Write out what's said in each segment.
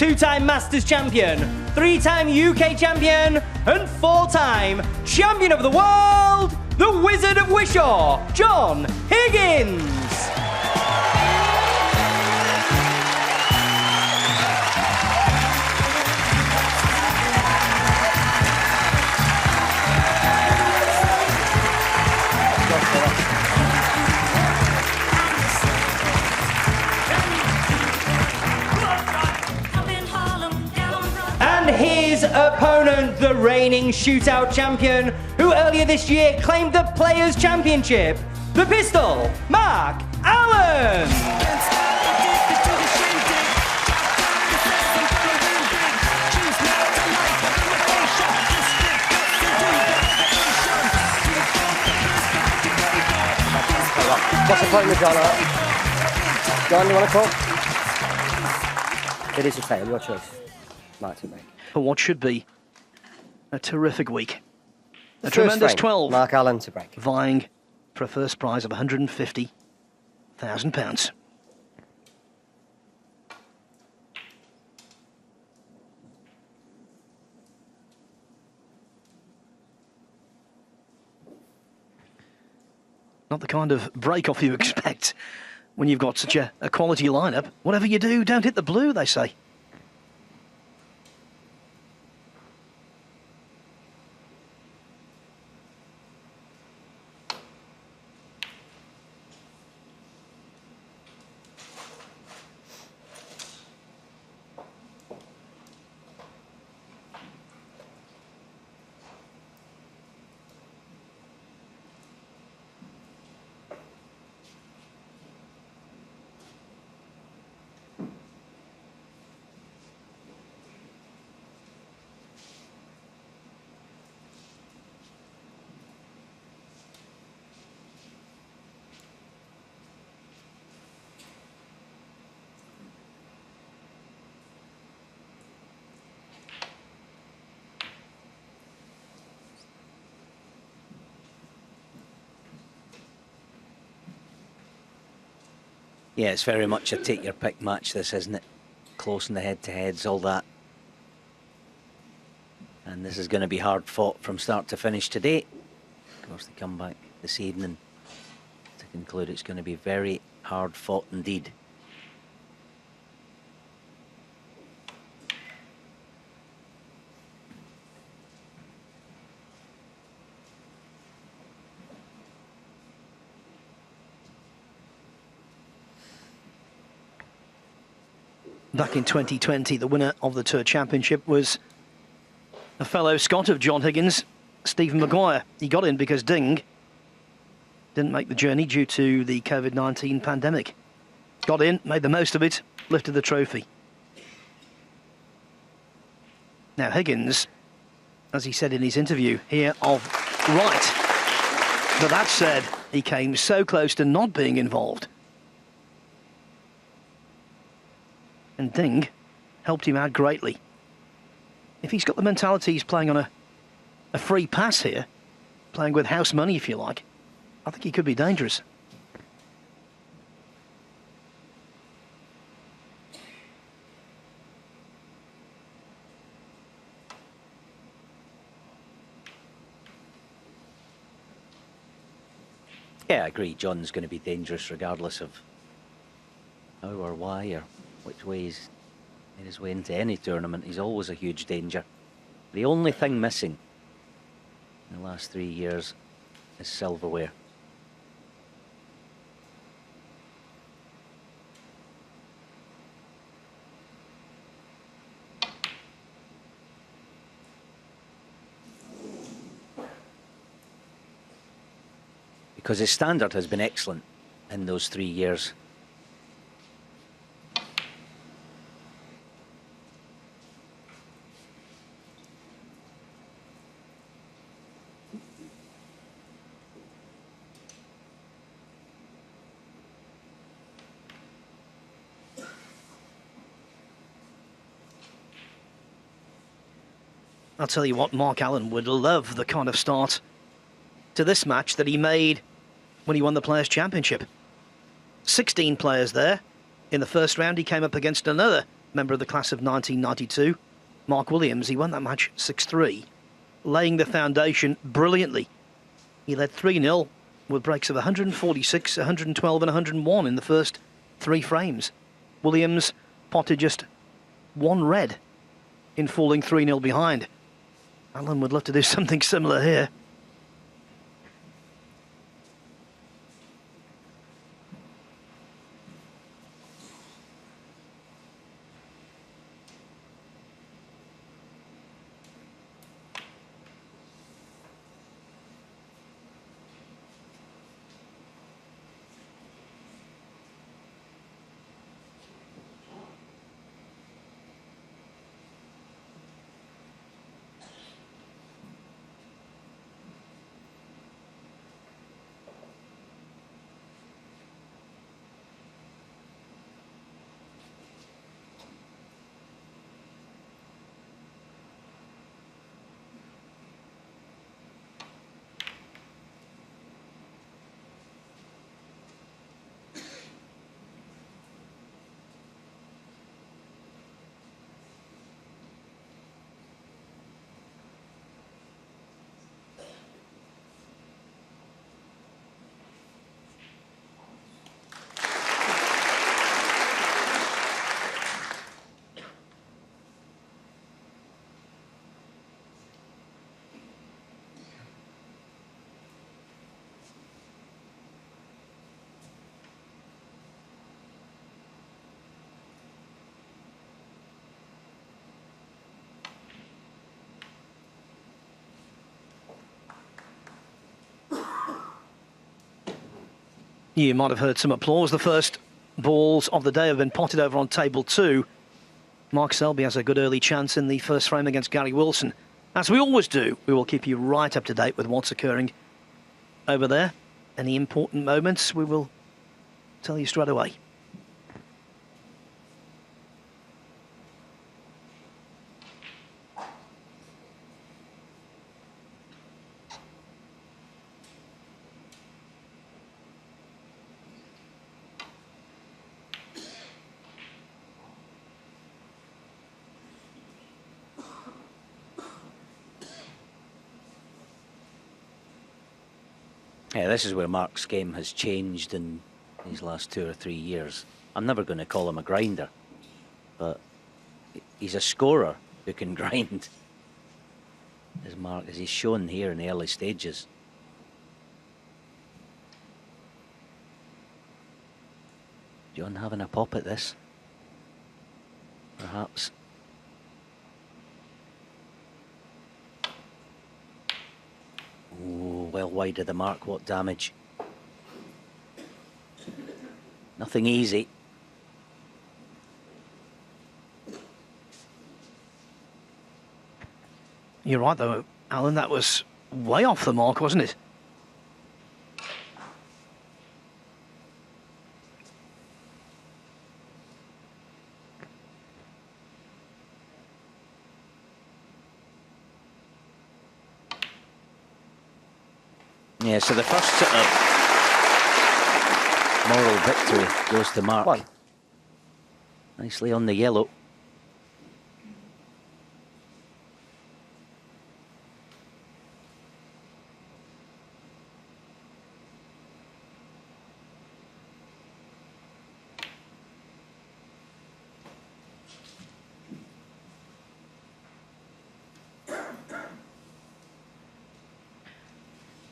two-time Masters champion, three-time UK champion, and four-time champion of the world, the Wizard of Wishaw, John Higgins. And his opponent, the reigning shootout champion, who earlier this year claimed the Players' Championship, the Pistol, Mark Allen. What's the point with John? John, you want to talk? It is a fail, your choice. Martin, mate. For what should be a terrific week. A tremendous 12. Mark Allen to break. Vying for a first prize of £150,000. Not the kind of break-off you expect when you've got such a quality lineup. Whatever you do, don't hit the blue, they say. Yeah, it's very much a take-your-pick match, this, isn't it? Close in the head-to-heads, all that. And this is going to be hard-fought from start to finish today. Of course, they come back this evening to conclude it's going to be very hard-fought indeed. Back in 2020, the winner of the Tour Championship was a fellow Scot of John Higgins, Stephen Maguire. He got in because Ding didn't make the journey due to the COVID-19 pandemic. Got in, made the most of it, lifted the trophy. Now Higgins, as he said in his interview here, of right. But that said, he came so close to not being involved. And Ding helped him out greatly. If he's got the mentality he's playing on a free pass here, playing with house money if you like, I think he could be dangerous. Yeah, I agree. John's going to be dangerous regardless of how or why or which way he's made his way into any tournament. He's always a huge danger. The only thing missing in the last 3 years is silverware. Because his standard has been excellent in those 3 years. I'll tell you what, Mark Allen would love the kind of start to this match that he made when he won the Players' Championship. 16 players there. In the first round, he came up against another member of the class of 1992. Mark Williams, he won that match 6-3, laying the foundation brilliantly. He led 3-0 with breaks of 146, 112 and 101 in the first 3 frames. Williams potted just 1 red in falling 3-0 behind. Allen would love to do something similar here. You might have heard some applause. The first balls of the day have been potted over on table 2. Mark Selby has a good early chance in the first frame against Gary Wilson. As we always do, we will keep you right up to date with what's occurring over there. Any important moments, we will tell you straight away. Yeah, this is where Mark's game has changed in these last 2 or 3 years. I'm never going to call him a grinder, but he's a scorer who can grind, as Mark, as he's shown here in the early stages. John having a pop at this, perhaps. Oh, well wide of the mark, what damage. Nothing easy. You're right though, Alan, that was way off the mark, wasn't it? Yeah, so the first sort of moral victory goes to Mark. One. Nicely on the yellow.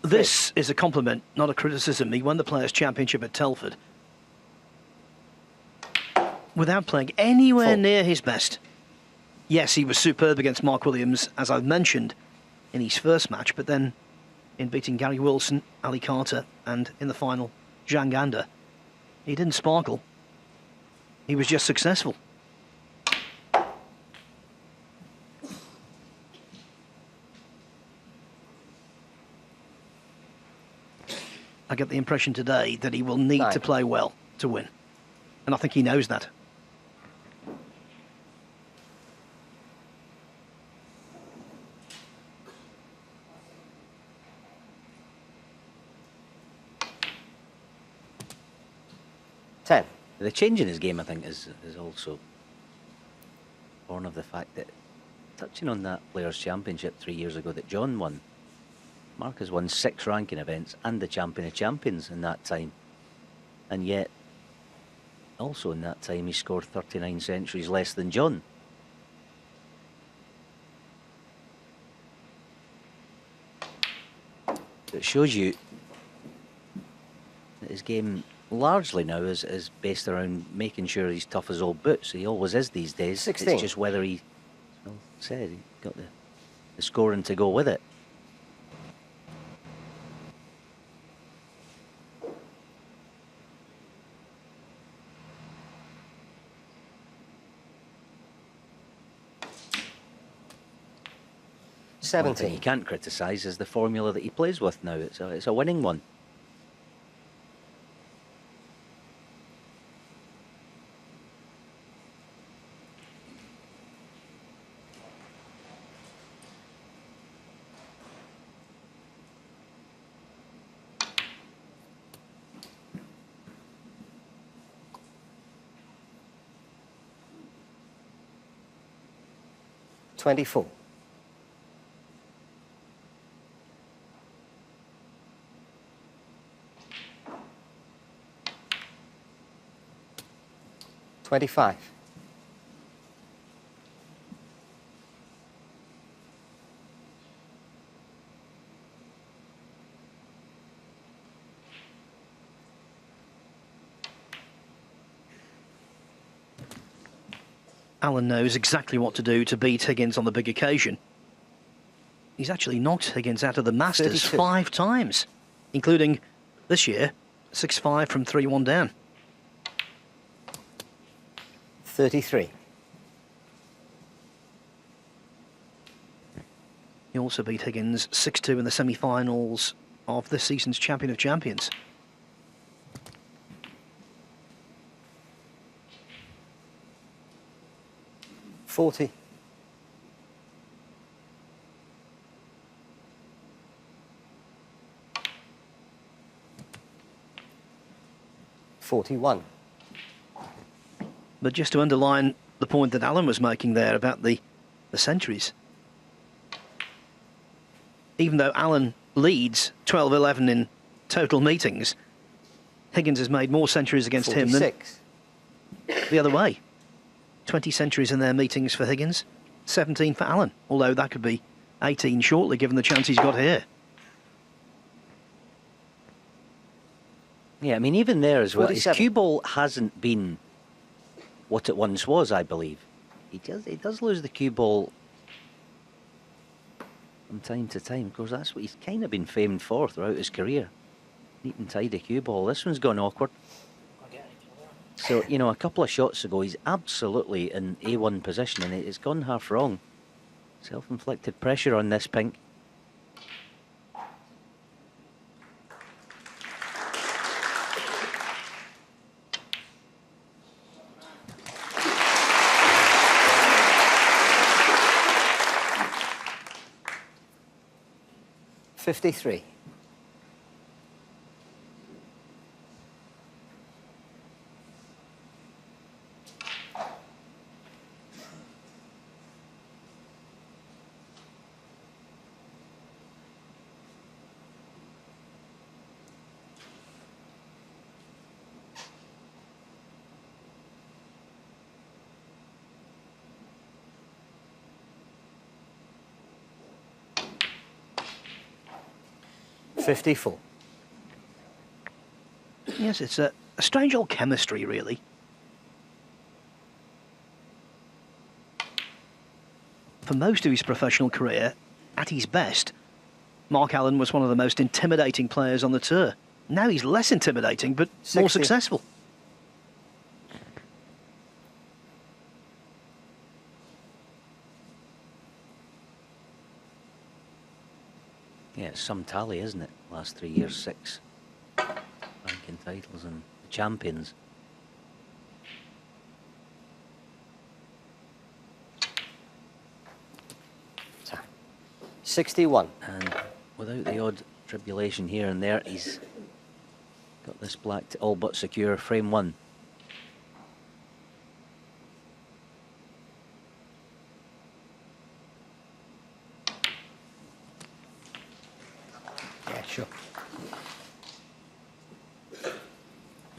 This is a compliment, not a criticism. He won the Players' Championship at Telford without playing anywhere near his best. Yes, he was superb against Mark Williams, as I've mentioned, in his first match, but then in beating Gary Wilson, Ali Carter, and in the final, Zhang Gander, he didn't sparkle. He was just successful. I get the impression today that he will need to play well to win. And I think he knows that. The change in his game, I think, is also born of the fact that, touching on that Players' Championship 3 years ago that John won, Mark has won 6 ranking events and the Champion of Champions in that time. And yet, also in that time, he scored 39 centuries less than John. It shows you that his game largely now is based around making sure he's tough as old boots. He always is these days. 16. It's just whether he, well, said he got the scoring to go with it. One thing you can't criticise is the formula that he plays with now. It's a winning one. $24. 25. Alan knows exactly what to do to beat Higgins on the big occasion. He's actually knocked Higgins out of the Masters 32. 5 times, including this year, 6-5 from 3-1 down. 33. He also beat Higgins 6-2 in the semi-finals of this season's Champion of Champions. $40. 41. But just to underline the point that Alan was making there about the centuries, even though Alan leads 12-11 in total meetings, Higgins has made more centuries against 46. him than the other way. 20 centuries in their meetings for Higgins, 17 for Alan, although that could be 18 shortly given the chance he's got here. Yeah, I mean, even there as well, his 47. cue ball hasn't been what it once was, I believe. He does lose the cue ball from time to time. Of course, that's what he's kind of been famed for throughout his career. Neat and tidy cue ball. This one's gone awkward. So, you know, a couple of shots ago, he's absolutely in A1 position, and it's gone half wrong. Self-inflicted pressure on this pink. $53. 54. Yes, it's a strange old chemistry, really. For most of his professional career, at his best, Mark Allen was one of the most intimidating players on the tour. Now he's less intimidating, but 60. more successful. Yeah, it's some tally, isn't it? Last 3 years, 6 ranking titles and champions. Time. 61. And without the odd tribulation here and there, he's got this black to all but secure frame 1.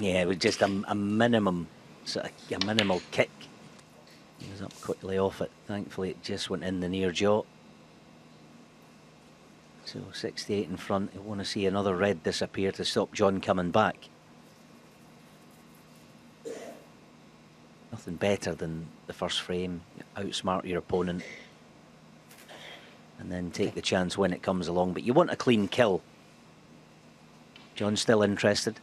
Yeah, it was just a minimal kick. He was up quickly off it. Thankfully, it just went in the near jaw. So 68 in front. He'll want to see another red disappear to stop John coming back. Nothing better than the first frame. Outsmart your opponent. And then take the chance when it comes along. But you want a clean kill. John's still interested.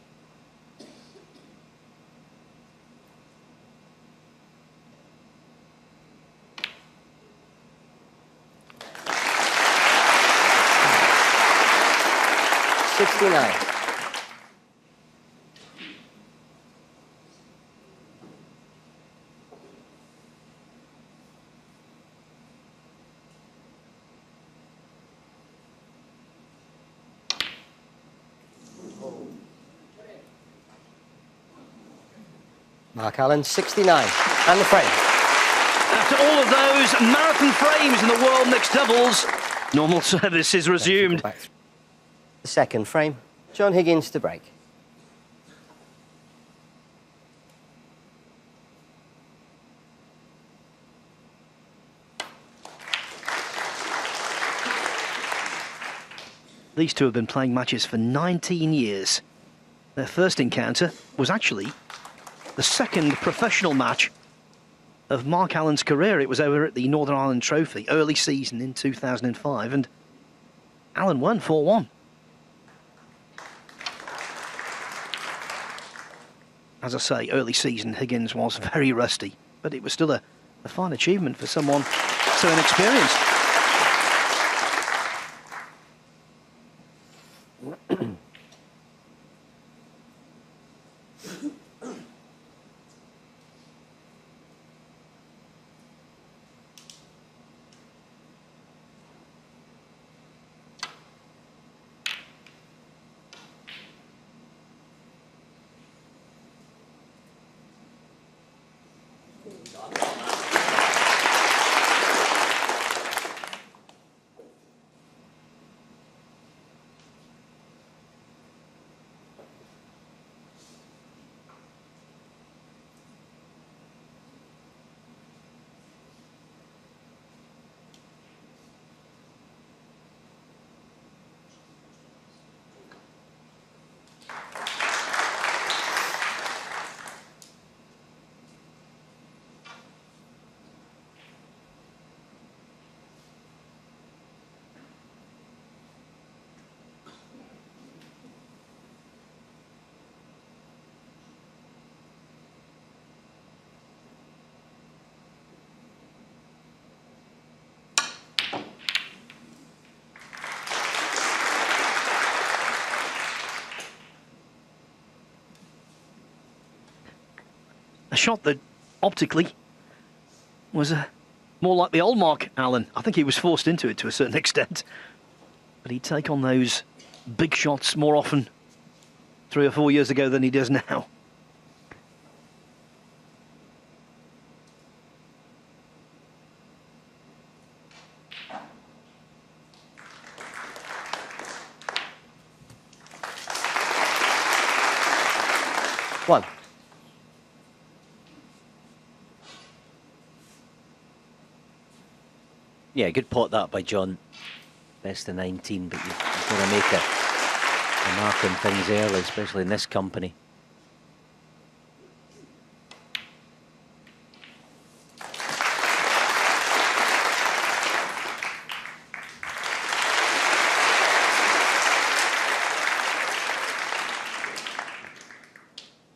Mark Allen, 69. And the frame. After all of those marathon frames in the world mixed doubles, normal service is resumed. The second frame. John Higgins to break. These two have been playing matches for 19 years. Their first encounter was actually the second professional match of Mark Allen's career. It was over at the Northern Ireland Trophy, early season in 2005, and Allen won 4-1. As I say, early season, Higgins was very rusty, but it was still a fine achievement for someone so inexperienced. A shot that optically was more like the old Mark Allen. I think he was forced into it to a certain extent. But he'd take on those big shots more often 3 or 4 years ago than he does now. One. Yeah, good pot that by John. Best of 19, but you've got to make a mark on things early, especially in this company.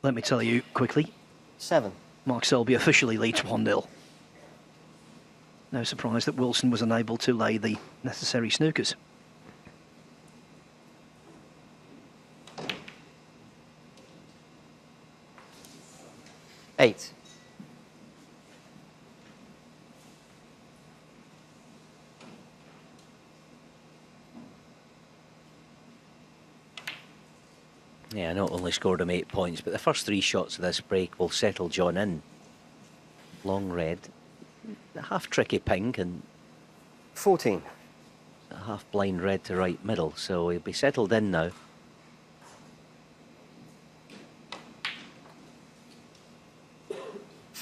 Let me tell you quickly. 7. Mark Selby officially leads 1-0. No surprise that Wilson was unable to lay the necessary snookers. Eight. Yeah, not only scored him 8 points, but the first 3 shots of this break will settle John in. Long red, a half tricky pink, and 14. a half blind red to right middle, so he'll be settled in now.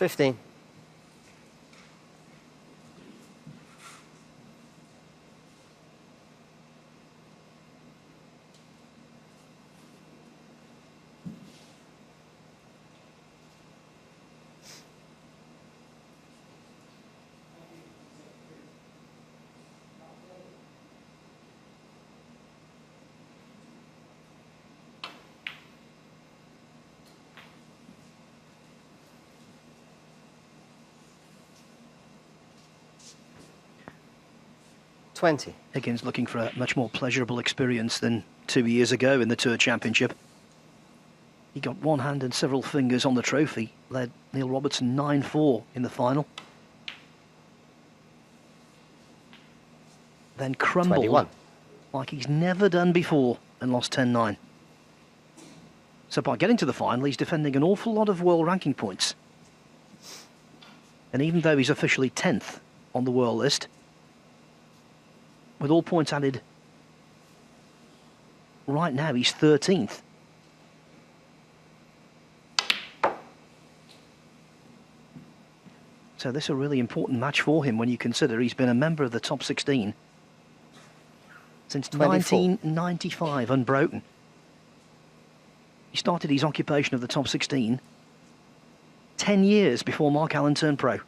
15. Higgins looking for a much more pleasurable experience than 2 years ago in the Tour Championship. He got one hand and several fingers on the trophy, led Neil Robertson 9-4 in the final. Then crumbled 21. like he's never done before and lost 10-9. So by getting to the final, he's defending an awful lot of world ranking points. And even though he's officially 10th on the world list, with all points added, right now he's 13th. So this is a really important match for him when you consider he's been a member of the top 16 since 1995, unbroken. He started his occupation of the top 16 10 years before Mark Allen turned pro.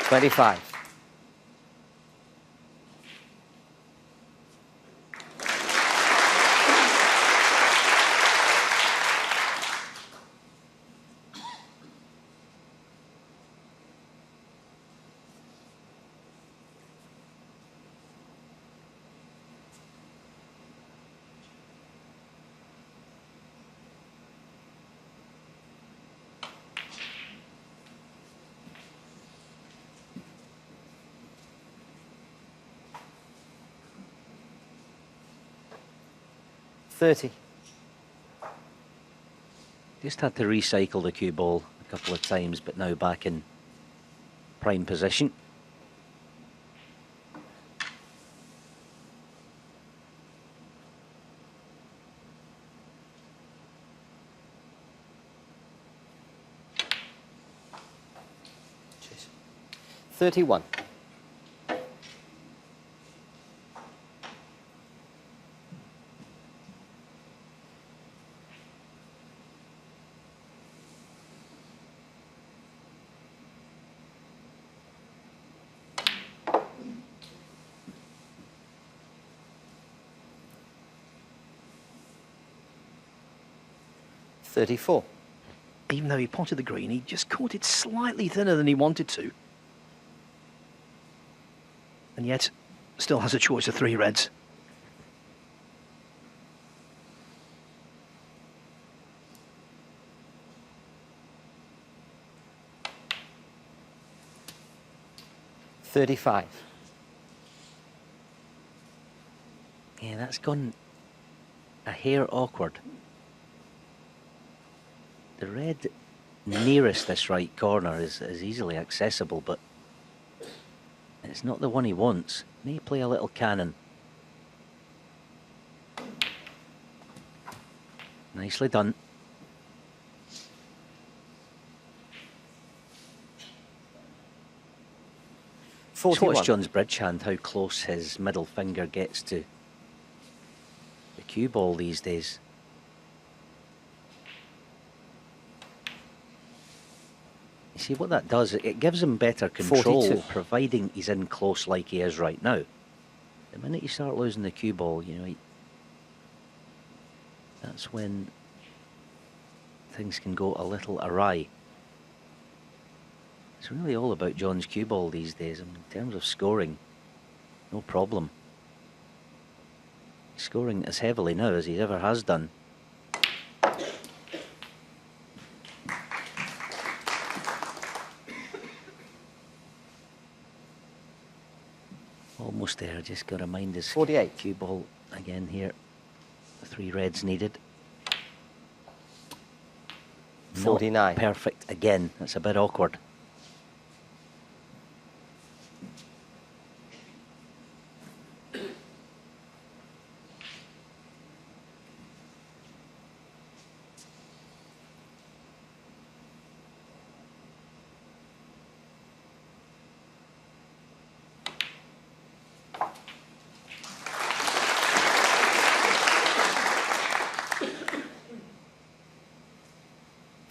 $25. $30. Just had to recycle the cue ball a couple of times, but now back in prime position. Cheers. 31. $34. Even though he potted the green, he just caught it slightly thinner than he wanted to. And yet, still has a choice of 3 reds. $35. Yeah, that's gone a hair awkward. The red nearest this right corner is easily accessible, but it's not the one he wants. May play a little cannon. Nicely done. Just watch John's bridge hand, how close his middle finger gets to the cue ball these days. You see what that does? It gives him better control, 42. providing he's in close like he is right now. The minute you start losing the cue ball, you know, that's when things can go a little awry. It's really all about John's cue ball these days. I mean, in terms of scoring, no problem. He's scoring as heavily now as he ever has done. Almost there, just got to mind his 48. cue ball again here. 3 reds needed. 49. Perfect again. That's a bit awkward.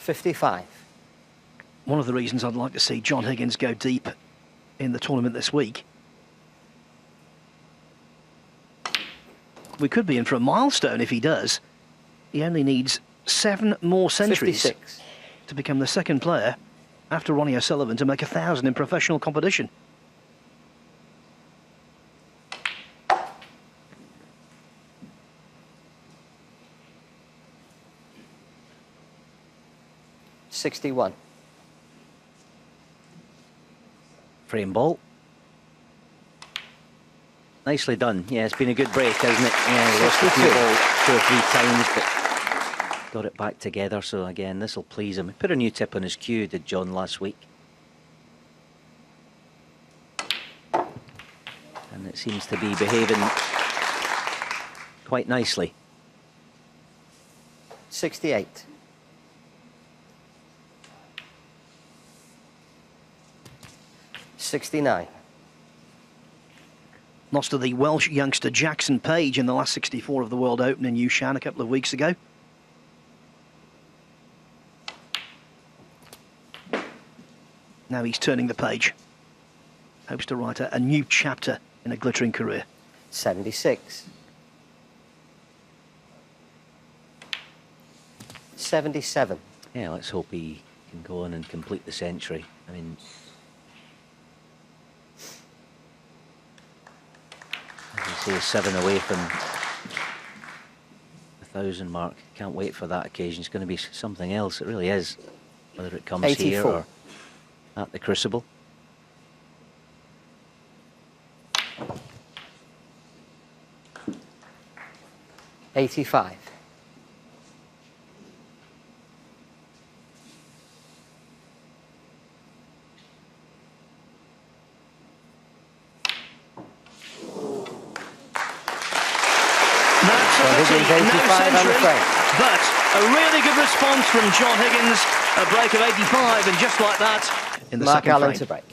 $55. One of the reasons I'd like to see John Higgins go deep in the tournament this week. We could be in for a milestone if he does. He only needs 7 more centuries 56. to become the second player after Ronnie O'Sullivan to make 1,000 in professional competition. $61. Frame ball. Nicely done. Yeah, it's been a good break, hasn't it? Yeah, he lost the cue ball 2 or 3 times, but got it back together. So again, this will please him. He put a new tip on his cue, did John last week. And it seems to be behaving quite nicely. 68. $69. Lost to the Welsh youngster Jackson Page in the last 64 of the World Open in Yushan a couple of weeks ago. Now he's turning the page. Hopes to write a new chapter in a glittering career. 76. 77. Yeah, let's hope he can go on and complete the century. I mean, as you say, 7 away from the 1,000 mark. Can't wait for that occasion. It's going to be something else. It really is. Whether it comes 84. here or at the Crucible. $85. Higgins, 85, I'm afraid. But a really good response from John Higgins. A break of 85, and just like that, in the Mark second Allen frame. to break.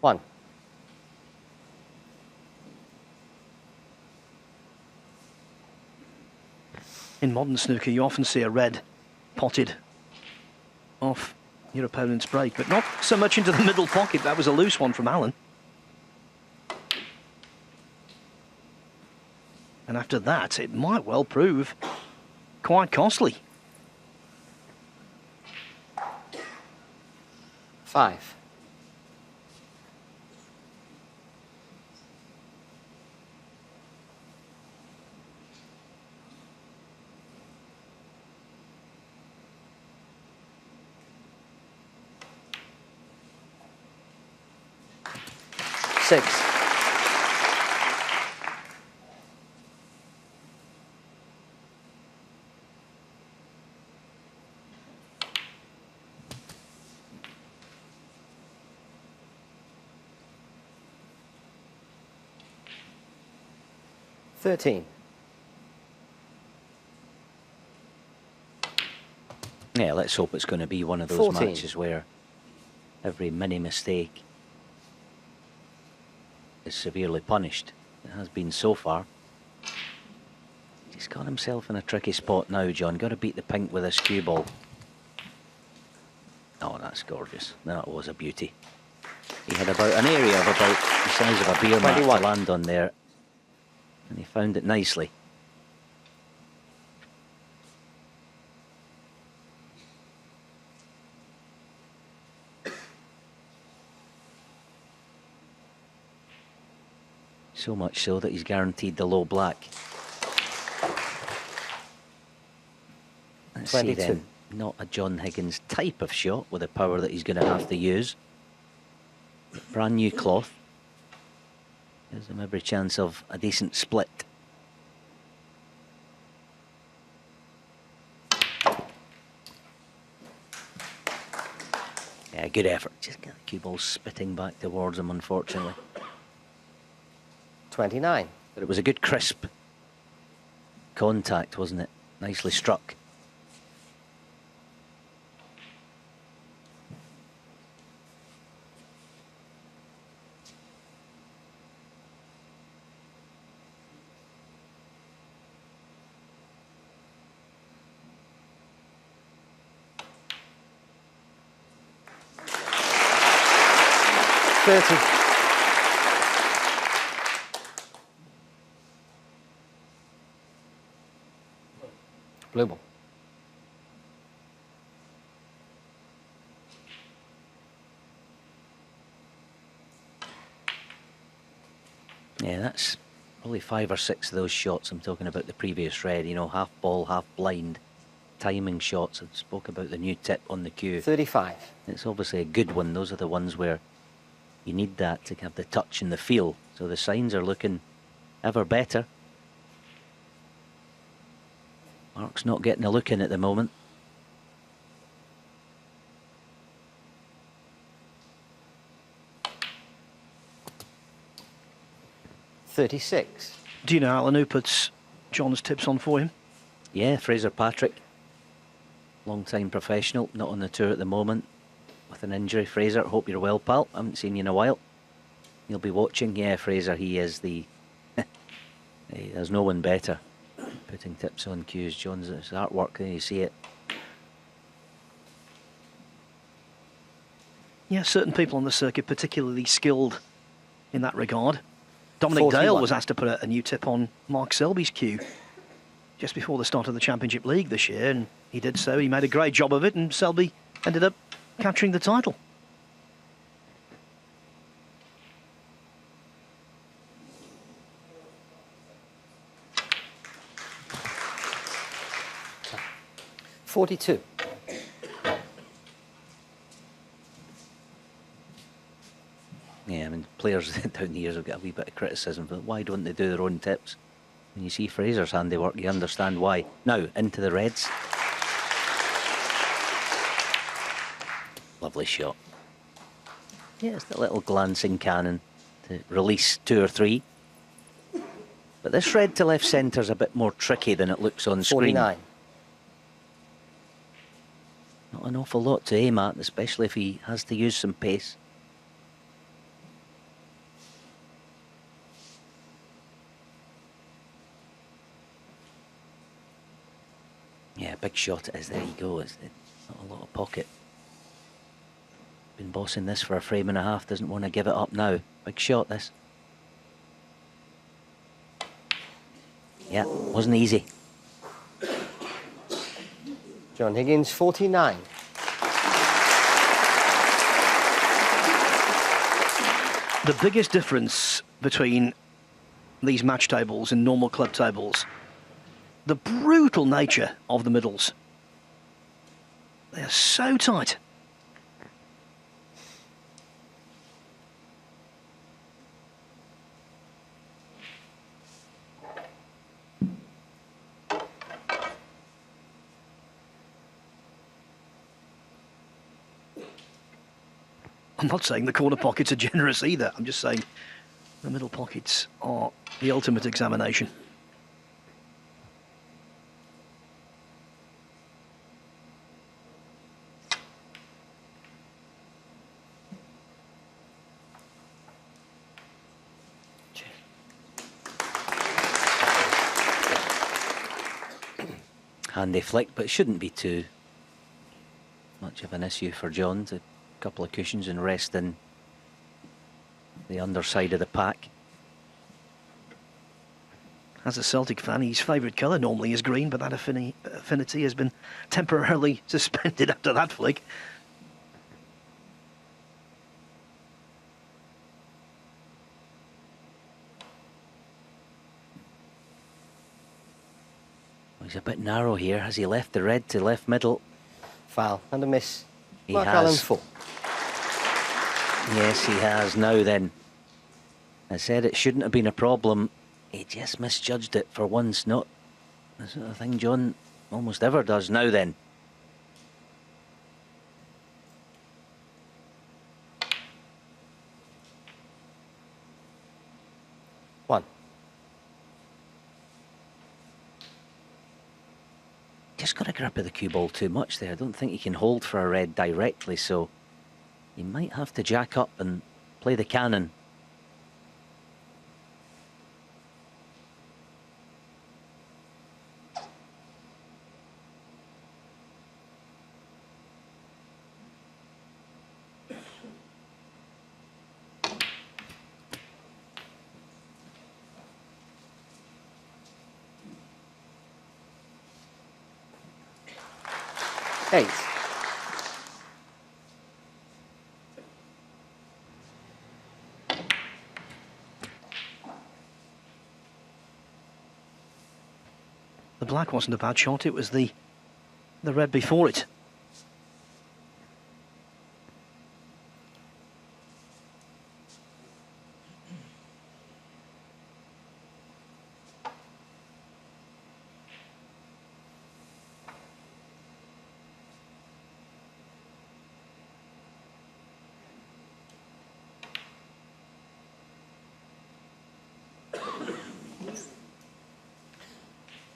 One. In modern snooker, you often see a red potted off your opponent's break, but not so much into the middle pocket. That was a loose one from Allen. And after that, it might well prove quite costly. 5. $6. $13. Yeah, let's hope it's going to be one of those 14. matches where every mini mistake is severely punished. It has been so far. He's got himself in a tricky spot now, John. Got to beat the pink with his cue ball. Oh, that's gorgeous. That was a beauty. He had about an area of about the size of a beer mat to 21. land on there, and he found it nicely. So much so that he's guaranteed the low black. Let's see 22. then, not a John Higgins type of shot with the power that he's going to have to use. Brand new cloth. Gives him every chance of a decent split. Yeah, good effort. Just got the cue ball spitting back towards him, unfortunately. 29. But it was a good crisp contact, wasn't it? Nicely struck. Blue ball. Yeah, that's probably 5 or 6 of those shots I'm talking about the previous red, you know, half ball, half blind, timing shots. I spoke about the new tip on the cue. 35. It's obviously a good one. Those are the ones where you need that to have the touch and the feel. So the signs are looking ever better. Mark's not getting a look in at the moment. $36. Do you know, Alan, who puts John's tips on for him? Yeah, Fraser Patrick. Long-time professional, not on the tour at the moment with an injury. Fraser, hope you're well, pal. I haven't seen you in a while. You'll be watching. Yeah, Fraser, he is the... Hey, there's no one better putting tips on cues. John's artwork, there you see it. Yeah, certain people on the circuit particularly skilled in that regard. Dominic 41. Dale was asked to put a new tip on Mark Selby's cue just before the start of the Championship League this year, and he did so. He made a great job of it, and Selby ended up capturing the title. $42. Yeah, I mean, players down the years have got a wee bit of criticism, but why don't they do their own tips? When you see Fraser's handiwork, you understand why. Now, into the reds. Lovely shot. Yeah, it's the little glancing cannon to release 2 or 3. But this red to left centre's a bit more tricky than it looks on screen. 49. Not an awful lot to aim at, especially if he has to use some pace. Yeah, big shot it is. There you go. It's not a lot of pocket. Been bossing this for a frame and a half. Doesn't want to give it up now. Big shot this. Yeah, wasn't easy. John Higgins, 49. The biggest difference between these match tables and normal club tables, the brutal nature of the middles. They are so tight. I'm not saying the corner pockets are generous either. I'm just saying the middle pockets are the ultimate examination. Handy flick, but it shouldn't be too much of an issue for John. A couple of cushions and rest in the underside of the pack. As a Celtic fan, his favourite colour normally is green, but that affinity has been temporarily suspended after that flick. He's a bit narrow here. Has he left the red to left middle? Foul and a miss. He Mark has. Allen full. Yes, he has. Now then, I said it shouldn't have been a problem. He just misjudged it for once. Not the sort of thing John almost ever does. Now then. One. Just got a grip of the cue ball too much there. I don't think he can hold for a red directly, so he might have to jack up and play the cannon. Eight. The black wasn't a bad shot, it was the red before it.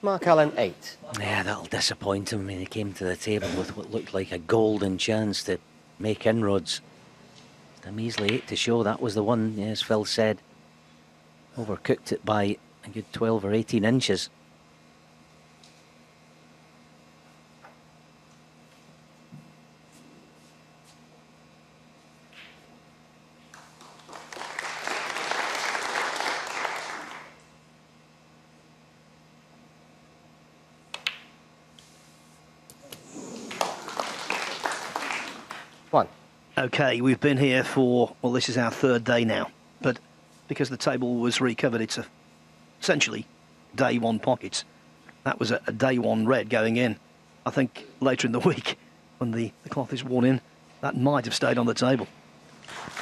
Mark Allen, 8. Yeah, that'll disappoint him. I mean, he came to the table with what looked like a golden chance to make inroads. A measly 8 to show. That was the one, as Phil said. Overcooked it by a good 12 or 18 inches. One. Okay, we've been here for, well, this is our third day now, but because the table was recovered, it's essentially day one pockets. That was a day one red going in. I think later in the week, when the cloth is worn in, that might have stayed on the table.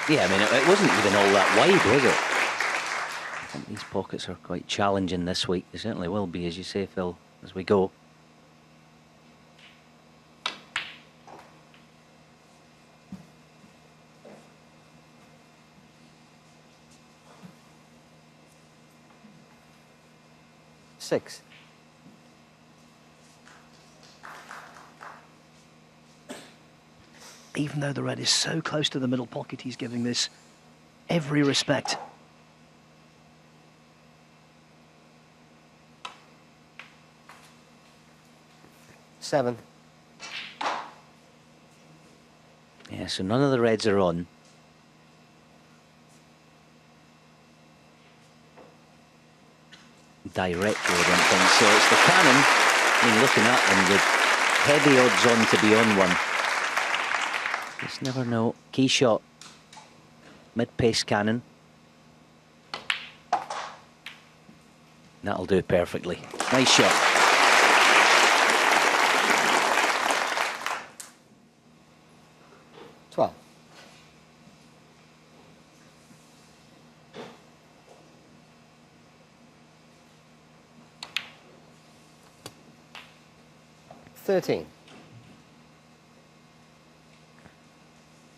Yeah, I mean, it wasn't even all that wide, was it? I think these pockets are quite challenging this week. They certainly will be, as you say, Phil, as we go. Six. Even though the red is so close to the middle pocket, he's giving this every respect. Seven. Yeah, so none of the reds are on. Directly, I don't think so. It's the cannon. I mean, looking at them with heavy odds on to be on one. Just never know. Key shot. Mid-pace cannon. That'll do perfectly. Nice shot. Twelve. $13.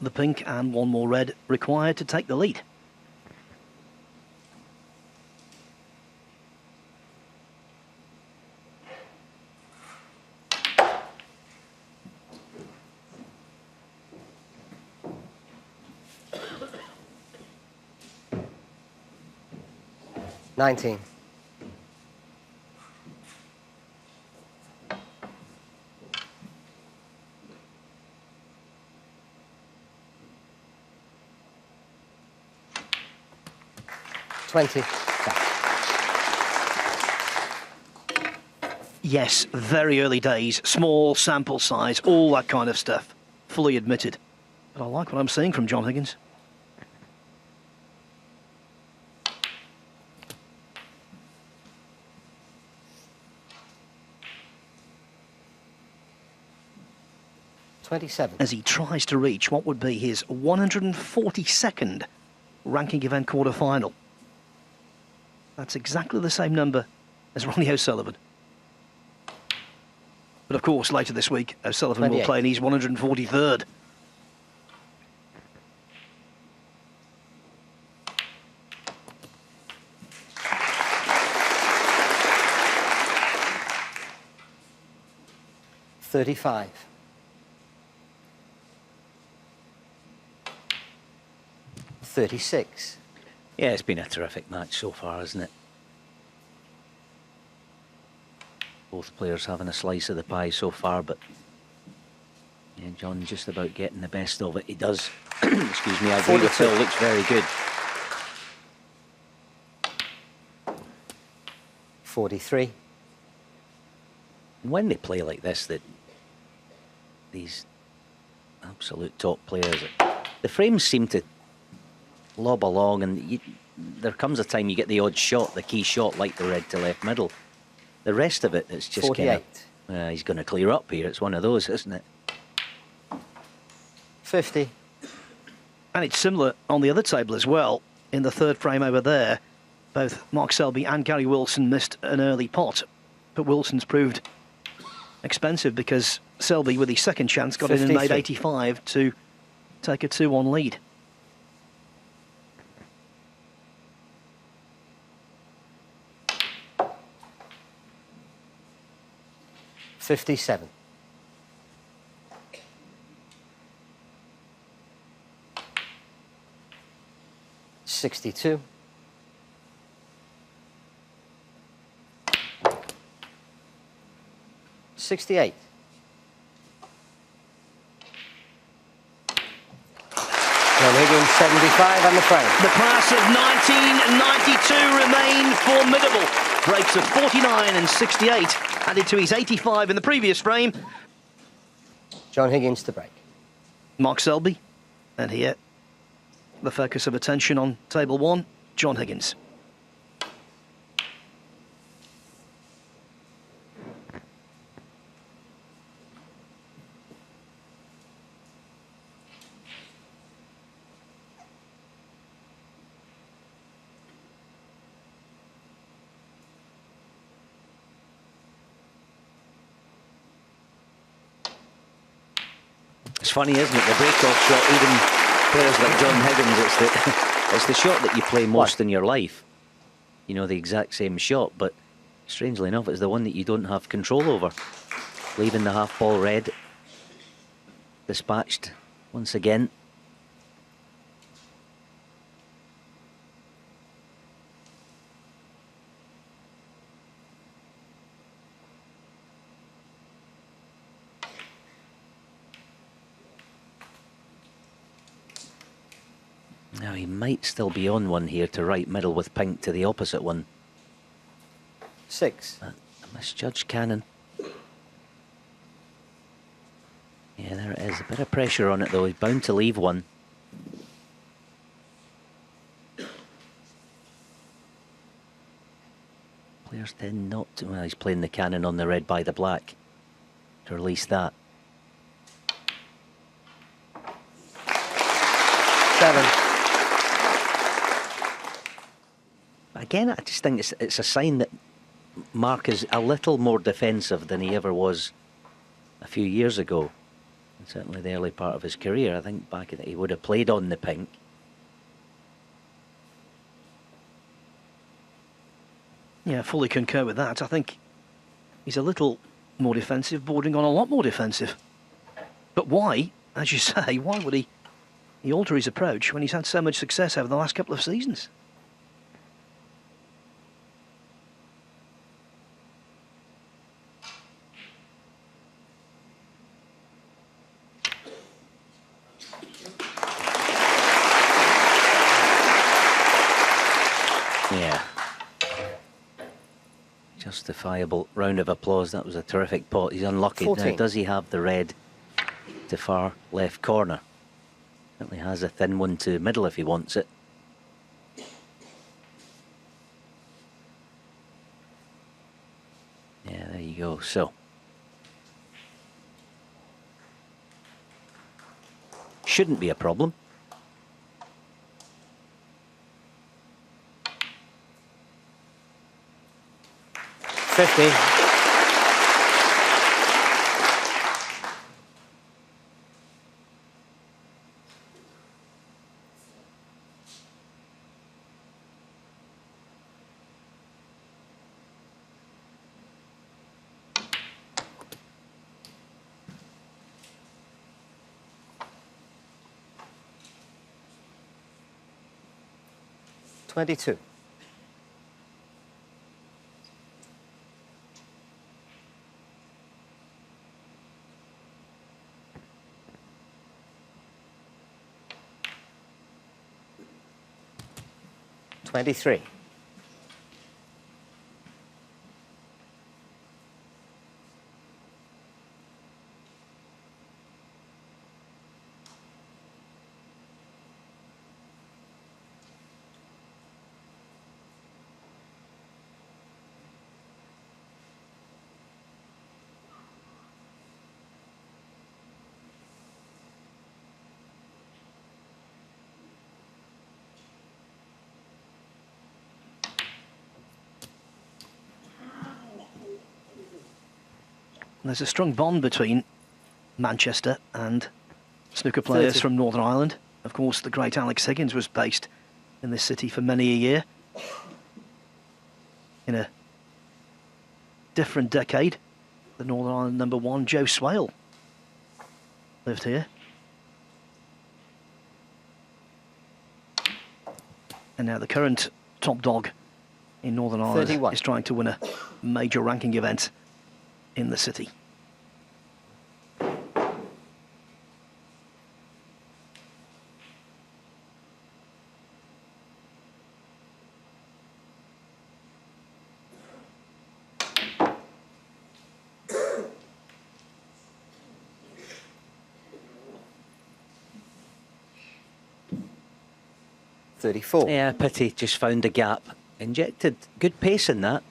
The pink and one more red required to take the lead. $19. 20. Yes, very early days, small sample size, all that kind of stuff. Fully admitted. But I like what I'm seeing from John Higgins. As he tries to reach what would be his 142nd ranking event quarter-final. That's exactly the same number as RonnieO'Sullivan. But of course, later this week, O'Sullivan will play in his 143rd. $35. 36. Yeah, it's been a terrific match so far, hasn't it? Both players having a slice of the pie so far, but yeah, John just about getting the best of it. He does. Excuse me, I agree with Phil, looks very good. 43. And when they play like this, that these absolute top players, the frames seem to lob along, and there comes a time you get the odd shot, the key shot, like the red to left middle. The rest of it, it's just kind of, he's going to clear up here. It's one of those, isn't it? 50. And it's similar on the other table as well. In the third frame over there, both Mark Selby and Gary Wilson missed an early pot, but Wilson's proved expensive because Selby, with his second chance, got 53. In and made 85 to take a 2-1 lead. $57. 62. 68. John Higgins, 75 on the frame. The class of 1992 remain formidable. Breaks of 49 and 68, added to his 85 in the previous frame. John Higgins to break. Mark Selby, and here, the focus of attention on table one, John Higgins. It's funny, isn't it? The break-off shot, even players like John Higgins, it's the shot that you play most in your life. You know, the exact same shot, but strangely enough, it's the one that you don't have control over. Leaving the half ball red. Dispatched once again. Now he might still be on one here to right middle with pink to the opposite one. 6. A misjudged cannon. Yeah, there it is. A bit of pressure on it though. He's bound to leave one. Players tend not to. Well, he's playing the cannon on the red by the black to release that. 7. Again, I just think it's a sign that Mark is a little more defensive than he ever was a few years ago. And certainly the early part of his career. I think back in it, he would have played on the pink. Yeah, fully concur with that. I think he's a little more defensive, bordering on a lot more defensive. But why, as you say, why would he alter his approach when he's had so much success over the last couple of seasons? Justifiable round of applause. That was a terrific pot. He's unlucky. 14. Now, does he have the red to far left corner? Certainly has a thin one to middle if he wants it. Yeah, there you go. So shouldn't be a problem. $50. $22. $23. There's a strong bond between Manchester and snooker players 30. from Northern Ireland. Of course, the great Alex Higgins was based in this city for many a year. In a different decade, the Northern Ireland #1, Joe Swale, lived here. And now the current top dog in Northern Ireland 31. is trying to win a major ranking event in the city. $34. Yeah, pity. Just found a gap. Injected good pace in that.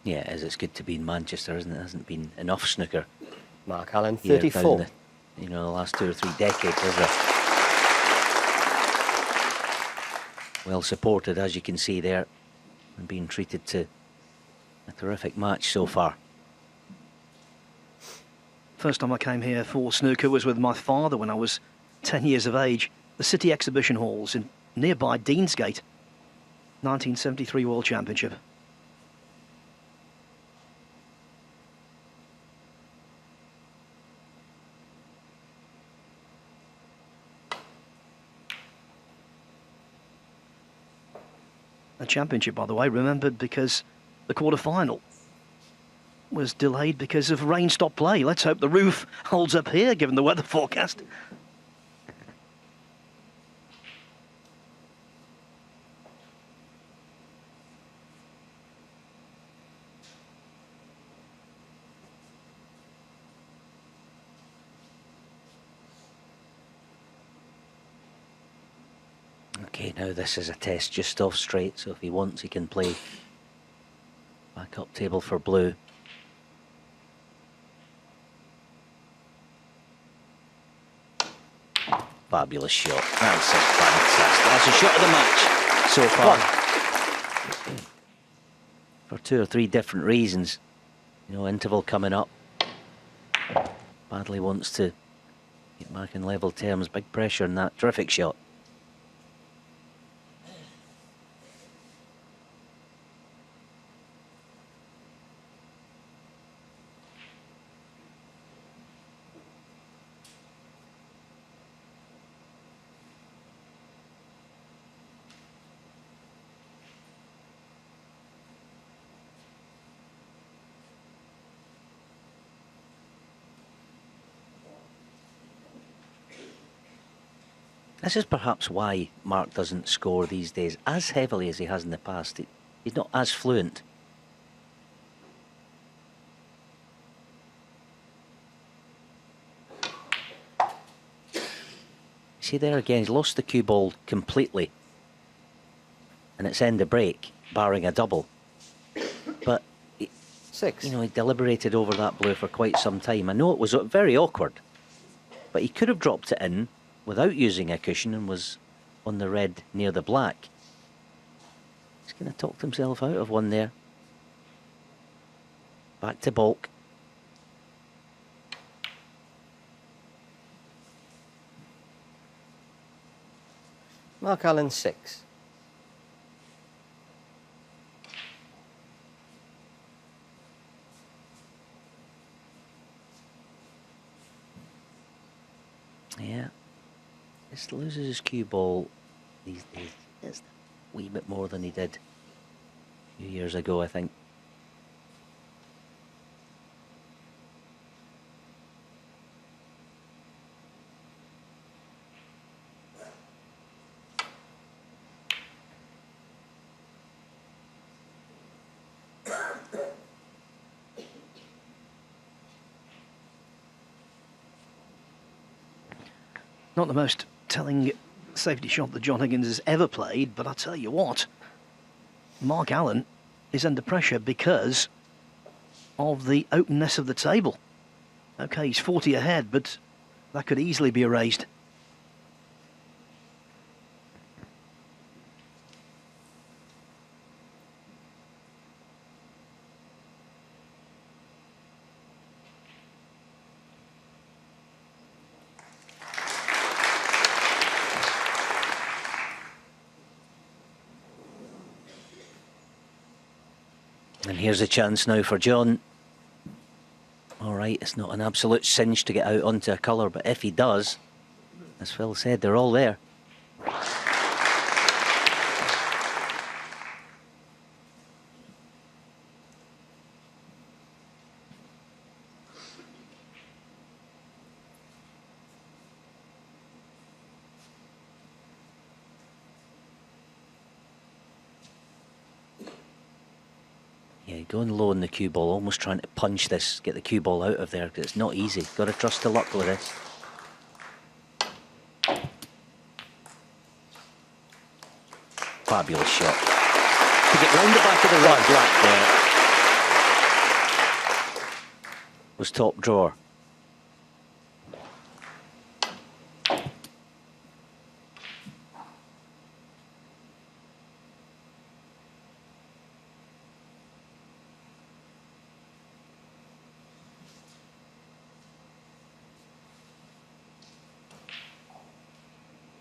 Yeah, it is. It's good to be in Manchester, isn't it? There hasn't been enough snooker. Mark Allen, here 34. down the, the last 2 or 3 decades, is there? Well supported, as you can see there, and being treated to a terrific match so far. First time I came here for snooker was with my father when I was 10 years of age. The City Exhibition Halls in nearby Deansgate, 1973 World Championship. A championship, by the way, remembered because the quarter-final was delayed because of rain stop play. Let's hope the roof holds up here, given the weather forecast. Okay, now this is a test just off straight, so if he wants, he can play back up table for blue. Fabulous shot. That's a fantastic. That's a shot of the match so far. For 2 or 3 different reasons. You know, interval coming up. Badly wants to get back in level terms. Big pressure in that. Terrific shot. This is perhaps why Mark doesn't score these days as heavily as he has in the past. He's not as fluent. See there again, he's lost the cue ball completely. And it's end of break, barring a double. But, Six. you know, he deliberated over that blue for quite some time. I know it was very awkward, but he could have dropped it in without using a cushion and was on the red near the black. He's kind of talked himself out of one there. Back to baulk. Mark Allen, 6. Yeah. Just loses his cue ball these days. Just a wee bit more than he did a few years ago, I think. Not the most telling safety shot that John Higgins has ever played, but I tell you what, Mark Allen is under pressure because of the openness of the table. Okay, he's 40 ahead, but that could easily be erased. And here's a chance now for John. All right, it's not an absolute cinch to get out onto a colour, but if he does, as Phil said, they're all there. Yeah, going low on the cue ball, almost trying to punch this, get the cue ball out of there, because it's not easy. Got to trust to luck with this. Fabulous shot. To get round the back of the red black there was top drawer.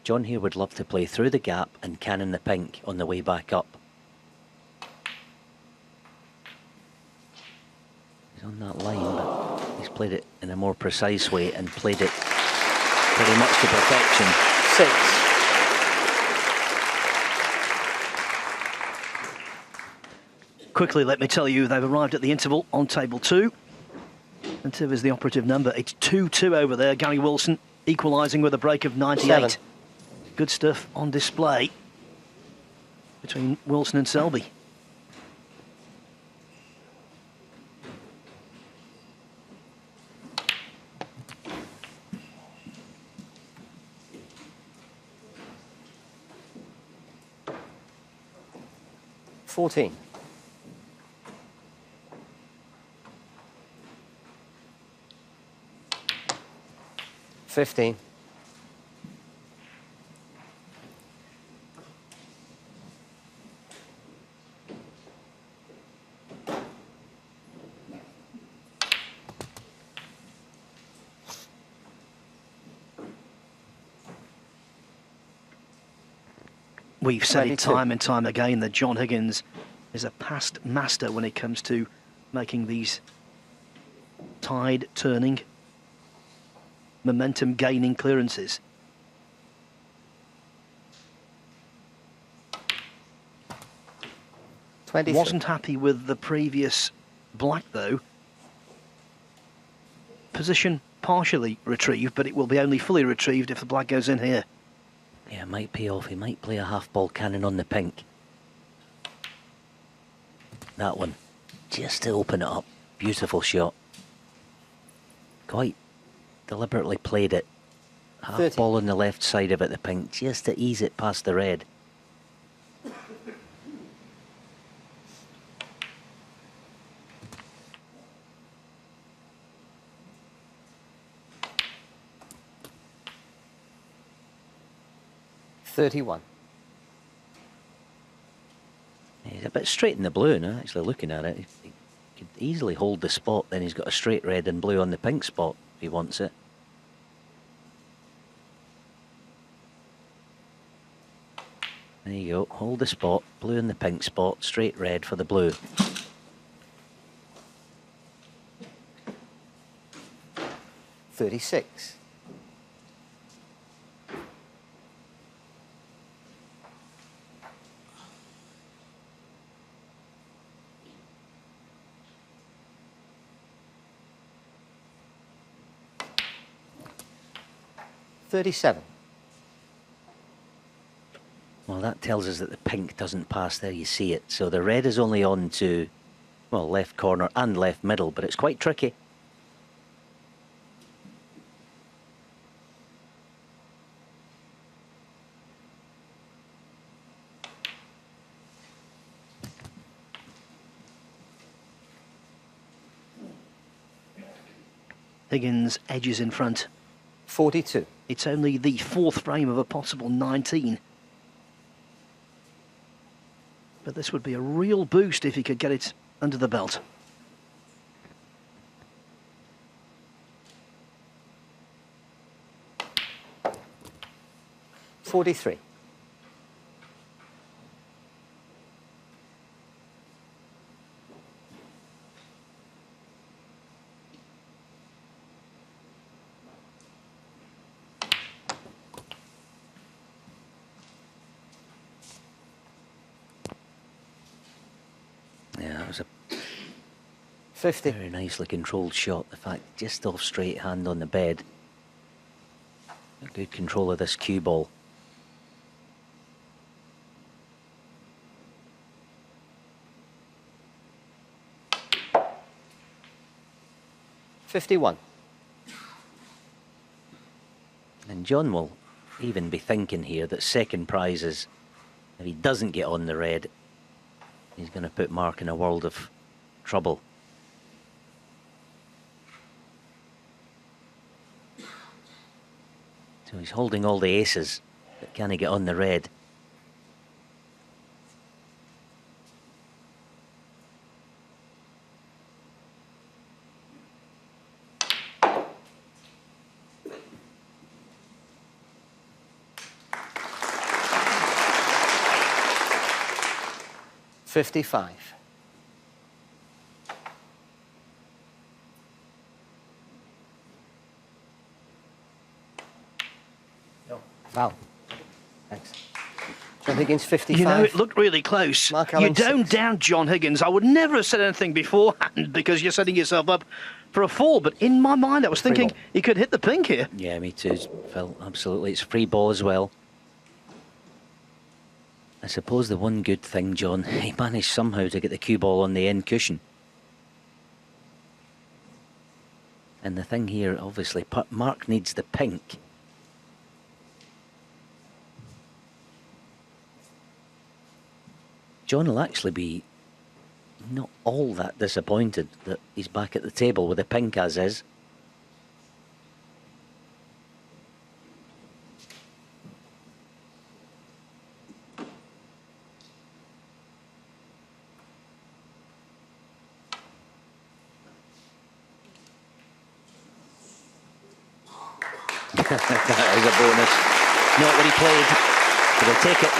John here would love to play through the gap and cannon the pink on the way back up. He's on that line, but he's played it in a more precise way and played it very much to perfection. 6. Quickly, let me tell you, they've arrived at the interval on table 2. And 2 is the operative number. It's 2-2 over there. Gary Wilson equalising with a break of 98. 7. Good stuff on display between Wilson and Selby. $14. 15. We've said it 22. time and time again that John Higgins is a past master when it comes to making these tide turning, momentum gaining clearances. Wasn't happy with the previous black though. Position partially retrieved, but it will be only fully retrieved if the black goes in here. Yeah, it might pay off. He might play a half-ball cannon on the pink. That one, just to open it up. Beautiful shot. Quite deliberately played it. Half ball on the left side of it, the pink, just to ease it past the red. $31. He's a bit straight in the blue now, actually looking at it. He could easily hold the spot, then he's got a straight red and blue on the pink spot if he wants it. There you go, hold the spot, blue in the pink spot, straight red for the blue. $36. $37. Well, that tells us that the pink doesn't pass there, you see it. So the red is only on to, well, left corner and left middle, but it's quite tricky. Higgins edges in front. 42. It's only the fourth frame of a possible 19. But this would be a real boost if he could get it under the belt. $43. Yeah, that was a 50. very nicely controlled shot. The fact, just off straight hand on the bed. A good control of this cue ball. $51. And John will even be thinking here that second prize is, if he doesn't get on the red, he's going to put Mark in a world of trouble. So he's holding all the aces, but can he get on the red? $55. Wow. Thanks. John Higgins, 55. You know, it looked really close. Mark You Allen, don't 6. doubt John Higgins. I would never have said anything beforehand because you're setting yourself up for a fall. But in my mind, I was Free thinking ball. he could hit the pink here. Yeah, me too, Phil. Absolutely. It's free ball as well. I suppose the one good thing, John, he managed somehow to get the cue ball on the end cushion. And the thing here, obviously, Mark needs the pink. John will actually be not all that disappointed that he's back at the table with a pink as is. That is a bonus. Not what he played, but he'll take it.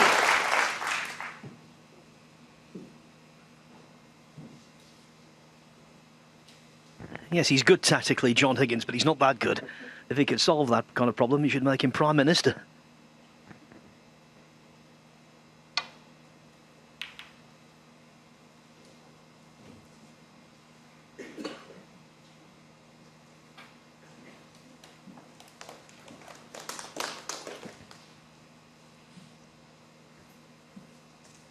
Yes, he's good tactically, John Higgins, but he's not that good. If he could solve that kind of problem, you should make him Prime Minister.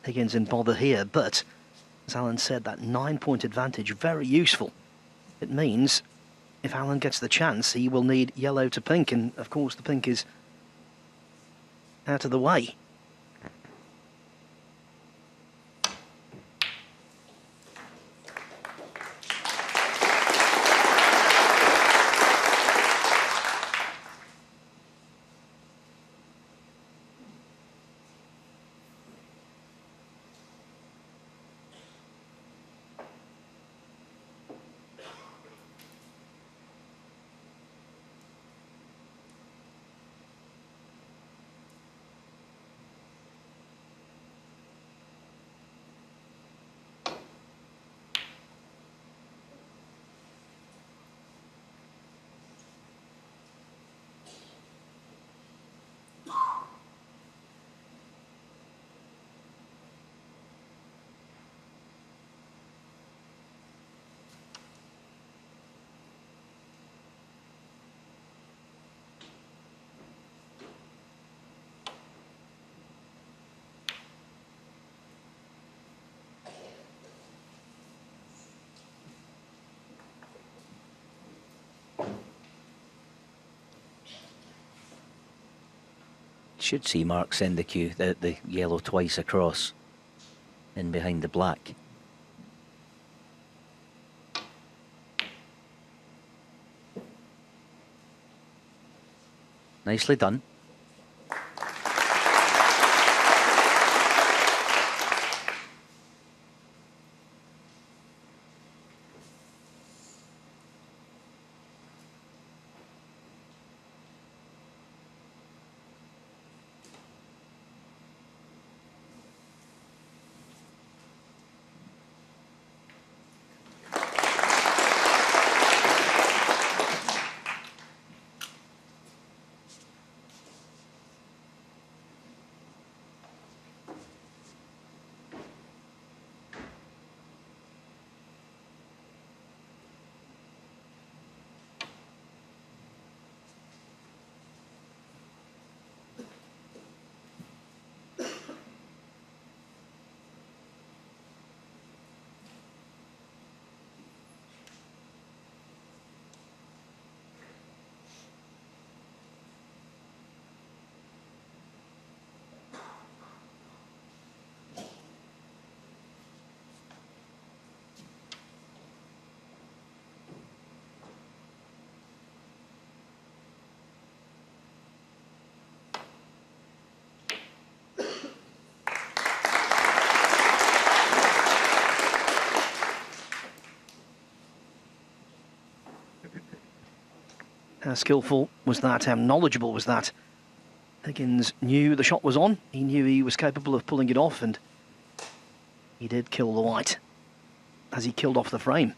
Higgins in bother here, but as Alan said, that 9-point advantage, very useful. It means if Alan gets the chance, he will need yellow to pink, and of course the pink is out of the way. Should see Mark send the yellow twice across in behind the black. Nicely done. How skillful was that? How knowledgeable was that? Higgins knew the shot was on. He knew he was capable of pulling it off, and he did kill the white as he killed off the frame.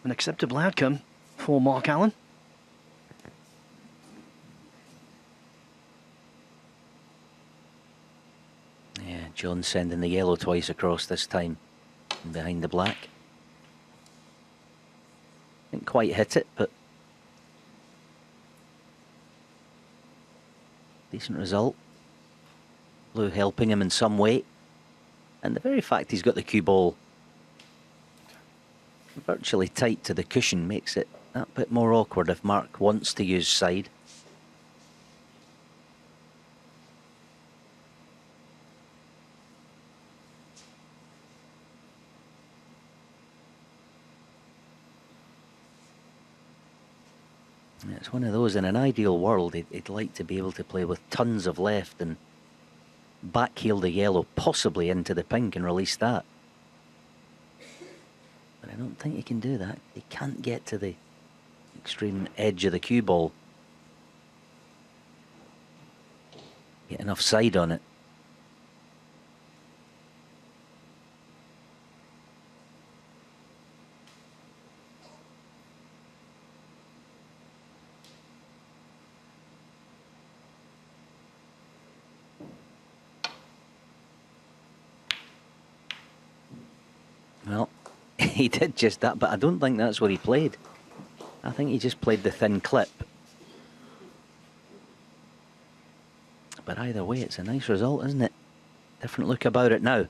An acceptable outcome for Mark Allen. Yeah, John sending the yellow twice across this time behind the black. Didn't quite hit it, but decent result. Blue helping him in some way, and the very fact he's got the cue ball virtually tight to the cushion makes it that bit more awkward if Mark wants to use side. It's one of those, in an ideal world, he'd like to be able to play with tons of left and backheel the yellow possibly into the pink and release that. But I don't think he can do that. He can't get to the extreme edge of the cue ball. Get enough side on it. He did just that, but I don't think that's what he played. I think he just played the thin clip. But either way, it's a nice result, isn't it? Different look about it now.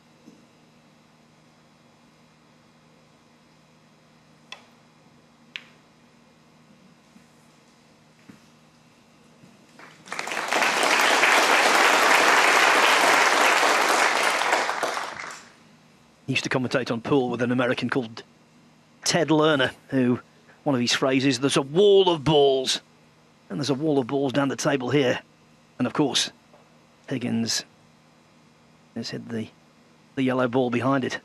He used to commentate on pool with an American called Ted Lerner, who, one of his phrases, there's a wall of balls. And there's a wall of balls down the table here. And of course, Higgins has hit the yellow ball behind it.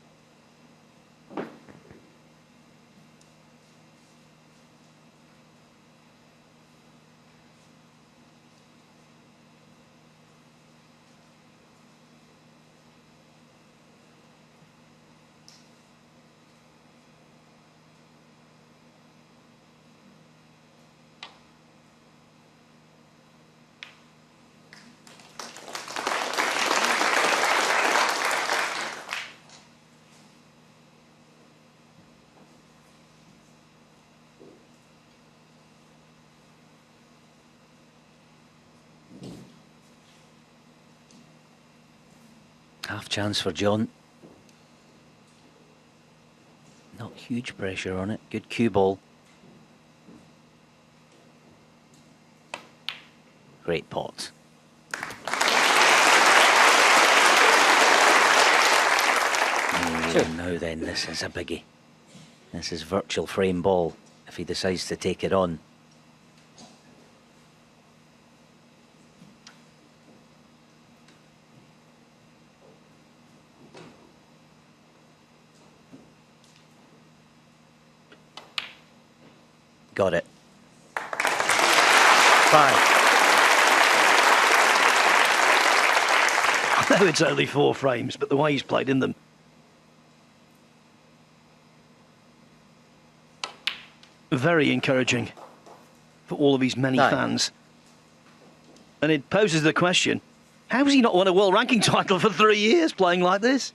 Half chance for John. Not huge pressure on it. Good cue ball. Great pot. Now then, this is a biggie. This is virtual frame ball if he decides to take it on. Got it. Fine. I know it's only 4 frames, but the way he's played in them. Very encouraging for all of his many fans. And it poses the question, how has he not won a world ranking title for 3 years playing like this?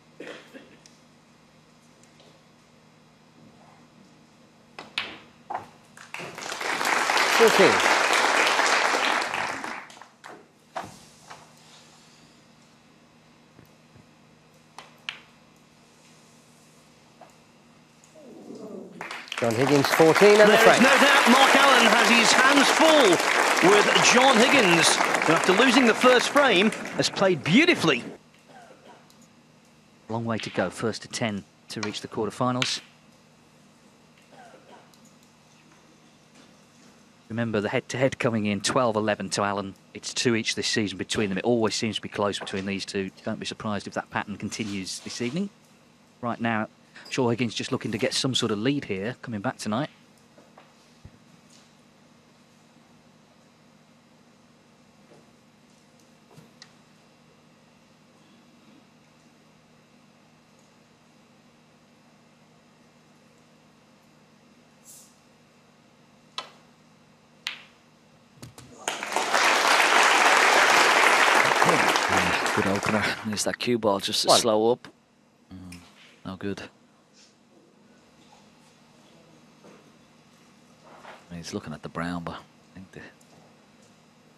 John Higgins 14 and the frame. There's no doubt Mark Allen has his hands full with John Higgins, who after losing the first frame has played beautifully. Long way to go, first to 10 to reach the quarterfinals. Remember the head-to-head coming in 12-11 to Allen. It's 2 each this season between them. It always seems to be close between these two. Don't be surprised if that pattern continues this evening. Right now, Shaw Higgins just looking to get some sort of lead here, coming back tonight. Good opener. Needs that cue ball just to slow up. No good. He's looking at the brown, but I think they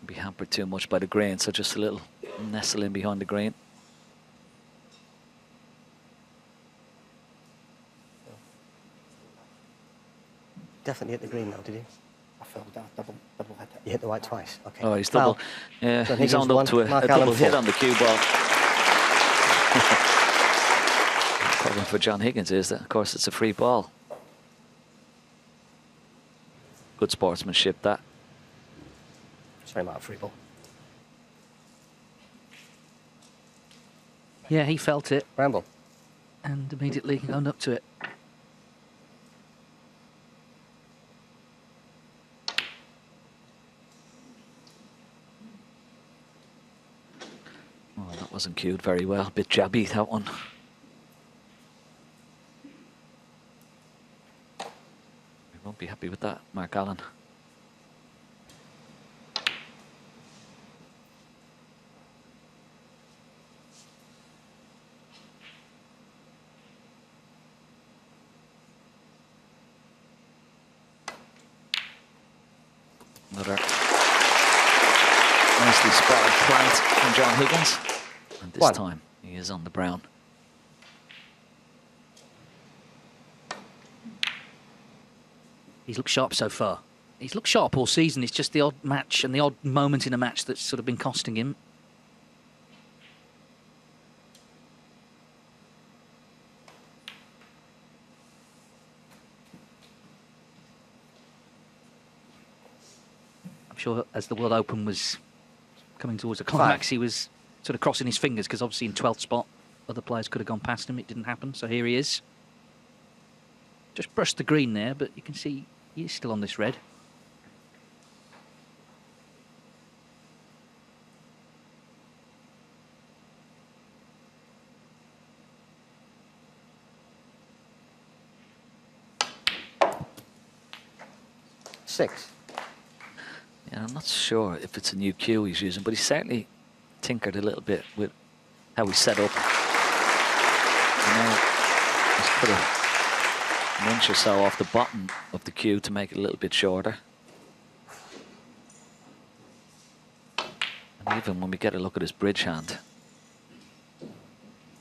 be hampered too much by the grain, so just a little nestle in behind the grain. Definitely hit the green now, did you? I fell down, double head. You hit the white twice. Okay. Oh, he's double. Yeah, John he's Higgins on up to Mark a double Allen hit 4. on the cue ball. The problem for John Higgins is that, of course, it's a free ball. Good sportsmanship, that. Sorry, Mark, free ball. Yeah, he felt it Bramble. and immediately owned up to it. Oh, that wasn't cued very well. A bit jabby, that one. We won't be happy with that, Mark Allen. Another nicely spotted plant from John Higgins. And this time he is on the brown. He's looked sharp so far. He's looked sharp all season. It's just the odd match and the odd moment in a match that's sort of been costing him. I'm sure as the World Open was coming towards a climax, he was sort of crossing his fingers because obviously in 12th spot, other players could have gone past him. It didn't happen, so here he is. Just brushed the green there, but you can see he is still on this red. Six. Yeah, I'm not sure if it's a new cue he's using, but he certainly tinkered a little bit with how he set up. You know, he's put an inch or so off the bottom of the cue to make it a little bit shorter. And even when we get a look at his bridge hand,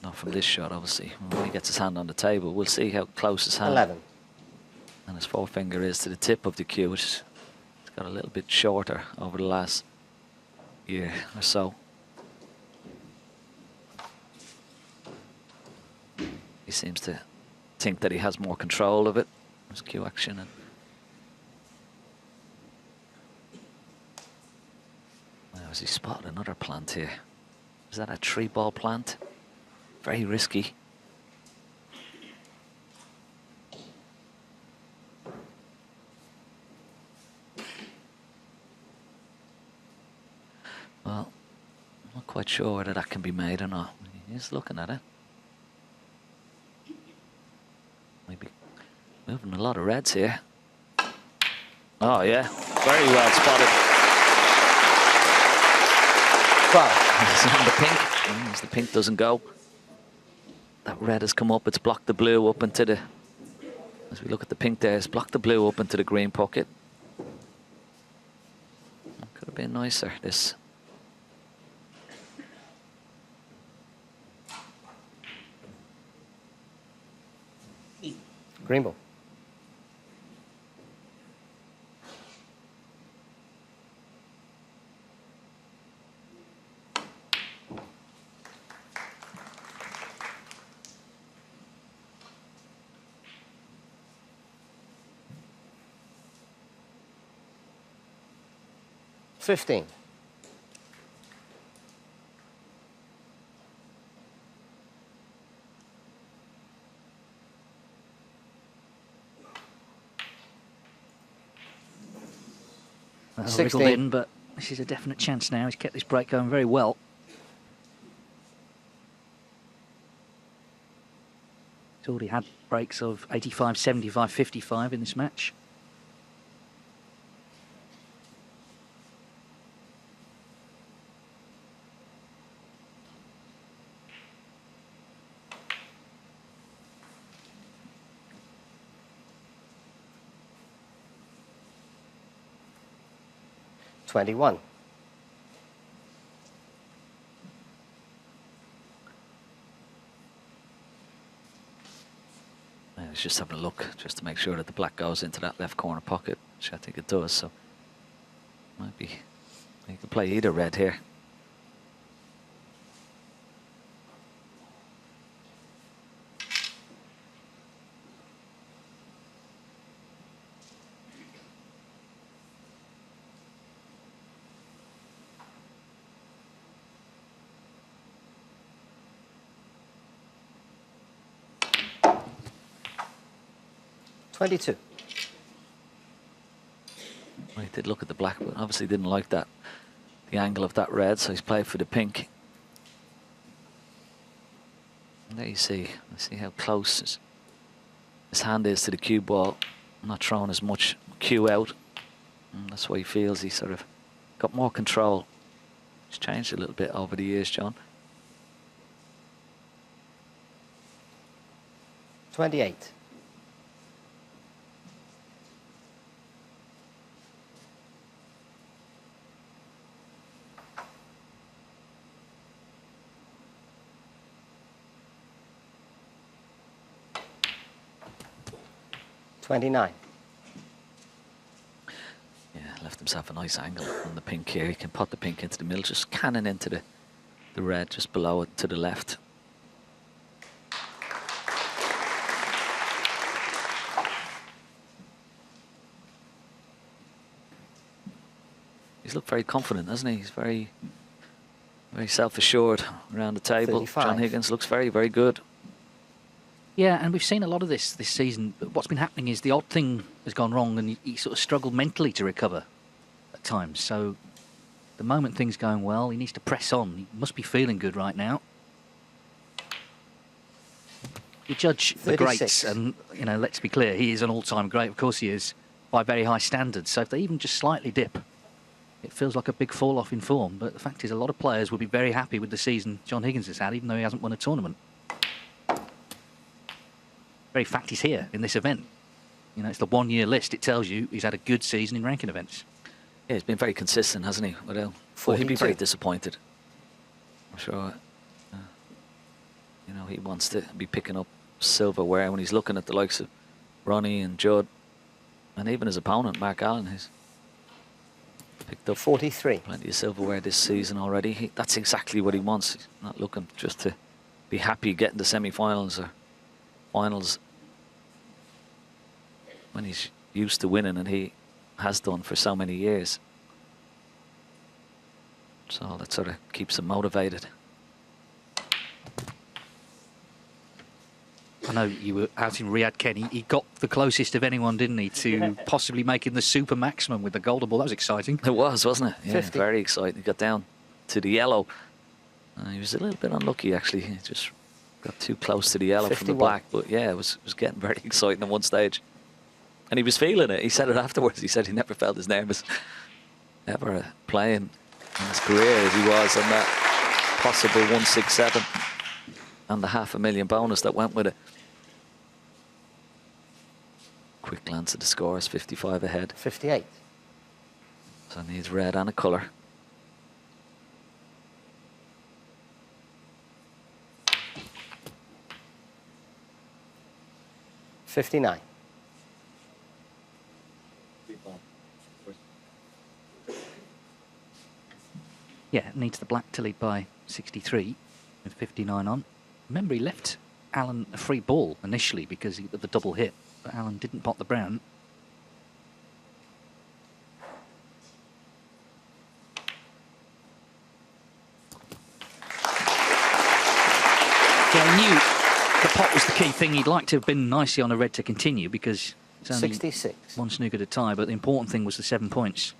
not from this shot obviously, when he gets his hand on the table, we'll see how close his hand 11. and his forefinger is to the tip of the cue, which is got a little bit shorter over the last year or so. He seems to think that he has more control of it, his cue action. And now has he spotted another plant here? Is that a 3-ball plant? Very risky. Well, I'm not quite sure whether that can be made or not. He's looking at it. Maybe moving a lot of reds here. Oh yeah, very well spotted. 12. He's on the pink. As the pink doesn't go, that red has come up. It's blocked the blue up into the. As we look at the pink there, it's blocked the blue up into the green pocket. Could have been nicer. This. Green ball. $15. Well, wriggled in, but this is a definite chance now. He's kept this break going very well. He's already had breaks of 85, 75, 55 in this match. $21. I was just having a look just to make sure that the black goes into that left corner pocket, which I think it does. So might be you can play either red here. $22. Well, he did look at the black, but obviously didn't like that, the angle of that red, so he's played for the pink. And there you see how close his hand is to the cue ball. Not throwing as much cue out. And that's why he feels he sort of got more control. It's changed a little bit over the years, John. 28. 29. Yeah, left himself a nice angle on the pink here. He can pot the pink into the middle, just cannon into the red just below it to the left. He's looked very confident, hasn't he? He's very, very self-assured around the table. 35. John Higgins looks very, very good. Yeah, and we've seen a lot of this season. But what's been happening is the odd thing has gone wrong, and he sort of struggled mentally to recover at times. So the moment things going well, he needs to press on. He must be feeling good right now. You judge the 36. greats, and let's be clear, he is an all-time great. Of course, he is by very high standards. So if they even just slightly dip, it feels like a big fall-off in form. But the fact is, a lot of players will be very happy with the season John Higgins has had, even though he hasn't won a tournament. Very fact he's here in this event. It's the one-year list. It tells you he's had a good season in ranking events. Yeah, he's been very consistent, hasn't he? Well, he'd be very disappointed. I'm sure. He wants to be picking up silverware when he's looking at the likes of Ronnie and Judd, and even his opponent, Mark Allen, who's picked up 43. plenty of silverware this season already. That's exactly what he wants. He's not looking just to be happy getting to semi-finals or finals when he's used to winning, and he has done for so many years. So that sort of keeps him motivated. I know you were out in Riyadh, Ken. He got the closest of anyone, didn't he, to possibly making the super maximum with the golden ball. That was exciting. It was, wasn't it? Yeah, 50. very exciting. He got down to the yellow. He was a little bit unlucky, actually. He just got too close to the yellow 51. from the black. But yeah, it was getting very exciting at one stage. And he was feeling it. He said it afterwards. He said he never felt as nervous ever playing in his career as he was on that possible 167 and the $500,000 bonus that went with it. Quick glance at the scores, 55 ahead. 58. So needs red and a colour. $59. Yeah, needs the black to lead by 63 with 59 on. Remember, he left Allen a free ball initially because of the double hit, but Allen didn't pot the brown. Yeah, he knew the pot was the key thing. He'd like to have been nicely on a red to continue because it's only 66. one snooker to tie, but the important thing was the 7 points.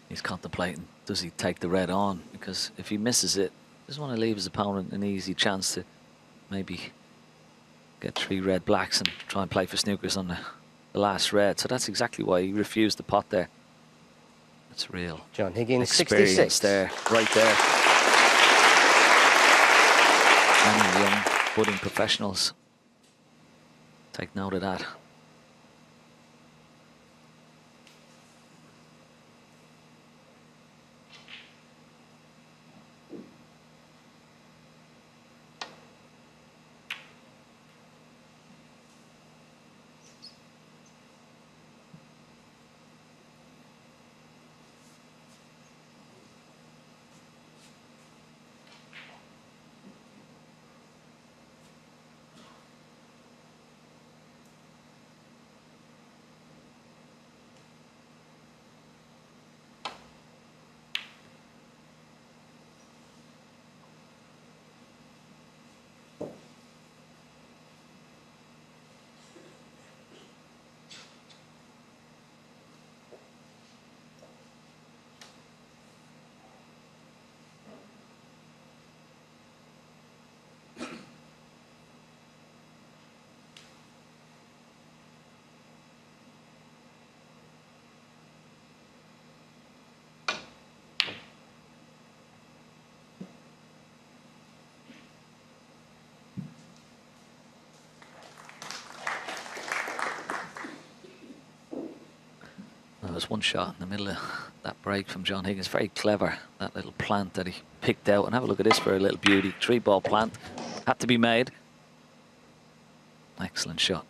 He's contemplating, does he take the red on? Because if he misses it, he doesn't want to leave his opponent an easy chance to maybe get 3 red blacks and try and play for snookers on the last red. So that's exactly why he refused the pot there. That's real John Higgins, experience 66. there, right there. Any young budding professionals, take note of that. There's one shot in the middle of that break from John Higgins. Very clever, that little plant that he picked out. And have a look at this for a little beauty. 3-ball plant. Had to be made. Excellent shot.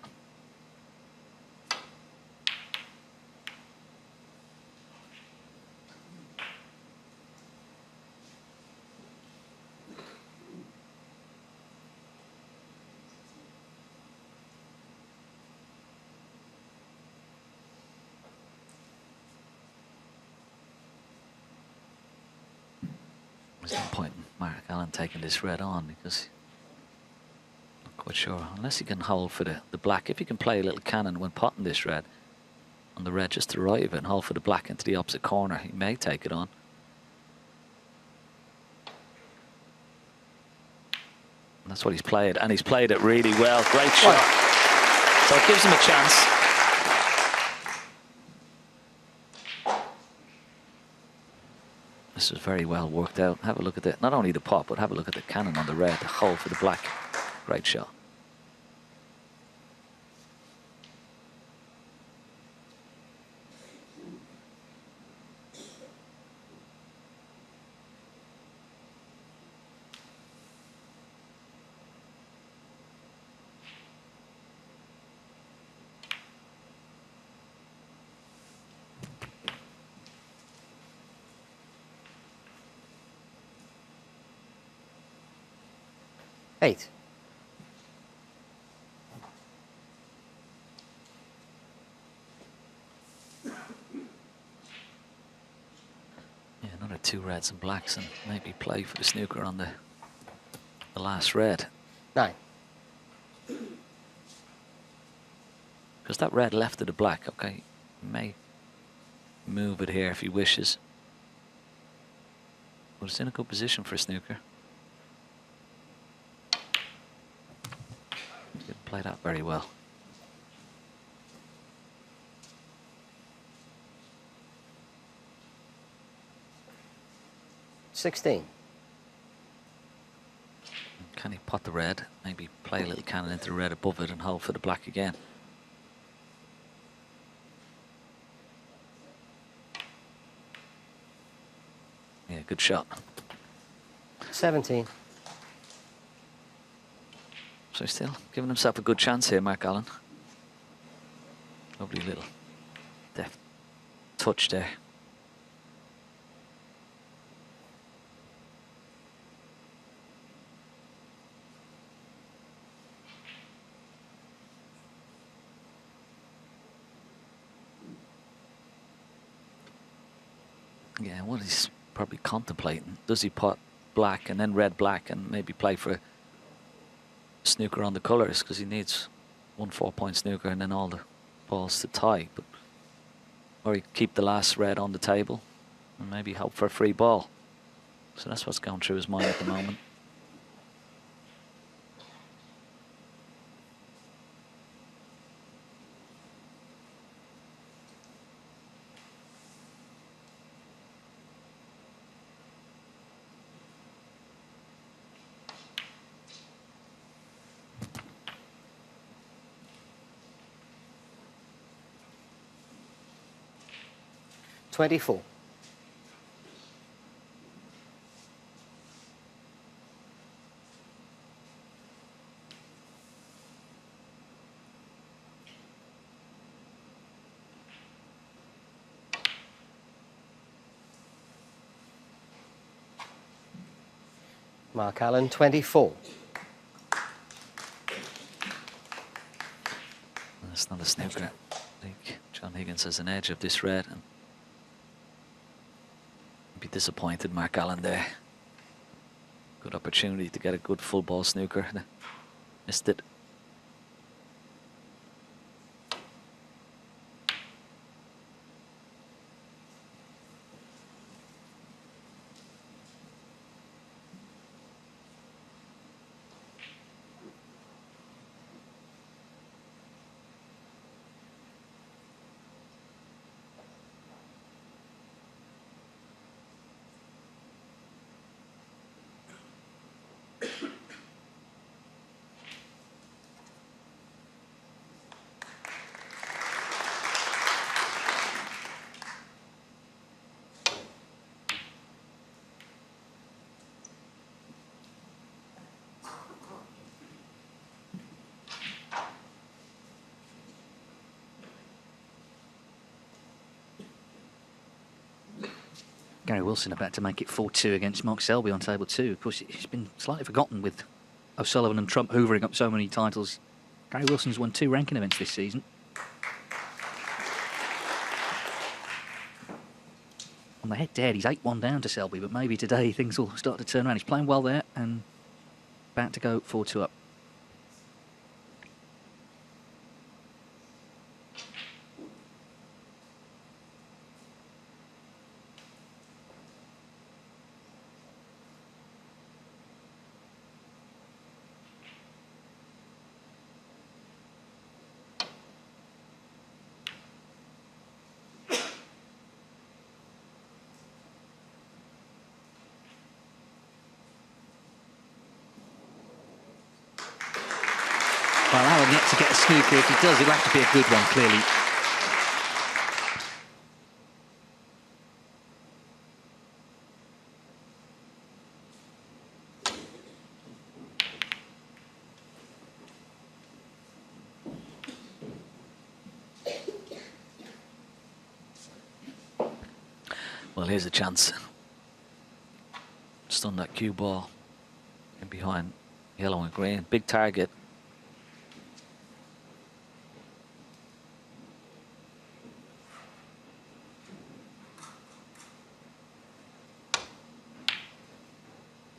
There's no point in Mark Allen taking this red on because I'm not quite sure. Unless he can hold for the black. If he can play a little cannon when potting this red on the red just to the right of it and hold for the black into the opposite corner, he may take it on. And that's what he's played, and he's played it really well. Great shot. So it gives him a chance. This is very well worked out. Have a look at it. Not only the pot, but have a look at the cannon on the red, the hole for the black. Great shot. Eight. Yeah, another 2 reds and blacks, and maybe play for the snooker on the last red. 9. Because that red left of the black, okay, he may move it here if he wishes. But it's in a good position for a snooker. Didn't play that very well. $16. Can he pot the red? Maybe play a little cannon into the red above it and hold for the black again. Yeah, good shot. 17. So he's still giving himself a good chance here, Mark Allen. Lovely little deft touch there. Yeah, what he's probably contemplating, does he pot black and then red black and maybe play for snooker on the colours, because he needs 1 4-point snooker and then all the balls to tie, but or he keep the last red on the table and maybe hope for a free ball. So that's what's going through his mind at the moment. $24. Mark Allen, 24. That's not a snooker. I think John Higgins has an edge of this red, and be disappointed, Mark Allen there. Good opportunity to get a good full ball snooker. Missed it. Gary Wilson about to make it 4-2 against Mark Selby on table 2. Of course, it's been slightly forgotten with O'Sullivan and Trump hoovering up so many titles. Gary Wilson's won 2 ranking events this season. On the head-to-head, he's 8-1 down to Selby, but maybe today things will start to turn around. He's playing well there and about to go 4-2 up. Well, Alan yet to get a snooker. If he does, it'll have to be a good one, clearly. Well, here's a chance. Just on that cue ball in behind yellow and green. Big target.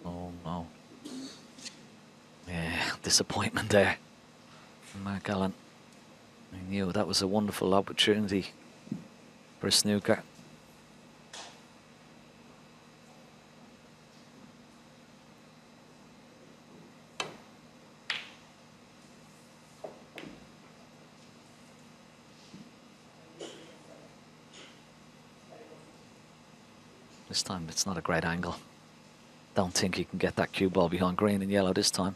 Oh no. Yeah, disappointment there. Mark Allen. I knew that was a wonderful opportunity for a snooker. This time it's not a great angle. Don't think he can get that cue ball behind green and yellow this time.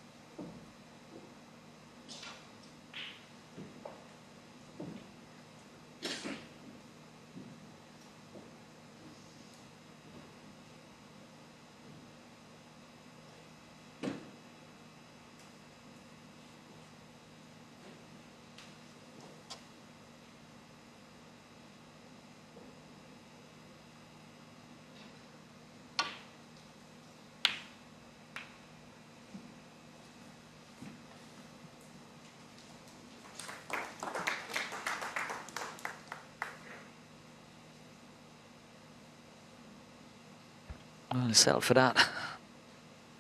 Well, he settled for that.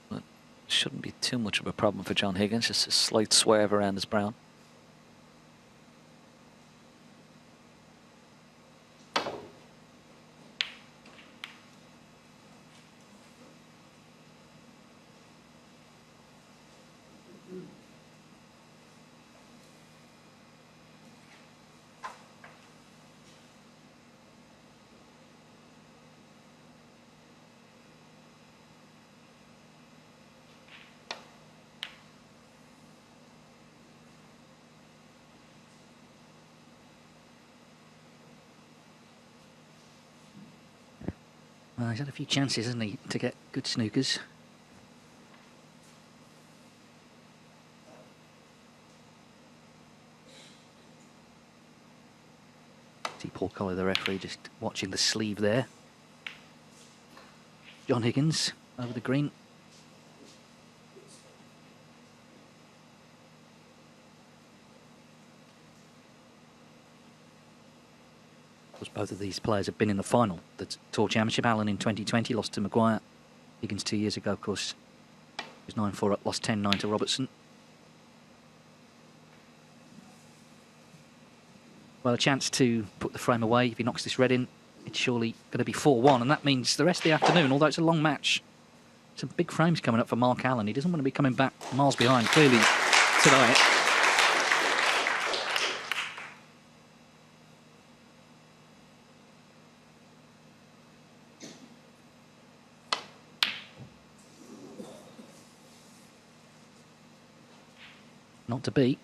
But shouldn't be too much of a problem for John Higgins. Just a slight swerve around his brown. Well, he's had a few chances, hasn't he, to get good snookers. See Paul Colley, the referee, just watching the sleeve there. John Higgins over the green. Both of these players have been in the final. The Tour Championship, Allen in 2020, lost to Maguire. Higgins 2 years ago, of course, he was 9-4 up, lost 10-9 to Robertson. Well, a chance to put the frame away. If he knocks this red in, it's surely going to be 4-1, and that means the rest of the afternoon, although it's a long match, some big frames coming up for Mark Allen. He doesn't want to be coming back miles behind, clearly, tonight. Not to beat.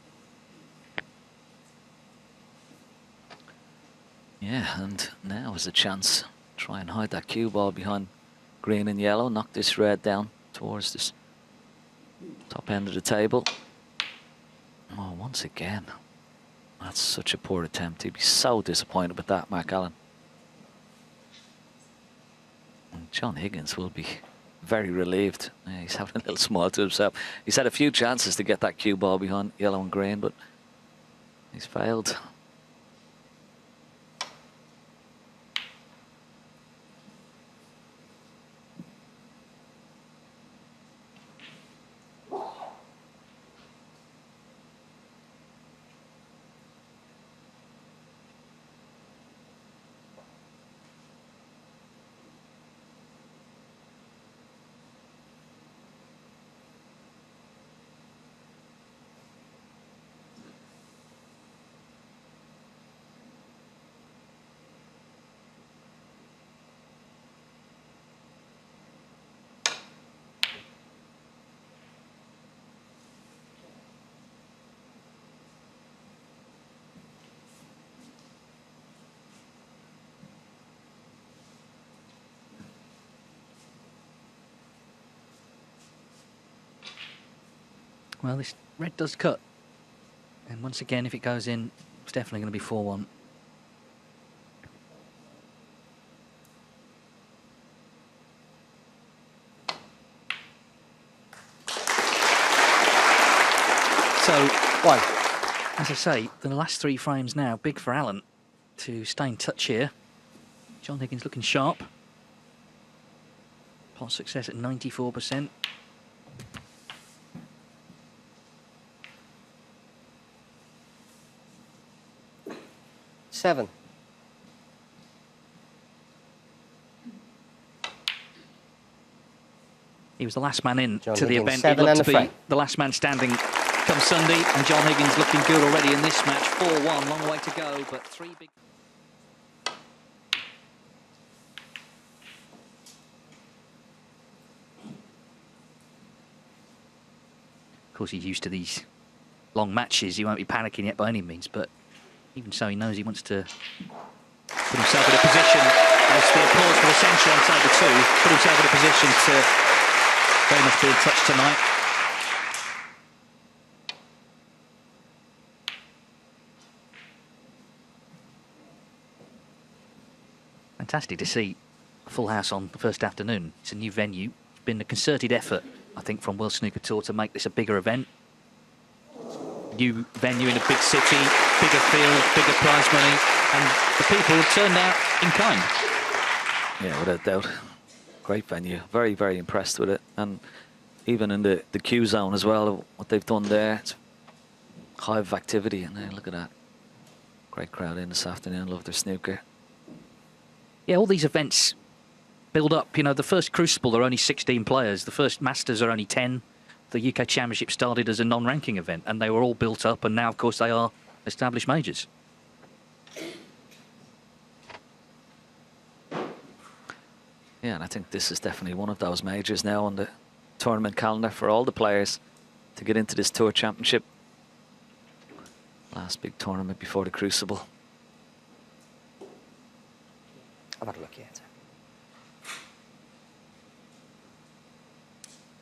Yeah, and now is a chance. Try and hide that cue ball behind green and yellow. Knock this red down towards this top end of the table. Oh, once again. That's such a poor attempt. He'd be so disappointed with that, Mark Allen. And John Higgins will be very relieved. He's having a little smile to himself. He's had a few chances to get that cue ball behind yellow and green, but he's failed. Well, this red does cut. And once again, if it goes in, it's definitely going to be 4-1. So, One. as I say, the last 3 frames now, big for Allen to stay in touch here. John Higgins looking sharp. Pot success at 94%. Seven. He was the last man in John to the Higgins, event. He 7 looked and to a be frame. the last man standing come Sunday, and John Higgins looking good already in this match. 4-1, long way to go, but 3 big... Of course, he's used to these long matches. He won't be panicking yet by any means, but even so, he knows he wants to put himself in a position, as the applause for the century on table 2, put himself in a position to very much be in touch tonight. Fantastic to see a full house on the first afternoon. It's a new venue. It's been a concerted effort, I think, from World Snooker Tour to make this a bigger event. New venue in a big city, bigger field, bigger prize money, and the people have turned out in kind. Yeah, without doubt. Great venue. Very, very impressed with it. And even in the queue zone as well, what they've done there, it's a hive of activity. And look at that. Great crowd in this afternoon. Love their snooker. Yeah, all these events build up. You know, the first Crucible, there are only 16 players. The first Masters are only 10. The UK Championship started as a non-ranking event, and they were all built up, and now, of course, they are established majors. Yeah, and I think this is definitely one of those majors now on the tournament calendar for all the players to get into this Tour Championship. Last big tournament before the Crucible. I've had a look yet.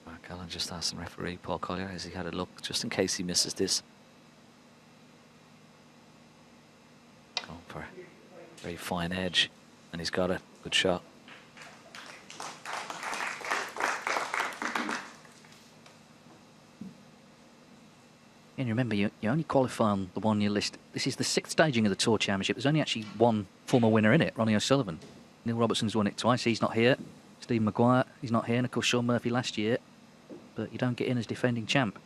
Mark Allen just asking referee Paul Collier, has he had a look, just in case he misses this. Going for a very fine edge, and he's got it. Good shot. And remember, you only qualify on the one-year list. This is the 6th staging of the Tour Championship. There's only actually one former winner in it, Ronnie O'Sullivan. Neil Robertson's won it twice. He's not here. Steve Maguire, he's not here. And, of course, Sean Murphy last year. But you don't get in as defending champ.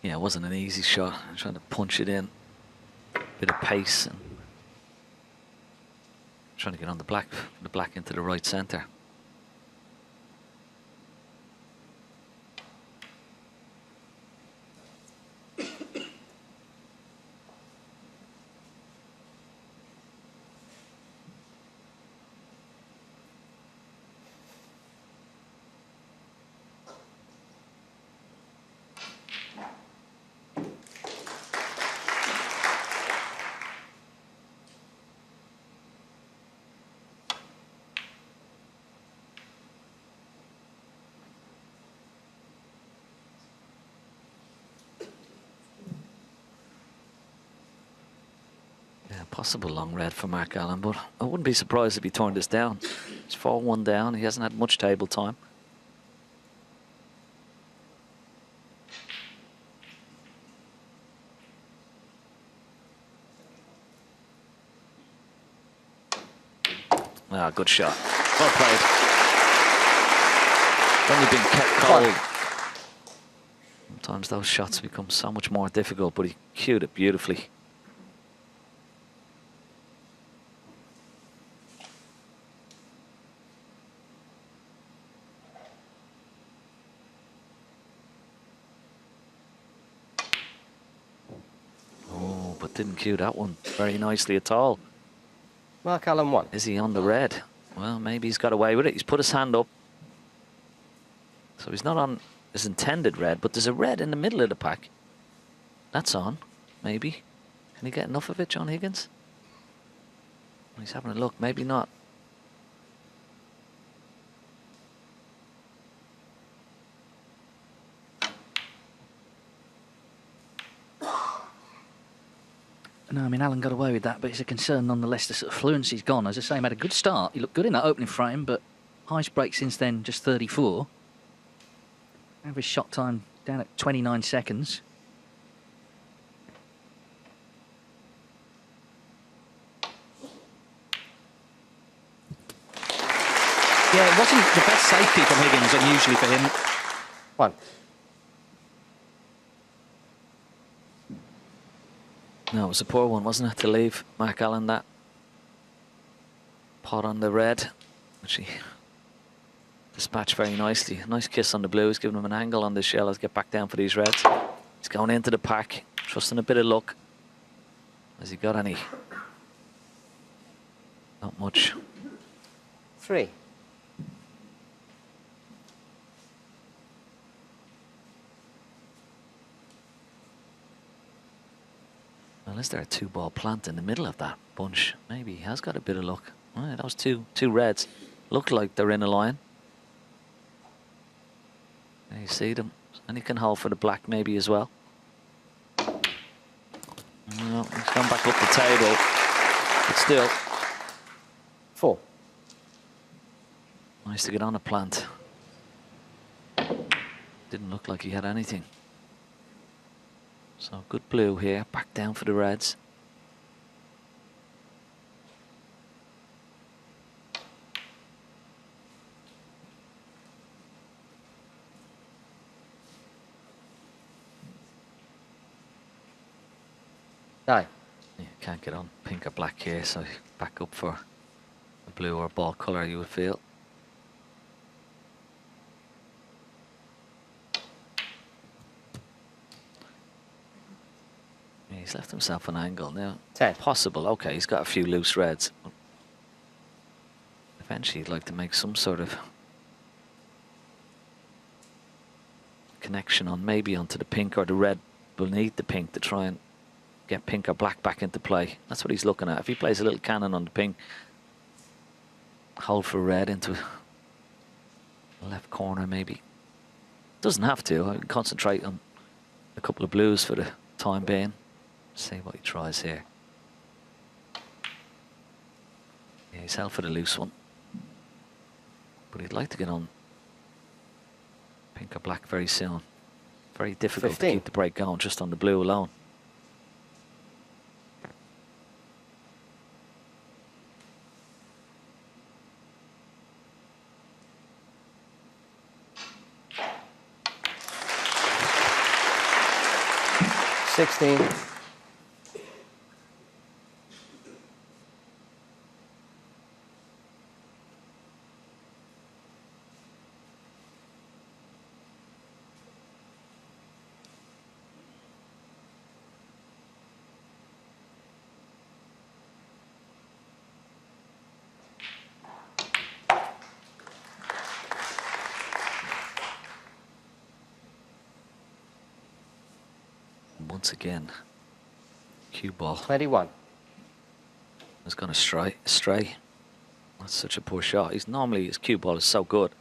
Yeah, it wasn't an easy shot. Trying to punch it in. Bit of pace and trying to get on the black into the right centre. Possible long red for Mark Allen, but I wouldn't be surprised if he turned this down. It's 4-1 down. He hasn't had much table time. Ah, good shot. Well played. When you've been kept cold, sometimes those shots become so much more difficult, but he cued it beautifully. Didn't cue that one very nicely at all. Mark Allen won. Is he on the red? Well, maybe he's got away with it. He's put his hand up. So he's not on his intended red, but there's a red in the middle of the pack. That's on, maybe. Can he get enough of it, John Higgins? He's having a look, maybe not. No, I mean, Allen got away with that, but it's a concern nonetheless. The sort of fluency's gone. As I say, he made a good start. He looked good in that opening frame, but highest break since then, just 34. Average shot time down at 29 seconds. Yeah, it wasn't the best safety from Higgins, unusually for him. One. No, it was a poor one, wasn't it, to leave Mark Allen that pot on the red, which he dispatched very nicely. Nice kiss on the blue. He's giving him an angle on the shell as get back down for these reds. He's going into the pack, trusting a bit of luck. Has he got any? Not much. 3. Well, is there a 2-ball plant in the middle of that bunch? Maybe he has got a bit of luck. Oh, yeah, that was two reds. Look like they're in a line. There you see them. And he can hold for the black maybe as well. Well, he's gone back up the table. But still. 4. Nice to get on a plant. Didn't look like he had anything. So good blue here, back down for the reds. No. Yeah, can't get on pink or black here, so back up for the blue or ball colour, you would feel. He's left himself an angle now. 10. Possible. Okay, he's got a few loose reds. Eventually, he'd like to make some sort of connection on maybe onto the pink or the red beneath the pink to try and get pink or black back into play. That's what he's looking at. If he plays a little cannon on the pink, hold for red into the left corner maybe. Doesn't have to. I can concentrate on a couple of blues for the time being. See what he tries here. Yeah, he's held for the loose one. But he'd like to get on pink or black very soon. Very difficult 15. to keep the break going just on the blue alone. 16. Once again, cue ball 21. is going to stray. That's such a poor shot. His cue ball is so good,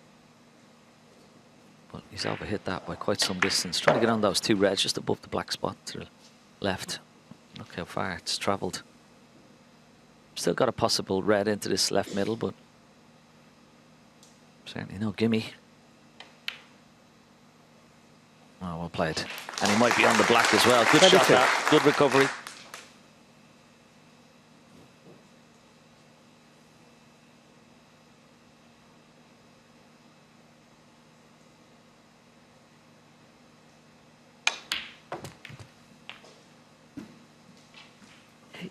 but he's overhit that by quite some distance. Trying to get on those two reds just above the black spot to the left. Look how far it's travelled. Still got a possible red into this left middle, but certainly no gimme. Oh, well played. And he might be on the black as well. Good 22. shot that. Good recovery.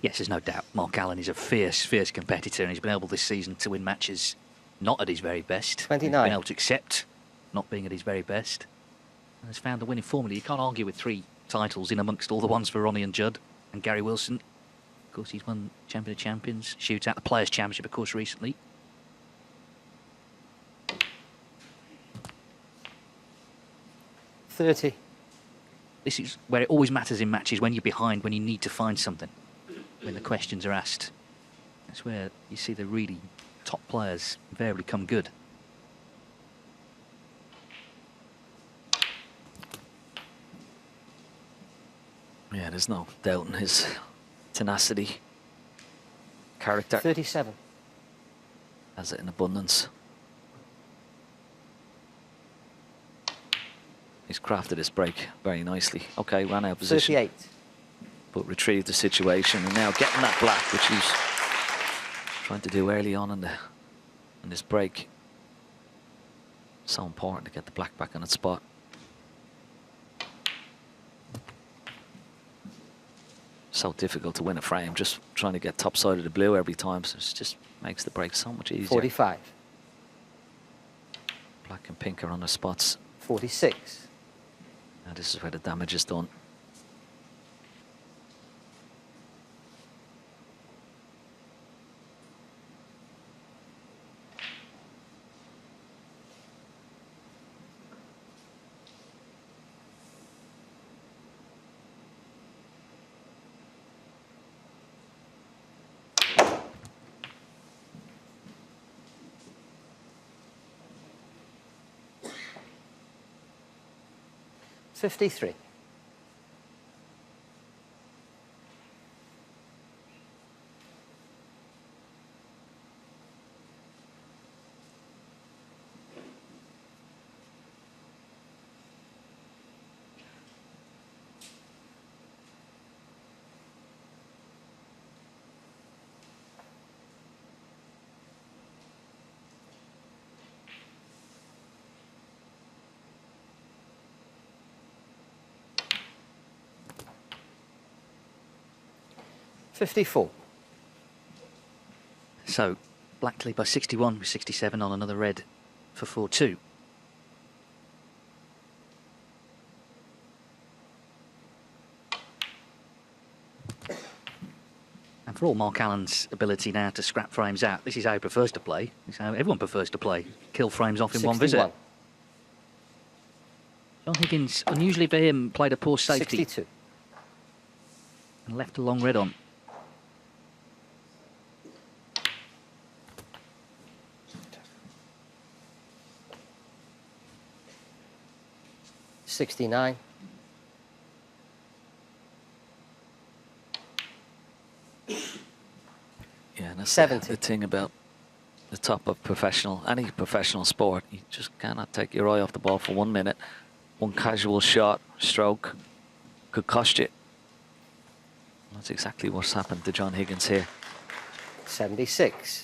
Yes, there's no doubt Mark Allen is a fierce, fierce competitor, and he's been able this season to win matches not at his very best. 29. He's been able to accept not being at his very best. And has found the winning formula. You can't argue with 3 titles in amongst all the ones for Ronnie and Judd and Gary Wilson. Of course, he's won Champion of Champions, shootout, the Players' Championship, of course, recently. $30. This is where it always matters in matches, when you're behind, when you need to find something, when the questions are asked. That's where you see the really top players invariably come good. Yeah, there's no doubt in his tenacity, character. 37. Has it in abundance. He's crafted his break very nicely. Okay, ran out of position. 38. But retrieved the situation, and now getting that black, which he's trying to do early on in this break. So important to get the black back on its spot. So difficult to win a frame, just trying to get top side of the blue every time, so it just makes the break so much easier. 45. Black and pink are on the spots. 46. Now this is where the damage is done. $53. $54. So, black lead by 61 with 67 on another red for 4-2. And for all Mark Allen's ability now to scrap frames out, this is how he prefers to play. This is how everyone prefers to play. Kill frames off in 61. one visit. John Higgins, unusually for him, played a poor safety 62. and left a long red on. $69. Yeah, and that's 70. the thing about the top of any professional sport. You just cannot take your eye off the ball for 1 minute. One casual shot, stroke, could cost you. That's exactly what's happened to John Higgins here. 76.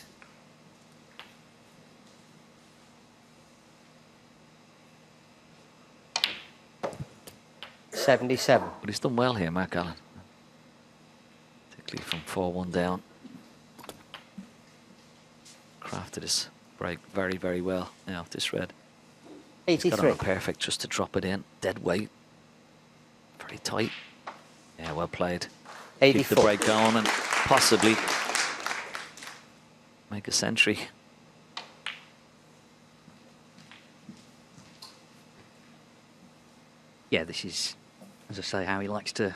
77. But he's done well here, Mark Allen. Particularly from 4-1 down. Crafted his break very, very well now off this red. 83. He's got on a perfect just to drop it in. Dead weight. Very tight. Yeah, well played. 84. Keep the break going and possibly make a century. Yeah, this is, as I say, how he likes to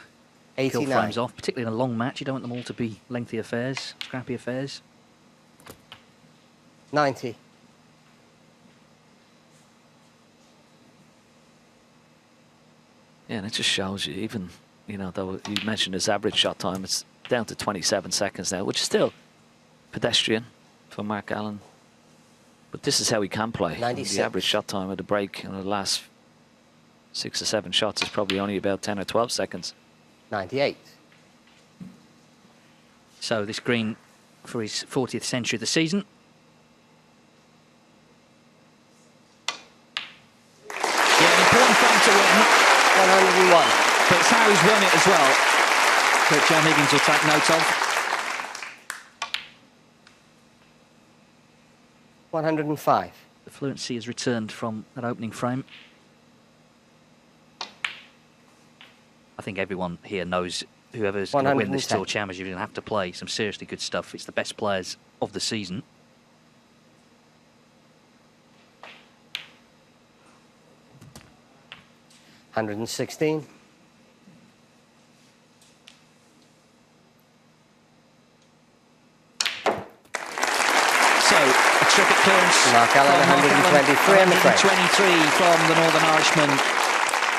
89. kill frames off, particularly in a long match. You don't want them all to be lengthy affairs, scrappy affairs. 90. Yeah, and it just shows you, even, you know, though you mentioned his average shot time, it's down to 27 seconds now, which is still pedestrian for Mark Allen. But this is how he can play. 96. The average shot time of the break in the last 6 or 7 shots is probably only about 10 or 12 seconds. 98. So this green for his 40th century of the season. Yeah, an important frame to win. 101. But it's how he's won it as well that John Higgins will take note of. 105. The fluency has returned from that opening frame. I think everyone here knows whoever's going to win this 110. Tour Championship is going to have to play some seriously good stuff. It's the best players of the season. $116. So, a terrific clearance. Mark Allen, from Mark 123 on the frame. 123 from the Northern Irishman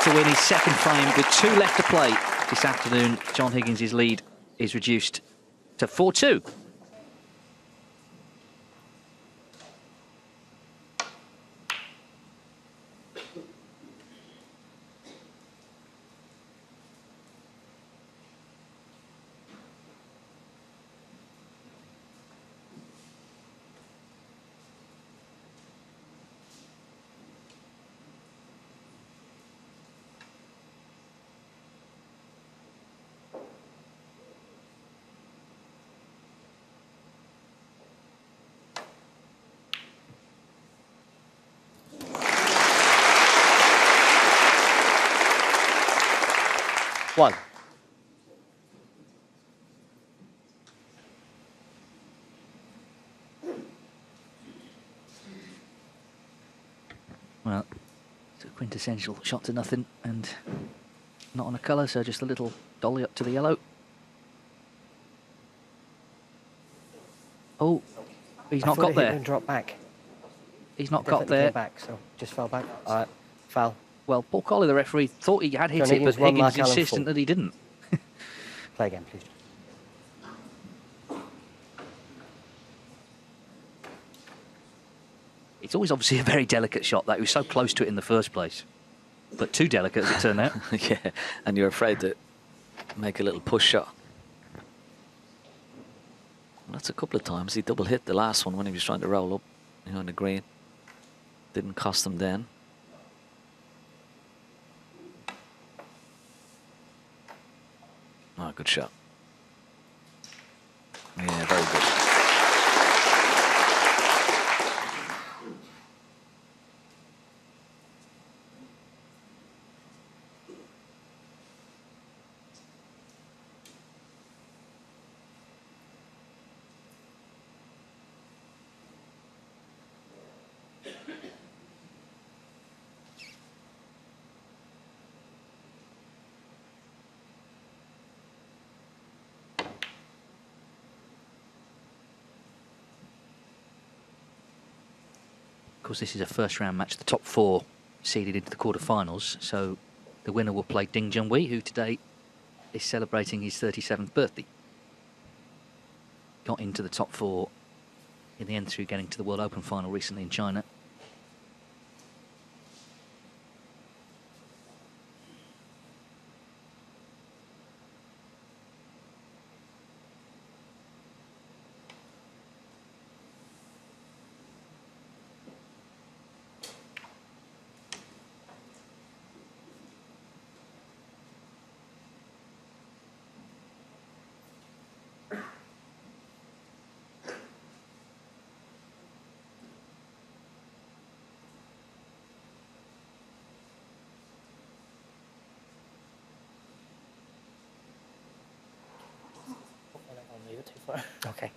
to win his second frame with 2 left to play this afternoon. John Higgins' lead is reduced to 4-2. One. Well, it's a quintessential shot to nothing and not on a colour, so just a little dolly up to the yellow. Oh, he's not got there. Drop back. He's not got Definitely there. came back, so just fell back. All right, foul. Well, Paul Colley, the referee, thought he had hit John it, Higgins but won, Higgins Mark Allen insistent full. that he didn't. Play again, please. It's always obviously a very delicate shot, that he was so close to it in the first place. But too delicate as it turned out. Yeah, and you're afraid to make a little push shot. Well, that's a couple of times. He double hit the last one when he was trying to roll up, you know, in the green. Didn't cost him then. Oh, good shot. Yeah, very good. Of course, this is a first round match. The top 4 seeded into the quarterfinals. So the winner will play Ding Junhui, who today is celebrating his 37th birthday. Got into the top 4 in the end through getting to the World Open final recently in China. Okay.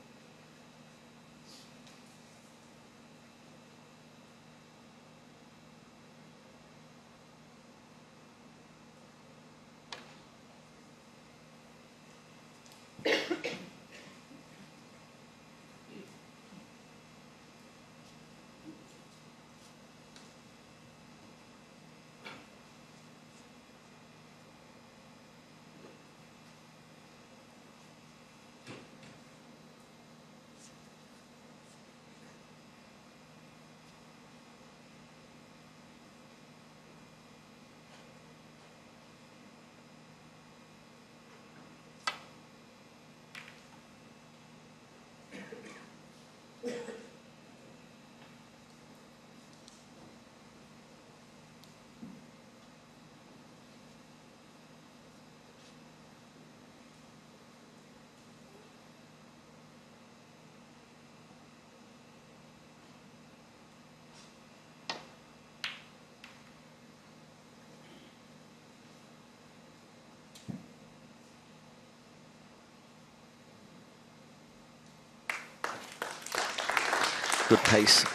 Good pace,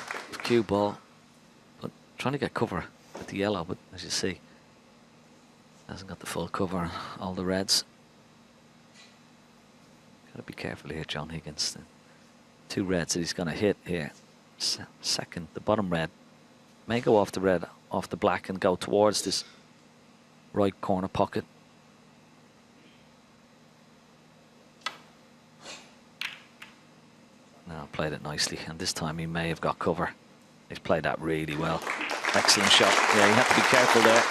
cue ball, but trying to get cover with the yellow, but as you see, hasn't got the full cover on all the reds. Got to be careful here, John Higgins. The 2 reds that he's going to hit here. Second, the bottom red may go off the red, off the black, and go towards this right corner pocket. Now played it nicely, and this time he may have got cover. He's played that really well. Excellent shot. Yeah, you have to be careful there.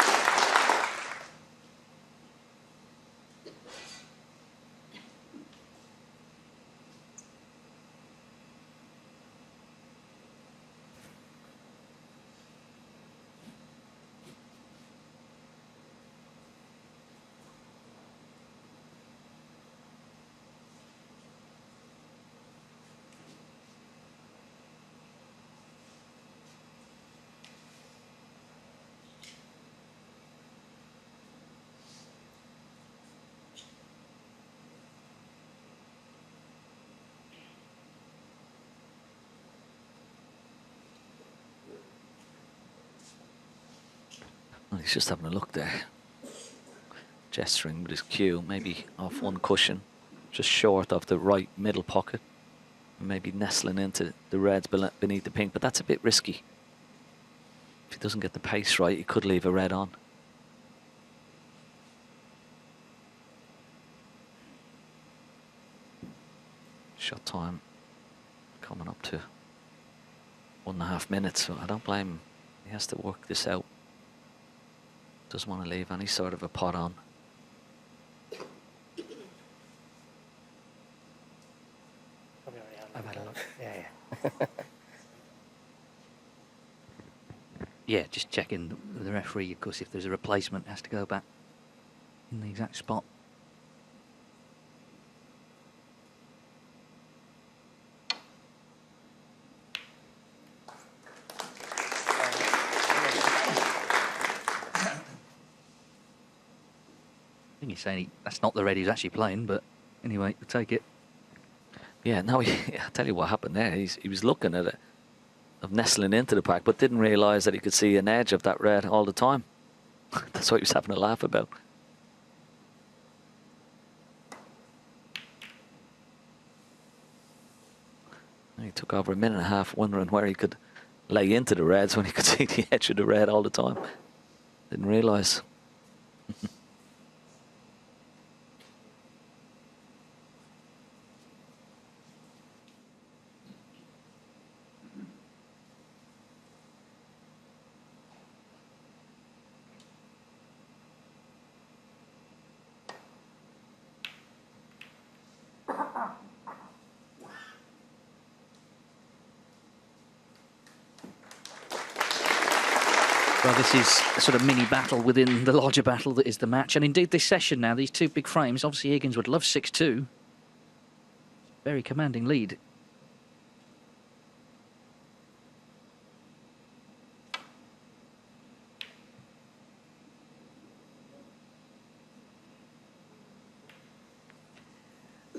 Well, he's just having a look there. Gesturing with his cue, maybe off one cushion, just short of the right middle pocket. Maybe nestling into the reds beneath the pink, but that's a bit risky. If he doesn't get the pace right, he could leave a red on. Shot time coming up to 1.5 minutes, so I don't blame him. He has to work this out. Doesn't want to leave any sort of a pot on. I've had a look. Yeah. Yeah, just checking with the referee. Of course, if there's a replacement, it has to go back in the exact spot. I think he's saying that's not the red he's actually playing, but anyway, we'll take it. Yeah, no, I'll tell you what happened there. He was looking at it, of nestling into the pack, but didn't realise that he could see an edge of that red all the time. That's what he was having a laugh about. And he took over 1.5 minutes wondering where he could lay into the reds when he could see the edge of the red all the time. Didn't realise. Well, this is a sort of mini battle within the larger battle that is the match. And indeed, this session now, these 2 big frames, obviously Higgins would love 6-2. Very commanding lead.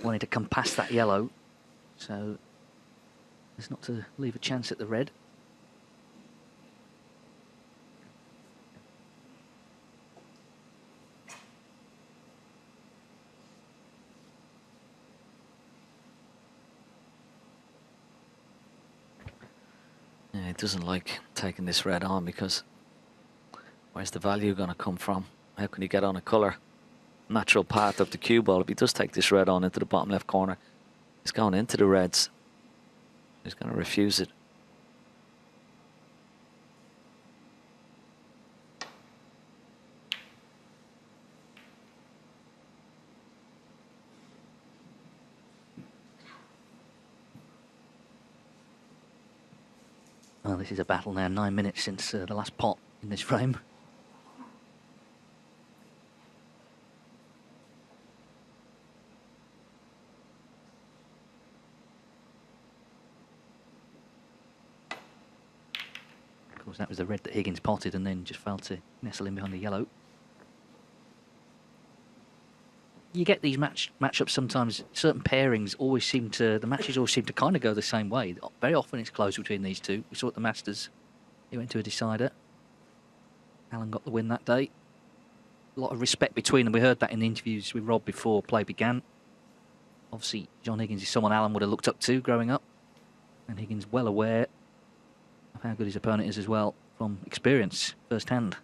wanted to come past that yellow, so there's not to leave a chance at the red. Yeah, he doesn't like taking this red on because where's the value going to come from? How can he get on a colour? Natural path of the cue ball. If he does take this red on into the bottom left corner, he's going into the reds. He's going to refuse it. Well, this is a battle now, 9 minutes since the last pot in this frame. Of course, that was the red that Higgins potted and then just failed to nestle in behind the yellow. You get these matchups sometimes. Certain pairings always seem to, the matches always seem to kind of go the same way. Very often it's close between these two. We saw at the Masters, he went to a decider. Alan got the win that day. A lot of respect between them. We heard that in the interviews with Rob before play began. Obviously, John Higgins is someone Alan would have looked up to growing up. And Higgins well aware of how good his opponent is as well from experience, firsthand.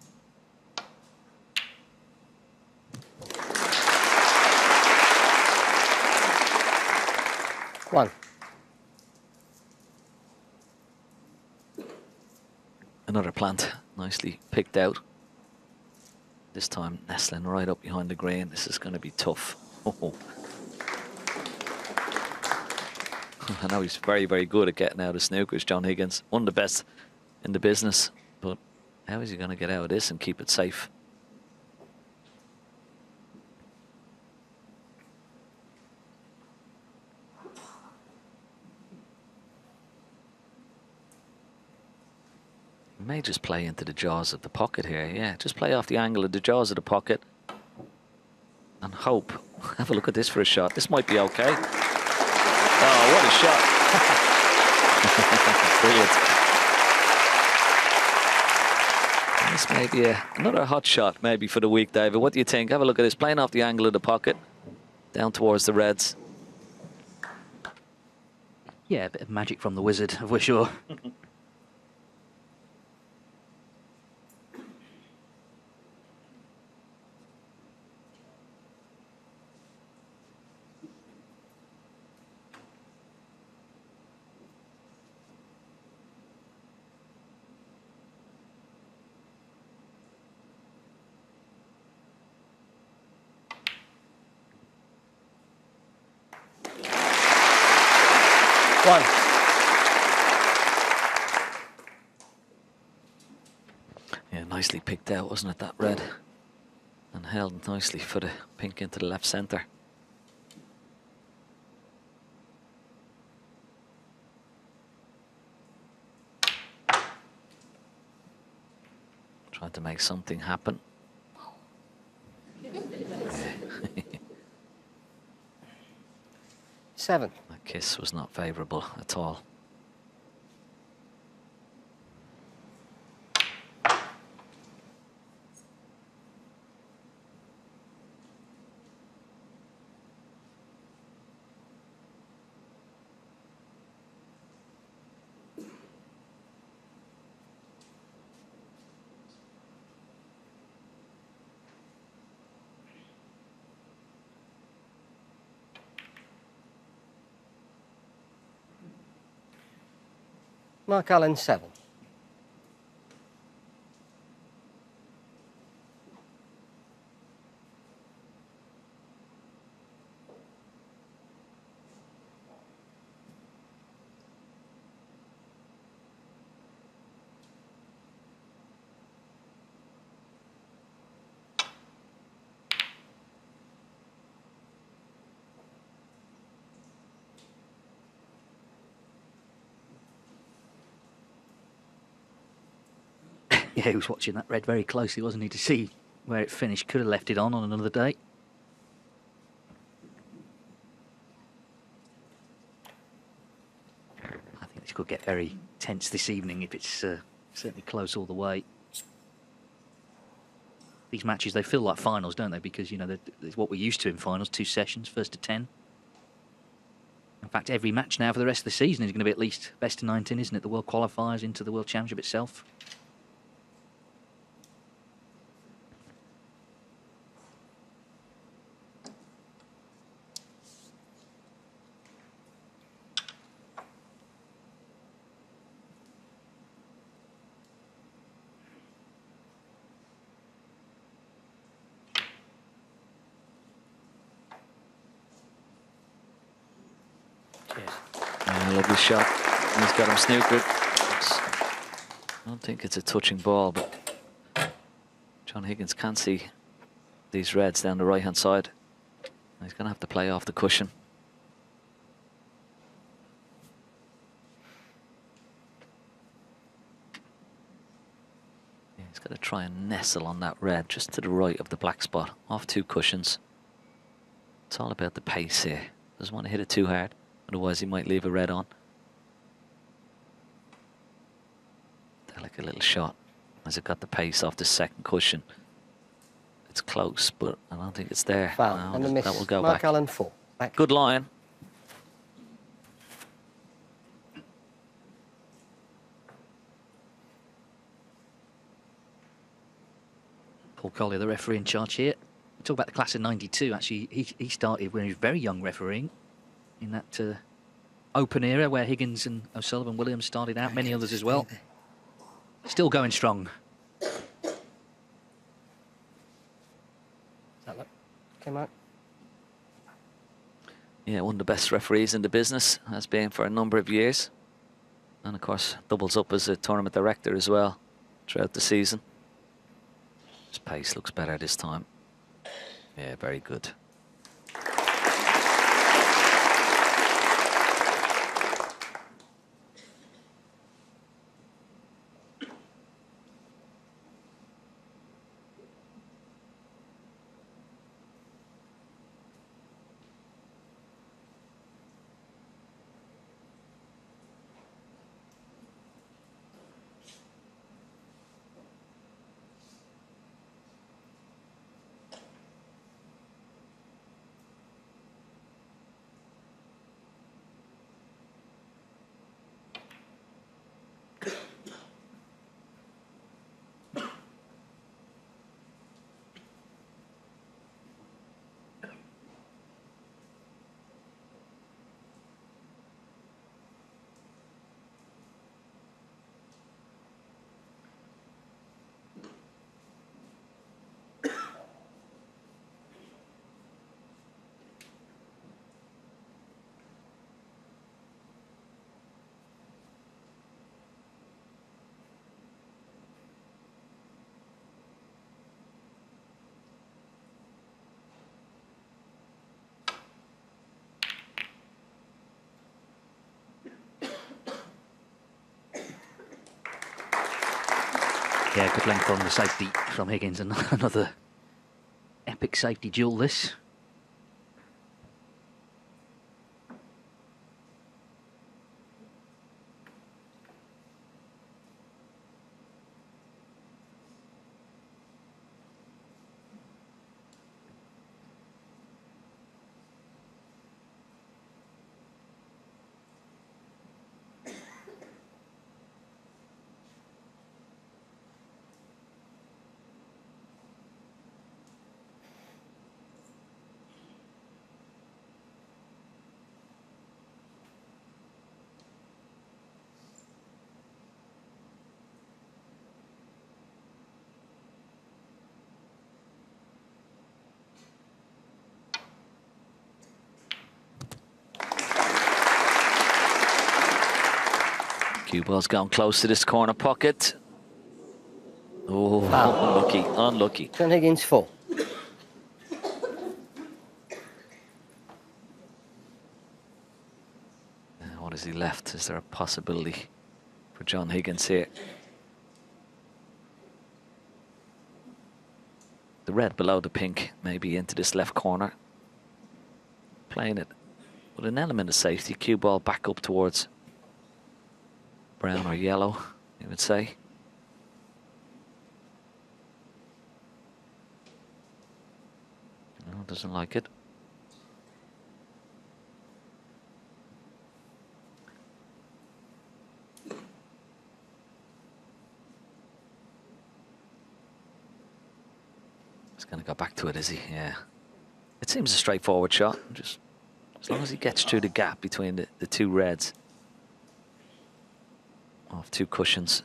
One. Another plant, nicely picked out. This time nestling right up behind the green. This is going to be tough. Oh. I know he's very, very good at getting out of snookers, John Higgins. One of the best in the business. But how is he going to get out of this and keep it safe? May just play into the jaws of the pocket here. Yeah, just play off the angle of the jaws of the pocket and hope. Have a look at this for a shot. This might be okay. Oh, what a shot. Brilliant. This may be another hot shot maybe for the week, David. What do you think? Have a look at this. Playing off the angle of the pocket down towards the reds. Yeah, a bit of magic from the wizard, we're sure. One. Yeah, nicely picked out, wasn't it, that red? And held nicely for the pink into the left centre. Trying to make something happen. Seven. That kiss was not favourable at all. Mark Allen, 7. Yeah, he was watching that red very closely, wasn't he, to see where it finished. Could have left it on another day. It could get very tense this evening if it's certainly close all the way. These matches, they feel like finals, don't they? Because, you know, it's what we're used to in finals, 2 sessions, first to 10. In fact, every match now for the rest of the season is going to be at least best of 19, isn't it? The World Qualifiers into the World Championship itself. Lovely shot. He's got him snookered. I don't think it's a touching ball, but John Higgins can't see these reds down the right-hand side. He's going to have to play off the cushion. Yeah, he's got to try and nestle on that red just to the right of the black spot, off 2 cushions. It's all about the pace here. Doesn't want to hit it too hard. Otherwise, he might leave a red on. Like a little shot. Has it got the pace off the second cushion? It's close, but I don't think it's there. Foul. No, And a miss. that will go Mark back. Allen 4. Back. Good line. Paul Collier, the referee in charge here. Talk about the class of '92. Actually, he started when he was very young refereeing in that open era where Higgins and O'Sullivan, Williams started out, many others as well. Still going strong. That look? Okay, Mark. Yeah, one of the best referees in the business, has been for a number of years. And of course, doubles up as a tournament director as well throughout the season. His pace looks better this time. Yeah, very good. Yeah, good length on the safety from Higgins, and another epic safety duel this. Cue ball's gone close to this corner pocket. Oh, unlucky, unlucky. John Higgins 4. What has he left? Is there a possibility for John Higgins here? The red below the pink, maybe into this left corner. Playing it with an element of safety. Cue ball back up towards brown or yellow, you would say. No, doesn't like it. He's going to go back to it, is he? Yeah. It seems a straightforward shot. Just as long as he gets through the gap between the two reds. Off two cushions.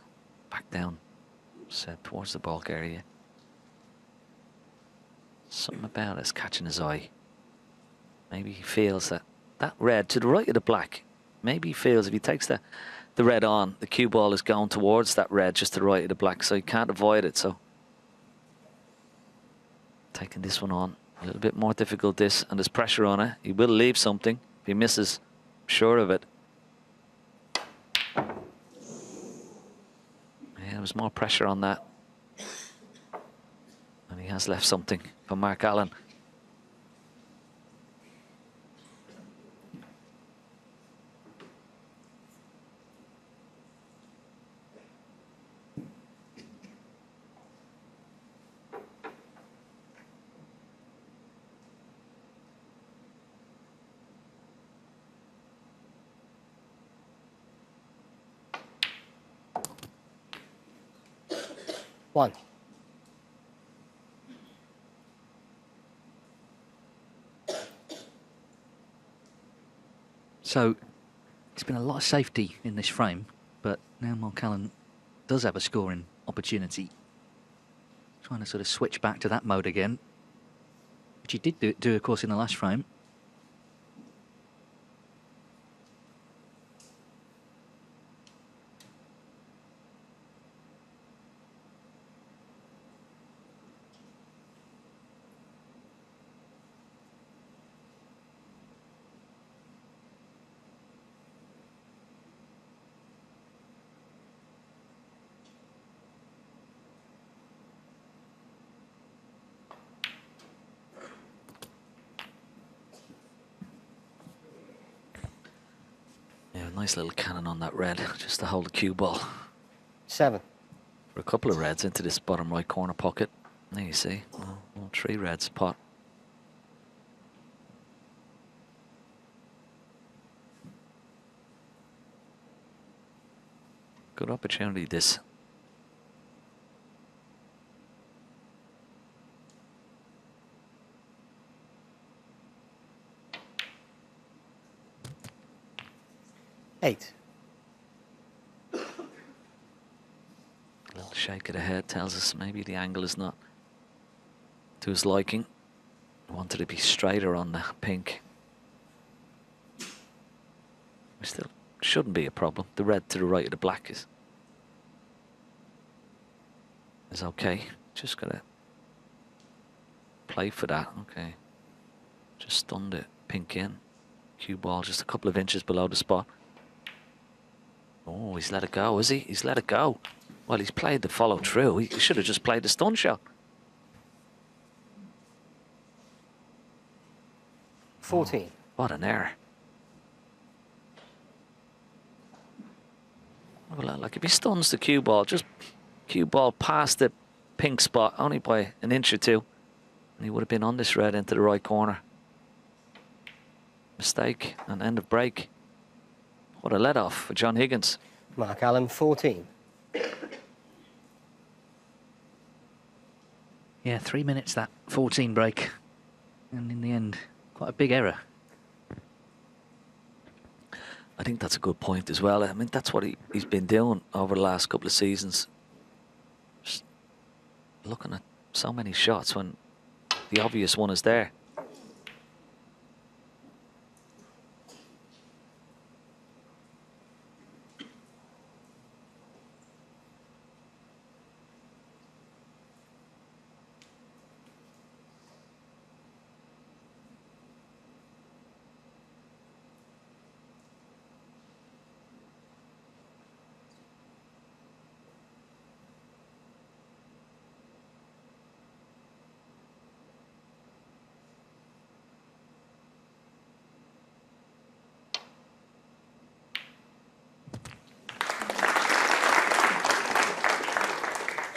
Back down. Set towards the bulk area. Something about it's catching his eye. Maybe he feels that red to the right of the black. Maybe he feels if he takes the red on, the cue ball is going towards that red just to the right of the black, so he can't avoid it. So taking this one on, a little bit more difficult this, and there's pressure on it. He will leave something if he misses, I'm sure of it. Yeah, there was more pressure on that. And he has left something for Mark Allen. One. So there's been a lot of safety in this frame, but now Mark Allen does have a scoring opportunity. Trying to sort of switch back to that mode again, which he did do of course, in the last frame. Nice little cannon on that red, just to hold the cue ball. 7. For a couple of reds into this bottom right corner pocket. There you see, all 3 reds pot. Good opportunity this. Eight. A little shake of the head tells us maybe the angle is not to his liking. Wanted to be straighter on the pink. Still shouldn't be a problem. The red to the right of the black is okay. Just gotta play for that. Okay. Just stunned it. Pink in. Cue ball just a couple of inches below the spot. Oh, he's let it go, is he? He's let it go. Well, he's played the follow through. He should have just played the stun shot. 14. Oh, what an error. Well, like if he stuns the cue ball, just cue ball past the pink spot, only by an inch or two, and he would have been on this red into the right corner. Mistake and end of break. What a let off for John Higgins. Mark Allen, 14. Yeah, 3 minutes that 14 break, and in the end, quite a big error. I think that's a good point as well. I mean, that's what he's been doing over the last couple of seasons. Just looking at so many shots when the obvious one is there.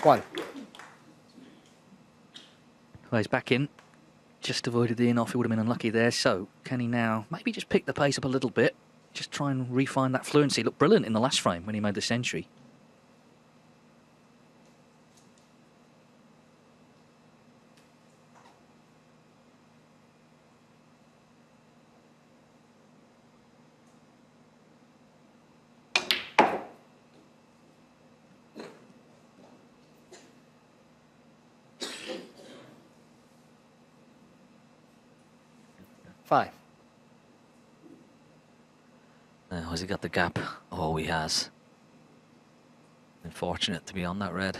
1. Well, he's back in. Just avoided the in-off. He would have been unlucky there. So can he now maybe just pick the pace up a little bit? Just try and refine that fluency. Looked brilliant in the last frame when he made the century. Five. Now, has he got the gap? Oh, he has. Unfortunate to be on that red.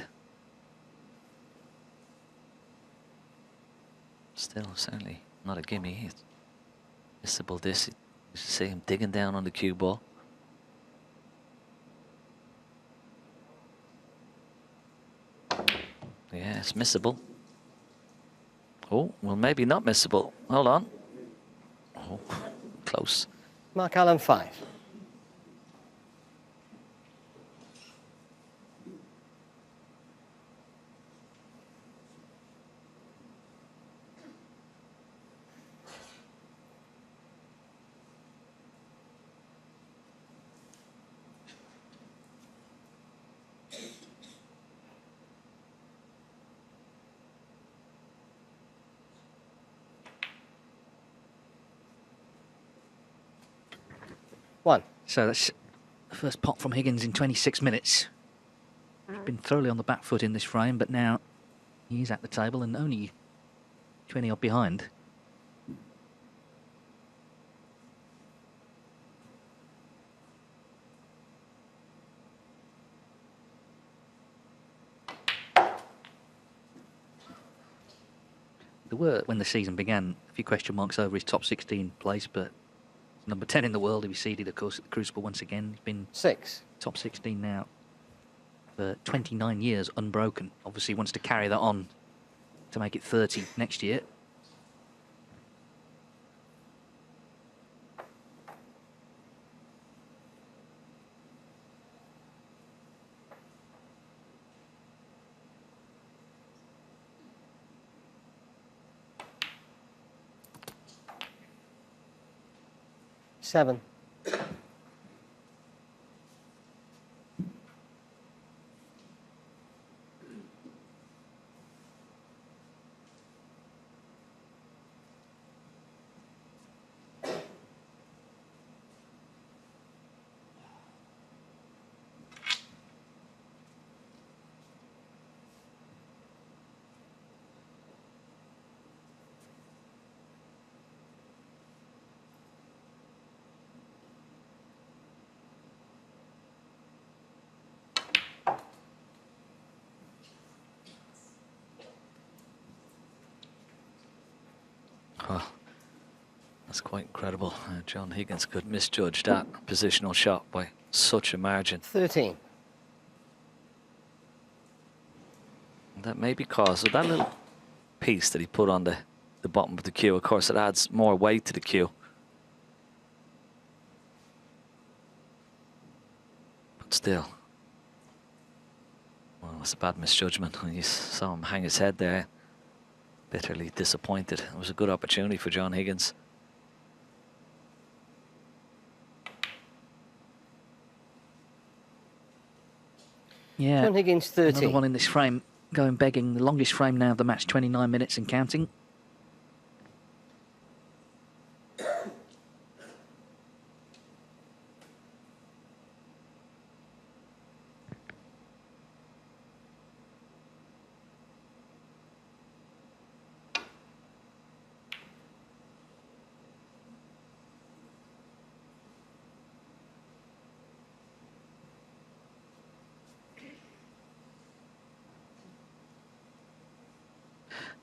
Still, certainly not a gimme. It's missable this. You should see him digging down on the cue ball. Yeah, it's missable. Oh, well, maybe not missable. Hold on. Oh, close. Mark Allen, 5. One. So that's the first pot from Higgins in 26 minutes. He's been thoroughly on the back foot in this frame, but now he's at the table and only 20 odd behind. There were, when the season began, a few question marks over his top 16 place, but number 10 in the world. He was seeded, of course, at the Crucible once again. He's been 6. top 16 now for 29 years, unbroken. Obviously wants to carry that on to make it 30 next year. Seven. Well, that's quite incredible. John Higgins could misjudge that positional shot by such a margin. 13. That may be caused with that little piece that he put on the bottom of the cue. Of course, it adds more weight to the cue. But still, well, it was a bad misjudgment. You saw him hang his head there. Bitterly disappointed. It was a good opportunity for John Higgins. Yeah, John Higgins, 30. another one in this frame, going begging. The longest frame now of the match, 29 minutes and counting.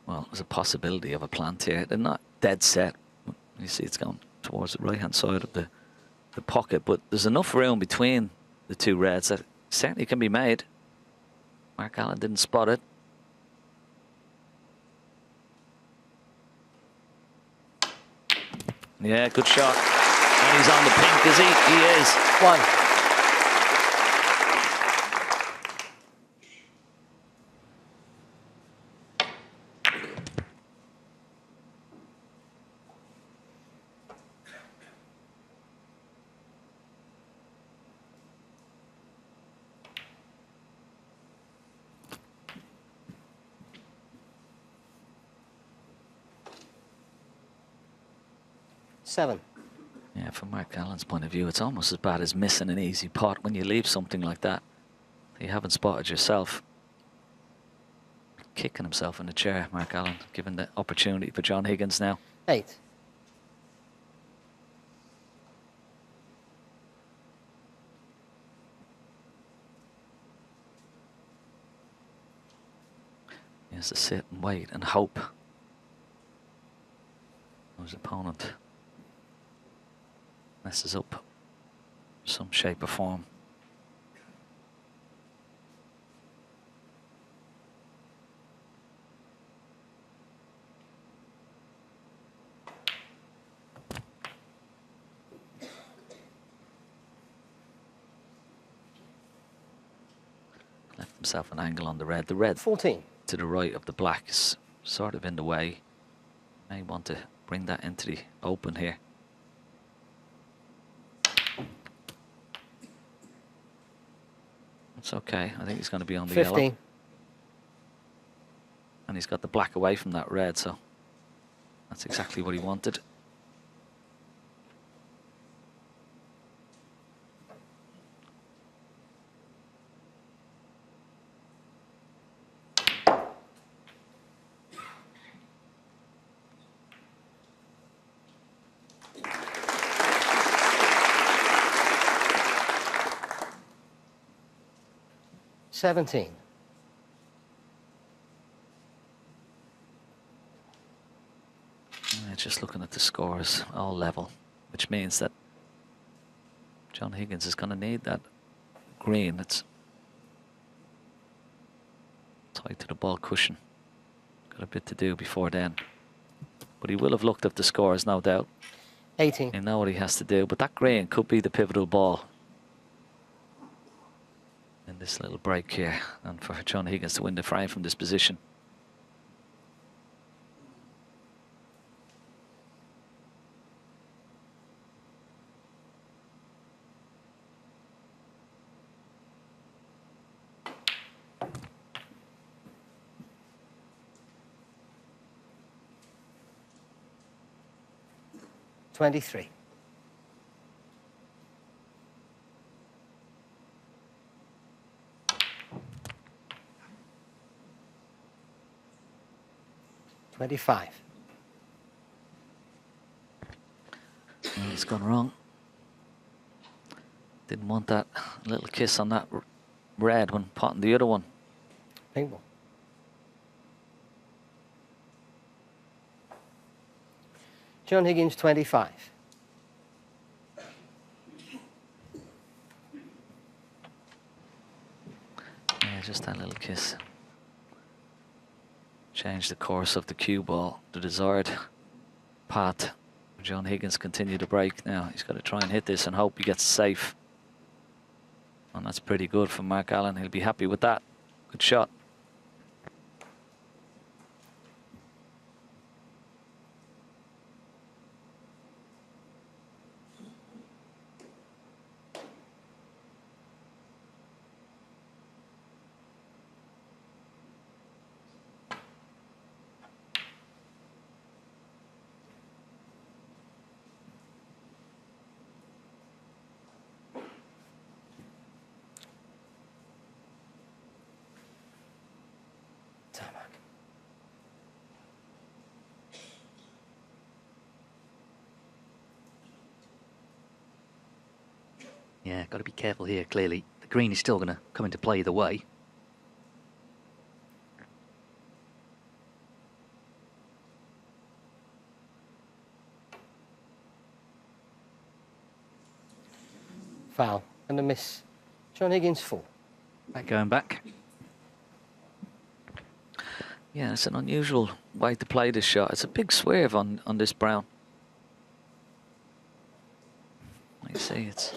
Well, there's a possibility of a plant here. They're not dead set. You see it's going towards the right-hand side of the pocket, but there's enough room between the two reds that certainly can be made. Mark Allen didn't spot it. Yeah, good shot. And he's on the pink, is he? He is. 1. 7. Yeah, from Mark Allen's point of view, it's almost as bad as missing an easy pot when you leave something like that you haven't spotted yourself. Kicking himself in the chair, Mark Allen, given the opportunity for John Higgins now. 8. He has to sit and wait and hope his opponent messes up some shape or form. Left himself an angle on the red. The red 14. to the right of the black is sort of in the way. May want to bring that into the open here. It's okay. I think he's going to be on the 15. yellow. And he's got the black away from that red, so that's exactly what he wanted. $17. Just looking at the scores, all level, which means that John Higgins is going to need that green. It's tied to the ball cushion. Got a bit to do before then. But he will have looked at the scores, no doubt. 18. He knows what he has to do, but that green could be the pivotal ball in this little break here, and for John Higgins to win the frame from this position. $23. $25. It's gone wrong. Didn't want that little kiss on that red when potting the other one. Pink ball. John Higgins, 25. Yeah, just that little kiss. Change the course of the cue ball, the desired path. John Higgins continue to break now. He's got to try and hit this and hope he gets safe. And that's pretty good from Mark Allen. He'll be happy with that. Good shot. Yeah, got to be careful here, clearly. The green is still going to come into play either way. Foul. And a miss. John Higgins, 4. Going back. Yeah, it's an unusual way to play this shot. It's a big swerve on this brown. Like you see, it's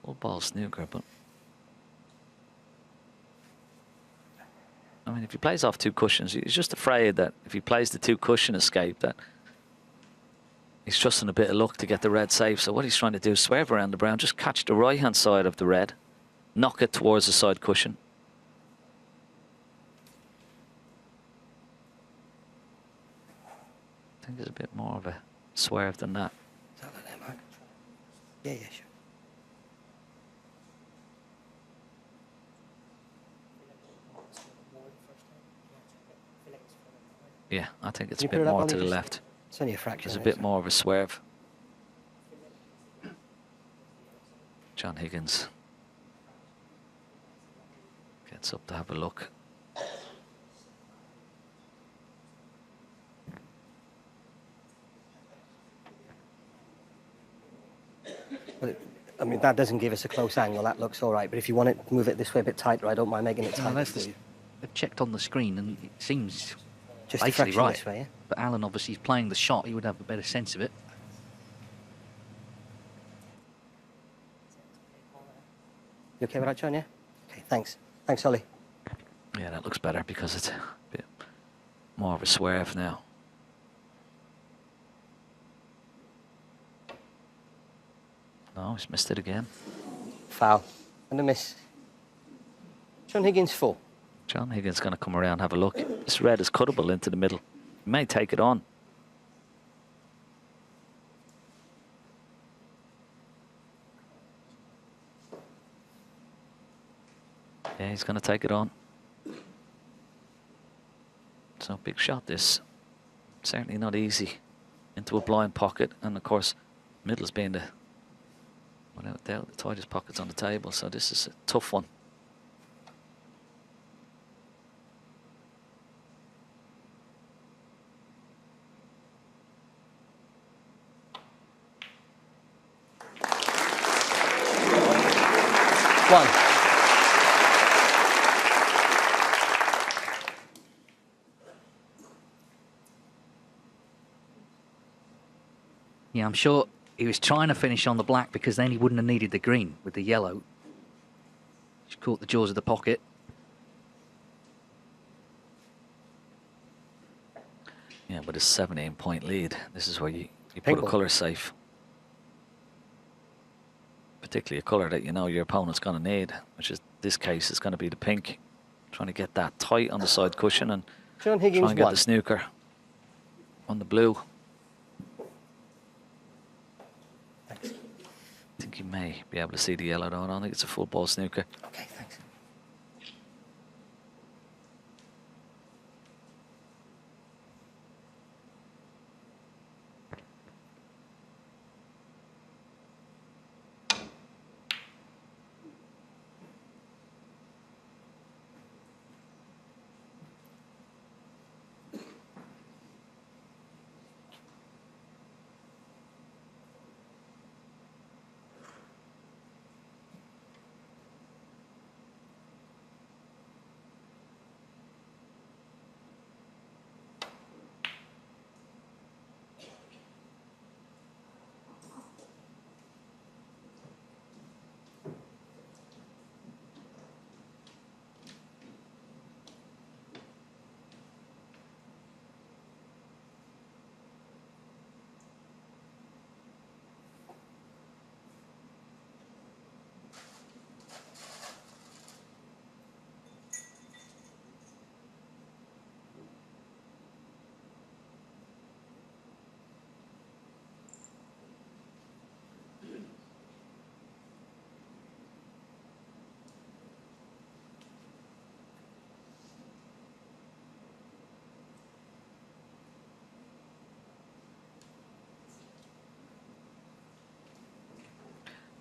all ball snooker, but I mean, if he plays off 2 cushions, he's just afraid that if he plays the 2 cushion escape, that he's trusting a bit of luck to get the red safe. So what he's trying to do is swerve around the brown, just catch the right hand side of the red, knock it towards the side cushion. I think there's a bit more of a swerve than that. Is that like that, Mark? Yeah, yeah, sure. Yeah, I think it's Can a you put bit it up, more Ollie? to the Just- left. It's only a fraction. There's a of bit it, more of a swerve. John Higgins gets up to have a look. But I mean, that doesn't give us a close angle. That looks all right. But if you want it, move it this way a bit tighter. I don't mind making it tighter. They've checked on the screen and it seems Just a basically fraction right. this way, yeah? But Alan obviously is playing the shot. He would have a better sense of it. You okay with that, John, yeah? Okay, thanks. Thanks, Ollie. Yeah, that looks better because it's a bit more of a swerve now. No, he's missed it again. Foul. And a miss. John Higgins full. John Higgins going to come around and have a look. This red is cuttable into the middle. He may take it on. Yeah, he's going to take it on. So big shot this. Certainly not easy. Into a blind pocket. And of course, middle's being the, without doubt, the tightest pockets on the table. So this is a tough one. One. Yeah, I'm sure he was trying to finish on the black because then he wouldn't have needed the green with the yellow. Just caught the jaws of the pocket. Yeah, but it's 17-point lead. This is where you put Pink a one. colour safe. Particularly a colour that you know your opponent's going to need, which is this case is going to be the pink. Trying to get that tight on the side cushion and John Higgins try and get one. the snooker on the blue. Thanks. I think you may be able to see the yellow though. I don't think it's a full ball snooker. Okay, thanks.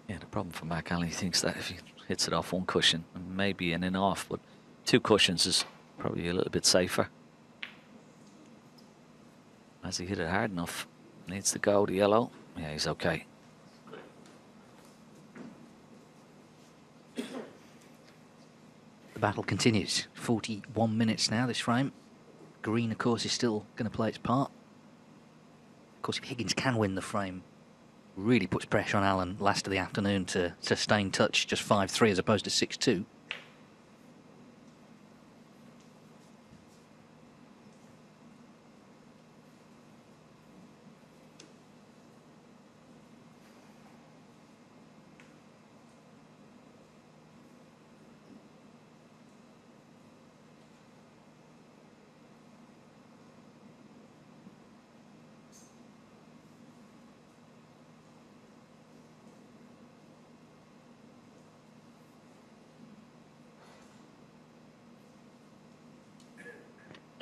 Yeah, the problem for Mark Allen, he thinks that if he hits it off one cushion, maybe in and off, but two cushions is probably a little bit safer. Has he hit it hard enough? Needs to go, the yellow. Yeah, he's okay. The battle continues. 41 minutes now, this frame. Green, of course, is still going to play its part. Of course, if Higgins can win the frame, really puts pressure on Allen last of the afternoon to sustain touch, just 5-3 as opposed to 6-2.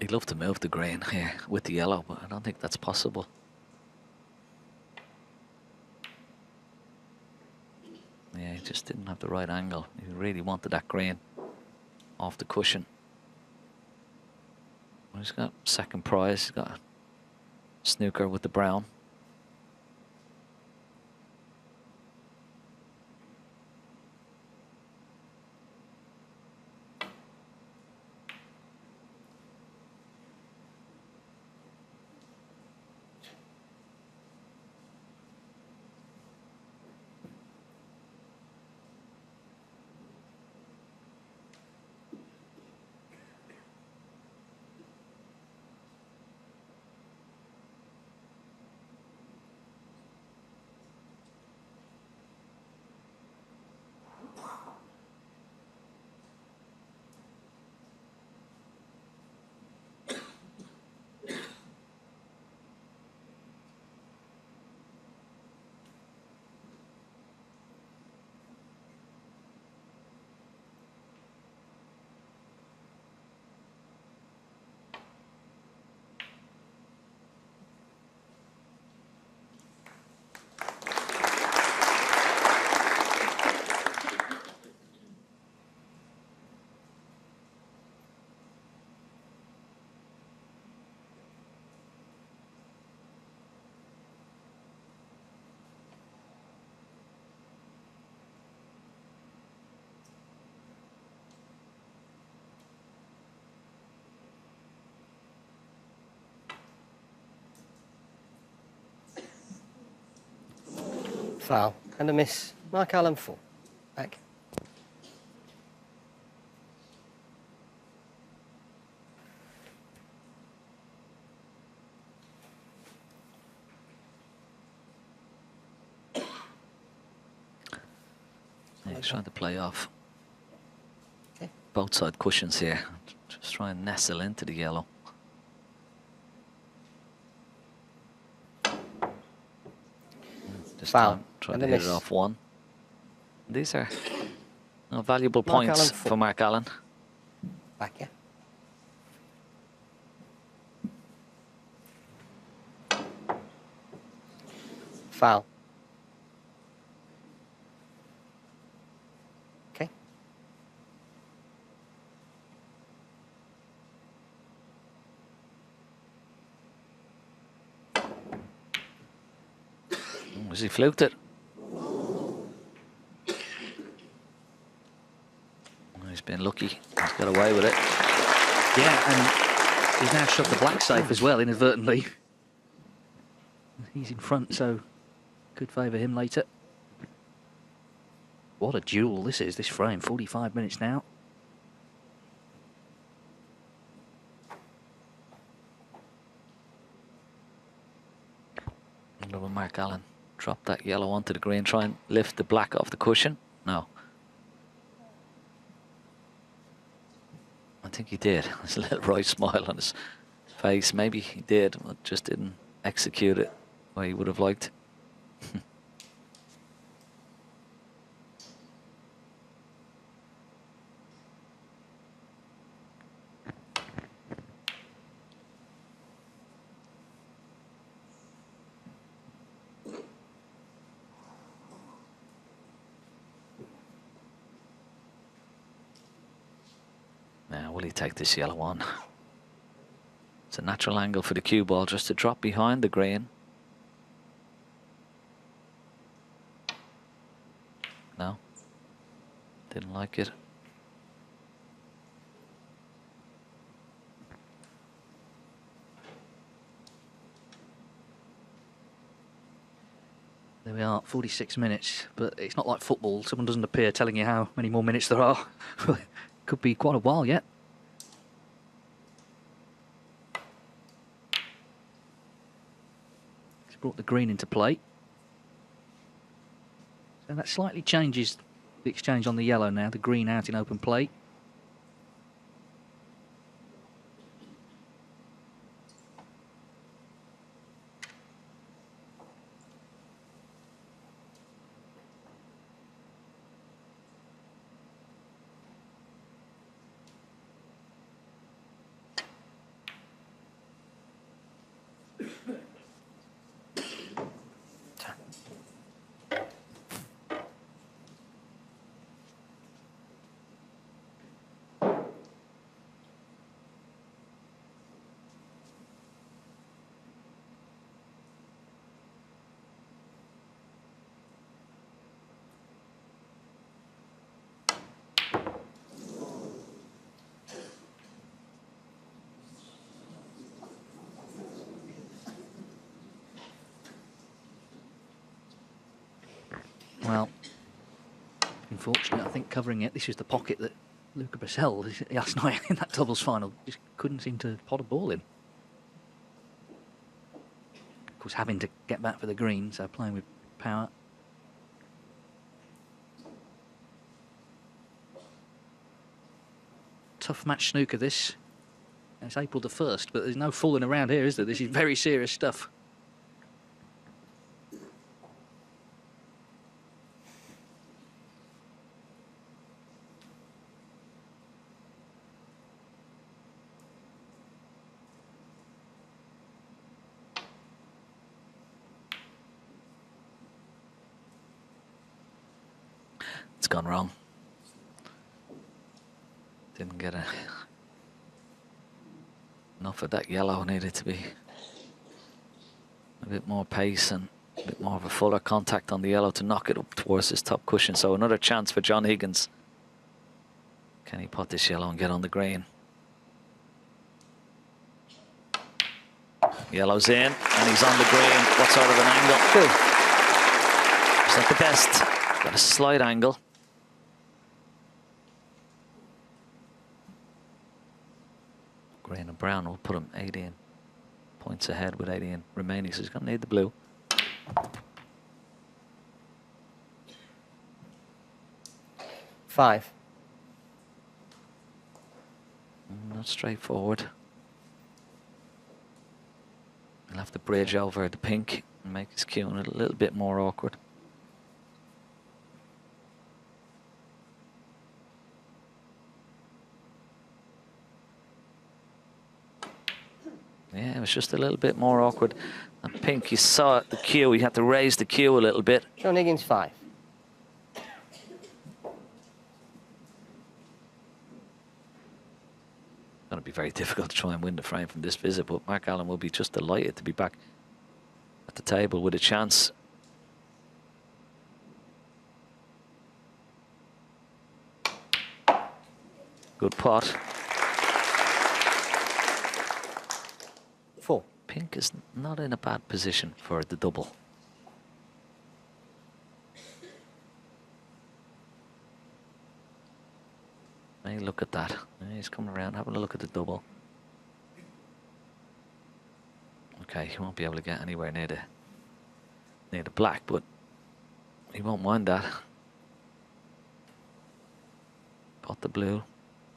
He'd love to move the green here with the yellow, but I don't think that's possible. Yeah, he just didn't have the right angle. He really wanted that green off the cushion. Well, he's got second prize. He's got a snooker with the brown. Foul. And a miss. Mark Allen 4. Back. Yeah, he's trying to play off Okay. both side cushions here. Just try and nestle into the yellow. This Foul. time, try And to a hit miss. it off one. These are valuable Mark points Allen for Mark Allen. Back, yeah. Foul. Okay. Has he fluked it? He's been lucky. He's got away with it. Yeah, and he's now shot the black safe as well, inadvertently. He's in front, so could favour him later. What a duel this is, this frame. 45 minutes now. Wonder will Mark Allen drop that yellow onto the green, try and lift the black off the cushion? No. I think he did. There's a little right smile on his face. Maybe he did, but just didn't execute it the way he would have liked. Now, will he take this yellow on? It's a natural angle for the cue ball just to drop behind the green. No, didn't like it. There we are, 46 minutes, but it's not like football. Someone doesn't appear telling you how many more minutes there are. Could be quite a while yet. He's brought the green into play. So that slightly changes the exchange on the yellow now, the green out in open play. Well, unfortunately, I think covering it, this was the pocket that Luca Brissell last night in that doubles final just couldn't seem to pot a ball in. Of course, having to get back for the green, so playing with power. Tough match snooker, this. It's April the 1st, but there's no fooling around here, is there? This is very serious stuff. It's gone wrong. Didn't get enough of that yellow. Needed to be a bit more pace and a bit more of a fuller contact on the yellow to knock it up towards his top cushion. So another chance for John Higgins. Can he pot this yellow and get on the green? Yellow's in and he's on the green. What sort of an angle? It's not the best. Got a slight angle. Green and brown will put him 18 points ahead with 18 remaining, so he's going to need the blue. Five. Not straightforward. He'll have to bridge over the pink and make his cue a little bit more awkward. Yeah, it was just a little bit more awkward. And pink, you saw the cue, he had to raise the cue a little bit. John Higgins, 5. Going to be very difficult to try and win the frame from this visit, but Mark Allen will be just delighted to be back at the table with a chance. Good pot. 4. Pink is not in a bad position for the double. Hey, look at that. He's coming around, having a look at the double. Okay, he won't be able to get anywhere near the black, but he won't mind that. Pot the blue,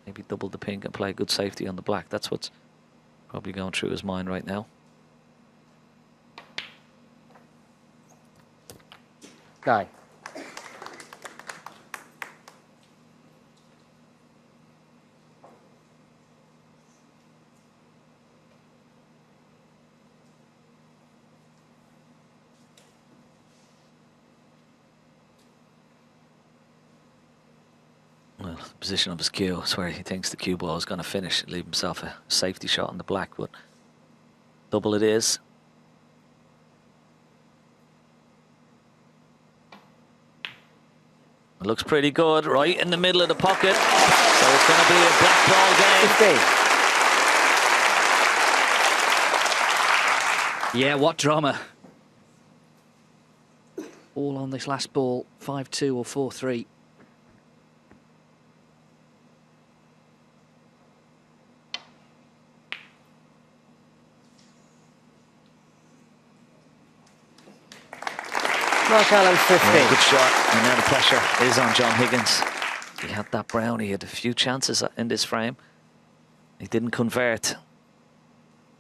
maybe double the pink and play good safety on the black. That's what's probably going through his mind right now. 9. Well, the position of his cue is where he thinks the cue ball is going to finish, leave himself a safety shot on the black, but double it is. It looks pretty good, right in the middle of the pocket. So it's going to be a black ball game. 15. Yeah, what drama. All on this last ball, 5-2 or 4-3. Mark Allen, 15. Yeah, good shot, and now the pressure is on John Higgins. He had that brown, he had a few chances in this frame. He didn't convert.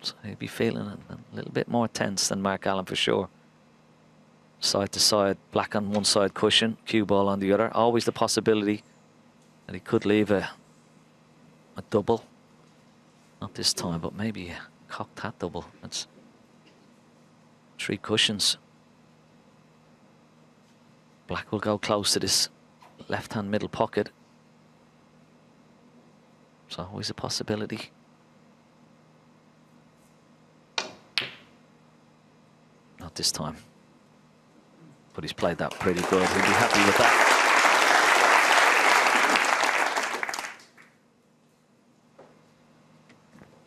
So he'd be feeling a little bit more tense than Mark Allen for sure. Side to side, black on one side cushion, cue ball on the other. Always the possibility that he could leave a double. Not this time, but maybe a cocked hat double. That's 3 cushions. Black will go close to this left-hand middle pocket. So always a possibility. Not this time. But he's played that pretty good. He'll be happy with that.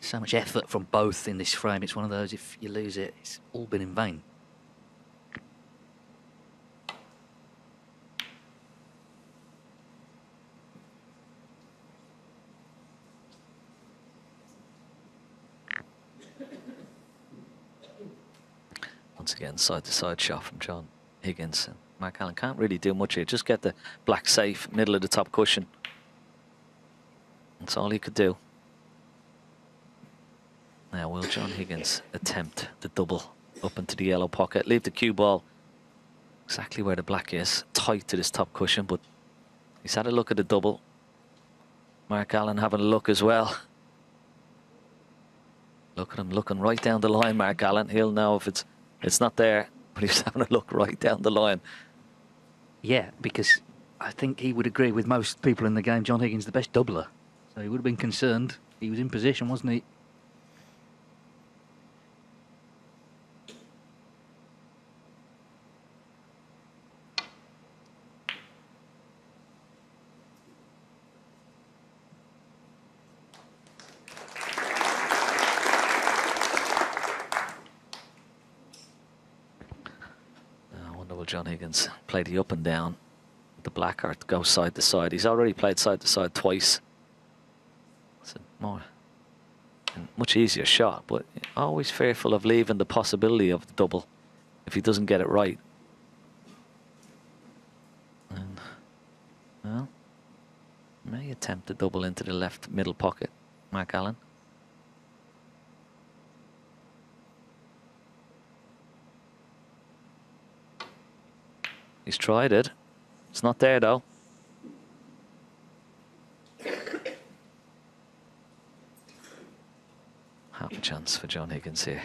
So much effort from both in this frame. It's one of those, if you lose it, it's all been in vain. Once again, side-to-side shot from John Higgins. And Mark Allen can't really do much here. Just get the black safe, middle of the top cushion. That's all he could do. Now, will John Higgins attempt the double up into the yellow pocket? Leave the cue ball exactly where the black is, tight to this top cushion, but he's had a look at the double. Mark Allen having a look as well. Look at him looking right down the line, Mark Allen. He'll know if it's not there, but he's having a look right down the line. Yeah, because I think he would agree with most people in the game, John Higgins the best doubler. So he would have been concerned. He was in position, wasn't he? John Higgins play the up and down. The black art goes side to side. He's already played side to side twice. It's a more and much easier shot, but always fearful of leaving the possibility of the double if he doesn't get it right. And well, may attempt to double into the left middle pocket, Mark Allen. He's tried it. It's not there, though. Half a chance for John Higgins here.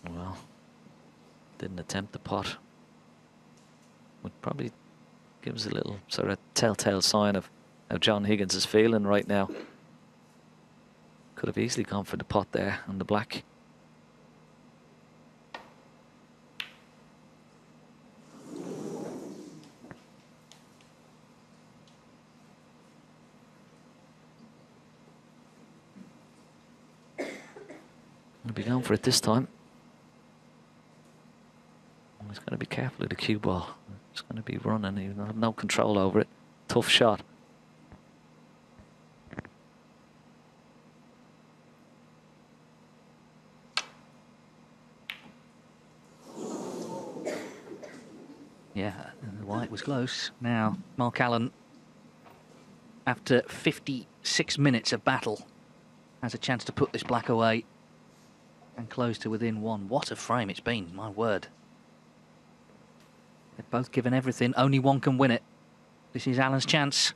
Well, didn't attempt the pot. Would probably give us a little sort of telltale sign of how John Higgins is feeling right now. Could have easily gone for the pot there on the black. He'll be going for it this time. He's got to be careful of the cue ball. It's going to be running. He will have no control over it. Tough shot. Yeah, and the white was close. Now, Mark Allen, after 56 minutes of battle, has a chance to put this black away and close to within one. What a frame it's been, my word. They've both given everything. Only one can win it. This is Allen's chance.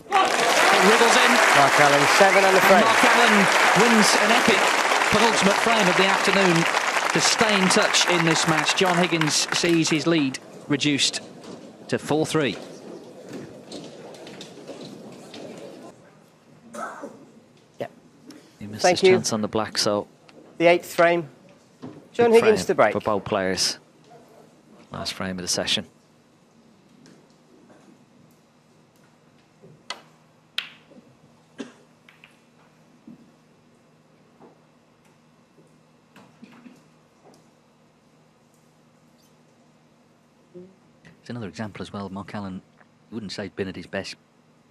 It wriggles in. Mark Allen, 7 on the frame. Mark Allen wins an epic penultimate frame of the afternoon to stay in touch in this match. John Higgins sees his lead reduced to 4-3. He missed Thank his you. chance on the black, so The 8th frame. John big Higgins frame to break. for both players. Last frame of the session. It's another example as well. Mark Allen, wouldn't say he's been at his best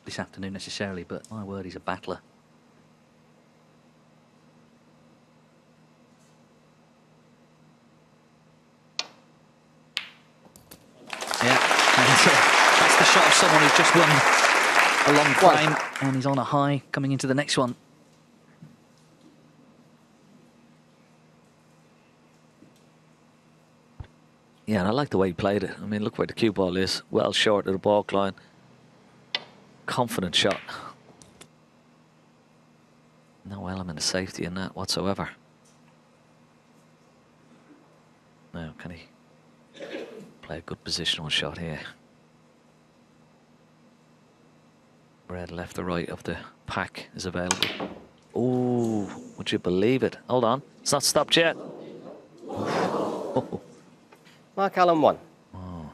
this afternoon necessarily, but my word, he's a battler. Yeah, and that's the shot of someone who's just won a long frame and he's on a high coming into the next one. Yeah, and I like the way he played it. I mean, look where the cue ball is. Well short of the ball line. Confident shot. No element of safety in that whatsoever. Now, can he play a good positional shot here? Red left or right of the pack is available. Oh, would you believe it? Hold on, it's not stopped yet. Oh. Mark Allen 1. Oh.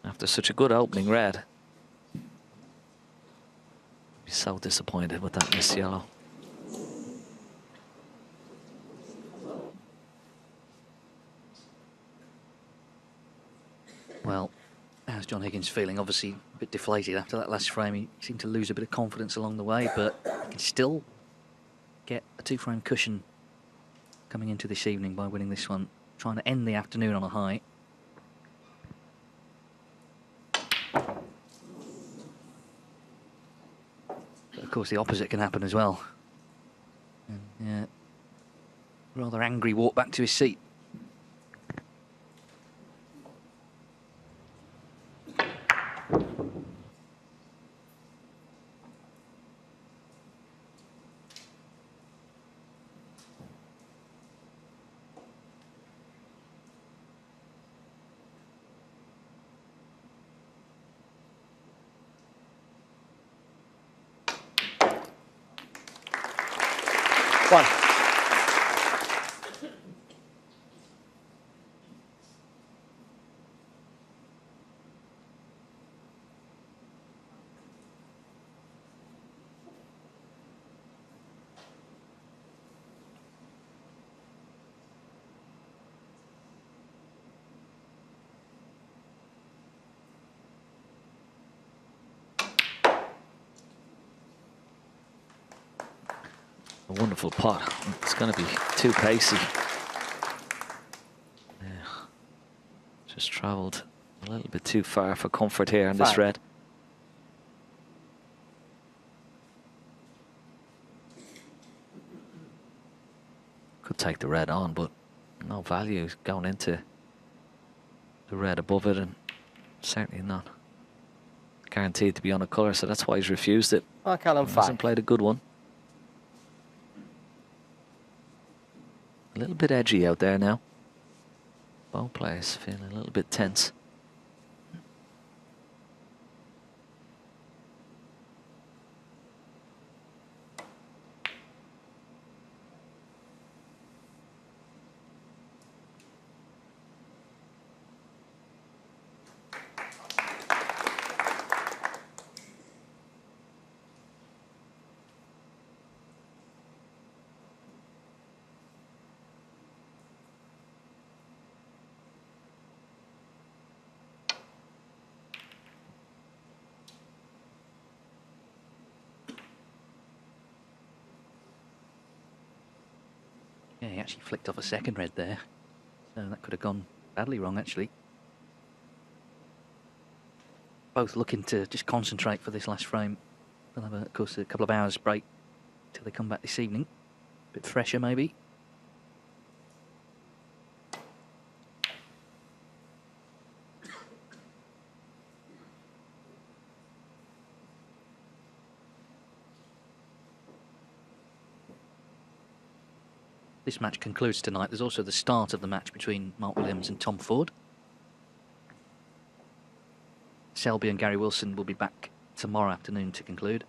After such a good opening red. Be He's so disappointed with that missed yellow. Well, how's John Higgins feeling? Obviously a bit deflated after that last frame. He seemed to lose a bit of confidence along the way, but he can still get a 2-frame cushion coming into this evening by winning this one, trying to end the afternoon on a high. But of course the opposite can happen as well. And, yeah, rather angry walk back to his seat. One. A wonderful pot. It's going to be too pacey. Yeah. Just travelled a little bit too far for comfort here on this red. Could take the red on, but no value going into the red above it, and certainly not guaranteed to be on a colour, so that's why he's refused it. Oh, Callum, He hasn't played a good one. A little bit edgy out there now. Both players feeling a little bit tense. Yeah, he actually flicked off a second red there. So that could have gone badly wrong, actually. Both looking to just concentrate for this last frame. They'll have, of course, a couple of hours break till they come back this evening. A bit fresher, maybe. This match concludes tonight. There's also the start of the match between Mark Williams and Tom Ford. Selby and Gary Wilson will be back tomorrow afternoon to conclude.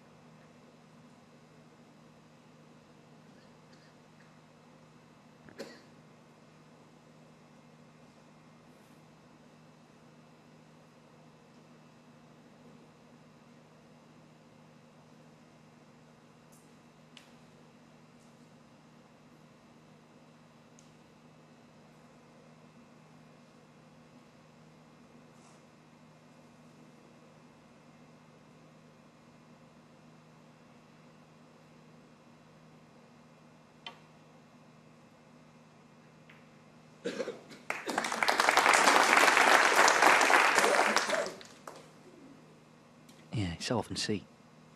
Yeah, you so often see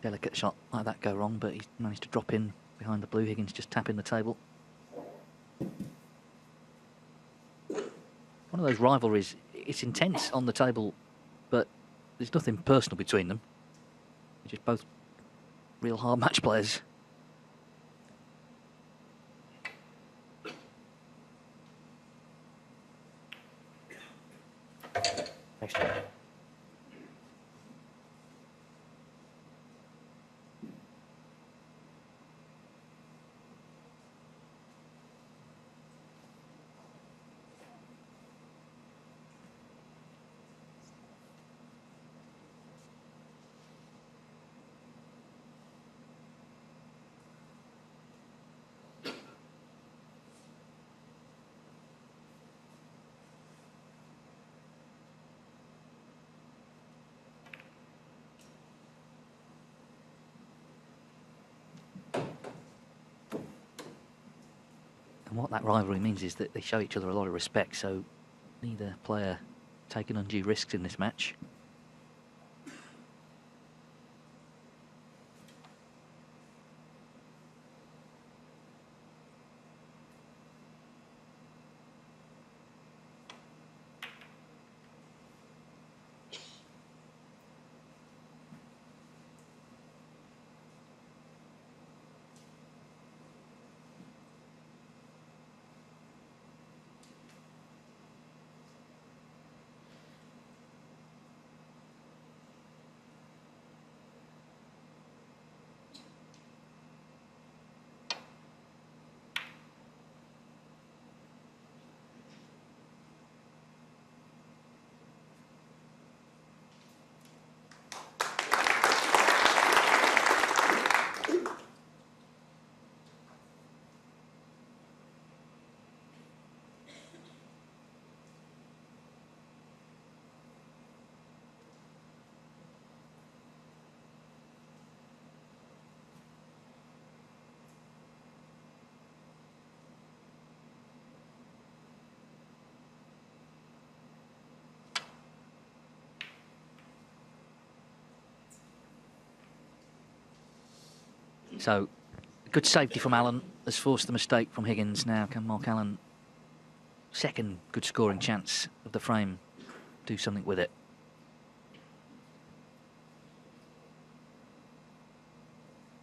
delicate shot like that go wrong, but he's managed to drop in behind the blue. Higgins just tapping the table. One of those rivalries, it's intense on the table, but there's nothing personal between them. They're just both real hard match players. Next time. what that rivalry means is that they show each other a lot of respect, so neither player taking undue risks in this match. So, good safety from Allen has forced the mistake from Higgins. Now can Mark Allen, second good scoring chance of the frame, do something with it?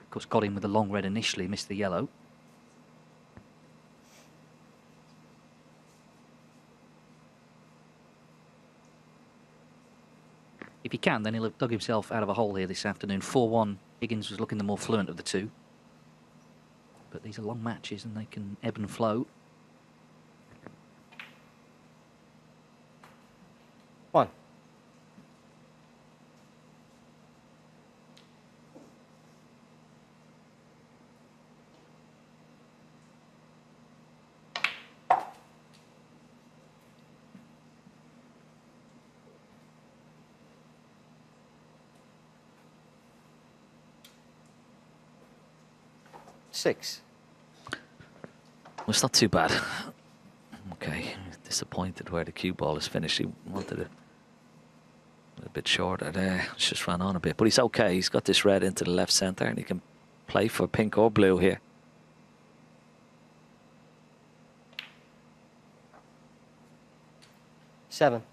Of course, got in with the long red initially, missed the yellow. If he can, then he'll have dug himself out of a hole here this afternoon. 4-1. Higgins was looking the more fluent of the two. But these are long matches and they can ebb and flow. 1. Six. Well, it's not too bad. Okay, disappointed where the cue ball is finished. He wanted it a bit shorter there. It's just ran on a bit, but he's okay. He's got this red into the left centre, and he can play for pink or blue here. Seven.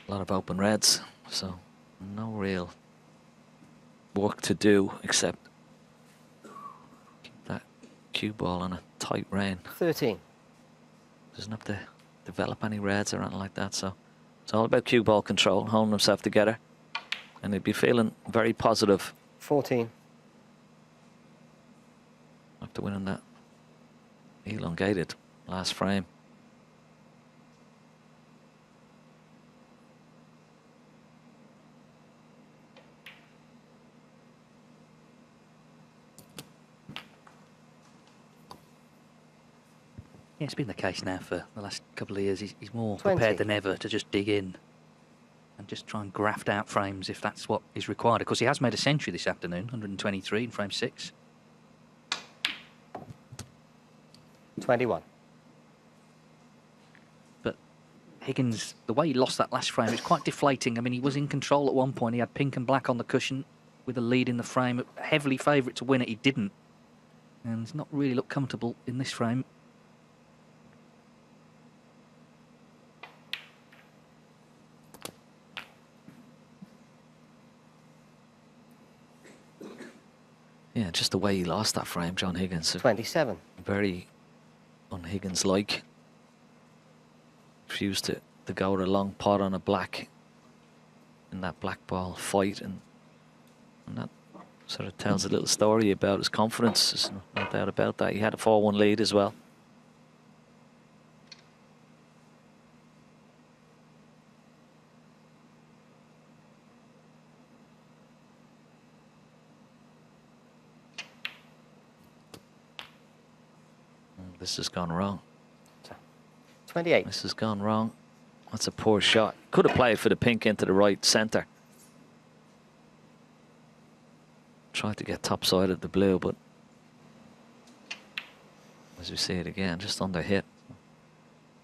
A lot of open reds, so no real work to do except keep that cue ball on a tight rein. 13. Doesn't have to develop any reds or anything like that, so it's all about cue ball control, holding himself together, and he'd be feeling very positive 14. after winning that elongated last frame. Yeah, it's been the case now for the last couple of years. He's more 20. prepared than ever to just dig in and just try and graft out frames if that's what is required. Of course, he has made a century this afternoon, 123 in frame 6. 21. But Higgins, the way he lost that last frame, it's quite deflating. I mean, he was in control at one point. He had pink and black on the cushion with a lead in the frame. Heavily favourite to win it, he didn't. And he's not really looked comfortable in this frame. Yeah, just the way he lost that frame, John Higgins. 27. Very un-Higgins-like. Refused to go with a long pot on a black in that black ball fight, and that sort of tells a little story about his confidence. There's no doubt about that. He had a 4-1 lead as well. This has gone wrong. 28. This has gone wrong. That's a poor shot. Could have played for the pink into the right centre. Tried to get top side of the blue, but as we see it again, just under hit.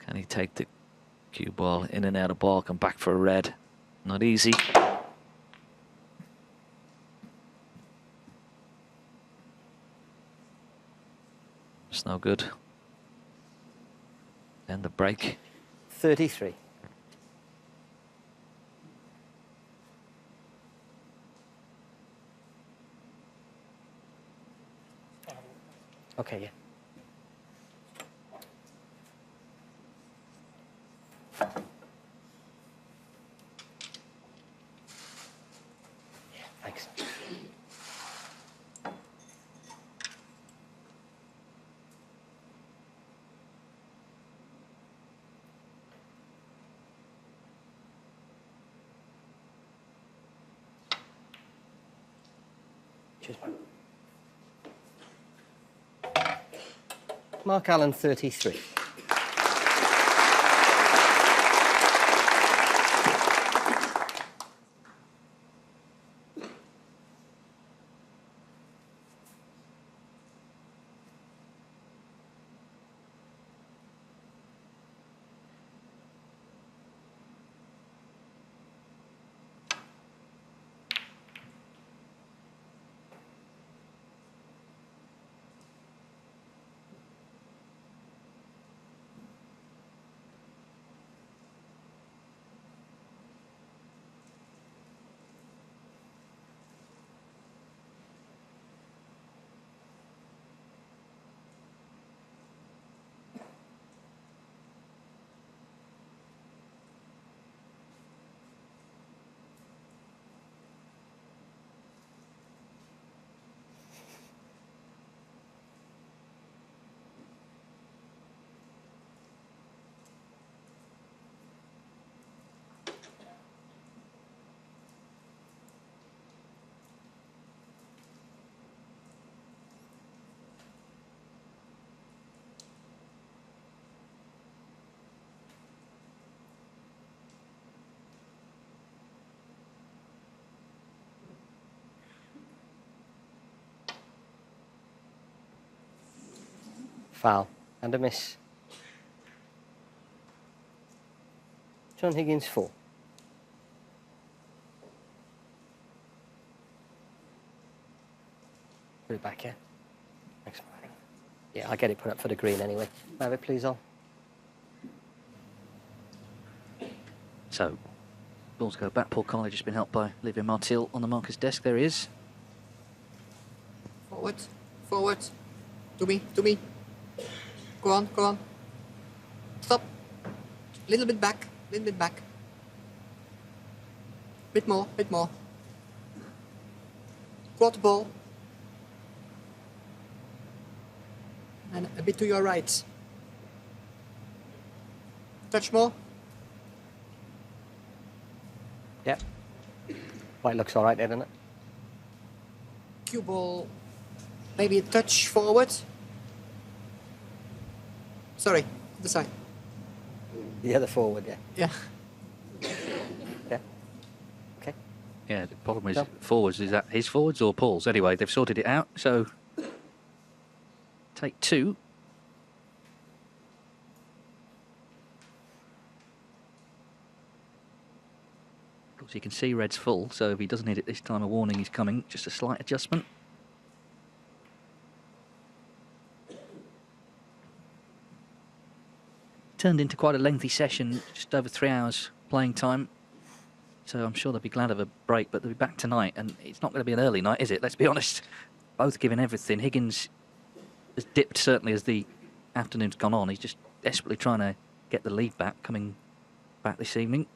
Can he take the cue ball in and out of ball, come back for a red? Not easy. It's no good. And the break. 33. Okay, yeah. Yeah, thanks. Cheers, man. Mark Allen, 33. Foul and a miss. John Higgins, 4. Put it back, yeah? Thanks, Mark. Yeah, I'll get it put up for the green anyway. Have it, please, Ol. So, balls go back. Paul Colley just been helped by Olivier Martil on the marker's desk. There he is. Forward, forward. To me, to me. Go on, go on. Stop. Little bit back, little bit back. Bit more, bit more. Quarter ball. And a bit to your right. Touch more. Yep. Well, it looks all right there, doesn't it? Cue ball. Maybe a touch forward. Sorry, the side. The other forward, yeah. Yeah. Yeah. Okay. Yeah, the problem is No. forwards. Is that his forwards or Paul's? Anyway, they've sorted it out. So, take 2. Of course, you can see red's full, so if he doesn't hit it this time, a warning is coming. Just a slight adjustment. Turned into quite a lengthy session, just over 3 hours playing time. So I'm sure they'll be glad of a break, but they'll be back tonight, and it's not going to be an early night, is it? Let's be honest. Both giving everything. Higgins has dipped certainly as the afternoon's gone on. He's just desperately trying to get the lead back, coming back this evening.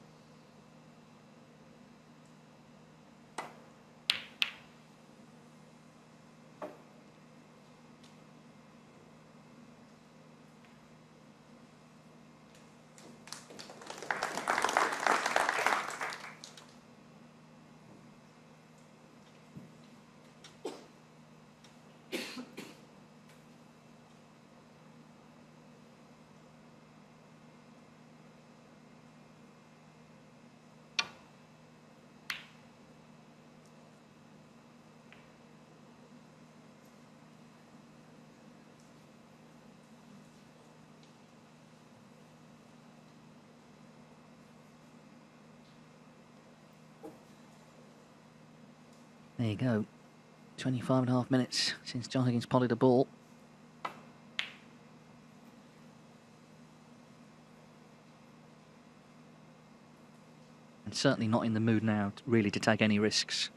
There you go. 25.5 minutes since John Higgins podded a ball. And certainly not in the mood now, really, to take any risks.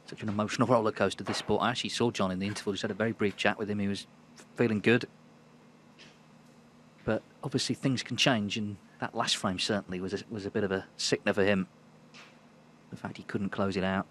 Such an emotional roller coaster, this sport. I actually saw John in the interval, just had a very brief chat with him. He was feeling good. But obviously things can change, and that last frame certainly was a bit of a sickener for him. The fact he couldn't close it out.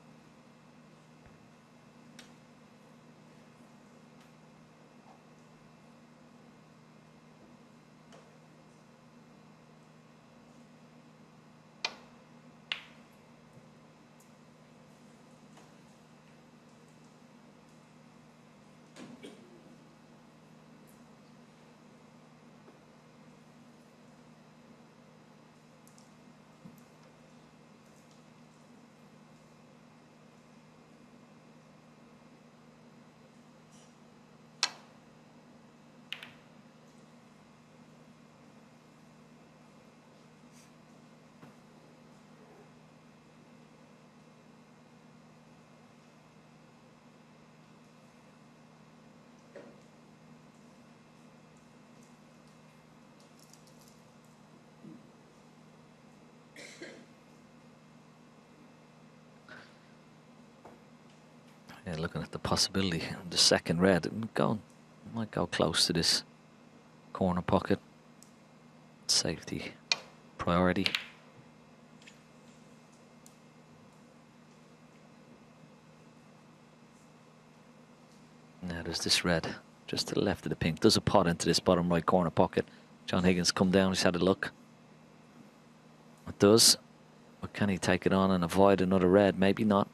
Yeah, looking at the possibility of the second red, might go close to this corner pocket. Safety priority. Now there's this red just to the left of the pink. Does a pot into this bottom right corner pocket. John Higgins come down, he's had a look. It does. But can he take it on and avoid another red? Maybe not.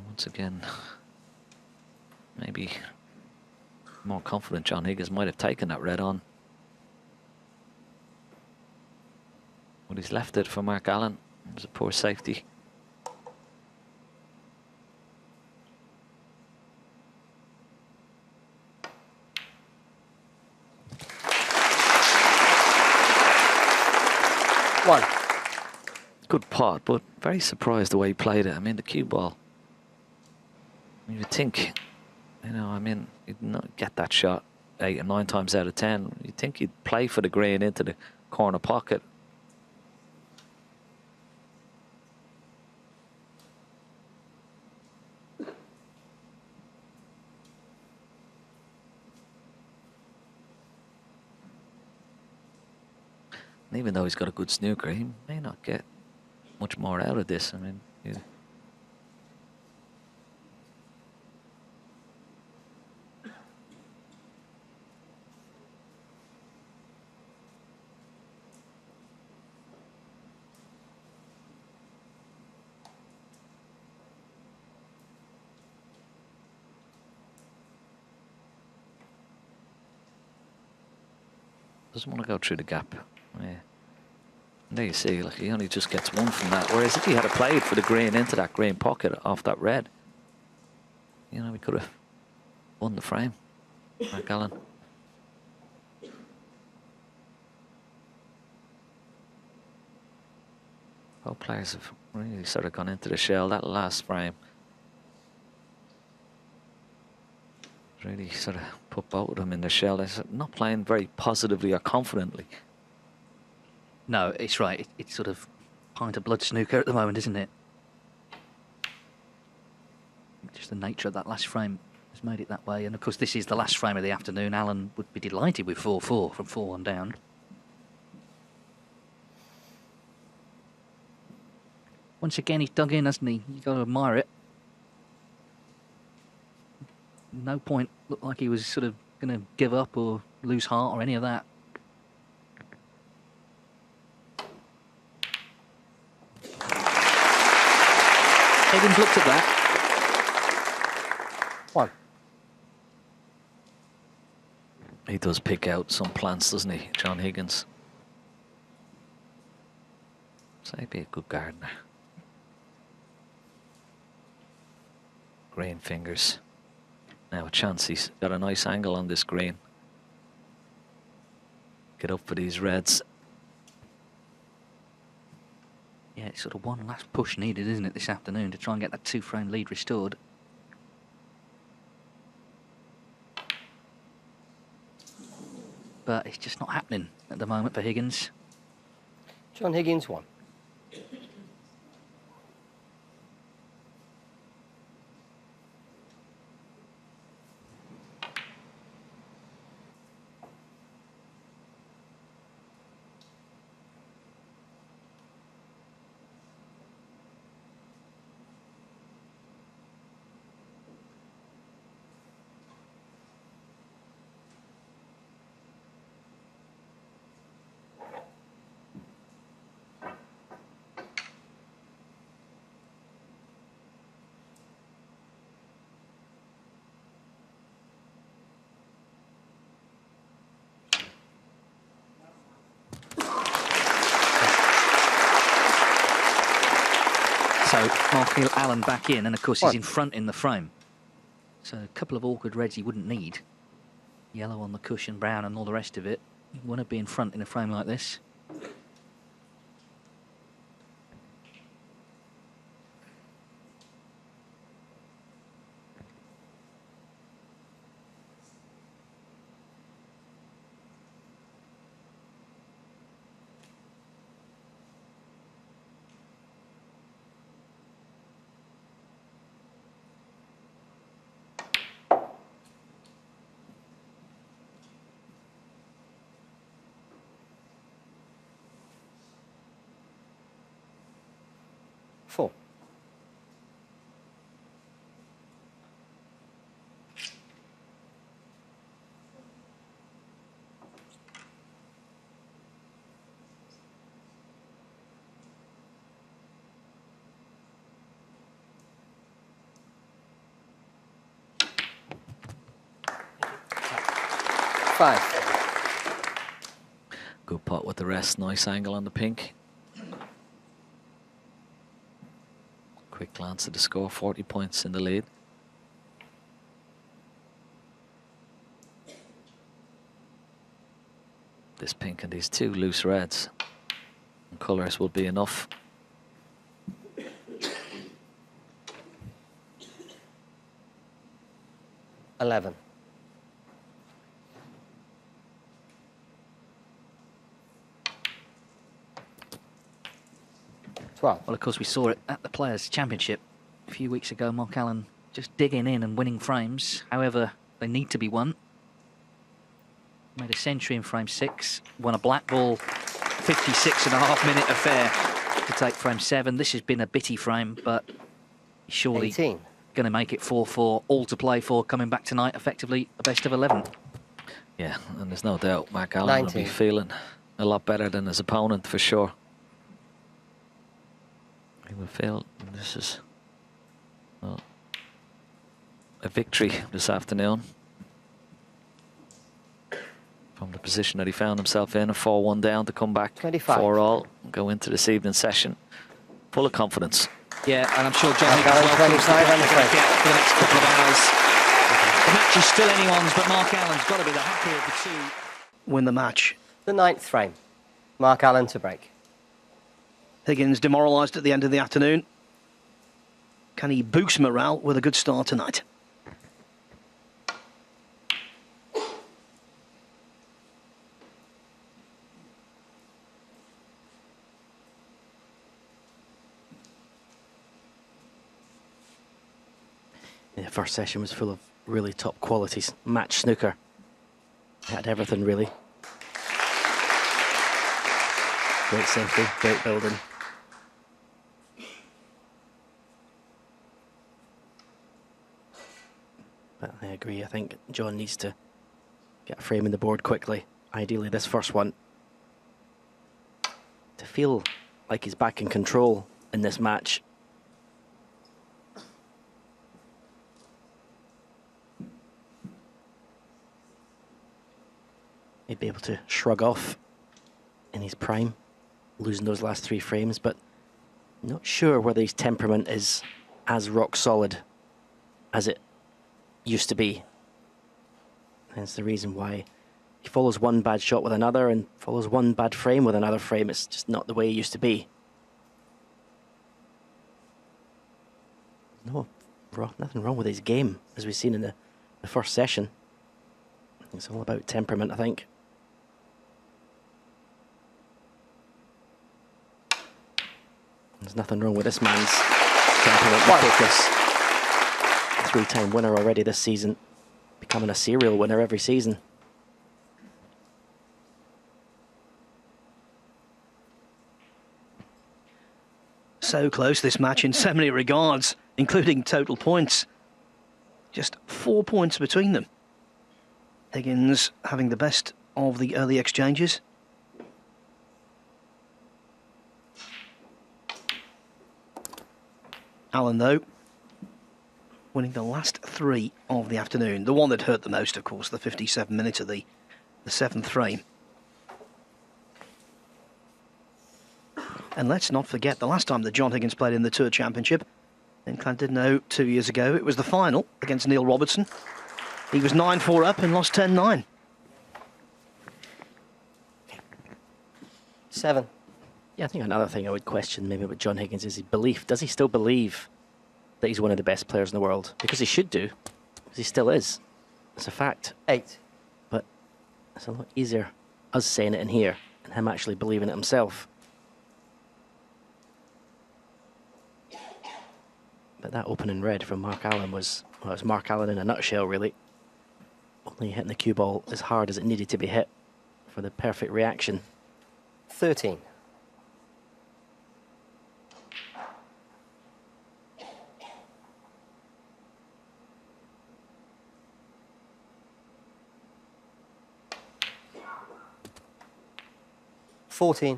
Once again, maybe more confident John Higgins might have taken that red on. But he's left it for Mark Allen. It was a poor safety. One. Good pot, but very surprised the way he played it. I mean, the cue ball. You would think, you know, I mean, you'd not get that shot 8 or 9 times out of 10. You'd think he'd play for the green into the corner pocket. And even though he's got a good snooker, he may not get much more out of this. I mean, doesn't want to go through the gap. Yeah. And there you see, like, he only just gets one from that. Whereas if he had played for the green into that green pocket off that red, you know, he could have won the frame. Mark Allen. Both players have really sort of gone into the shell. That last frame really sort of put both of them in the shell. They're not playing very positively or confidently. No, it's right. It's sort of pint of blood snooker at the moment, isn't it? Just the nature of that last frame has made it that way. And of course, this is the last frame of the afternoon. Allen would be delighted with 4-4 from 4-1 down. Once again, he's dug in, hasn't he? You've got to admire it. No point looked like he was sort of going to give up or lose heart or any of that. Higgins looked at that. One. He does pick out some plants, doesn't he, John Higgins? So he'd be a good gardener. Green fingers. Now a chance, he's got a nice angle on this green. Get up for these reds. Yeah, it's sort of one last push needed, isn't it, this afternoon to try and get that 2-frame lead restored. But it's just not happening at the moment for Higgins. John Higgins won. So Mark Allen back in, and of course he's in front in the frame. So a couple of awkward reds he wouldn't need. Yellow on the cushion, brown and all the rest of it. You want to be in front in a frame like this. Four. Five. Good pot with the rest. Nice angle on the pink. Quick glance at the score. 40 points in the lead. This pink and these two loose reds and colours will be enough. $11. $12. Well, of course, we saw it at the Players' Championship a few weeks ago. Mark Allen just digging in and winning frames. However, they need to be won. Made a century in frame 6. Won a black ball 56.5-minute affair to take frame 7. This has been a bitty frame, but he's surely 18. going to make it 4-4. All to play for coming back tonight. Effectively a best of 11. Yeah, and there's no doubt Mark Allen will be feeling a lot better than his opponent for sure. He will feel this is a victory this afternoon from the position that he found himself in, a 4-1 down to come back 25. 4-all, go into this evening session full of confidence. Yeah, and I'm sure John Mark Allen, Higgins welcomes 25 the on the break frame. out for the next couple of hours. The match is still anyone's, but Mark Allen's got to be the happier of the two. Win the match. The 9th frame. Mark Allen to break. Higgins demoralised at the end of the afternoon. Can he boost morale with a good start tonight? The first session was full of really top qualities. Match snooker. Had everything really. Great safety, great building. But I agree, I think John needs to get a frame in the board quickly. Ideally this first one. To feel like he's back in control in this match. He'd be able to shrug off in his prime, losing those last 3 frames, but not sure whether his temperament is as rock solid as it used to be. Hence the reason why he follows one bad shot with another and follows one bad frame with another frame. It's just not the way he used to be. Nothing wrong with his game, as we've seen in the first session. It's all about temperament, I think. There's nothing wrong with this man's temperament and focus. 3-time winner already this season, becoming a serial winner every season. So close, this match, in so many regards, including total points. Just 4 points between them. Higgins having the best of the early exchanges. Allen, though, winning the last 3 of the afternoon. The one that hurt the most, of course, the 57 minute of the 7th frame. And let's not forget, the last time that John Higgins played in the Tour Championship, in Llandudno 2 years ago, it was the final against Neil Robertson. He was 9-4 up and lost 10-9. 7. Yeah, I think another thing I would question maybe with John Higgins is his belief. Does he still believe that he's one of the best players in the world? Because he should do, because he still is. It's a fact. 8. But it's a lot easier us saying it in here and him actually believing it himself. But that opening red from Mark Allen was, well, it was Mark Allen in a nutshell, really. Only hitting the cue ball as hard as it needed to be hit for the perfect reaction. 13. $14.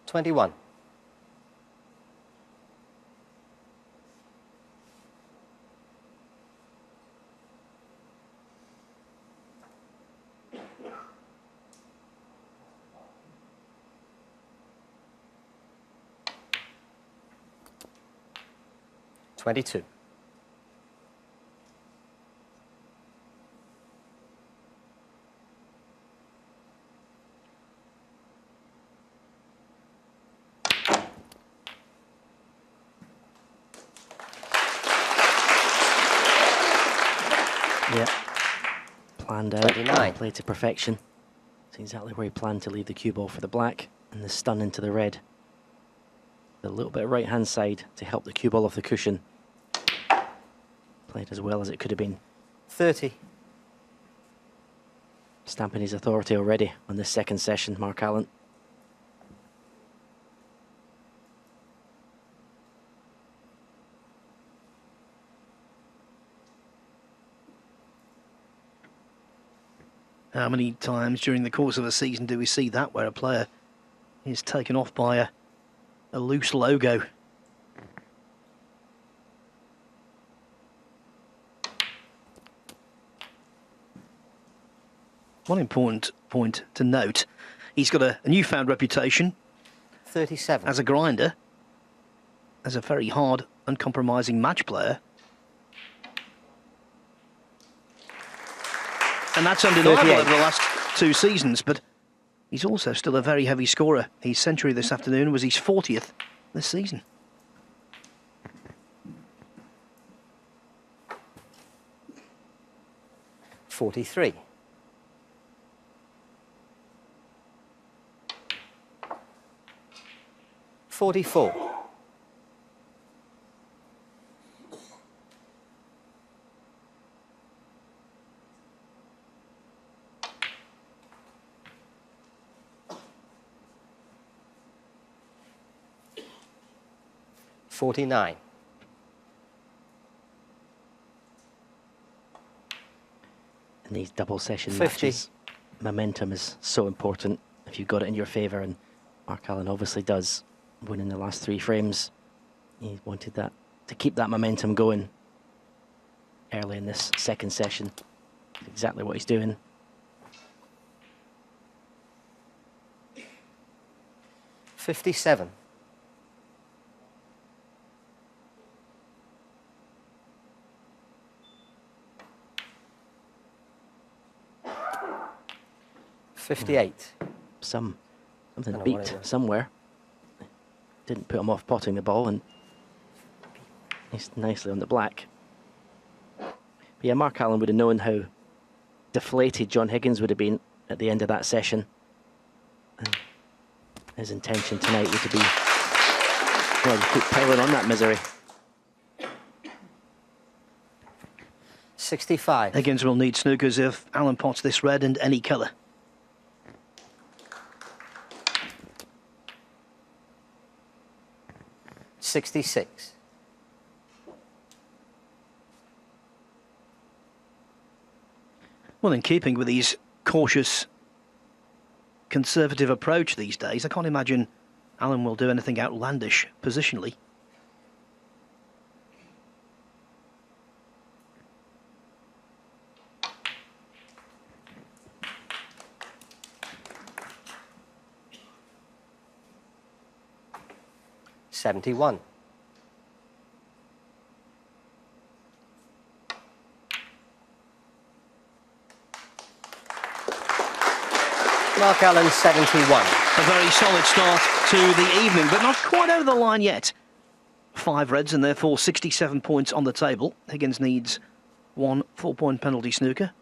$21. $22. Yeah, planned out, 29. played to perfection. It's exactly where he planned to leave the cue ball for the black and the stun into the red. A little bit right hand side to help the cue ball off the cushion. Played as well as it could have been. 30. Stamping his authority already on this second session, Mark Allen. How many times during the course of a season do we see that, where a player is taken off by a loose logo? One important point to note, he's got a newfound reputation 37. as a grinder, as a very hard, uncompromising match player. And that's undeniable 38. over the last 2 seasons, but he's also still a very heavy scorer. His century this afternoon was his 40th this season. $43. $44. $49. In these double session 50. matches, momentum is so important if you've got it in your favour, and Mark Allen obviously does, winning the last 3 frames. He wanted that to keep that momentum going early in this second session. Exactly what he's doing. $57. $58. Something Don't know what beat it was. somewhere. Didn't put him off potting the ball, and he's nicely on the black. But yeah, Mark Allen would have known how deflated John Higgins would have been at the end of that session. And his intention tonight would to be, well, to keep piling on that misery. 65. Higgins will need snookers if Allen pots this red and any colour. $66. Well, in keeping with his cautious, conservative approach these days, I can't imagine Allen will do anything outlandish positionally. $71. Mark Allen, 71. A very solid start to the evening, but not quite over the line yet. 5 reds and therefore 67 points on the table. Higgins needs 1 4-point penalty snooker.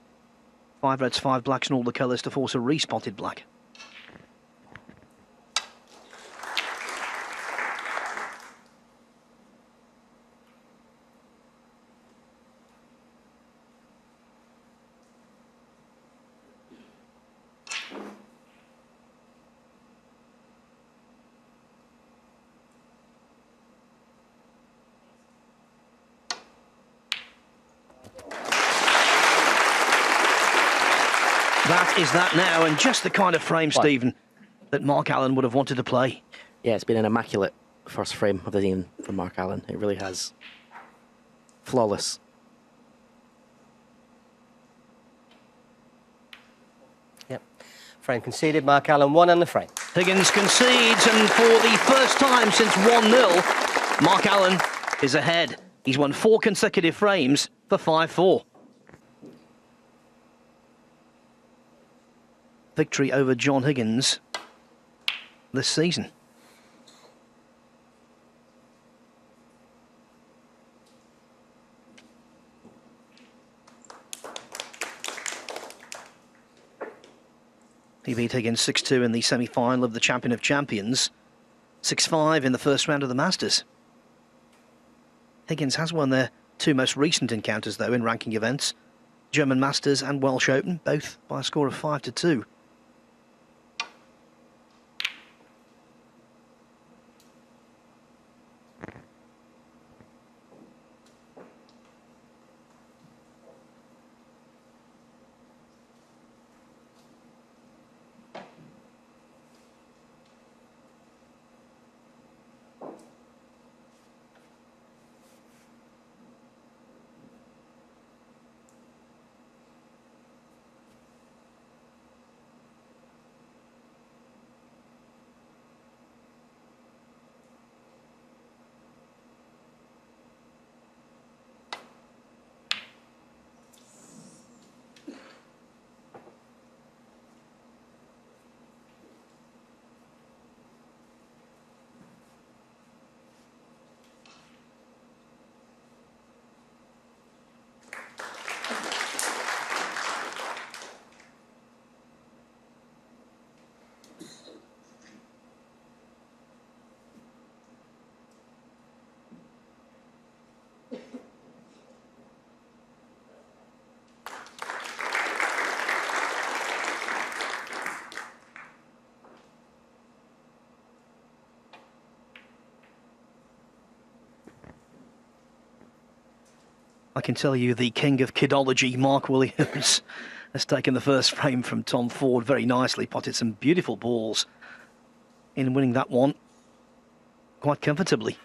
5 reds, 5 blacks and all the colours to force a respotted black. That is that now, and just the kind of frame, Stephen, that Mark Allen would have wanted to play. Yeah, it's been an immaculate first frame of the evening from Mark Allen. It really has. Flawless. Yep. Frame conceded. Mark Allen won on the frame. Higgins concedes, and for the first time since 1-0, Mark Allen is ahead. He's won 4 consecutive frames for 5-4. Victory over John Higgins this season. He beat Higgins 6-2 in the semi-final of the Champion of Champions, 6-5 in the first round of the Masters. Higgins has won their 2 most recent encounters, though, in ranking events, German Masters and Welsh Open, both by a score of 5-2. I can tell you the king of kidology, Mark Williams, has taken the first frame from Tom Ford very nicely, potted some beautiful balls in winning that one quite comfortably.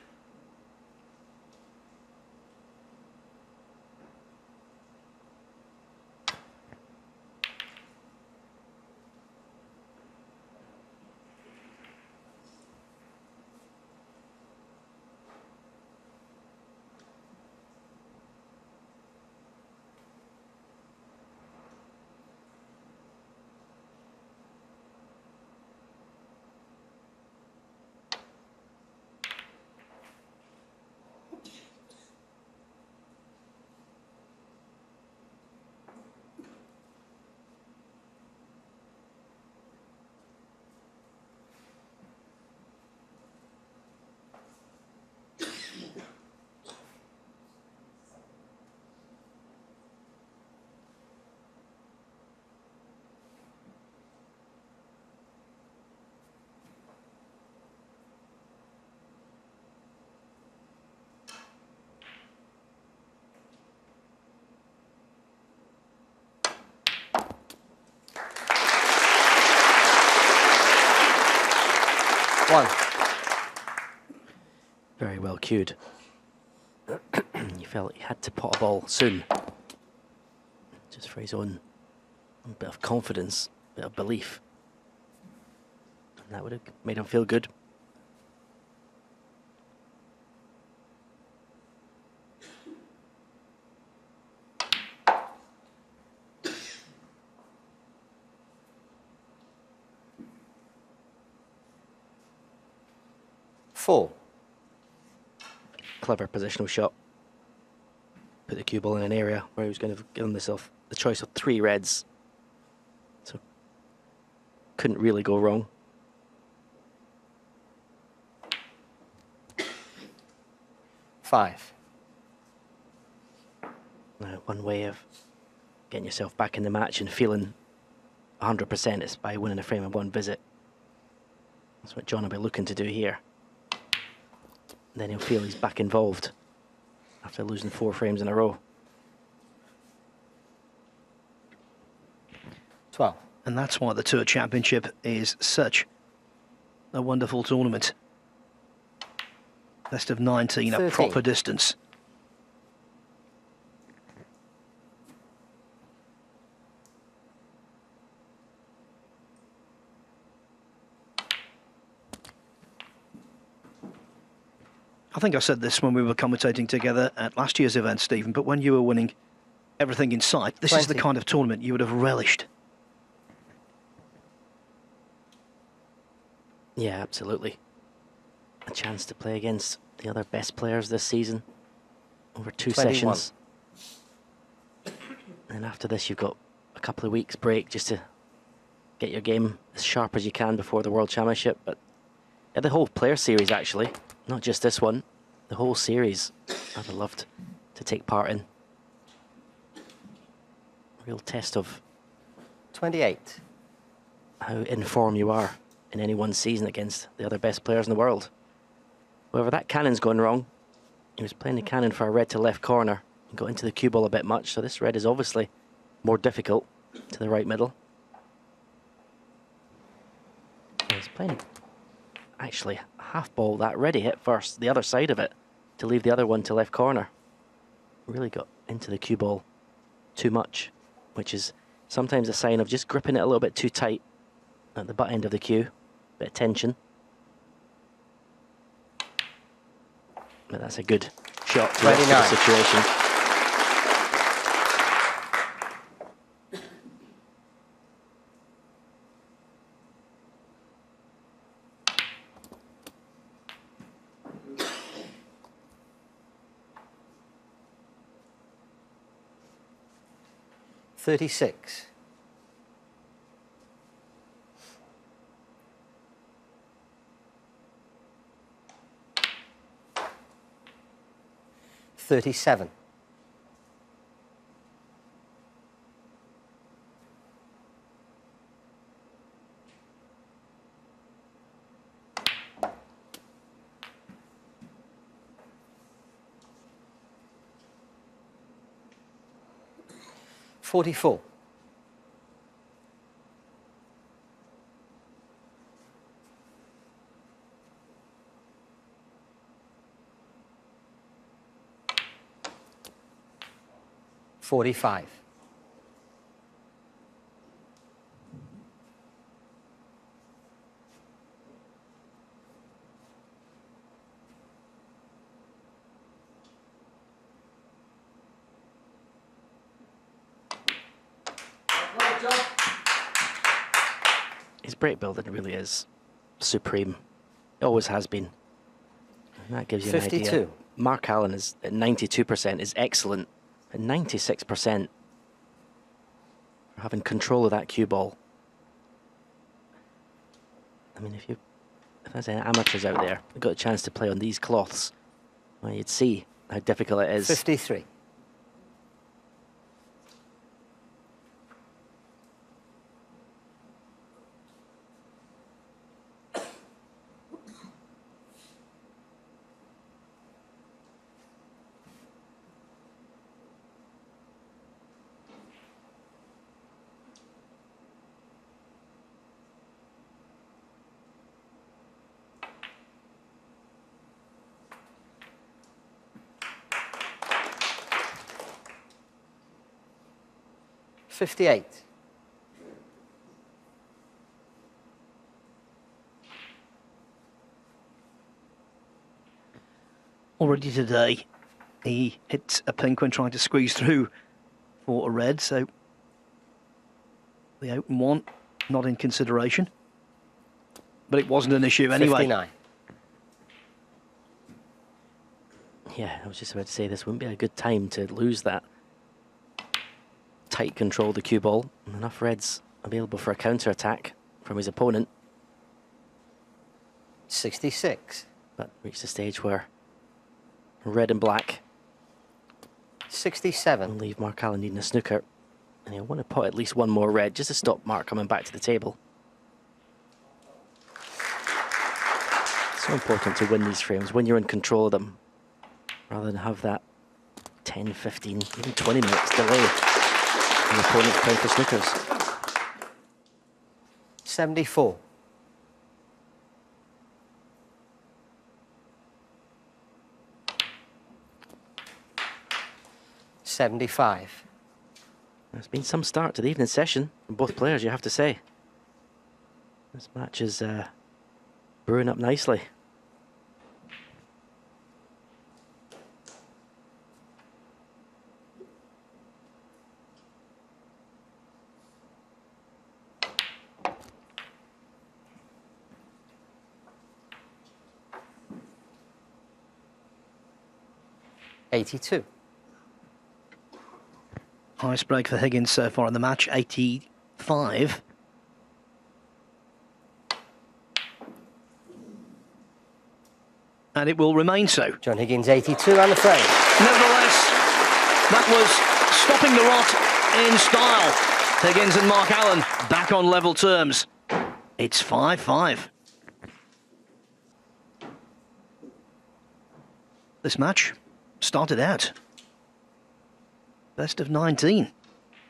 One. Very well cued. You felt he had to pot a ball soon. Just for his own bit of confidence, bit of belief. And that would have made him feel good. Four. Clever positional shot. Put the cue ball in an area where he was going to give himself the choice of 3 reds. So couldn't really go wrong. Five. Now, one way of getting yourself back in the match and feeling 100% is by winning a frame in one visit. That's what John will be looking to do here. And then he'll feel he's back involved after losing 4 frames in a row. 12. And that's why the Tour Championship is such a wonderful tournament. Best of 19, 13. a proper distance. I think I said this when we were commentating together at last year's event, Stephen, but when you were winning everything in sight, this is the 20. kind of tournament you would have relished. Yeah, absolutely. A chance to play against the other best players this season over 2 21. sessions. And after this, you've got a couple of weeks break just to get your game as sharp as you can before the World Championship. But yeah, the whole player series, actually, not just this one, the whole series I'd have loved to take part in. Real test of 28. how in form you are in any one season against the other best players in the world. However, that cannon's gone wrong. He was playing the cannon for a red to left corner and got into the cue ball a bit much, so this red is obviously more difficult to the right middle. And he's playing actually half ball that ready hit first, the other side of it, to leave the other one to left corner. Really got into the cue ball too much, which is sometimes a sign of just gripping it a little bit too tight at the butt end of the cue. Bit of tension. But that's a good shot to rescue the 29. situation. $36. 37. 44. 45. His break building really is supreme. It always has been. And that gives you 52. an idea. Mark Allen is at 92%, is excellent. At 96%, for having control of that cue ball. I mean, if there's any amateurs out there who got a chance to play on these cloths, well, you'd see how difficult it is. 53. $58. Already today, he hit a pink when trying to squeeze through for a red, so the open one not in consideration. But it wasn't an issue anyway. 59. Yeah, I was just about to say this wouldn't be a good time to lose that tight control of the cue ball. Enough reds available for a counter-attack from his opponent. 66. But reached a stage where red and black 67. will leave Mark Allen needing a snooker. And he'll want to put at least one more red just to stop Mark coming back to the table. It's so important to win these frames when you're in control of them, rather than have that 10, 15, even 20 minutes delay in the opponent's playing for snookers. 74. $75. There's been some start to the evening session from both players, you have to say. This match is brewing up nicely. $82. Highest break for Higgins so far in the match, 85. And it will remain so. John Higgins 82 and the frame. Nevertheless, that was stopping the rot in style. Higgins and Mark Allen back on level terms. It's 5-5. This match started out best of 19.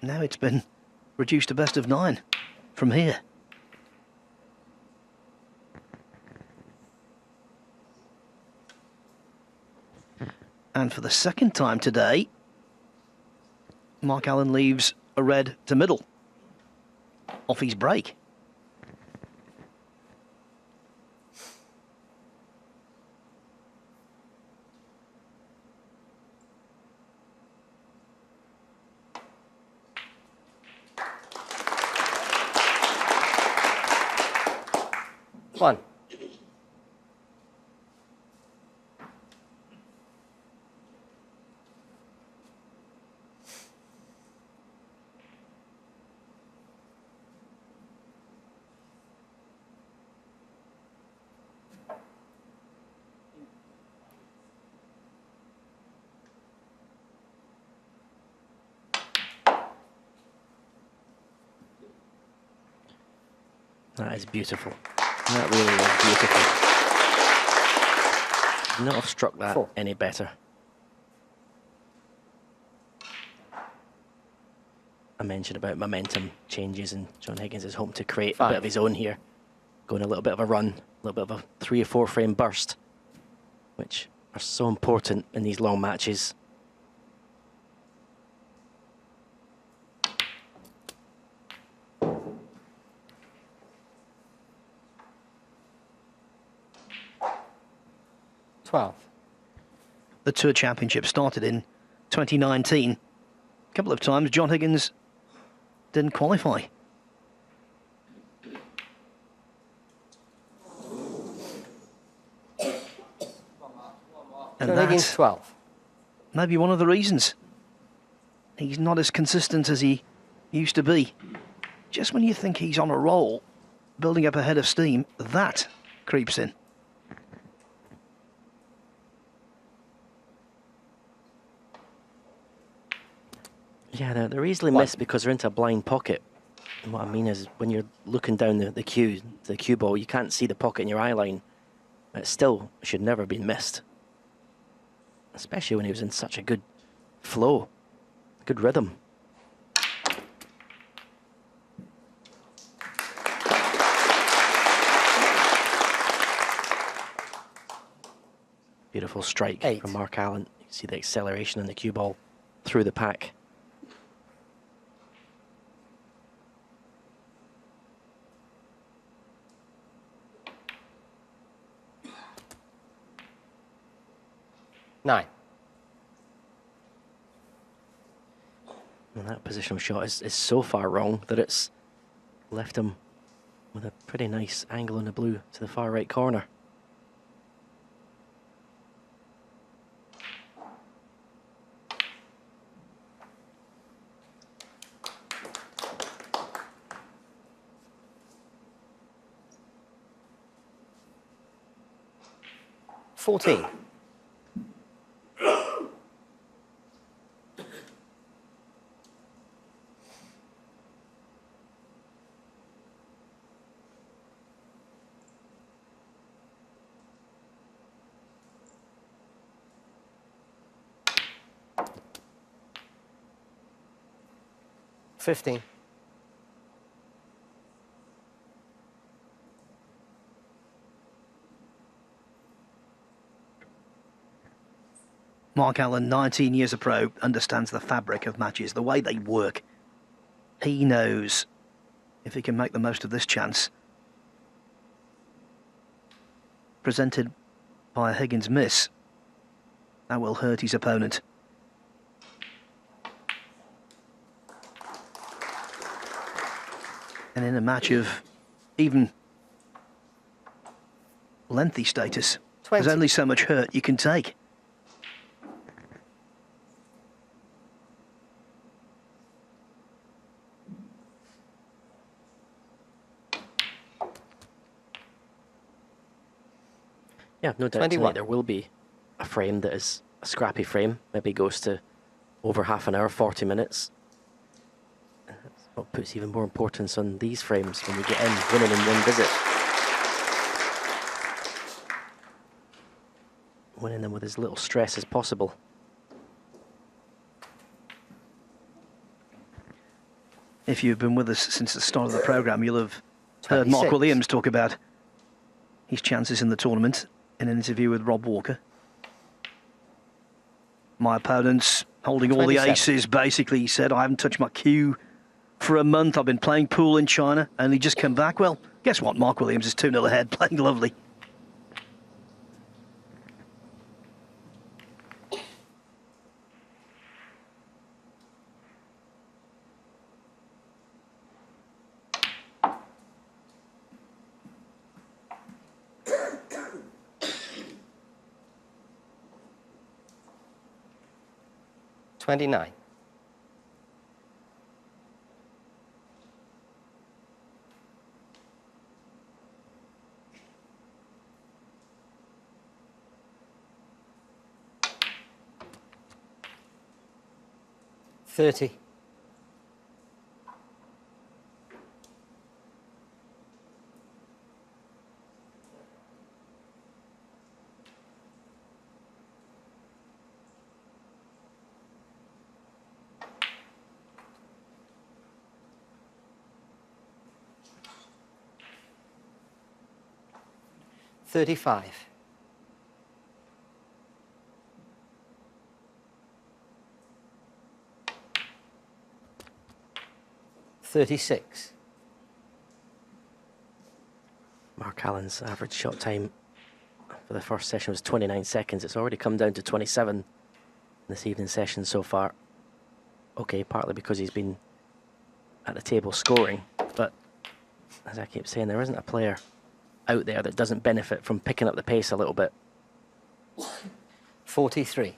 Now it's been reduced to best of 9 from here. And for the second time today, Mark Allen leaves a red to middle off his break. One. That is beautiful. That really is beautiful. Could not have struck that any better. I mentioned about momentum changes, and John Higgins is home to create a bit of his own here. Going a little bit of a run, a little bit of a 3 or 4 frame burst, which are so important in these long matches. 12. The Tour Championship started in 2019. A couple of times John Higgins didn't qualify. And John Higgins, that's 12. maybe one of the reasons. He's not as consistent as he used to be. Just when you think he's on a roll, building up a head of steam, that creeps in. Yeah, they're easily missed because they're into a blind pocket. And what I mean is, when you're looking down the cue ball, you can't see the pocket in your eye line. It still should never have been missed. Especially when he was in such a good flow, good rhythm. Beautiful strike 8. from Mark Allen. You see the acceleration in the cue ball through the pack. Nine. And that positional shot is so far wrong that it's left him with a pretty nice angle in the blue to the far right corner. $14. $15. Mark Allen, 19 years a pro, understands the fabric of matches, the way they work. He knows if he can make the most of this chance. Presented by a Higgins miss, that will hurt his opponent. And in a match of even lengthy status, 20. there's only so much hurt you can take. Yeah, no doubt 21. tonight there will be a frame that is a scrappy frame. Maybe goes to over half an hour, 40 minutes. That's what puts even more importance on these frames when you get in, winning in one visit. Winning them with as little stress as possible. If you've been with us since the start of the programme, you'll have heard 26. Mark Williams talk about his chances in the tournament in an interview with Rob Walker. My opponent's holding all the 27. aces. Basically, he said, I haven't touched my cue for a month. I've been playing pool in China, only just come back. Well, guess what? Mark Williams is 2-0 ahead, playing lovely. $29. $30. $35. $36. Mark Allen's average shot time for the first session was 29 seconds. It's already come down to 27 in this evening's session so far. Okay, partly because he's been at the table scoring, but as I keep saying, there isn't a player out there that doesn't benefit from picking up the pace a little bit. 43.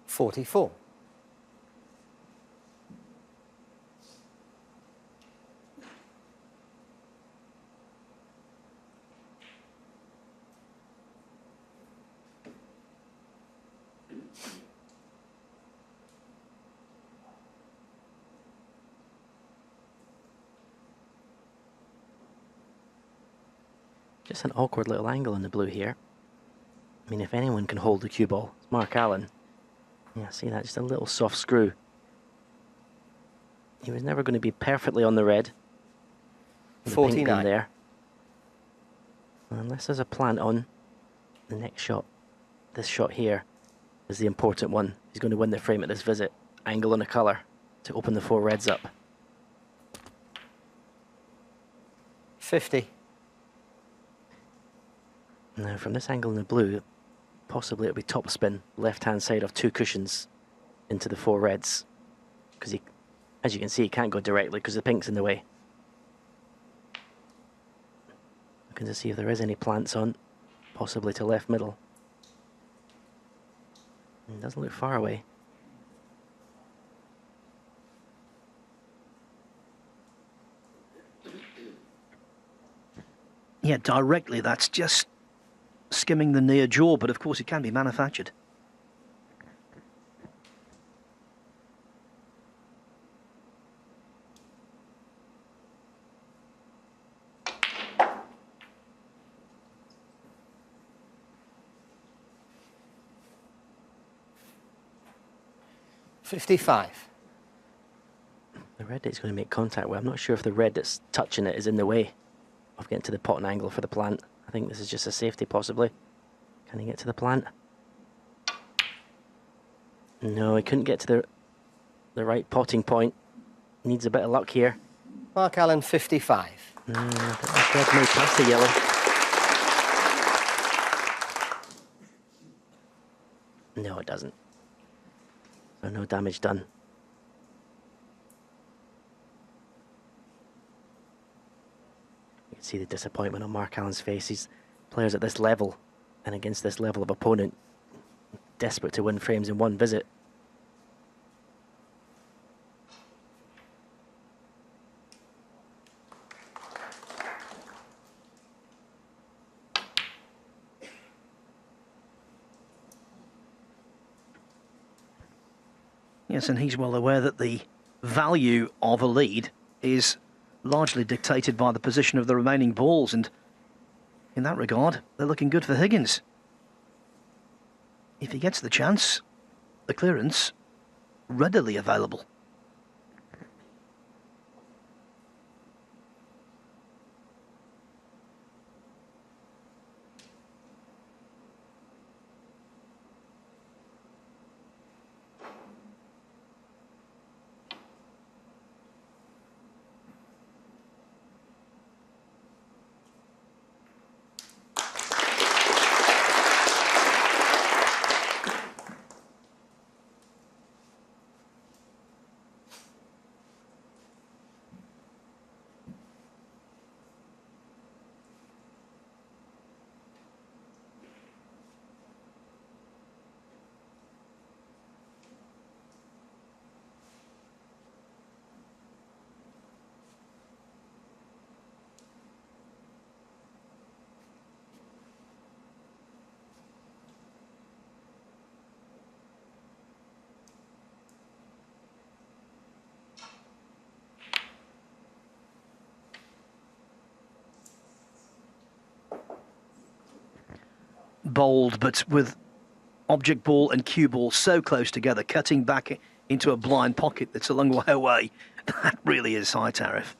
$44. Just an awkward little angle in the blue here. I mean, if anyone can hold the cue ball, it's Mark Allen. Yeah, see that? Just a little soft screw. He was never going to be perfectly on the red. With the pink pin 49. there. Unless there's a plant on the next shot. This shot here is the important one. He's going to win the frame at this visit. Angle on the colour to open the 4 reds up. 50. Now, from this angle in the blue, possibly it'll be top spin, left-hand side of 2 cushions into the 4 reds. Because he, as you can see, he can't go directly because the pink's in the way. Looking to see if there is any plants on, possibly to left middle. It doesn't look far away. Yeah, directly, that's just skimming the near jaw, but of course it can be manufactured. $55. The red it's going to make contact with. I'm not sure if the red that's touching it is in the way of getting to the potting angle for the plant. I think this is just a safety, possibly. Can he get to the plant? No, he couldn't get to the right potting point. Needs a bit of luck here. Mark Allen, 55. I think that red may pass the yellow. No, it doesn't. So no damage done. You can see the disappointment on Mark Allen's face. He's players at this level and against this level of opponent, desperate to win frames in one visit. Yes, and he's well aware that the value of a lead is largely dictated by the position of the remaining balls, and in that regard, they're looking good for Higgins. If he gets the chance, the clearance readily available. Bold, but with object ball and cue ball so close together, cutting back into a blind pocket that's a long way away. That really is high tariff.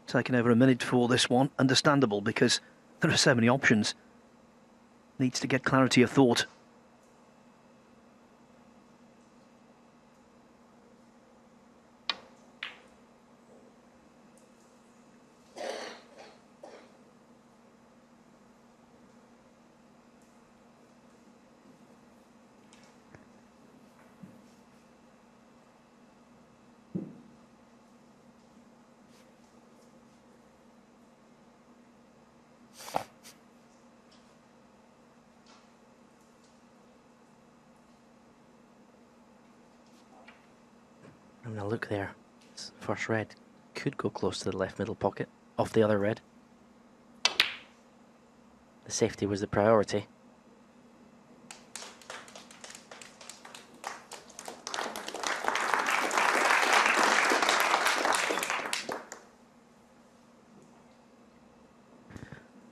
taken over a minute for this one. Understandable, because there are so many options. Needs to get clarity of thought. I'm going to look there. This first red could go close to the left middle pocket of the other red. The safety was the priority.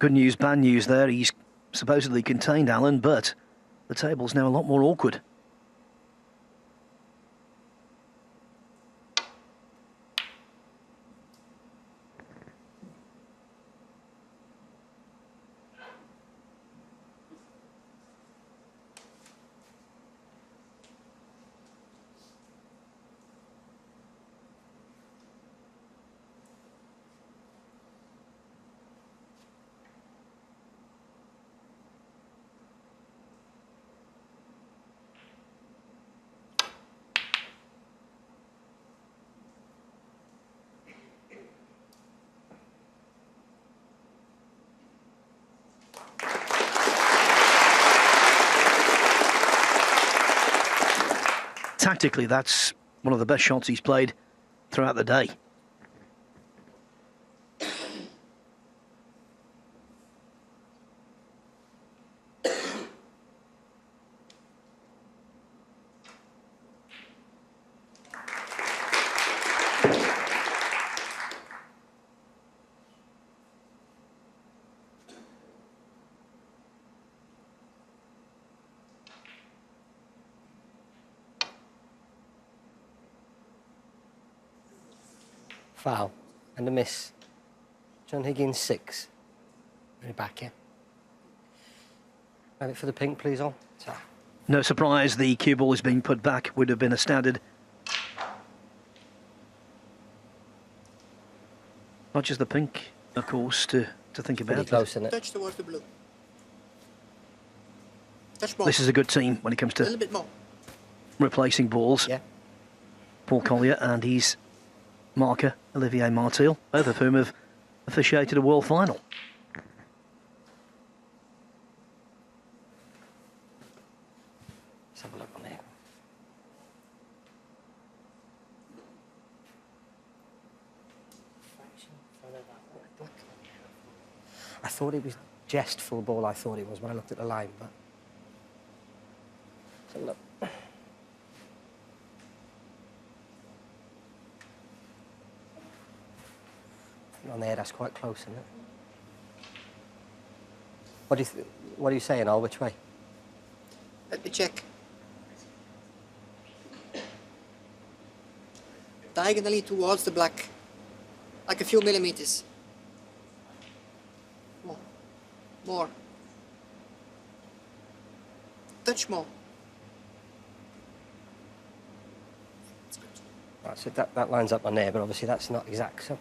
Good news, bad news there. He's supposedly contained Alan, but the table's now a lot more awkward. Tactically, that's one of the best shots he's played throughout the day. Foul and a miss. John Higgins 6. Very back here. Have it for the pink, please, on. No surprise the cue ball is being put back. Would have been a standard. Not just the pink, of course, to think about. Pretty close, isn't it? Touch towards the blue. Touch more. This is a good team when it comes A little to bit more. replacing balls. Yeah. Paul Collier and his marker, Olivier Martil, both of whom have officiated a world final. Let's have a look on there. I thought it was just full ball, I thought it was when I looked at the line, but... Let's have a look. On there, that's quite close, isn't it? What are you saying, Al? Which way? Let me check. Diagonally towards the black. Like a few millimeters. More. More. Touch more. Right, so that lines up on there, but obviously that's not exact, so...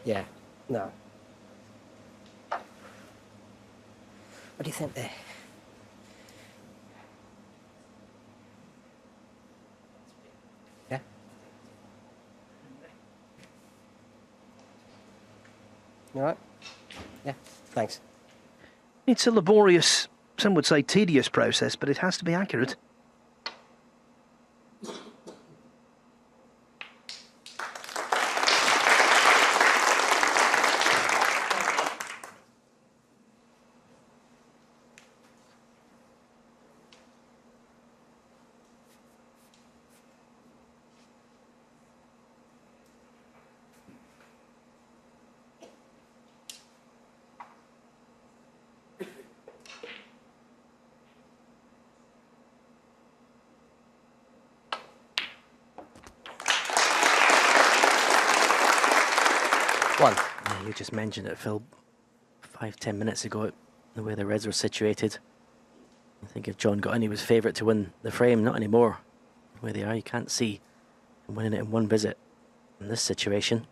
Yeah, no. What do you think there? Yeah? You all right? Yeah, thanks. It's a laborious, some would say tedious process, but it has to be accurate. One. Yeah, you just mentioned it, Phil, 5-10 minutes ago, the way the Reds were situated. I think if John got in, he was favourite to win the frame. Not anymore. The way they are, you can't see him winning it in one visit in this situation.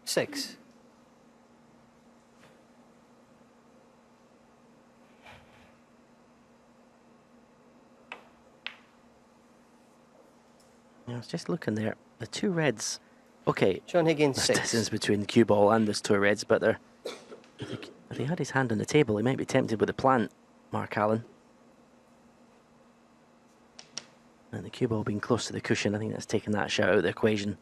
Six. I was just looking there. The two Reds, okay, John Higgins, there's 6. distance between the cue ball and this two Reds, but they're, if he had his hand on the table, he might be tempted with the plant, Mark Allen. And the cue ball being close to the cushion, I think that's taken that shot out of the equation.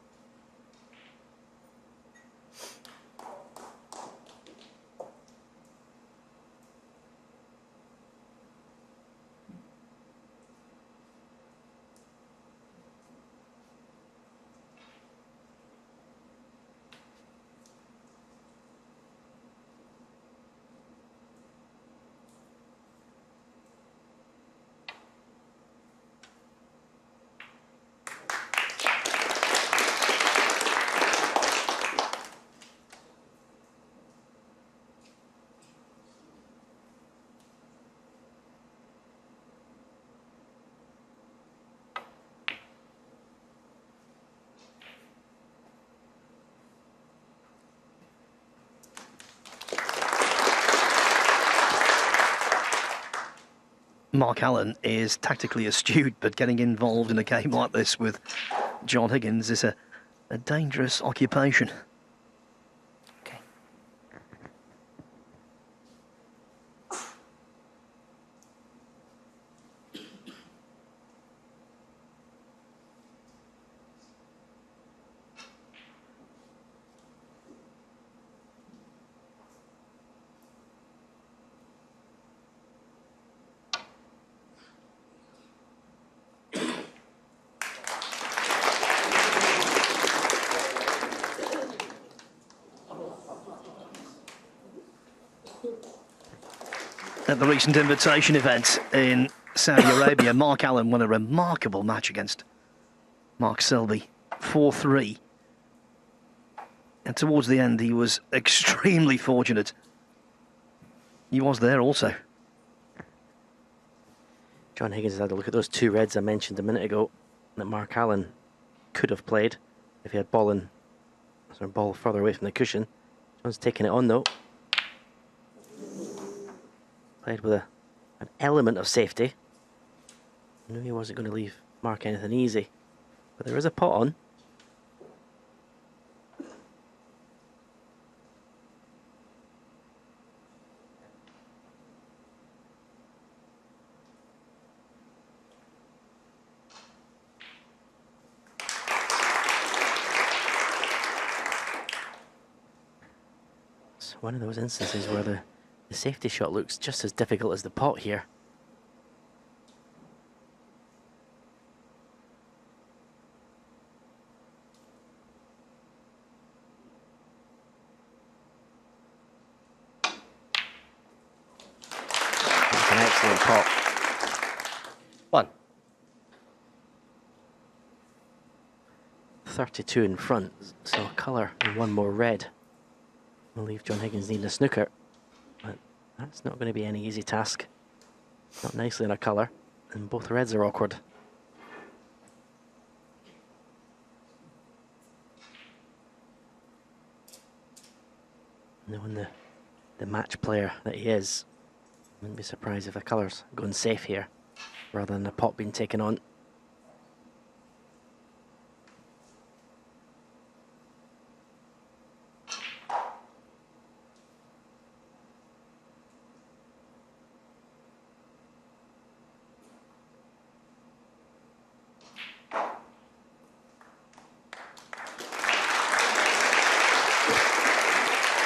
Mark Allen is tactically astute, but getting involved in a game like this with John Higgins is a dangerous occupation. Okay. At the recent invitation event in Saudi Arabia, Mark Allen won a remarkable match against Mark Selby, 4-3. And towards the end, he was extremely fortunate. He was there also. John Higgins has had a look at those two Reds I mentioned a minute ago that Mark Allen could have played if he had ball further away from the cushion. John's taking it on though. Played with an element of safety. I knew he wasn't going to leave Mark anything easy, but there is a pot on. It's one of those instances where the safety shot looks just as difficult as the pot here. It's an excellent pot. 1. 32 in front, so a colour and one more red will leave John Higgins needing a snooker. But that's not going to be any easy task. Not nicely in a colour, and both reds are awkward. Knowing the match player that he is, wouldn't be surprised if the colour's going safe here, rather than the pot being taken on.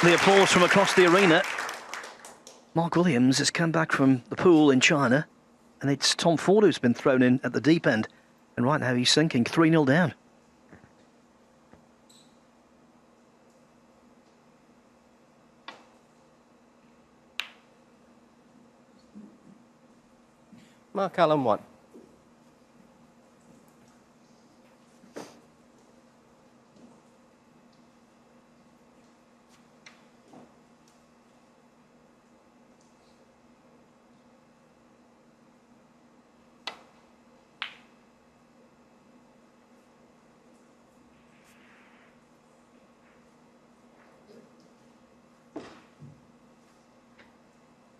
The applause from across the arena. Mark Williams has come back from the pool in China, and it's Tom Ford who's been thrown in at the deep end. And right now he's sinking 3-0 down. Mark Allen 1.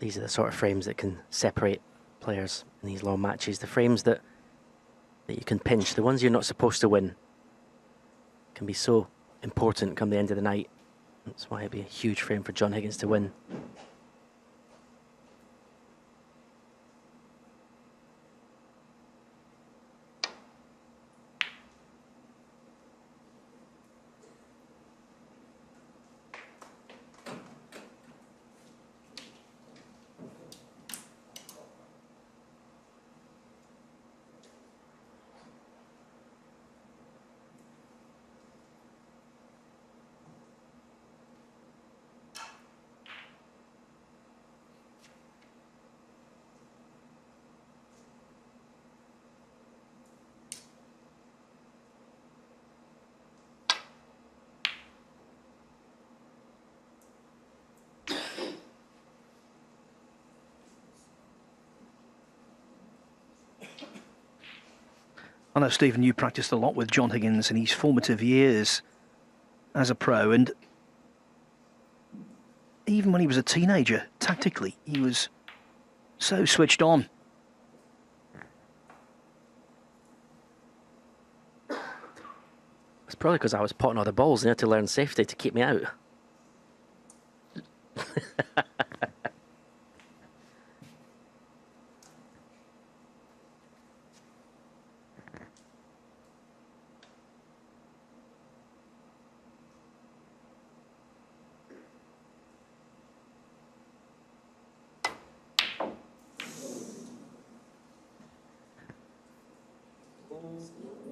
These are the sort of frames that can separate players in these long matches. The frames that you can pinch, the ones you're not supposed to win, can be so important come the end of the night. That's why it'd be a huge frame for John Higgins to win. I know, Stephen, you practiced a lot with John Higgins in his formative years as a pro, and even when he was a teenager, tactically, he was so switched on. It's probably because I was potting all the balls and he had to learn safety to keep me out.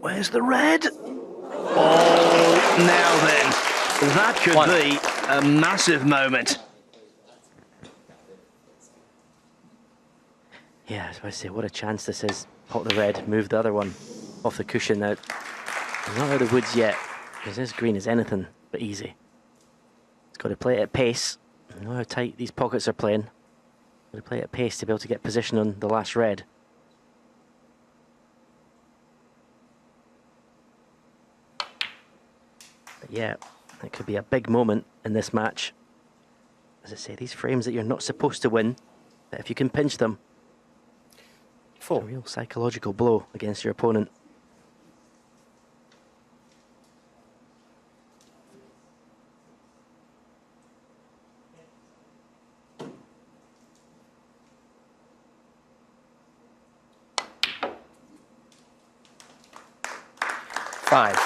Where's the red? Oh, now then, that could be a massive moment. Yeah, as I say, what a chance this is. Pot the red, move the other one off the cushion now. I'm not out of the woods yet, because this green is anything but easy. It's got to play it at pace. You know how tight these pockets are playing. Got to play it at pace to be able to get position on the last red. But yeah, it could be a big moment in this match. As I say, these frames that you're not supposed to win, but if you can pinch them, it's a real psychological blow against your opponent. Five.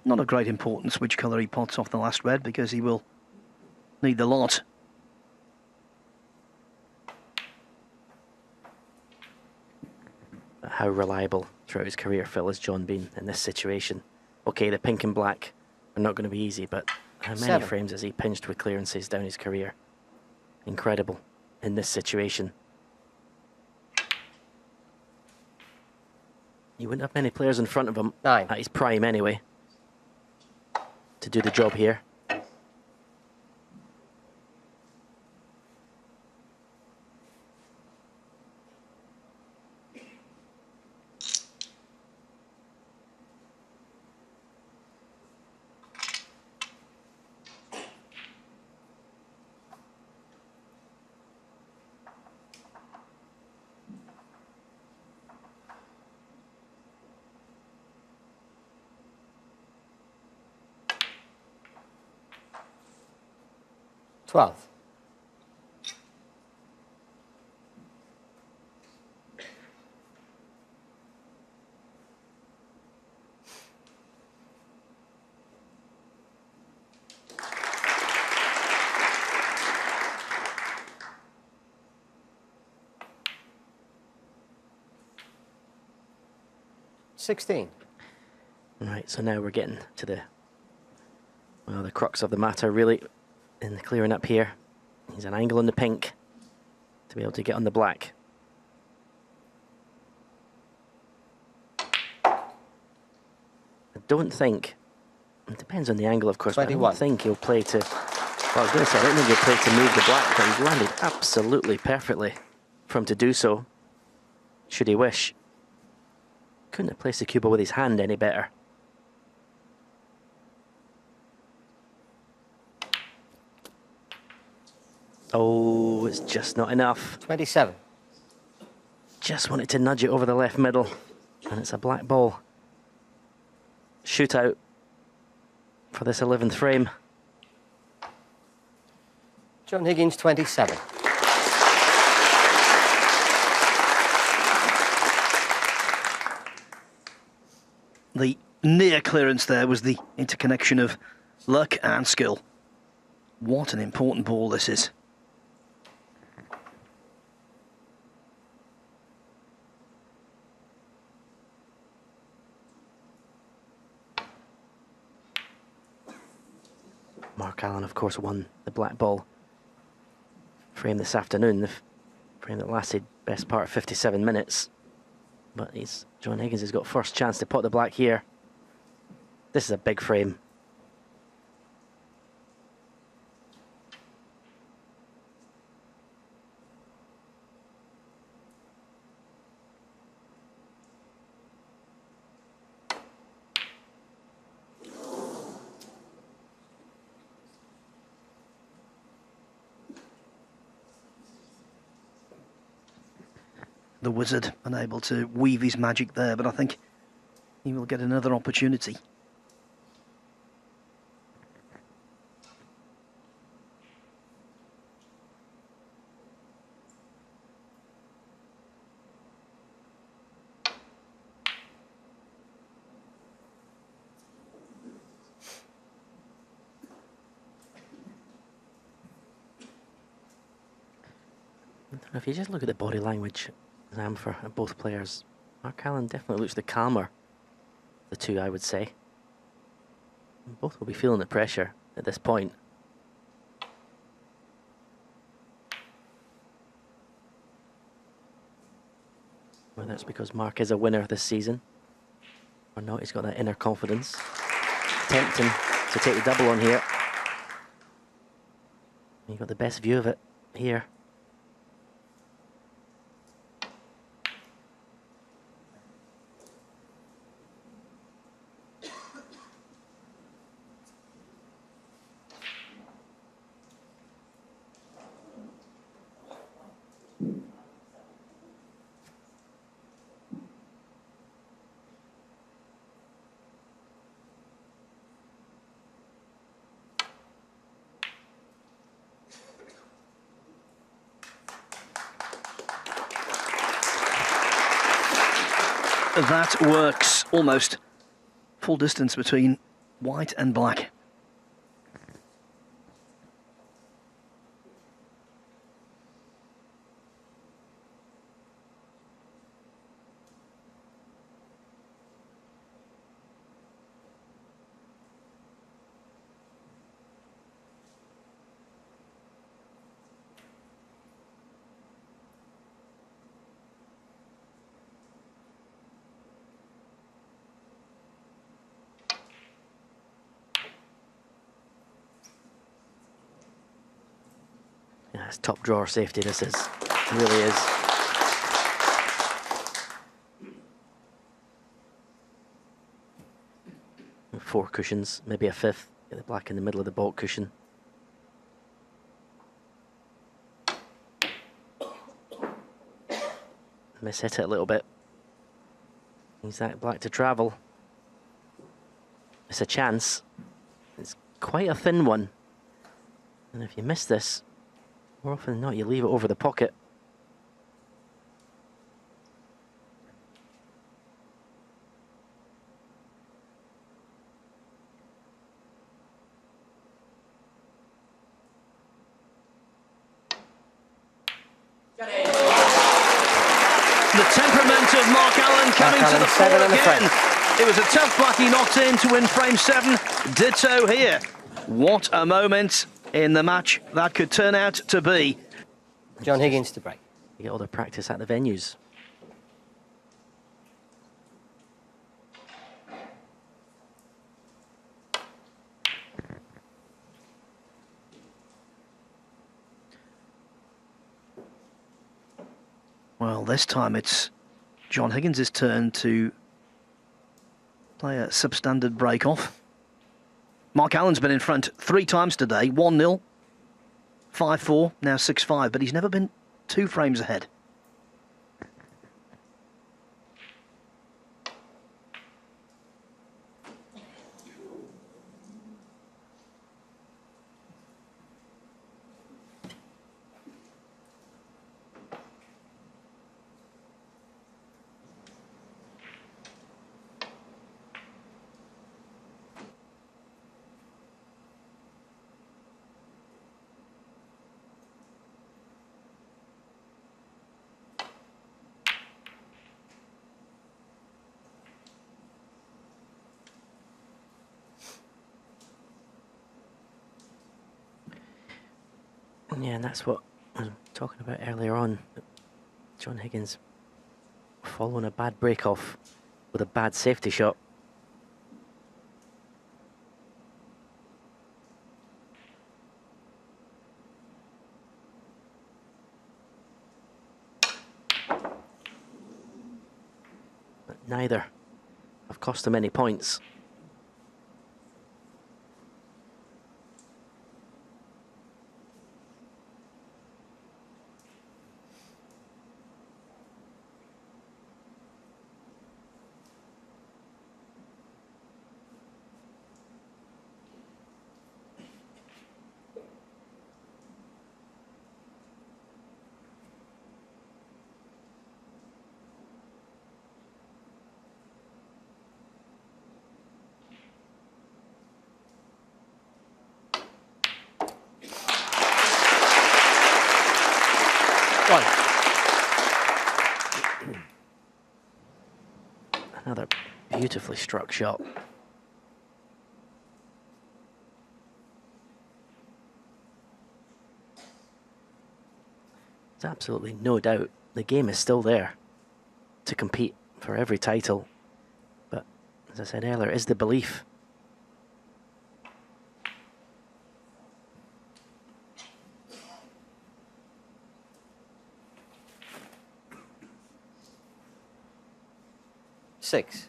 Not of great importance which colour he pots off the last red, because he will need the lot. How reliable throughout his career Phil has John been in this situation. Okay, the pink and black are not going to be easy, but how many frames has he pinched with clearances down his career? Incredible in this situation. You wouldn't have many players in front of him at his prime anyway to do the job here. $12. $16. Right, so now we're getting to the Well, the crux of the matter really in the clearing up here. He's an angle on the pink to be able to get on the black. I don't think, it depends on the angle of course, but I don't think he'll play to, well, I was going to say, I don't think he'll play to move the black, but he's landed absolutely perfectly for him to do so, should he wish. Couldn't have placed the cue ball with his hand any better. Oh, it's just not enough. 27. Just wanted to nudge it over the left middle, and it's a black ball. Shootout for this 11th frame. John Higgins, 27. The near clearance there was the interconnection of luck and skill. What an important ball this is. Mark Allen, of course, won the black ball frame this afternoon, the frame that lasted best part of 57 minutes. But John Higgins has got first chance to pot the black here. This is a big frame. The wizard unable to weave his magic there, but I think he will get another opportunity. If you just look at the body language, Sam, for both players, Mark Allen definitely looks the calmer of the two, I would say. Both will be feeling the pressure at this point. Whether it's because Mark is a winner this season or not, he's got that inner confidence. Tempting to take the double on here. You've got the best view of it here. That works almost full distance between white and black. Yeah, it's top drawer safety, this is. It really is. Four cushions, maybe a fifth. Get the black in the middle of the baulk cushion. Miss-hit it a little bit. Use that black to travel. It's a chance. It's quite a thin one. And if you miss this, more often than not, you leave it over the pocket. The temperament of Mark Allen coming to the fore again. It was a tough black he knocked in to win frame 7. Ditto here. What a moment in the match that could turn out to be. John Higgins to break. You get all the practice at the venues. Well, this time it's John Higgins' turn to play a substandard break-off. Mark Allen's been in front 3 times today, 1-0, 5-4, now 6-5, but he's never been 2 frames ahead. Yeah, and that's what I was talking about earlier on. John Higgins following a bad break-off with a bad safety shot. But neither have cost him any points. Another beautifully struck shot. There's absolutely no doubt the game is still there to compete for every title. But as I said earlier, is the belief. Six.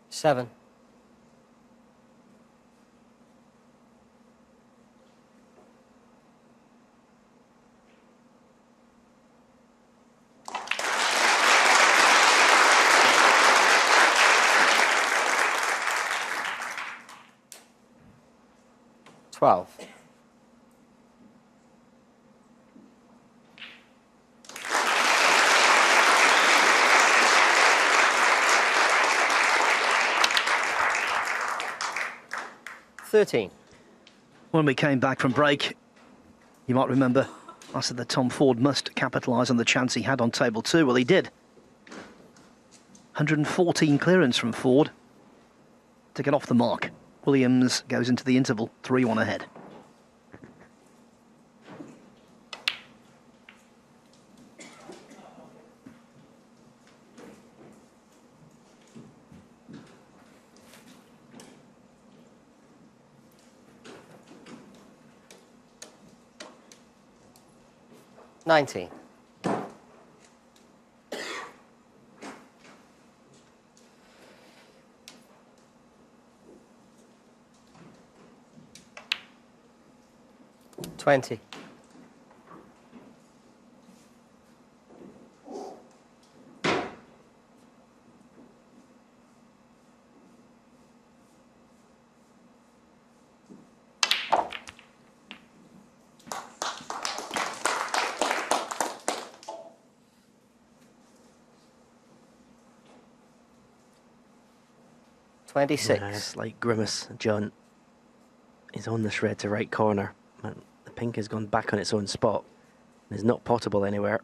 Seven. Twelve. When we came back from break, you might remember I said that Tom Ford must capitalise on the chance he had on table 2. Well, he did. 114 clearance from Ford to get off the mark. Williams goes into the interval 3-1 ahead. $19. $20. 26. Yeah, slight grimace, John. He's on this red to right corner. But the pink has gone back on its own spot. It's not potable anywhere.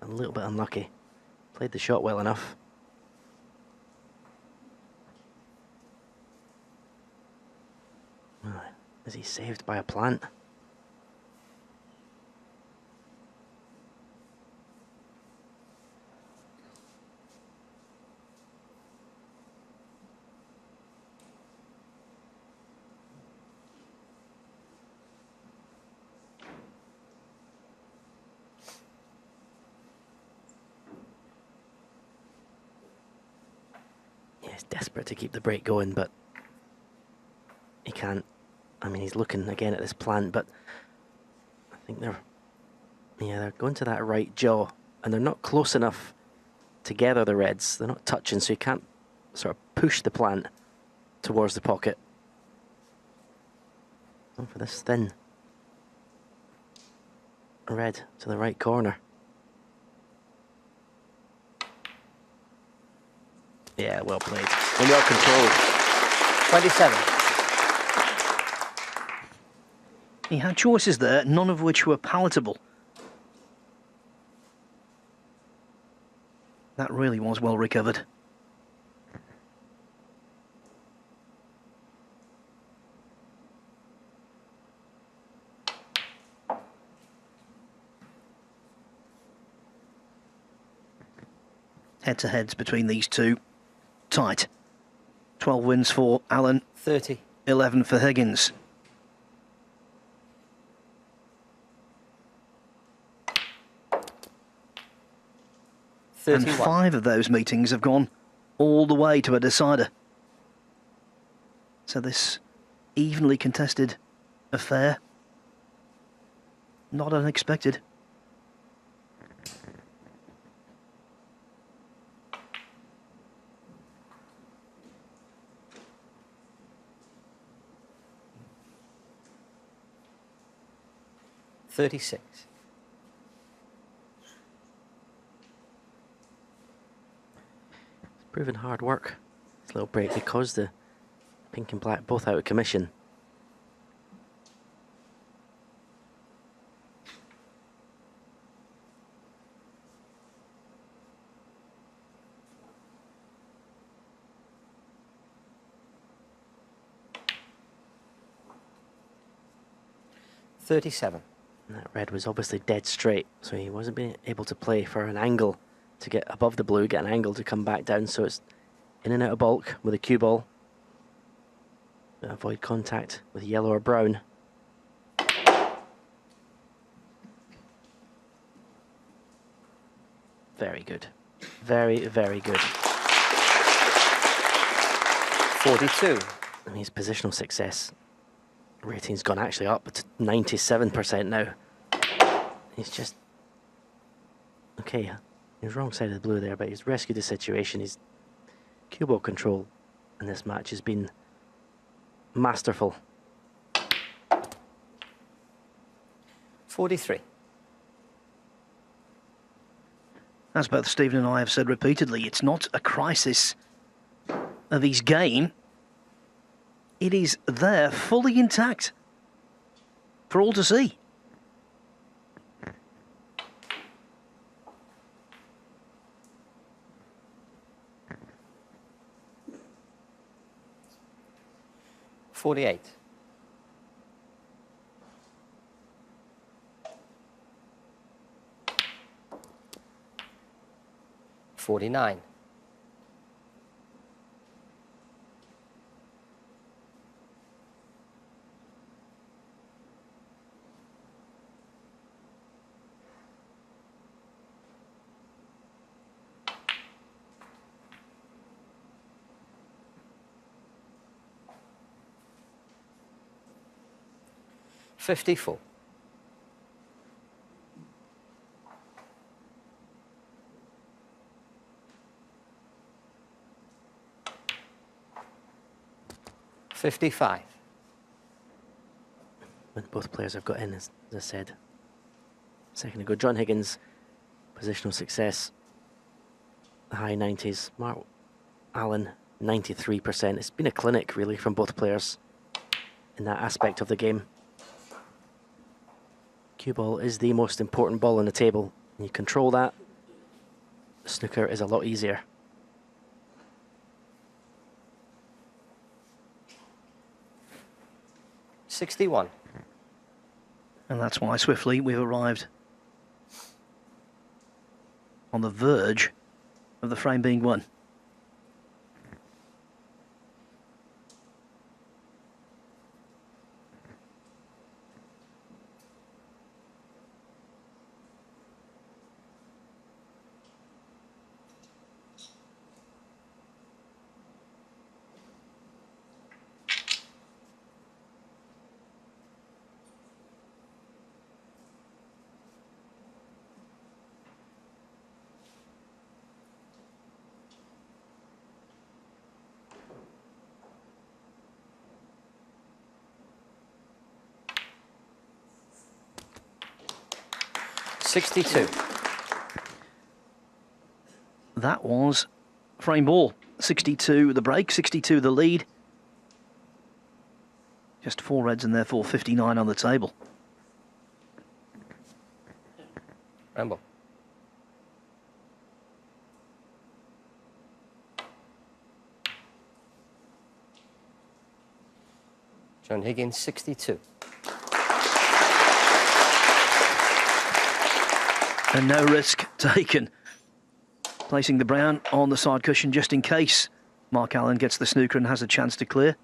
A little bit unlucky. Played the shot well enough. Is he saved by a plant? He's desperate to keep the break going, but he can't. I mean, he's looking again at this plant, but I think they're going to that right jaw, and they're not close enough together, the reds. They're not touching, so you can't sort of push the plant towards the pocket. And for this thin red to the right corner. Yeah, well played. And well controlled. 27. He had choices there, none of which were palatable. That really was well recovered. Head-to-heads between these two. Tight. 12 wins for Allen. 30. 11 for Higgins. And 5 of those meetings have gone all the way to a decider. So this evenly contested affair, not unexpected. $36. Proven hard work, this little break, because the pink and black both out of commission. $37. And that red was obviously dead straight, so he wasn't being able to play for an angle to get above the blue, get an angle to come back down, so it's in and out of bulk with a cue ball. Avoid contact with yellow or brown. Very good. Very, very good. 42. I mean, his positional success rating's gone actually up to 97% now. He's just... Okay, he was wrong side of the blue there, but he's rescued the situation. His cue ball control in this match has been masterful. 43. As both Stephen and I have said repeatedly, it's not a crisis of his game. It is there, fully intact, for all to see. $48. 49. 54. 55. when both players have got in, as I said a second ago. John Higgins, positional success, high 90s. Mark Allen, 93%. It's been a clinic, really, from both players in that aspect of the game. Cue ball is the most important ball on the table. When you control that, snooker is a lot easier. $61. And that's why swiftly we've arrived on the verge of the frame being won. $62. That was frame ball. 62 the break, 62 the lead. Just 4 reds and therefore 59 on the table. Rambo. John Higgins, 62. And no risk taken. Placing the brown on the side cushion just in case Mark Allen gets the snooker and has a chance to clear.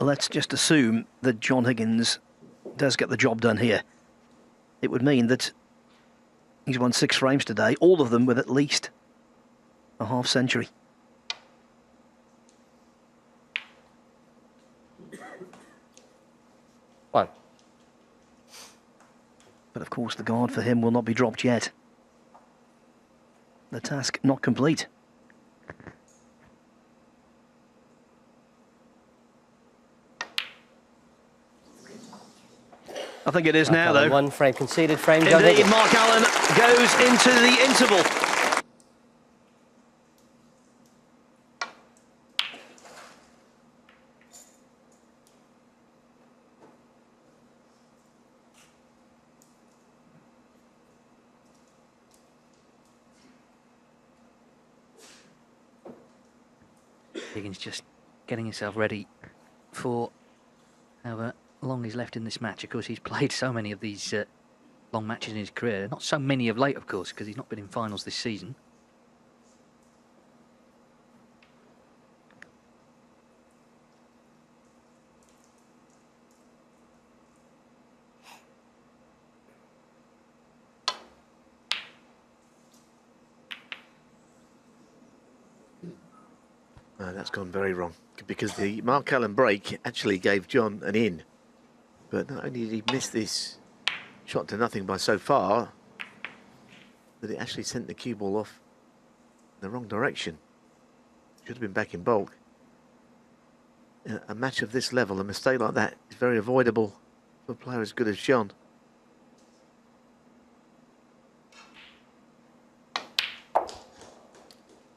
Let's just assume that John Higgins does get the job done here. It would mean that he's won 6 frames today, all of them with at least a half century. One. But of course the guard for him will not be dropped yet. The task not complete. I think it is now, though. 1 frame conceded, frame. John Indeed, Higgins. Mark Allen goes into the interval. Higgins just getting himself ready for however long he's left in this match. Of course, he's played so many of these long matches in his career. Not so many of late, of course, because he's not been in finals this season. That's gone very wrong, because the Mark Allen break actually gave John an in. But not only did he miss this shot to nothing by so far, that it actually sent the cue ball off in the wrong direction. Should have been back in bulk. A match of this level, a mistake like that is very avoidable for a player as good as John.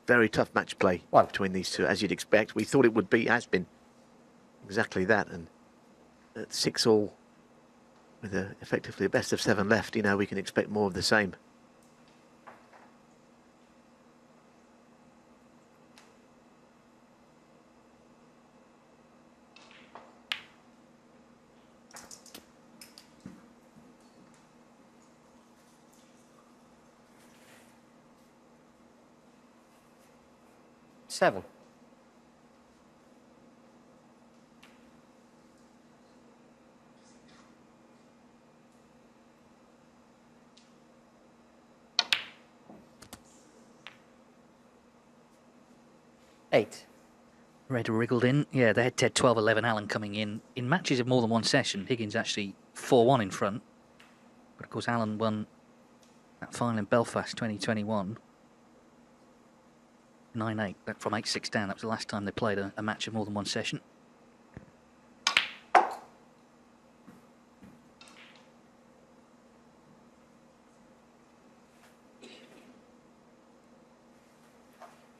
Very tough match play between these two, as you'd expect. We thought it would be, has been exactly that. And at 6-all, with effectively a best of 7 left, you know, we can expect more of the same. 7. Eight. Red wriggled in. Yeah, the head-to-head 12-11 Allen coming in. In matches of more than one session, Higgins actually 4-1 in front. But of course, Allen won that final in Belfast 2021. 9-8, from 8-6 down. That was the last time they played a match of more than one session.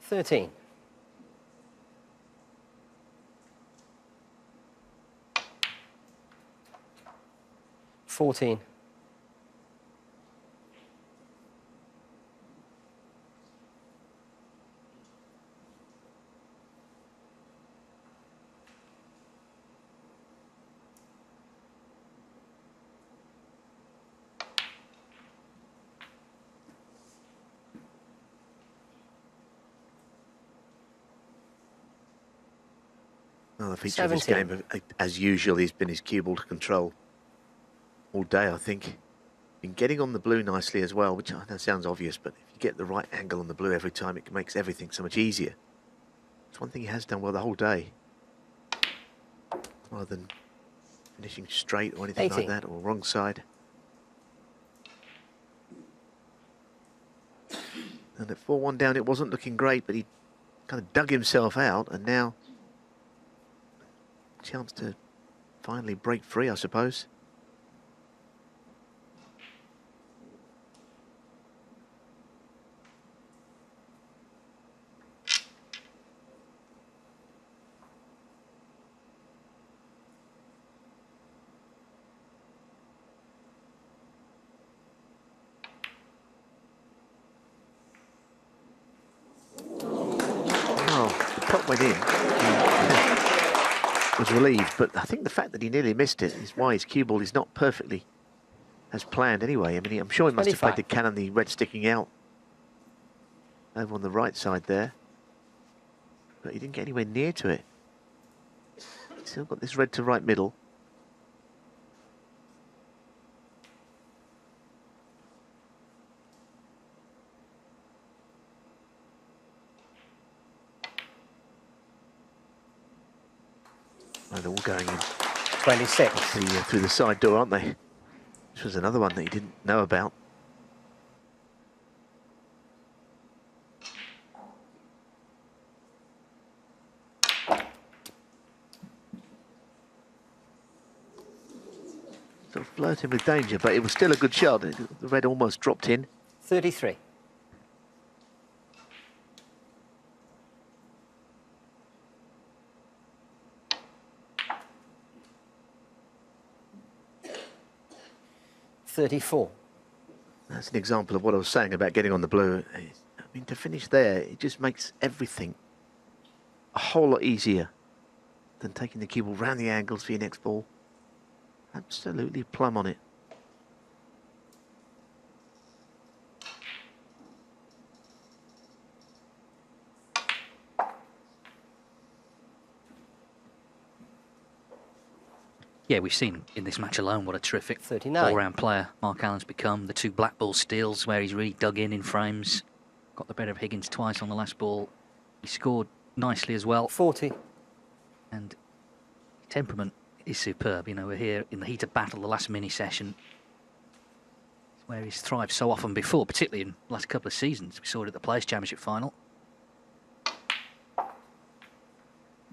$13. 14. Well, the feature of his game, as usual, has been his cue ball to control all day, I think. Been getting on the blue nicely as well, which I know sounds obvious, but if you get the right angle on the blue every time, it makes everything so much easier. It's one thing he has done well the whole day, rather than finishing straight or anything like that, or wrong side. And at 4-1 down, it wasn't looking great, but he kind of dug himself out, and now chance to finally break free, I suppose. Oh, the pot went in. Was relieved, but I think the fact that he nearly missed it is why his cue ball is not perfectly as planned anyway. I mean, I'm sure he must have played the cannon, the red sticking out over on the right side there, but he didn't get anywhere near to it. Still got this red to right middle. Oh, they're all going in. 26. Through the side door, aren't they? This was another one that he didn't know about. Sort of flirting with danger, but it was still a good shot. The red almost dropped in. 33. $34. That's an example of what I was saying about getting on the blue. I mean, to finish there, it just makes everything a whole lot easier than taking the cue ball round the angles for your next ball. Absolutely plumb on it. Yeah, we've seen in this match alone what a terrific 39. all-round player Mark Allen's become. The 2 black ball steals where he's really dug in frames. Got the better of Higgins twice on the last ball. He scored nicely as well. 40. And temperament is superb. You know, we're here in the heat of battle, the last mini session, where he's thrived so often before, particularly in the last couple of seasons. We saw it at the Players' Championship final.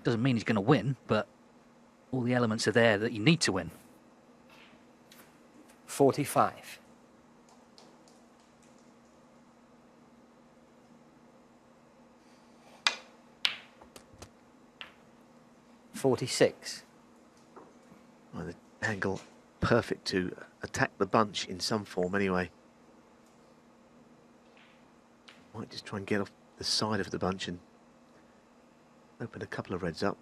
Doesn't mean he's going to win, but all the elements are there that you need to win. 45. $46. Well, the angle perfect to attack the bunch in some form anyway. Might just try and get off the side of the bunch and open a couple of reds up.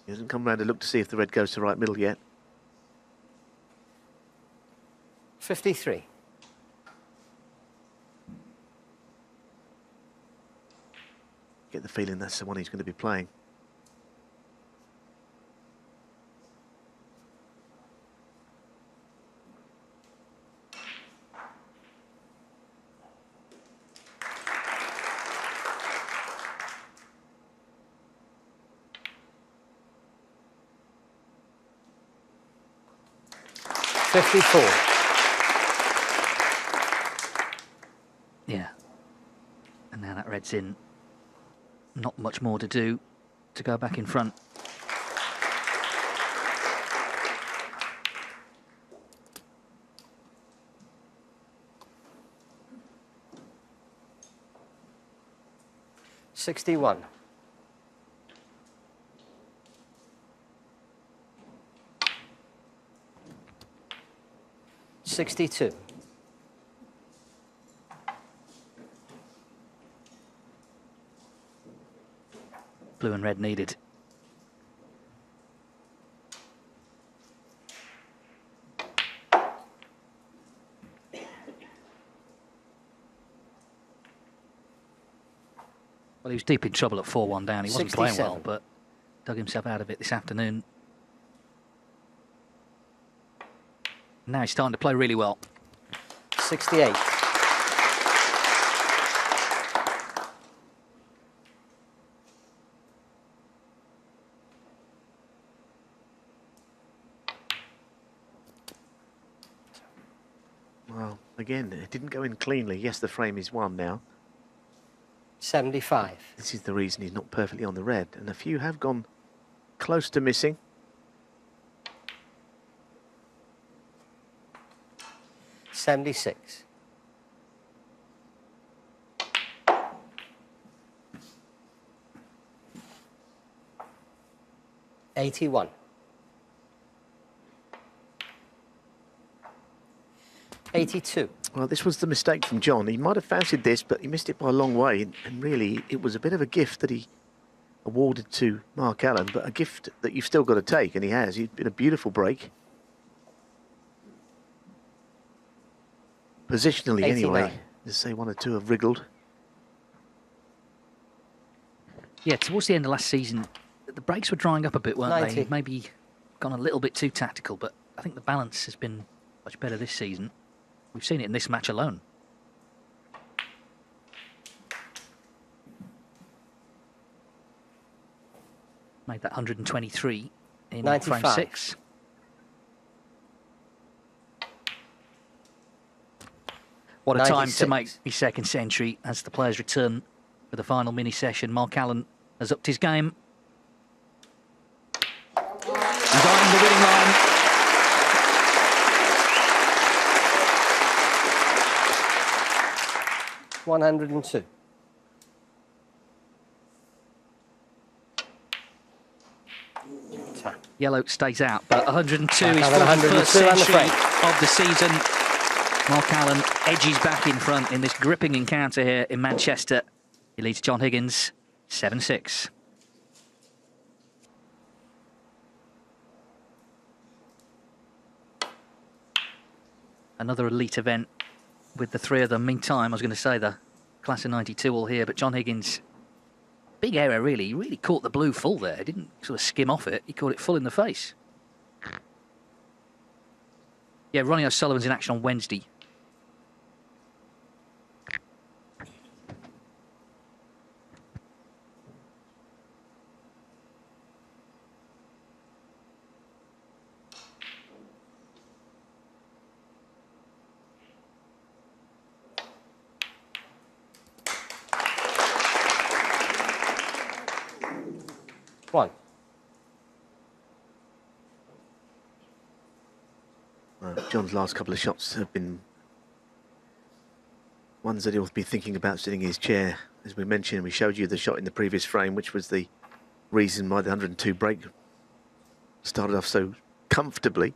He hasn't come round to look to see if the red goes to right middle yet. 53. Get the feeling that's the one he's going to be playing. Yeah. And now that red's in. Not much more to do to go back in front. $61. 62. Blue and red needed. Well, he was deep in trouble at 4-1 down. He wasn't playing well, but dug himself out of it this afternoon. Now he's starting to play really well. 68. Well, again, it didn't go in cleanly. Yes, the frame is one now. 75. This is the reason he's not perfectly on the red. And a few have gone close to missing. 76. $81. 82. Well, this was the mistake from John. He might have fancied this, but he missed it by a long way. And really, it was a bit of a gift that he awarded to Mark Allen, but a gift that you've still got to take, and he has. It's been a beautiful break. Positionally, 89. anyway. Let's say one or two have wriggled. Yeah, towards the end of last season, the breaks were drying up a bit, weren't 90. they? Maybe gone a little bit too tactical, but I think the balance has been much better this season. We've seen it in this match alone. Made that 123 in 95. frame 6. What a time to 96. make his second century as the players return for the final mini session. Mark Allen has upped his game. He's on the winning line. $102. Yellow stays out, but 102 Mark is Allen, for the first 102 and the century frame. of the season. Mark Allen edges back in front in this gripping encounter here in Manchester. He leads John Higgins 7-6. Another elite event with the three of them. Meantime, I was going to say the class of 92 all here, but John Higgins, big error really. He really caught the blue full there. He didn't sort of skim off it. He caught it full in the face. Yeah, Ronnie O'Sullivan's in action on Wednesday. One. John's last couple of shots have been ones that he'll be thinking about sitting in his chair. As we mentioned, we showed you the shot in the previous frame, which was the reason why the 102 break started off so comfortably.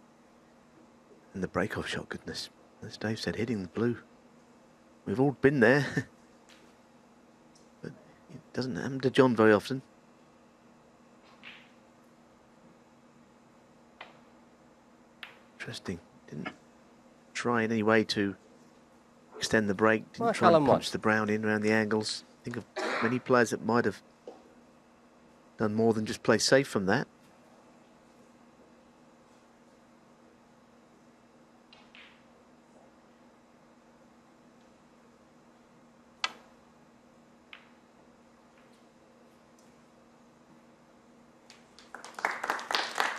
And the break-off shot, goodness, as Dave said, hitting the blue. We've all been there. But it doesn't happen to John very often. Interesting. Didn't try in any way to extend the break. Didn't Mark try and Allen punch won. the brown in around the angles. Think of many players that might have done more than just play safe from that.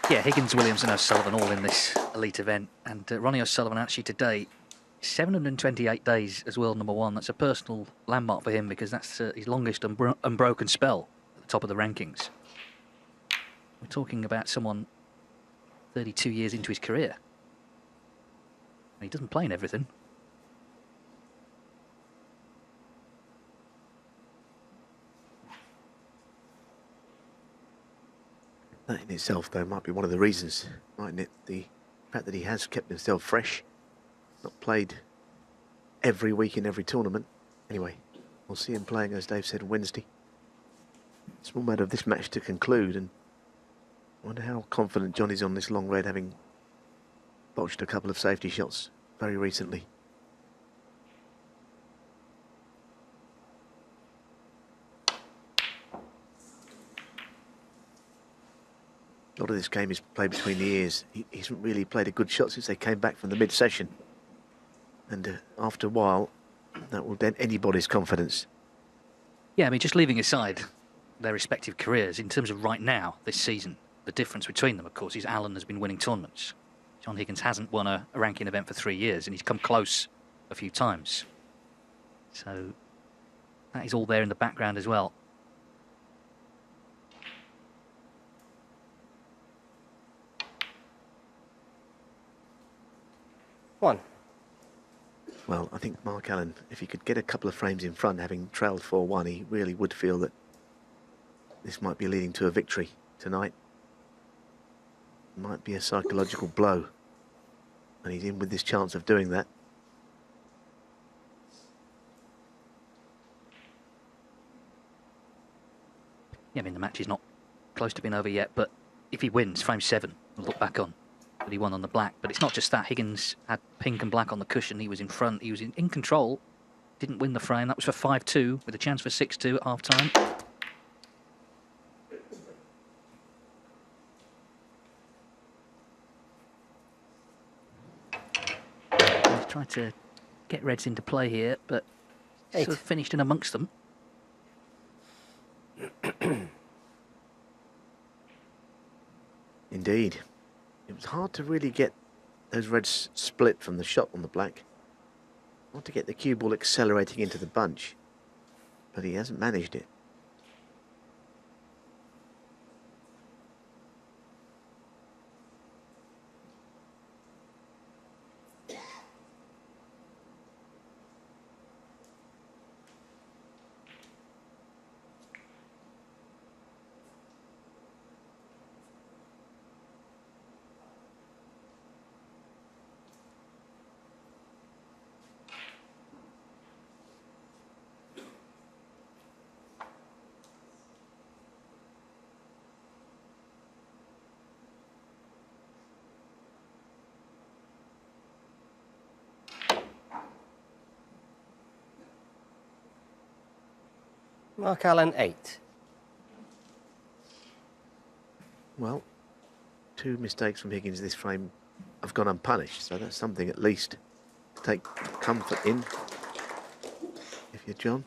Yeah, Higgins, Williams and O'Sullivan all in this elite event. And Ronnie O'Sullivan actually today, 728 days as world #1. That's a personal landmark for him because that's his longest unbroken spell at the top of the rankings. We're talking about someone 32 years into his career. And he doesn't play in everything. That in itself, though, might be one of the reasons, mightn't it? The fact that he has kept himself fresh, not played every week in every tournament. Anyway, we'll see him playing, as Dave said, Wednesday. Small matter of this match to conclude, and I wonder how confident John is on this long red, having botched a couple of safety shots very recently. A lot of this game is played between the ears. He hasn't really played a good shot since they came back from the mid-session. And after a while, that will dent anybody's confidence. Yeah, I mean, just leaving aside their respective careers, in terms of right now, this season, the difference between them, of course, is Allen has been winning tournaments. John Higgins hasn't won a ranking event for 3 years, and he's come close a few times. So that is all there in the background as well. One. Well, I think Mark Allen, if he could get a couple of frames in front, having trailed 4-1, he really would feel that this might be leading to a victory tonight. Might be a psychological blow. And he's in with this chance of doing that. Yeah, I mean, the match is not close to being over yet, but if he wins, frame 7, we'll look back on that he won on the black. But it's not just that. Higgins had pink and black on the cushion. He was in front. He was in control. Didn't win the frame. That was for 5-2 with a chance for 6-2 at half-time. He's tried to get reds into play here, but sort of finished in amongst them. Indeed. It was hard to really get those reds split from the shot on the black. I want to get the cue ball accelerating into the bunch, but he hasn't managed it. Mark Allen, 8. Well, 2 mistakes from Higgins this frame have gone unpunished, so that's something at least to take comfort in, if you're John.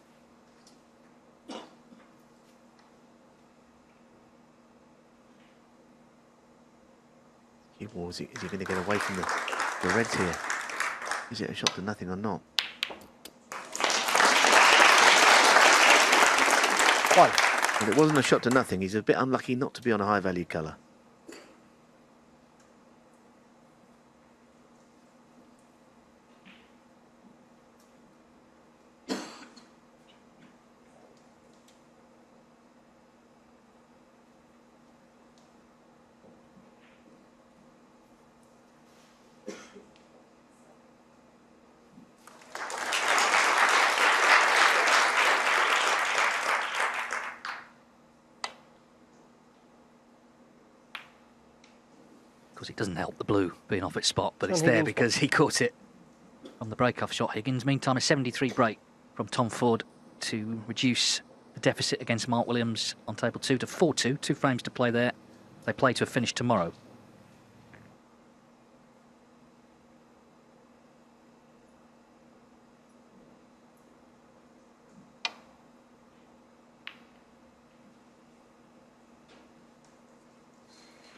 Cue ball, is he going to get away from the reds here? Is it a shot to nothing or not? 1. Well, it wasn't a shot to nothing. He's a bit unlucky not to be on a high-value colour. It doesn't help the blue being off its spot, but it's there because he caught it from the break-off shot, Higgins. Meantime, a 73 break from Tom Ford to reduce the deficit against Mark Williams on table 2 to 4-2. 2 frames to play there. They play to a finish tomorrow.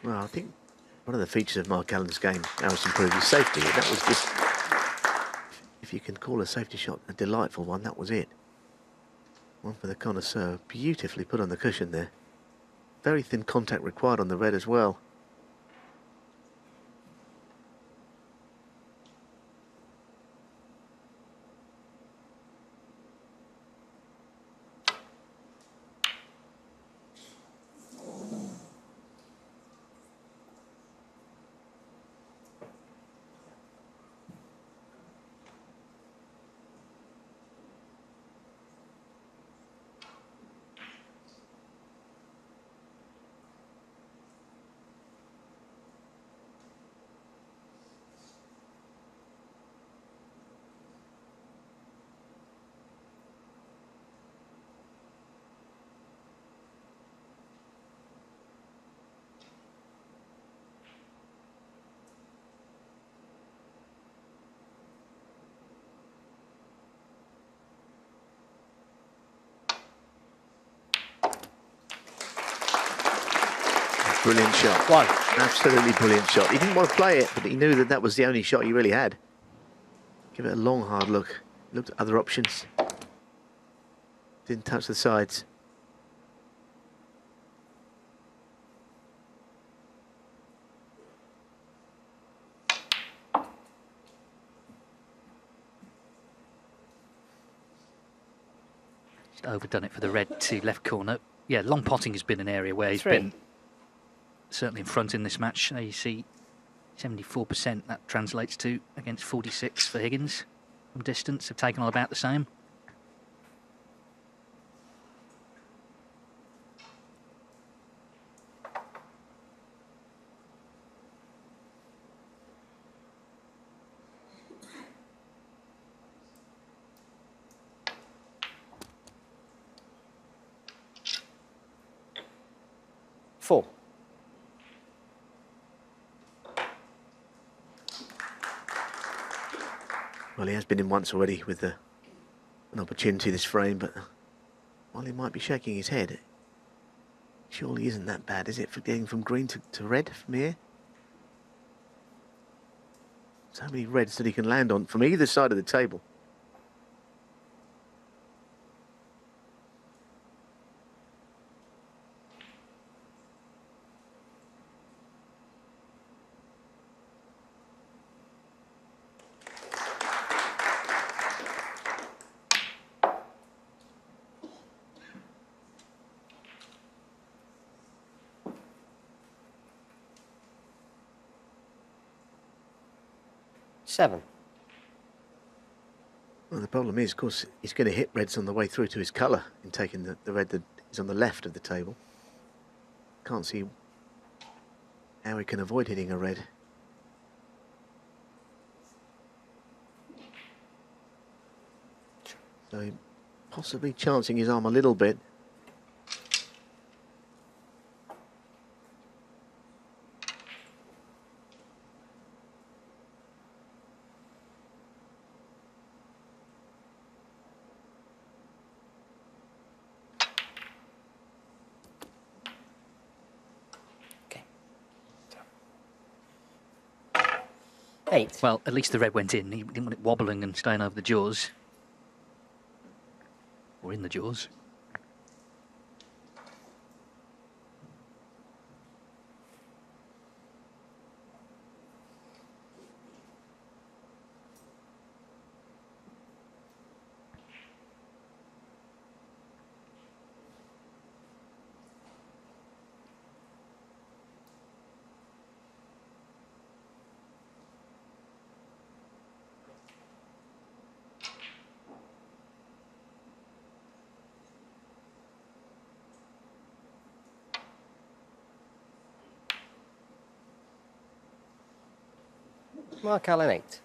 Well, I think one of the features of Mark Allen's game, Harrison proved, is safety. And that was just, if you can call a safety shot a delightful one, that was it. One for the connoisseur. Beautifully put on the cushion there. Very thin contact required on the red as well. Brilliant shot. One. Absolutely brilliant shot. He didn't want to play it, but he knew that that was the only shot he really had. Give it a long, hard look. Looked at other options. Didn't touch the sides. Just overdone it for the red to left corner. Yeah, long potting has been an area where he's 3. been certainly in front in this match. There you see 74% that translates to against 46 for Higgins. From distance, have taken on about the same. Four. Well, he has been in once already with an opportunity this frame, but while he might be shaking his head, surely isn't that bad, is it, for getting from green to red from here? So many reds that he can land on from either side of the table. Seven. Well, the problem is, of course, he's going to hit reds on the way through to his colour in taking the red that is on the left of the table. Can't see how he can avoid hitting a red. So possibly chancing his arm a little bit. Eight. Well, at least the red went in. He didn't want it wobbling and staying over the jaws. Or in the jaws. Mark Allen 8.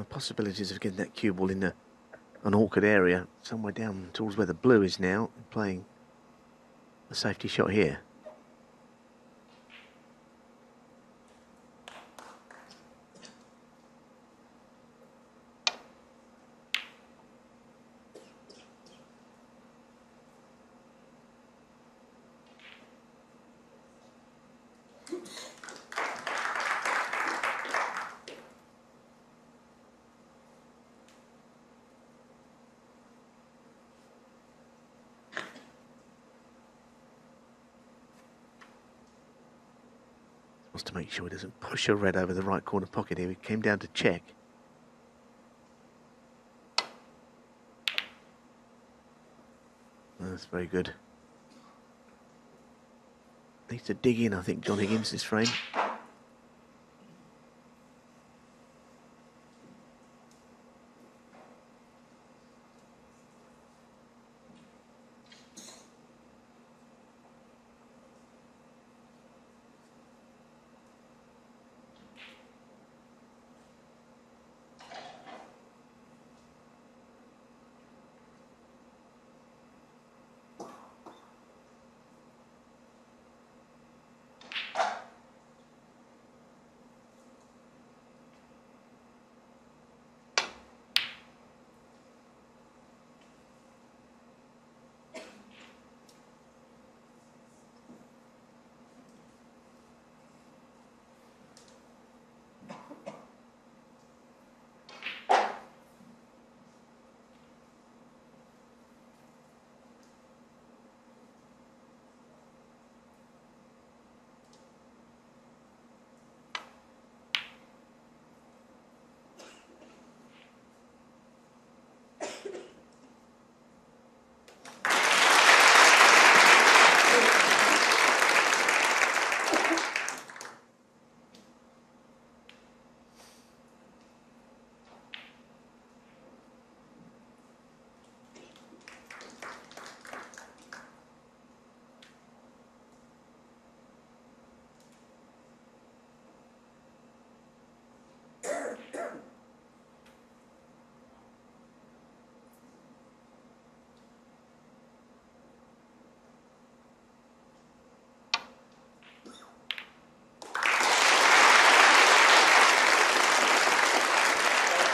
possibilities of getting that cue ball in an awkward area, somewhere down towards where the blue is now, and playing a safety shot here. Wants to make sure he doesn't push a red over the right corner pocket here. He came down to check. That's very good. Needs to dig in, I think, John Higgins, this frame.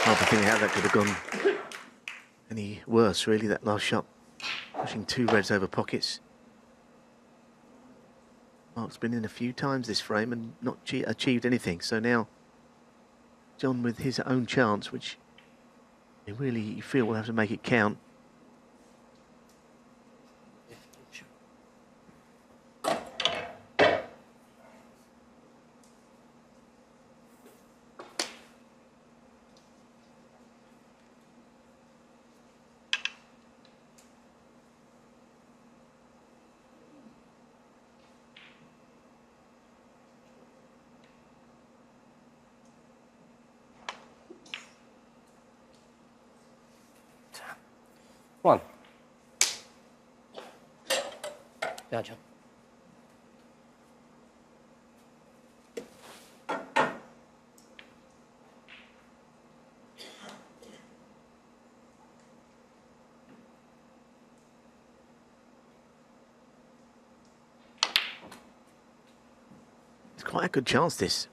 Hard to think how that could have gone any worse, really, that last shot. Pushing two reds over pockets. Mark's been in a few times this frame and not achieved anything. So now John with his own chance, which you really feel will have to make it count. One. Down, John. It's quite a good chance, this.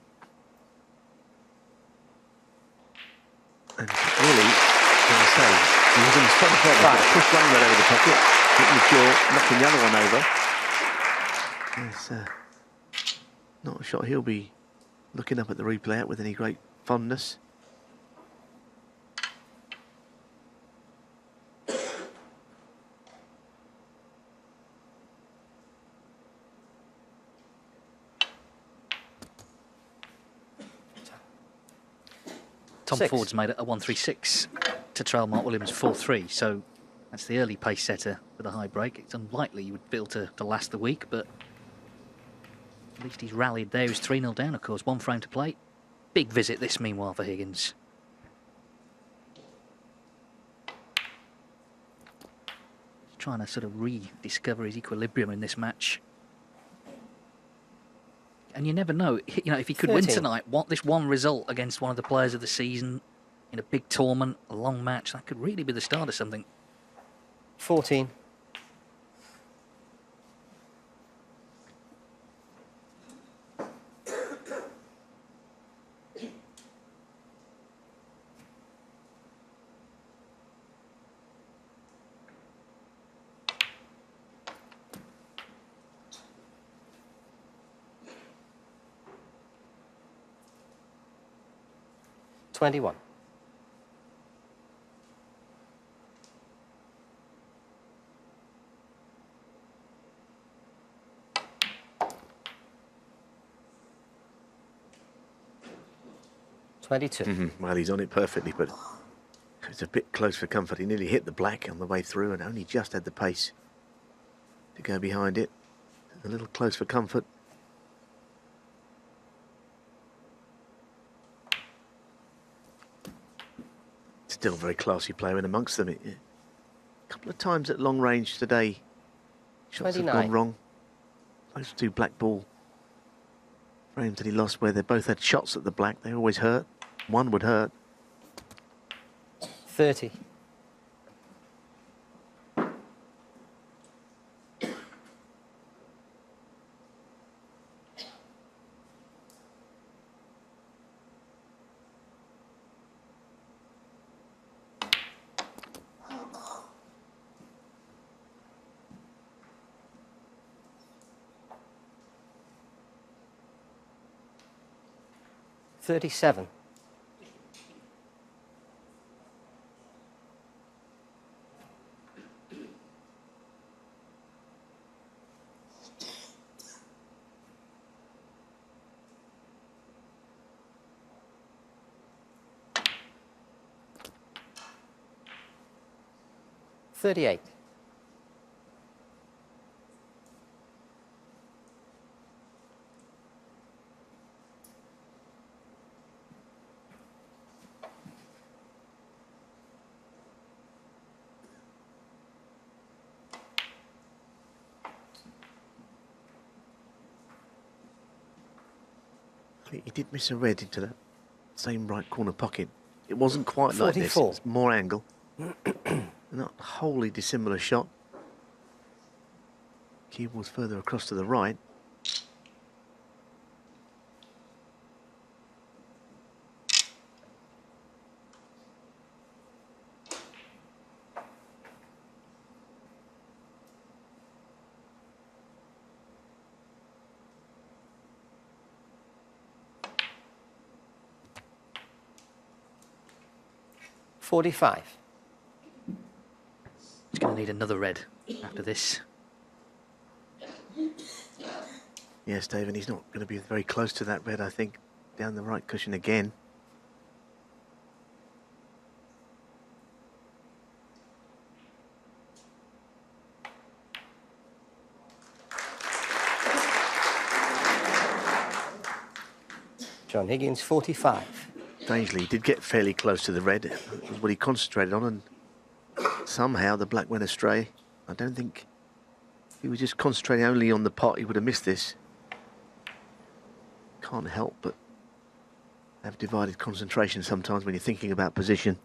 And really, as I say, he was in the spot of right. Pushed one red over the pocket, hitting the jaw, knocking the other one over. It's not a shot he'll be looking up at the replay at with any great fondness. Tom Six. Ford's made it a 1.36 to trail Mark Williams 4.3, so that's the early pace setter for the high break. It's unlikely you would be able to last the week, but at least he's rallied there. He's 3-0 down, of course, one frame to play. Big visit this, meanwhile, for Higgins. He's trying to sort of rediscover his equilibrium in this match. And you never know, if he could 13. win tonight, this one result against one of the players of the season, in a big tournament, a long match. That could really be the start of something. 14. $21. $22. Well, he's on it perfectly, but it's a bit close for comfort. He nearly hit the black on the way through and only just had the pace to go behind it. A little close for comfort. Still a very classy player in amongst them. A couple of times at long range today, shots have 29. gone wrong. Those two black ball frames that he lost where they both had shots at the black, they always hurt. One would hurt. 30. $37. $38. He did miss a red into that same right corner pocket. It wasn't quite like this. It 44. was more angle. Not a wholly dissimilar shot. Cue was further across to the right. $45. He's going to need another red after this. Yes, Dave, and he's not going to be very close to that red, I think. Down the right cushion again. John Higgins, 45. Strangely, he did get fairly close to the red. It was what he concentrated on, and somehow the black went astray. I don't think if he was just concentrating only on the pot, he would have missed this. Can't help but have divided concentration sometimes when you're thinking about position.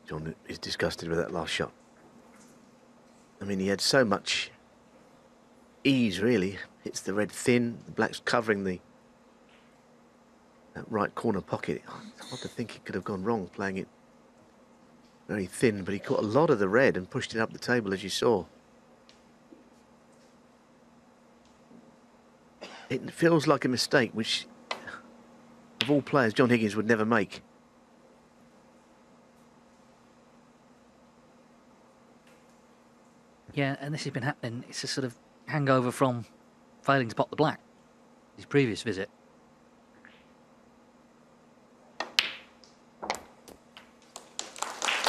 John is disgusted with that last shot. I mean, he had so much ease, really. Hits the red thin, the black's covering that right corner pocket. It's hard to think it could have gone wrong playing it very thin, but he caught a lot of the red and pushed it up the table, as you saw. It feels like a mistake, which, of all players, John Higgins would never make. Yeah, and this has been happening. It's a sort of hangover from failing to pot the black, his previous visit.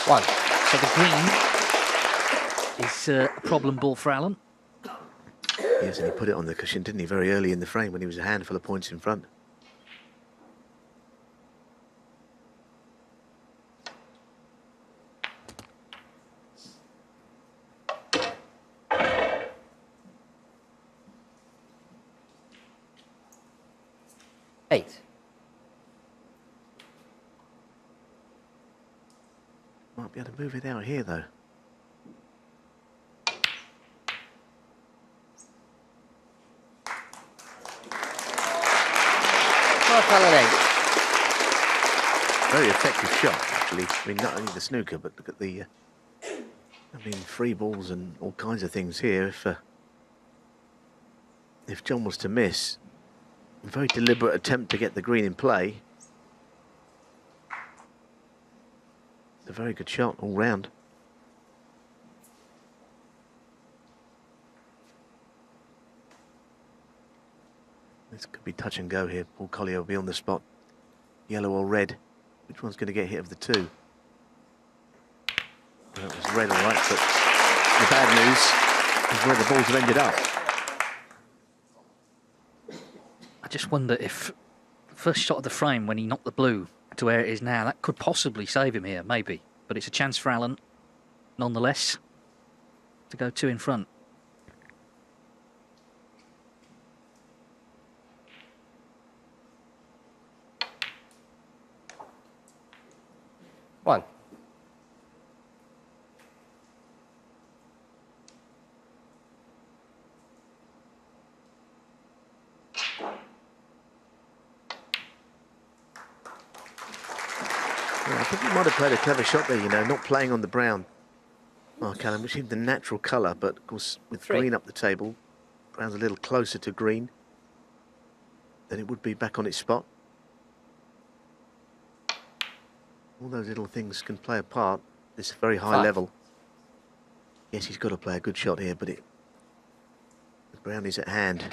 One. So the green is a problem ball for Allen. Yes, and he put it on the cushion, didn't he, very early in the frame when he was a handful of points in front. Eight. Might be able to move it out here, though. Very effective shot, actually. I mean, not only the snooker, but look at the, I mean, free balls and all kinds of things here. If John was to miss, a very deliberate attempt to get the green in play. It's a very good shot all round. This could be touch and go here. Paul Collier will be on the spot. Yellow or red. Which one's going to get hit of the two? Well, it was red, all right, but the bad news is where the balls have ended up. I just wonder if the first shot of the frame when he knocked the blue to where it is now, that could possibly save him here, maybe. But it's a chance for Allen, nonetheless, to go 2 in front. One. Yeah, I think he might have played a clever shot there, you know, not playing on the brown. Mark Allen, which seemed the natural colour, but of course with green up the table, brown's a little closer to green than it would be back on its spot. All those little things can play a part. This very high level. Yes, he's got to play a good shot here, but the brown is at hand.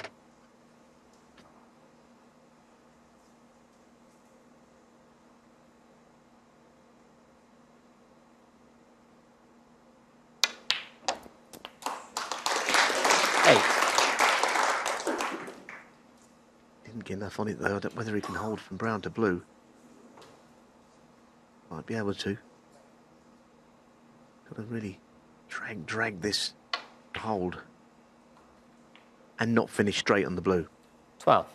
Didn't get enough on it though. I don't know whether he can hold from brown to blue. Might be able to. Got to really drag this hold and not finish straight on the blue. 12.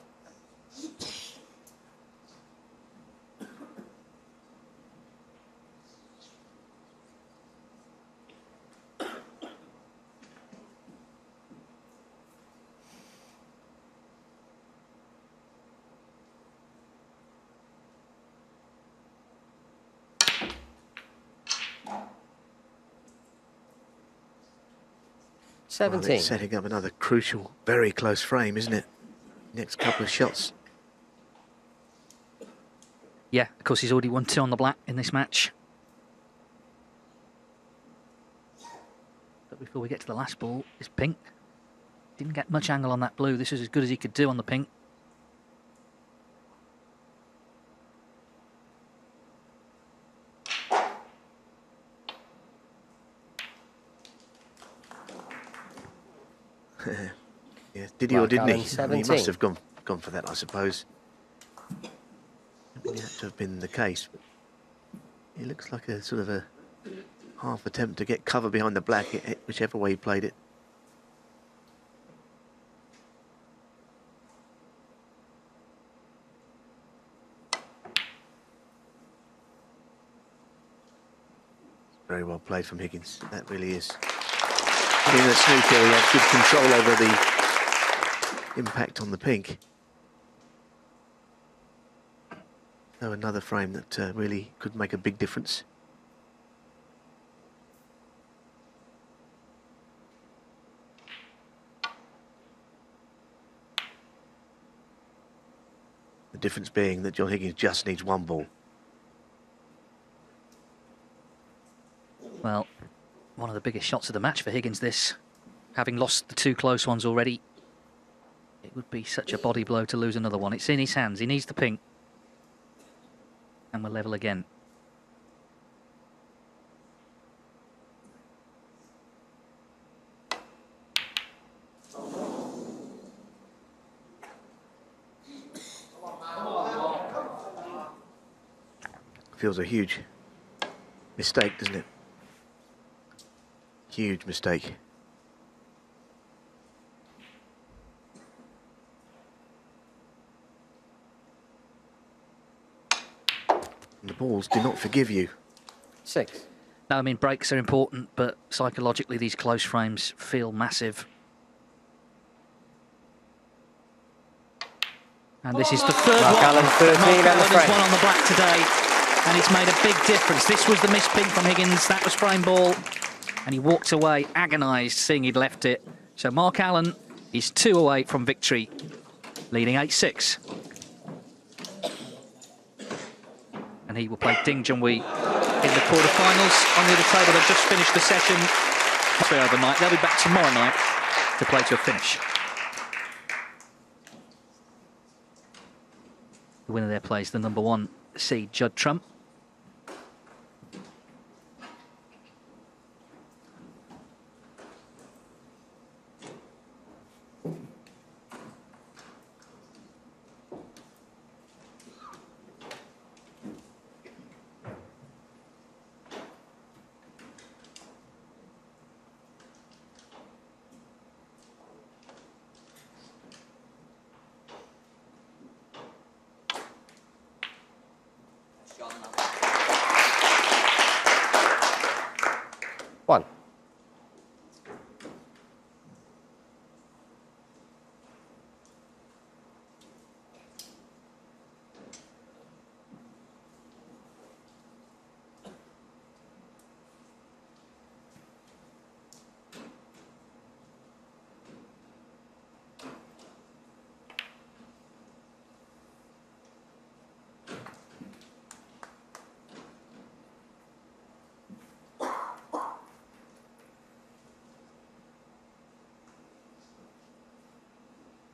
Well, it's setting up another crucial, very close frame, isn't it? Next couple of shots. Yeah, of course he's already won 2 on the black in this match. But before we get to the last ball, is pink. Didn't get much angle on that blue. This is as good as he could do on the pink. Yeah, did he or didn't he? I mean, he 17. must have gone for that, I suppose. I mean, it had to have been the case. But it looks like a sort of a half attempt to get cover behind the black, whichever way he played it. Very well played from Higgins. That really is. In the snooker, he had good control over the impact on the pink. So another frame that really could make a big difference. The difference being that John Higgins just needs 1 ball. Well, one of the biggest shots of the match for Higgins this. Having lost the 2 close ones already, it would be such a body blow to lose another one. It's in his hands. He needs the pink. And we're level again. feels a huge mistake, doesn't it? Huge mistake. And the balls do not forgive you. 6. No, I mean, breaks are important, but psychologically these close frames feel massive. And this is the third Mark one. Allen, 13 Mark on the Allen frame. has won on the black today, and it's made a big difference. This was the missed pink from Higgins. That was frame ball, and he walked away agonised, seeing he'd left it. So Mark Allen is 2 away from victory, leading 8-6. And he will play Ding Junhui in the quarterfinals. On the other table, they've just finished the session. Overnight. They'll be back tomorrow night to play to a finish. The winner there plays the #1 seed, Judd Trump. One.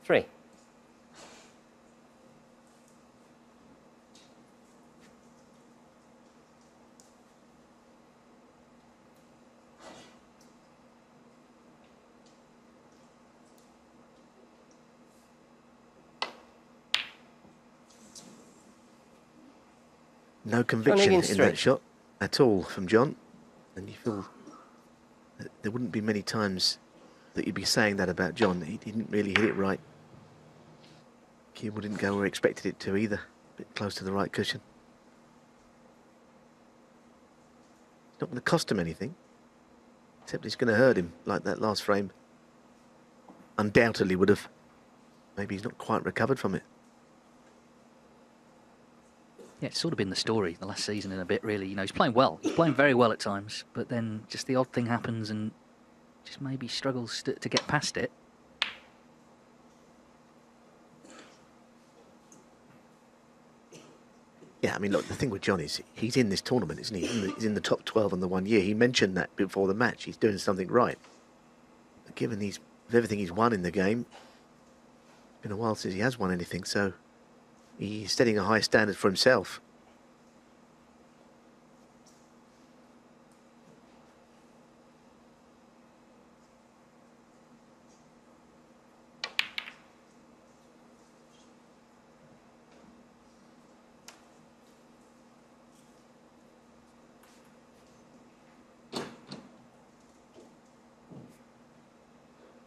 Three. No conviction Higgins, in 3. that shot at all from John. And you feel that there wouldn't be many times that you'd be saying that about John. He didn't really hit it right. Cue didn't go where he expected it to either. A bit close to the right cushion. It's not going to cost him anything, except it's going to hurt him like that last frame undoubtedly would have. Maybe he's not quite recovered from it. Yeah, it's sort of been the story the last season in a bit, really. You know, he's playing well. He's playing very well at times, but then just the odd thing happens and just maybe struggles to get past it. Yeah, I mean, look, the thing with John is he's in this tournament, isn't he? He's in the top 12 in the 1 year. He mentioned that before the match. He's doing something right. But given with everything he's won in the game, it's been a while since he has won anything, so he's setting a high standard for himself.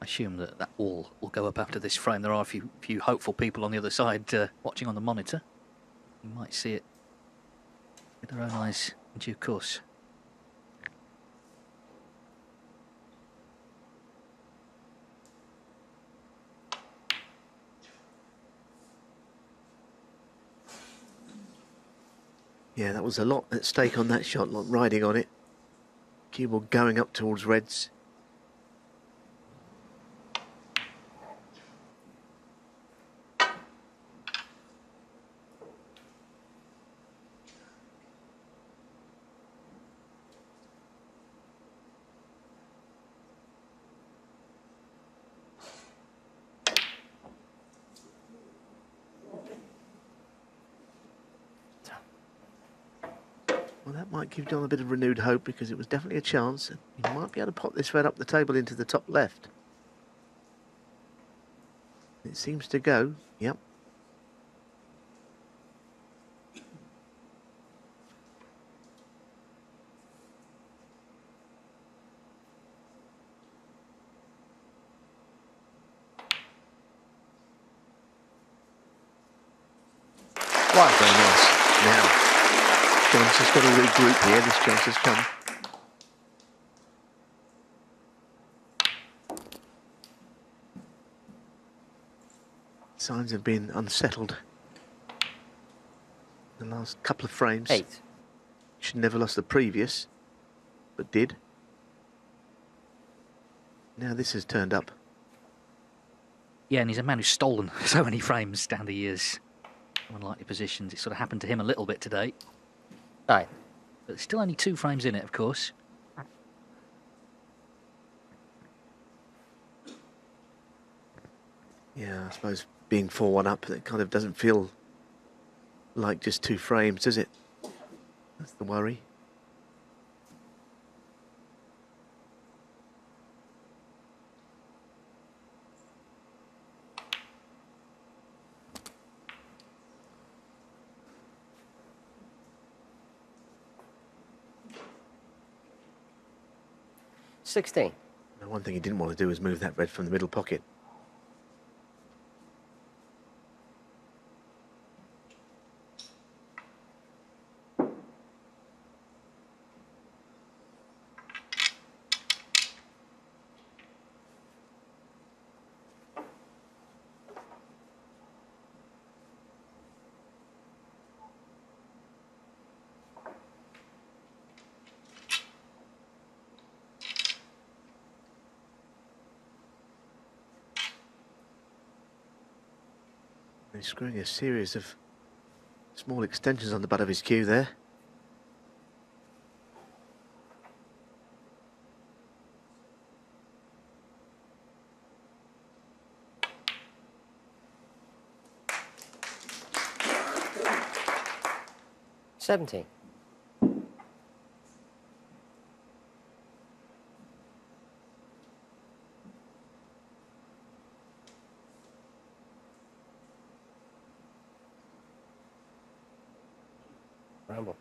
I assume that all will go up after this frame. There are a few hopeful people on the other side watching on the monitor. You might see it with their own eyes in due course. Yeah, that was a lot at stake on that shot, lot riding on it. Cue ball going up towards reds. Well, that might give John a bit of renewed hope because it was definitely a chance. And he might be able to pop this red up the table into the top left. It seems to go. Yep. Very nice. Now, John's just got to regroup here. This chance has come. Signs have been unsettled the last couple of frames. 8. Should never lost the previous, but did. Now this has turned up. Yeah, and he's a man who's stolen so many frames down the years. Unlikely positions. It sort of happened to him a little bit today. 9. But there's still only 2 frames in it, of course. Yeah, I suppose being 4-1 up, it kind of doesn't feel like just 2 frames, does it? That's the worry. $16. Now, one thing he didn't want to do was move that red from the middle pocket. He's screwing a series of small extensions on the butt of his cue there. $17. Ramble.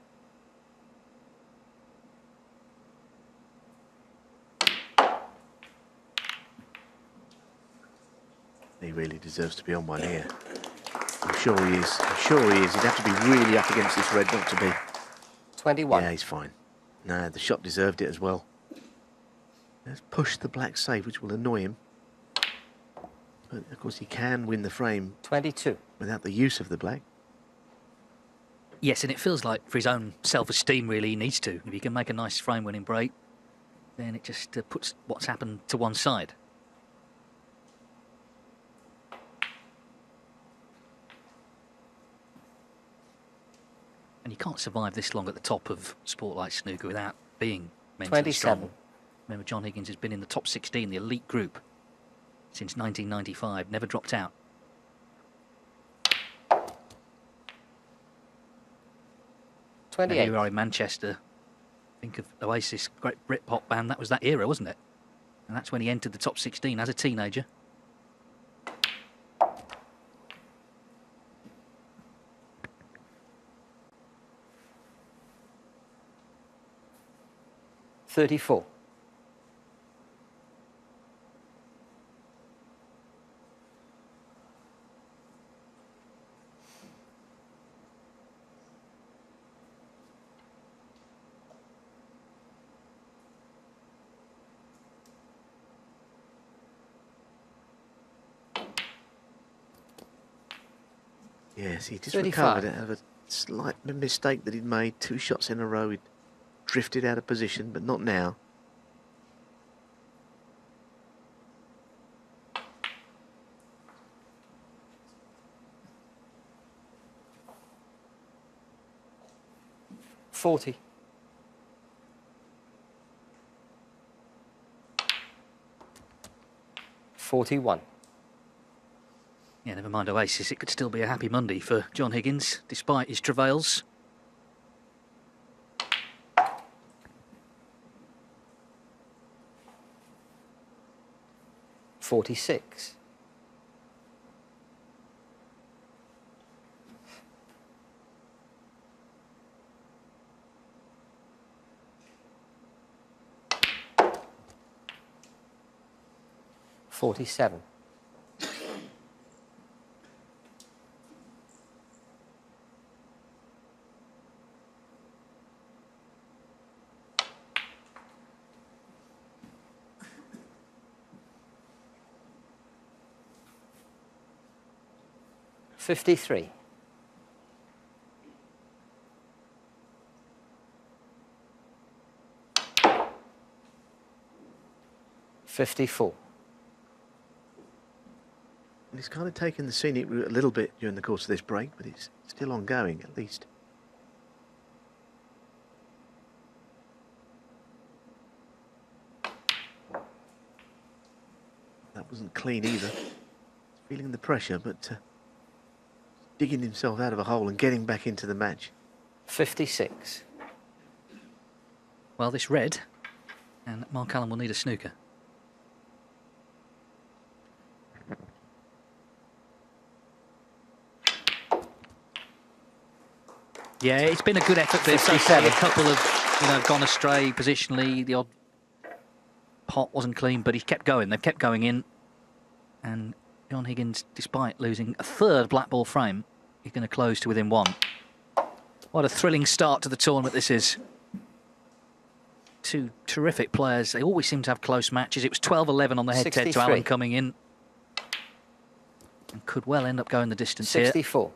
He really deserves to be on one here. I'm sure he is. I'm sure he is. He'd have to be really up against this red not to be. 21. Yeah, he's fine. No, the shot deserved it as well. Let's push the black save, which will annoy him. But, of course, he can win the frame 22. without the use of the black. Yes, and it feels like for his own self-esteem, really, he needs to. If he can make a nice frame-winning break, then it just puts what's happened to one side. And you can't survive this long at the top of sport like snooker without being mentally 27. strong. Remember, John Higgins has been in the top 16, the elite group, since 1995, never dropped out. Now, 28. here we are in Manchester. Think of Oasis, great Britpop band. That was that era, wasn't it? And that's when he entered the top 16 as a teenager. $34. Yes, he just 35. recovered out of a slight mistake that he'd made. 2 shots in a row. He'd drifted out of position, but not now. $40. $41. Yeah, never mind Oasis. It could still be a happy Monday for John Higgins, despite his travails. $46. $47. 53. $54. And he's kind of taken the scenic route a little bit during the course of this break, but it's still ongoing at least. That wasn't clean either. Feeling the pressure, but digging himself out of a hole and getting back into the match. 56. Well, this red, and Mark Allen will need a snooker. Yeah, it's been a good effort. There's a couple of, gone astray positionally. The odd pot wasn't clean, but he kept going. They've kept going in. And John Higgins, despite losing a third black ball frame, he's going to close to within one. What a thrilling start to the tournament this is. Two terrific players. They always seem to have close matches. It was 12-11 on the head-to-head to Allen coming in. And could well end up going the distance 64. here.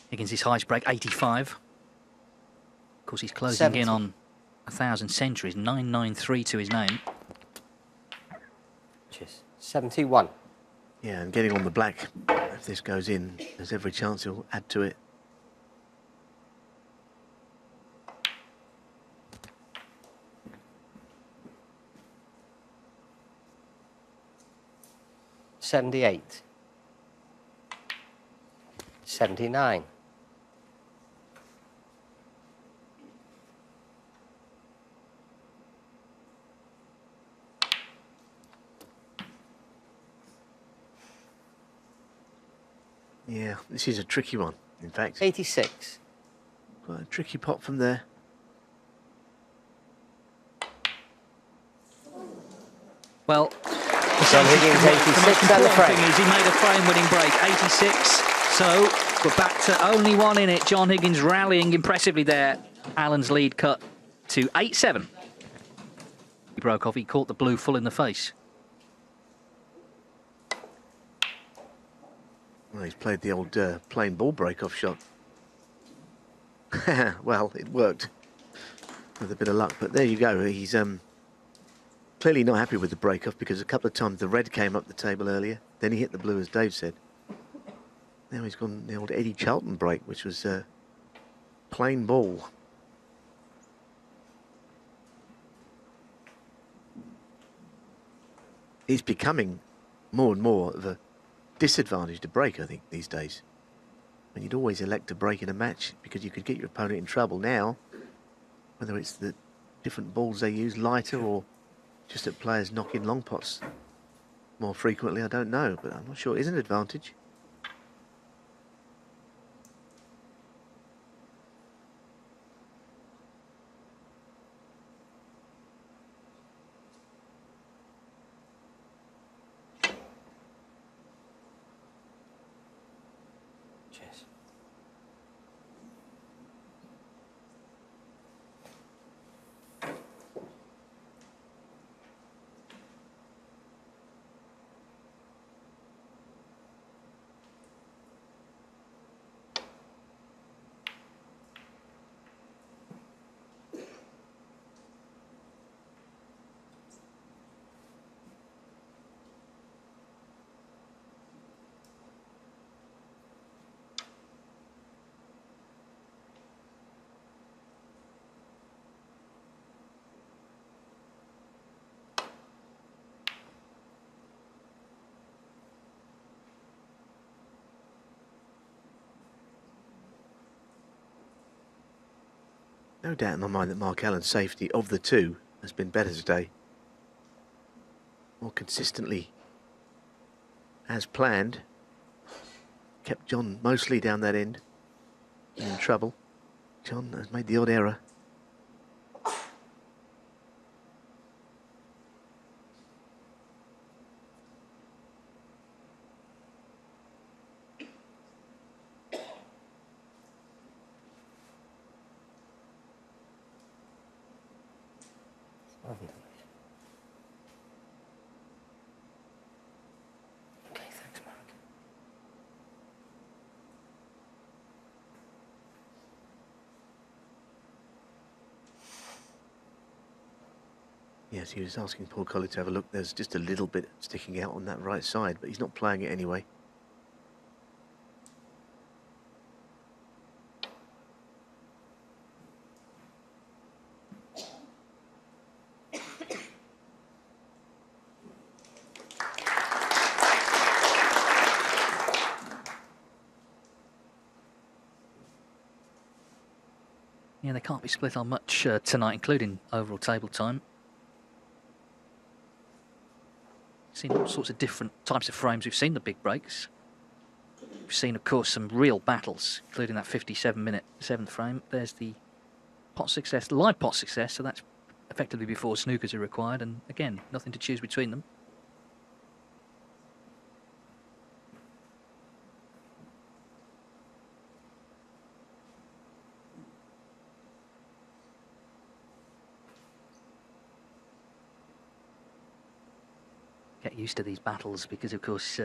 Higgins' highest break, 85. Of course, he's closing 70. in on 1,000 centuries, 993 to his name. Cheers. 71. Yeah, and getting on the black, if this goes in, there's every chance he'll add to it. $78. 79. Yeah, this is a tricky one, in fact. 86. Quite a tricky pot from there. Well, John Higgins, 86 and the frame. He made a frame-winning break, 86. So we're back to only one in it. John Higgins rallying impressively there. Allen's lead cut to 8-7. He broke off. He caught the blue full in the face. Well, he's played the old plain ball break-off shot. Well, it worked with a bit of luck, but there you go. He's clearly not happy with the break-off because a couple of times the red came up the table earlier. Then he hit the blue, as Dave said. Now he's gone the old Eddie Charlton break, which was plain ball. He's becoming more and more of a disadvantage to break, I think, these days. When you'd always elect to break in a match because you could get your opponent in trouble. Now, whether it's the different balls they use, lighter, or just that players knock in long pots more frequently, I don't know, but I'm not sure it is an advantage. No doubt in my mind that Mark Allen's safety of the two has been better today. More consistently as planned. Kept John mostly down that end. In trouble. John has made the odd error. Okay, thanks, Mark. Yes, he was asking Paul Colley to have a look. There's just a little bit sticking out on that right side, but he's not playing it anyway. Yeah, they can't be split on much tonight, including overall table time. Seen all sorts of different types of frames. We've seen the big breaks. We've seen, of course, some real battles, including that 57-minute 7th frame. There's the pot success, live pot success, so that's effectively before snookers are required, and again, nothing to choose between them. Get used to these battles because, of course,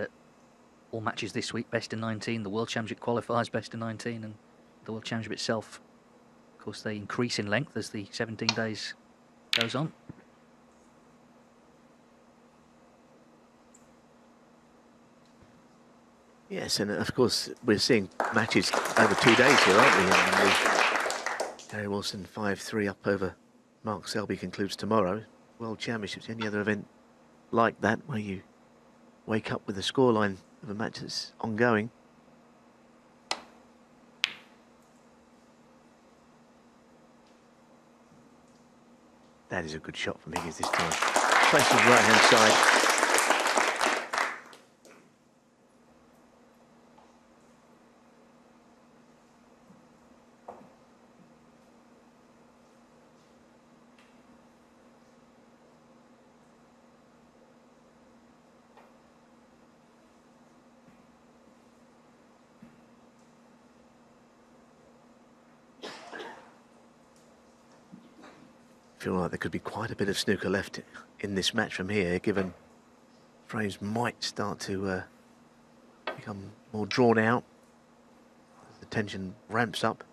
all matches this week, best of 19. The World Championship qualifiers, best of 19, and the World Championship itself, of course, they increase in length as the 17 days goes on. Yes, and of course, we're seeing matches over 2 days here, aren't we? And Gary Wilson 5-3 up over Mark Selby concludes tomorrow. World Championships, any other event like that where you wake up with the scoreline of a match that's ongoing. That is a good shot from Higgins this time. Placed on the right-hand side. Feel like there could be quite a bit of snooker left in this match from here, given frames might start to become more drawn out as the tension ramps up.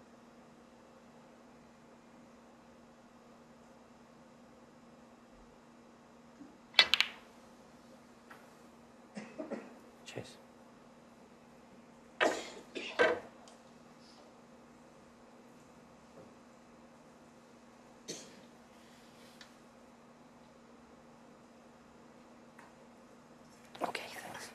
Cheers. Okay, thanks.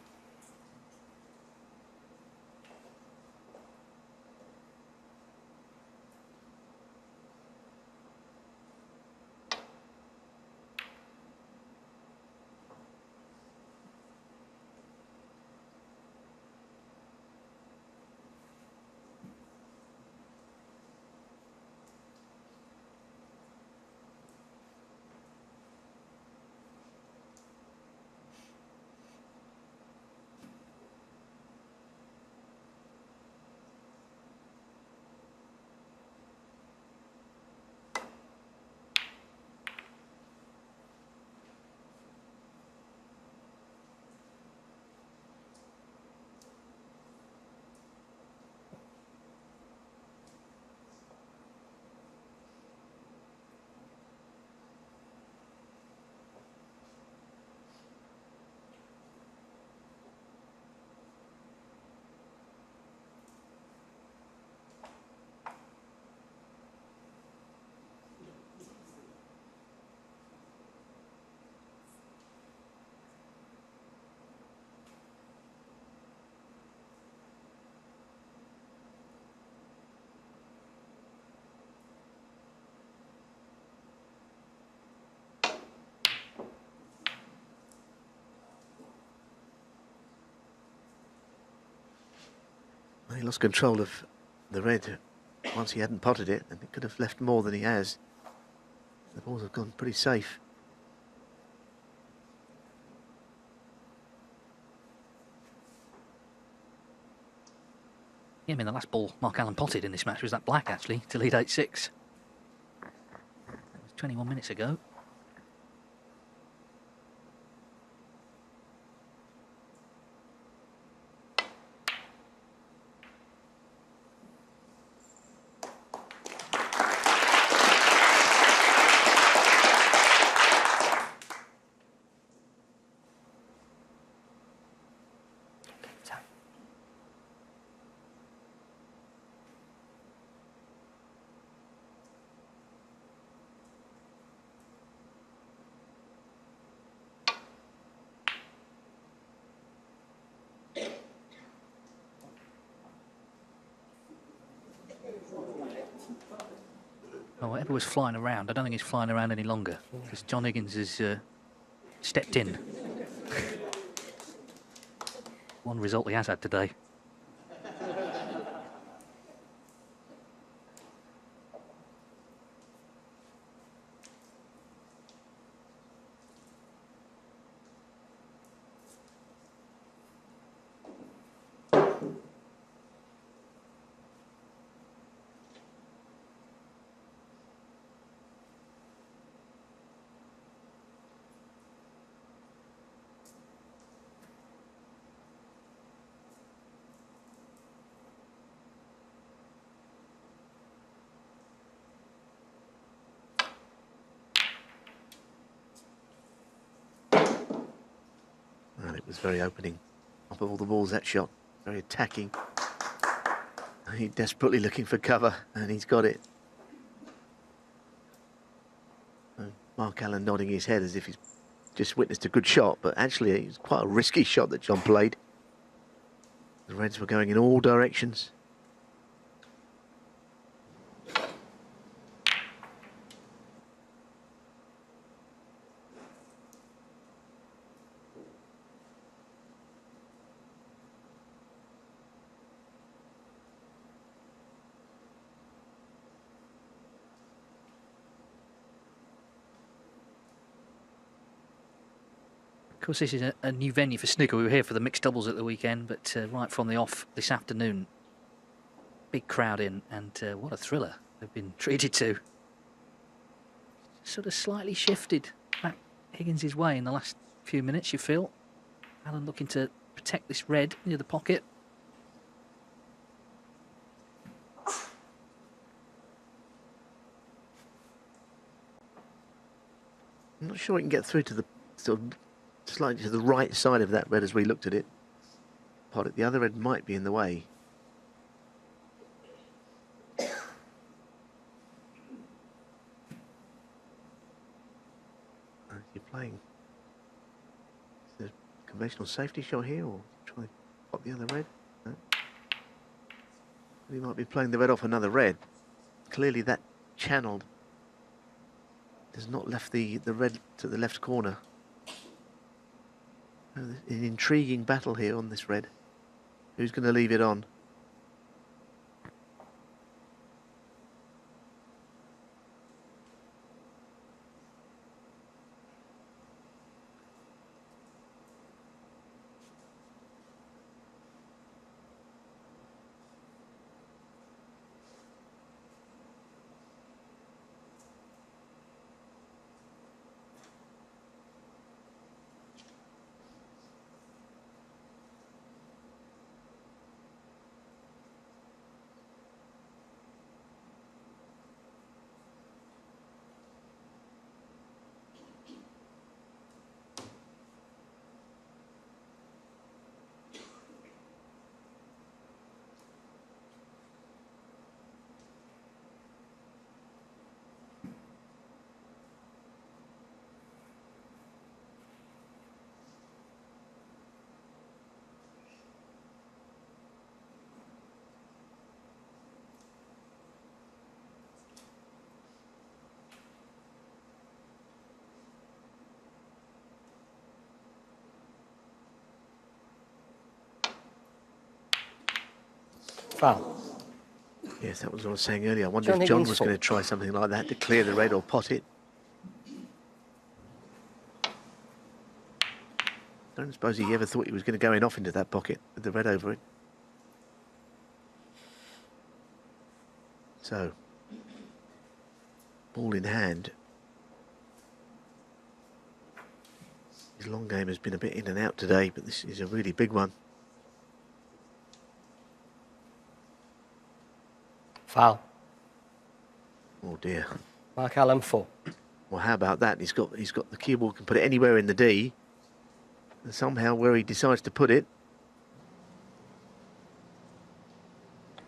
He lost control of the red once he hadn't potted it, and it could have left more than he has. The balls have gone pretty safe. Yeah, I mean, the last ball Mark Allen potted in this match was that black, actually, to lead 8-6. That was 21 minutes ago. Oh, whatever was flying around, I don't think it's flying around any longer because John Higgins has stepped in. One result he has had today. And it was very opening up of all the balls, that shot. Very attacking. He's desperately looking for cover, and he's got it. And Mark Allen nodding his head as if he's just witnessed a good shot, but actually it was quite a risky shot that John played. The Reds were going in all directions. Of course, this is a new venue for snooker. We were here for the mixed doubles at the weekend, but right from the off this afternoon, big crowd in, and what a thriller they've been treated to. Sort of slightly shifted back Higgins' way in the last few minutes, you feel. Allen looking to protect this red near the pocket. I'm not sure he can get through to the sort of slightly to the right side of that red as we looked at it. The other red might be in the way. You're playing the conventional safety shot here, or try to pop the other red? No. He might be playing the red off another red. Clearly that channeled has not left the red to the left corner. An intriguing battle here on this red. Who's going to leave it on? Foul. Yes, that was what I was saying earlier. I wonder if John was going to try something like that to clear the red or pot it. Don't suppose he ever thought he was going to go in off into that pocket with the red over it. So, ball in hand. His long game has been a bit in and out today, but this is a really big one. Foul. Oh dear. Mark Allen 4. Well, how about that? He's got the cue ball, can put it anywhere in the D, and somehow where he decides to put it.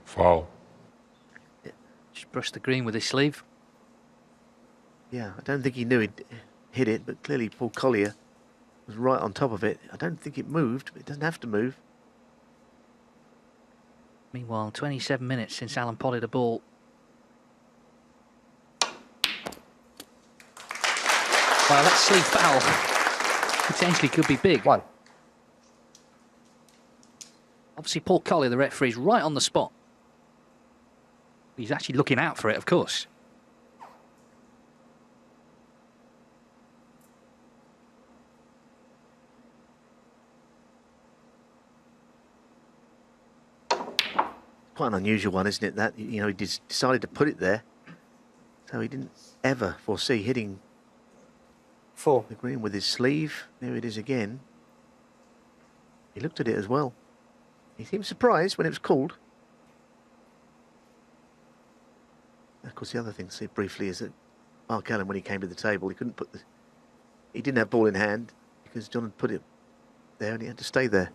Foul. Yeah. Just brushed the green with his sleeve. Yeah, I don't think he knew he'd hit it, but clearly Paul Collier was right on top of it. I don't think it moved, but it doesn't have to move. Meanwhile, 27 minutes since Alan potted a ball. Well, that sleeve foul potentially could be big. One. Obviously, Paul Collier, the referee, is right on the spot. He's actually looking out for it, of course. Quite an unusual one, isn't it? That, you know, he decided to put it there. So he didn't ever foresee hitting 4. the green with his sleeve. There it is again. He looked at it as well. He seemed surprised when it was called. Of course, the other thing to say briefly is that Mark Allen, when he came to the table, he couldn't put the... He didn't have ball in hand because John had put it there and he had to stay there.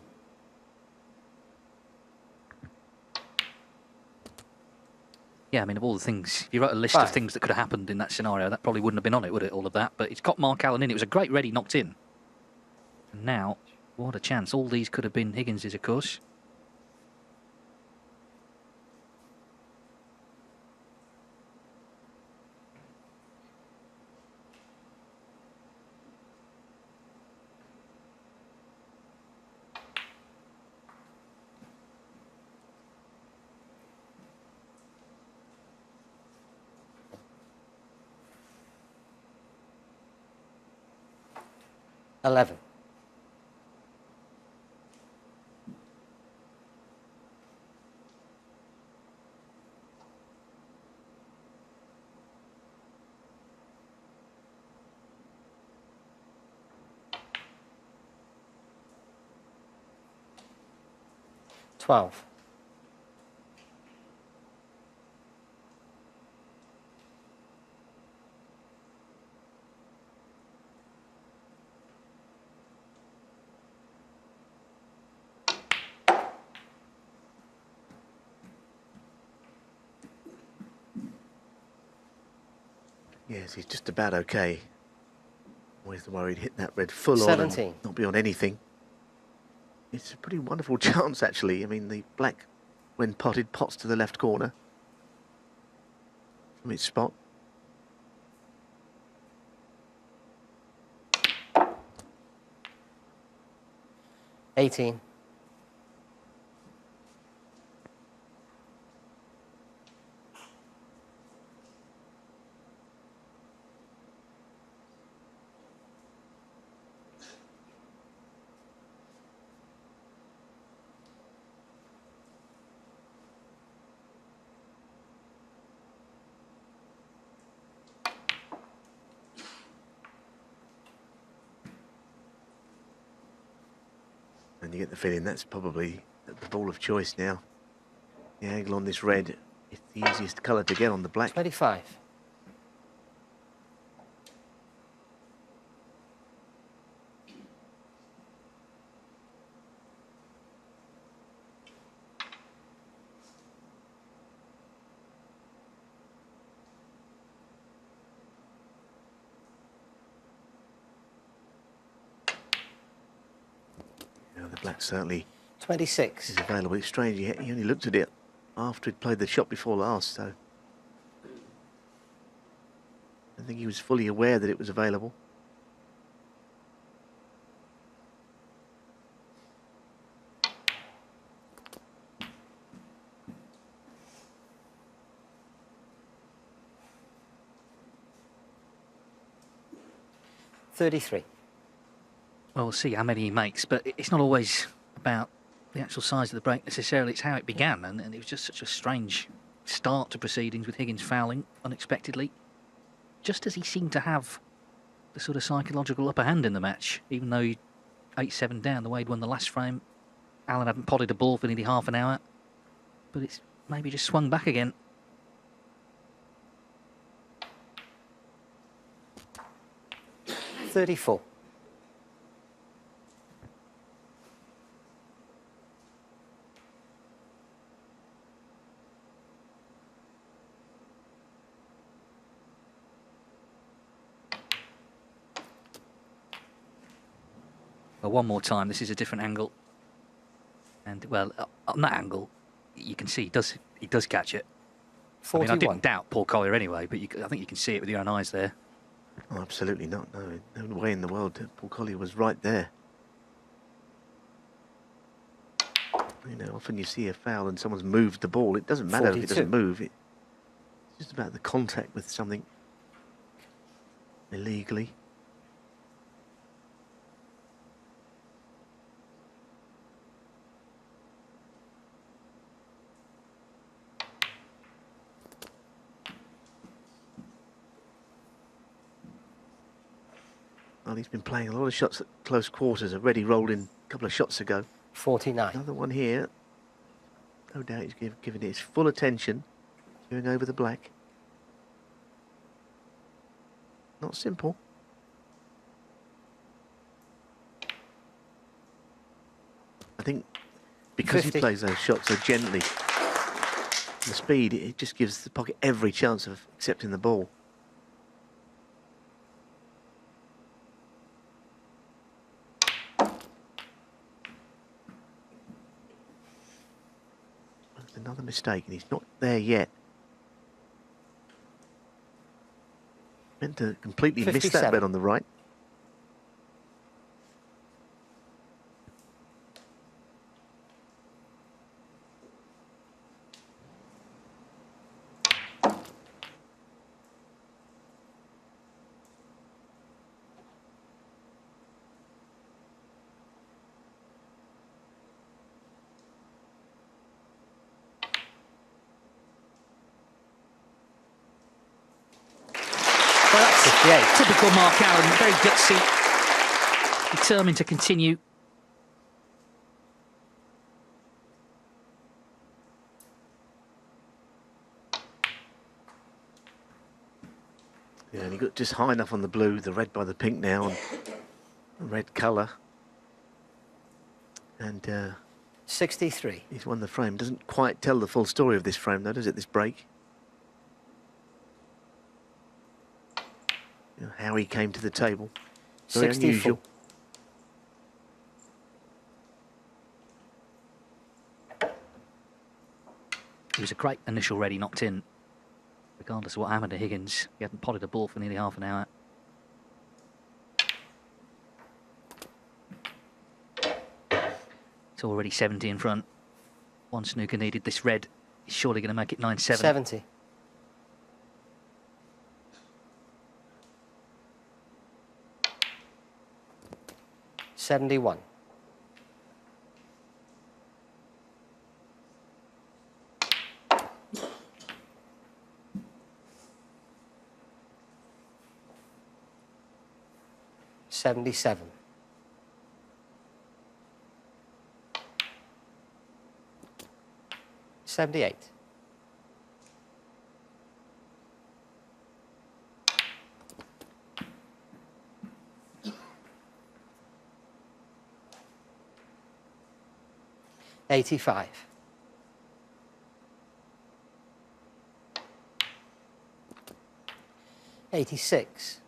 Yeah, I mean, of all the things, if you wrote a list of things that could have happened in that scenario, that probably wouldn't have been on it, would it, all of that? But it's got Mark Allen in. It was a great ready knocked in. And now, what a chance. All these could have been Higgins's, of course. $11. $12. Yes, he's just about okay. Always the worry he'd hit that red full on 17. and not be on anything. It's a pretty wonderful chance, actually. I mean, the black, when potted, pots to the left corner from its spot. $18. And you get the feeling that's probably the ball of choice now. The angle on this red is the easiest colour to get on the black. 25. The black certainly 26. is available. It's strange, he only looked at it after he'd played the shot before last, so I think he was fully aware that it was available. $33. Well, we'll see how many he makes, but it's not always about the actual size of the break necessarily. It's how it began, and it was just such a strange start to proceedings with Higgins fouling unexpectedly, just as he seemed to have the sort of psychological upper hand in the match, even though he 8-7 down the way he'd won the last frame. Allen hadn't potted a ball for nearly half an hour, but it's maybe just swung back again. $34. Well, one more time, this is a different angle. And, well, on that angle, you can see he does catch it. 41. I didn't doubt Paul Collier anyway, but I think you can see it with your own eyes there. Oh, absolutely not. No way in the world. Paul Collier was right there. You know, often you see a foul and someone's moved the ball. It doesn't matter 42. if it doesn't move. It's just about the contact with something illegally. Well, he's been playing a lot of shots at close quarters. Already rolled in a couple of shots ago. 49. Another one here. No doubt he's giving it his full attention. Going over the black. Not simple. I think because 50. he plays those shots so gently, the speed, it just gives the pocket every chance of accepting the ball. Another mistake, and he's not there yet. Meant to completely miss that 57. bet on the right. Well, that's 58. typical Mark Allen, very gutsy, determined to continue. Yeah, and he got just high enough on the blue, the red by the pink now, and the red colour. And 63. he's won the frame. Doesn't quite tell the full story of this frame, though, does it, this break? You know, how he came to the table. Very 64. unusual. It was a great initial red he knocked in, regardless of what happened to Higgins. He hadn't potted a ball for nearly half an hour. It's already 70 in front. One snooker needed. This red is surely going to make it 9-7. 70. $71. $77. $78. $85. $86.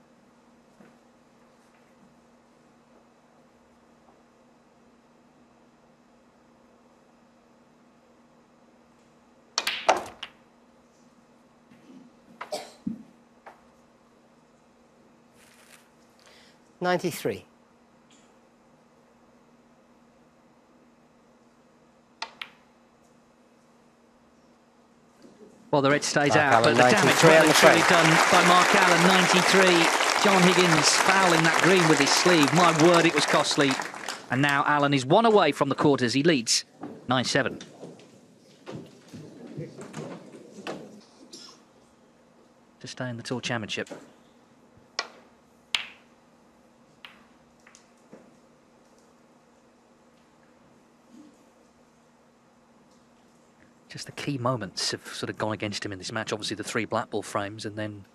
$93. Well, the red stays Mark out, Allen, but the damage 93 well on the and truly frame. done by Mark Allen, 93. John Higgins fouling that green with his sleeve. My word, it was costly. And now Allen is one away from the quarters. He leads 9-7. To stay in the Tour Championship. Just the key moments have sort of gone against him in this match. Obviously the 3 black ball frames and then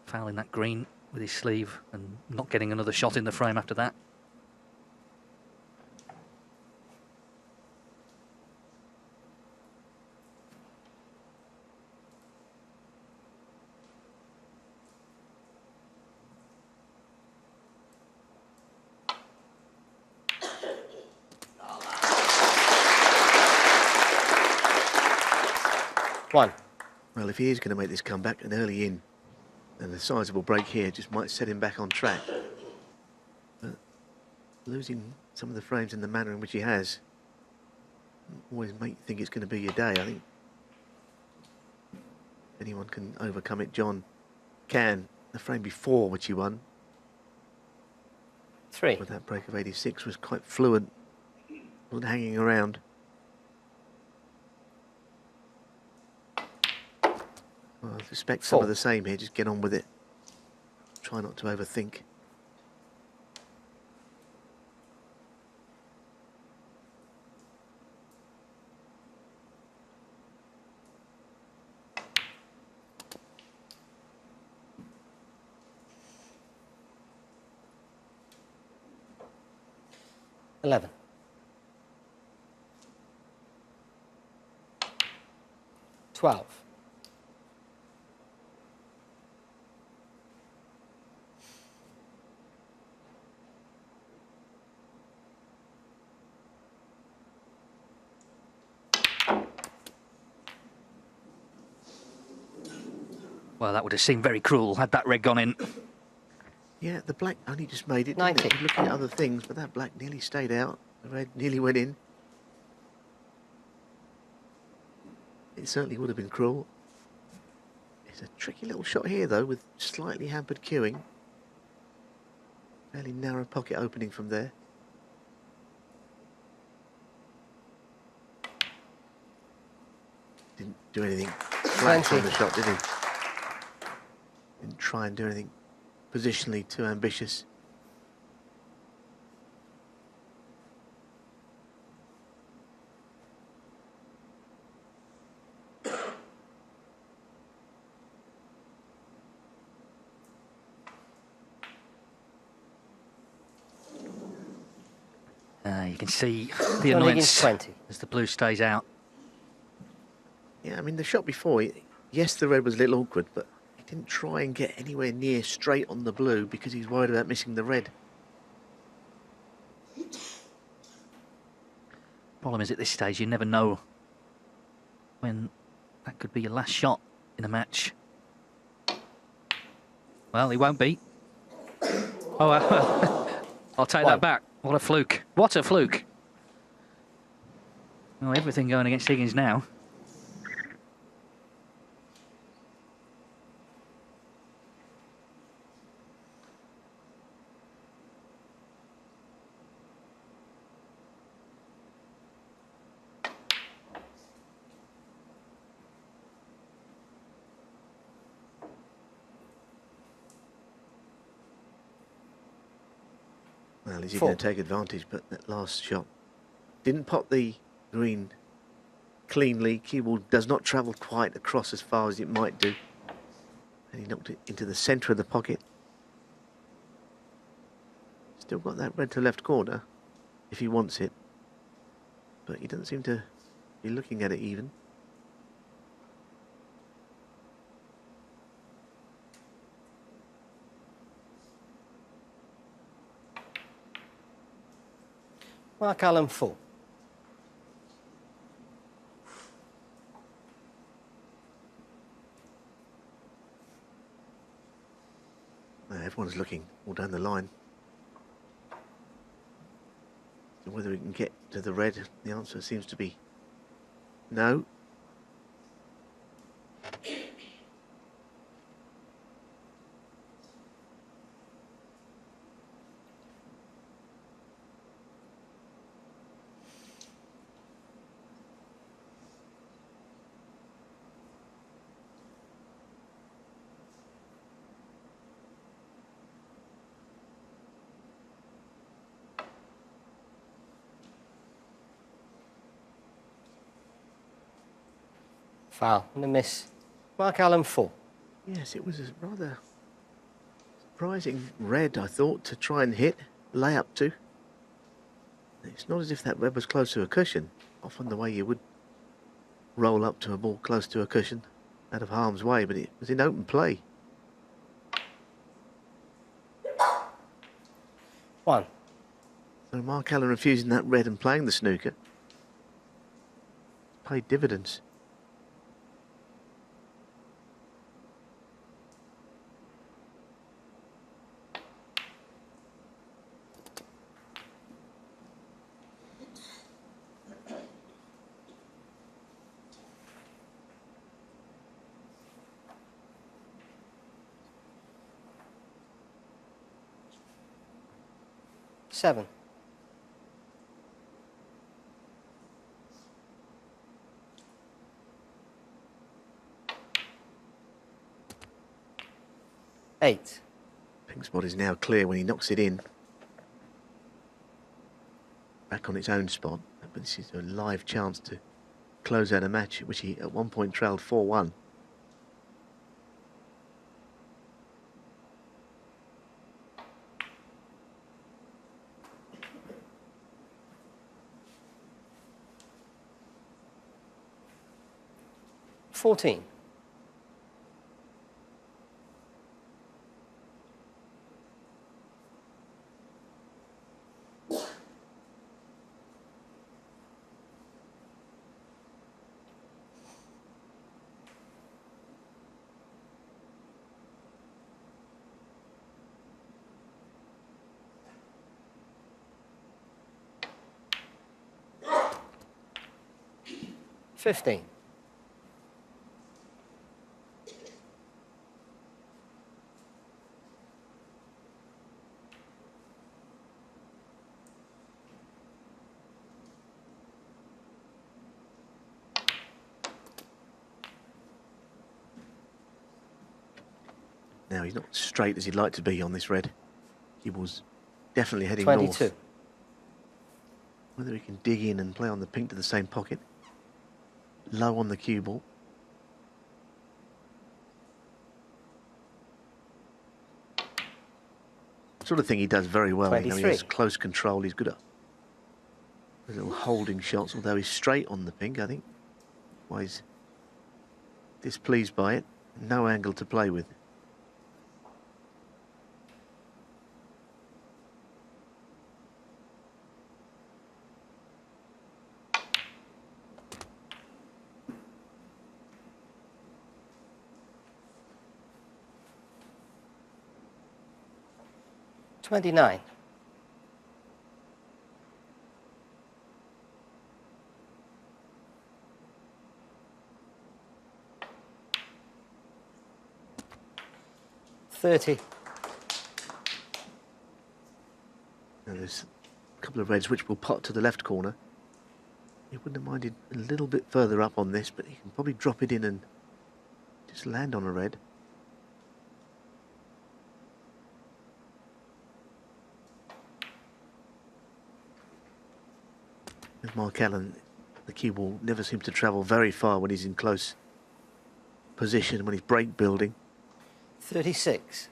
fouling that green with his sleeve and not getting another shot in the frame after that. 1. Well, if he is going to make this comeback, an early in and a sizable break here just might set him back on track. But losing some of the frames in the manner in which he has always make you think it's going to be your day. I think anyone can overcome it. John can. The frame before which he won 3. with that break of 86 was quite fluent, wasn't hanging around. Well, I suspect some 4. of the same here. Just get on with it. Try not to overthink. $11. 12. Well, that would have seemed very cruel had that red gone in. Yeah, the black only just made it. 90. You're looking at other things, but that black nearly stayed out. The red nearly went in. It certainly would have been cruel. It's a tricky little shot here, though, with slightly hampered cueing. Fairly narrow pocket opening from there. Didn't do anything flash on the shot, did he? Didn't try and do anything positionally too ambitious. You can see the Higgins, annoyance 20. as the blue stays out. Yeah, I mean, the shot before, yes, the red was a little awkward, but he didn't try and get anywhere near straight on the blue because he's worried about missing the red. Problem is, at this stage, you never know when that could be your last shot in a match. Well, he won't be. Oh, I'll take that back. What a fluke. What a fluke. Oh, everything going against Higgins now. Well, is he going to take advantage? But that last shot didn't pop the green cleanly. Cue ball does not travel quite across as far as it might do. And he knocked it into the centre of the pocket. Still got that red to left corner if he wants it. But he doesn't seem to be looking at it even. Mark Allen, 4. Everyone's looking all down the line. So whether we can get to the red, the answer seems to be no. Foul and a miss. Mark Allen, 4. Yes, it was a rather surprising red, I thought, to try and hit, lay up to. It's not as if that red was close to a cushion. Often the way you would roll up to a ball close to a cushion, out of harm's way, but it was in open play. 1. So Mark Allen refusing that red and playing the snooker paid dividends. 7. Eight. Pink spot is now clear when he knocks it in. Back on its own spot. But this is a live chance to close out a match, which he at one point trailed 4-1. $14. $15. Now he's not straight as he'd like to be on this red. He was definitely heading 22. north. Whether he can dig in and play on the pink to the same pocket. Low on the cue ball. Sort of thing he does very well. You know, he has close control. He's good at the little holding shots, although he's straight on the pink, I think. Why he's displeased by it. No angle to play with. $29. $30. Now there's a couple of reds which will pot to the left corner. He wouldn't have minded a little bit further up on this, but he can probably drop it in and just land on a red. With Mark Allen, the cue ball never seems to travel very far when he's in close position, when he's break building. 36.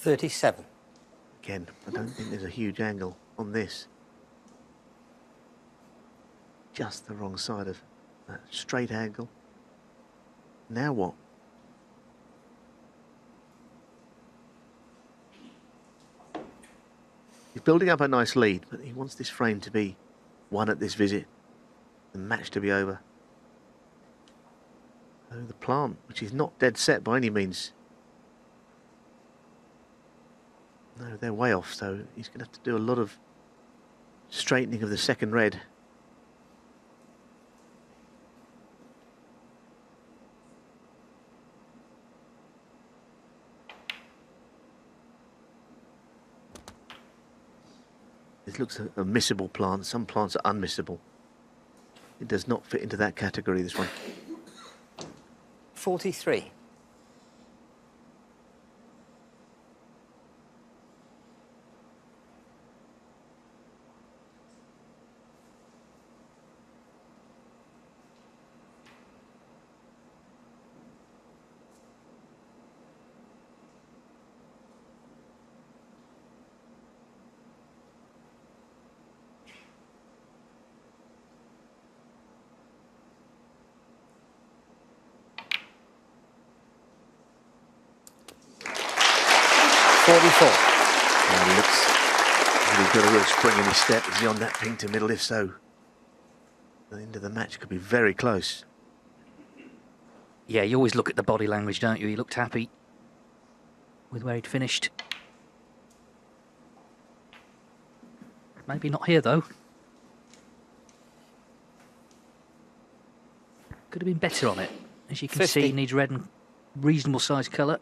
$37. Again, I don't think there's a huge angle on this. Just the wrong side of that straight angle. Now what? He's building up a nice lead, but he wants this frame to be won at this visit, the match to be over. So the plant, which is not dead set by any means. No, they're way off, so he's going to have to do a lot of straightening of the second red. This looks a missable plant. Some plants are unmissable. It does not fit into that category, this one. 43. $44. Well, he looks like he's got a real spring in his step. Is he on that pink to middle? If so, the end of the match could be very close. Yeah, you always look at the body language, don't you? He looked happy with where he'd finished. Maybe not here, though. Could have been better on it. As you can 50. see, he needs red and reasonable size colour.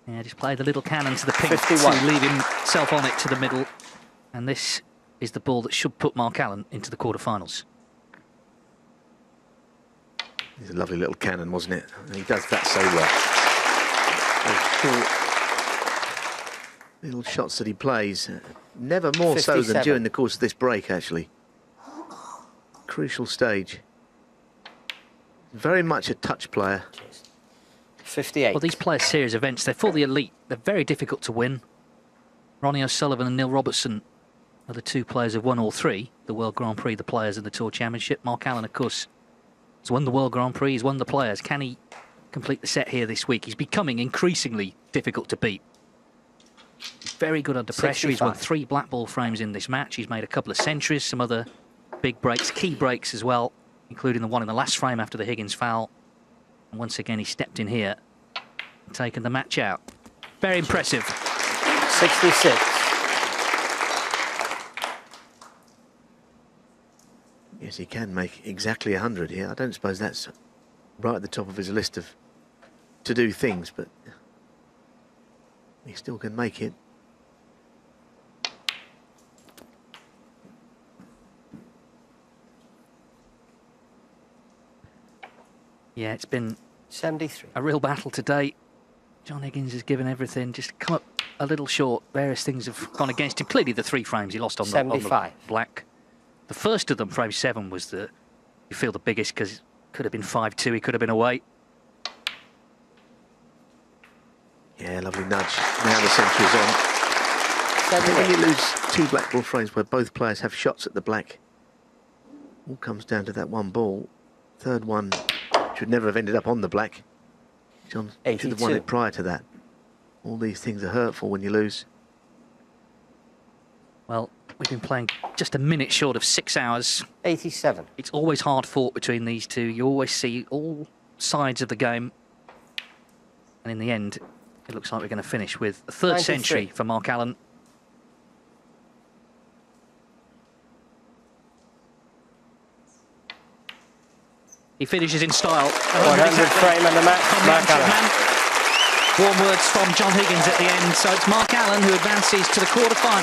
Yeah, just play the little cannon to the pink 51. to leave himself on it to the middle. And this is the ball that should put Mark Allen into the quarterfinals. It's a lovely little cannon, wasn't it? And he does that so well. Those short little shots that he plays, never more so than 57. during the course of this break, actually. Crucial stage. Very much a touch player. 58. Well, these Players Series events, they're for the elite. They're very difficult to win. Ronnie O'Sullivan and Neil Robertson are the two players who've won all three, the World Grand Prix, the Players and the Tour Championship. Mark Allen, of course, has won the World Grand Prix, he's won the Players. Can he complete the set here this week? He's becoming increasingly difficult to beat. Very good under pressure. 65. He's won 3 black ball frames in this match. He's made a couple of centuries, some other big breaks, key breaks as well, including the one in the last frame after the Higgins foul. And once again, he stepped in here and taken the match out. Very impressive. 66. Yes, he can make exactly 100 here. I don't suppose that's right at the top of his list of to-do things, but he still can make it. Yeah, it's been 73. a real battle today. John Higgins has given everything, just come up a little short. Various things have gone against him. Clearly the 3 frames he lost on the 75. black. The first of them, frame 7, was the, you feel, the biggest, because it could have been 5-2, he could have been away. Yeah, lovely nudge. Now the century's on. When you lose 2 black ball frames where both players have shots at the black, all comes down to that one ball. Third one should never have ended up on the black. John should have won 82. it prior to that. All these things are hurtful when you lose. Well, we've been playing just a minute short of 6 hours. 87. It's always hard fought between these two. You always see all sides of the game. And in the end, it looks like we're going to finish with a 3rd 93. century for Mark Allen. He finishes in style. 100 frame and the match, Mark Allen. Warm words from John Higgins at the end. So it's Mark Allen who advances to the quarterfinals.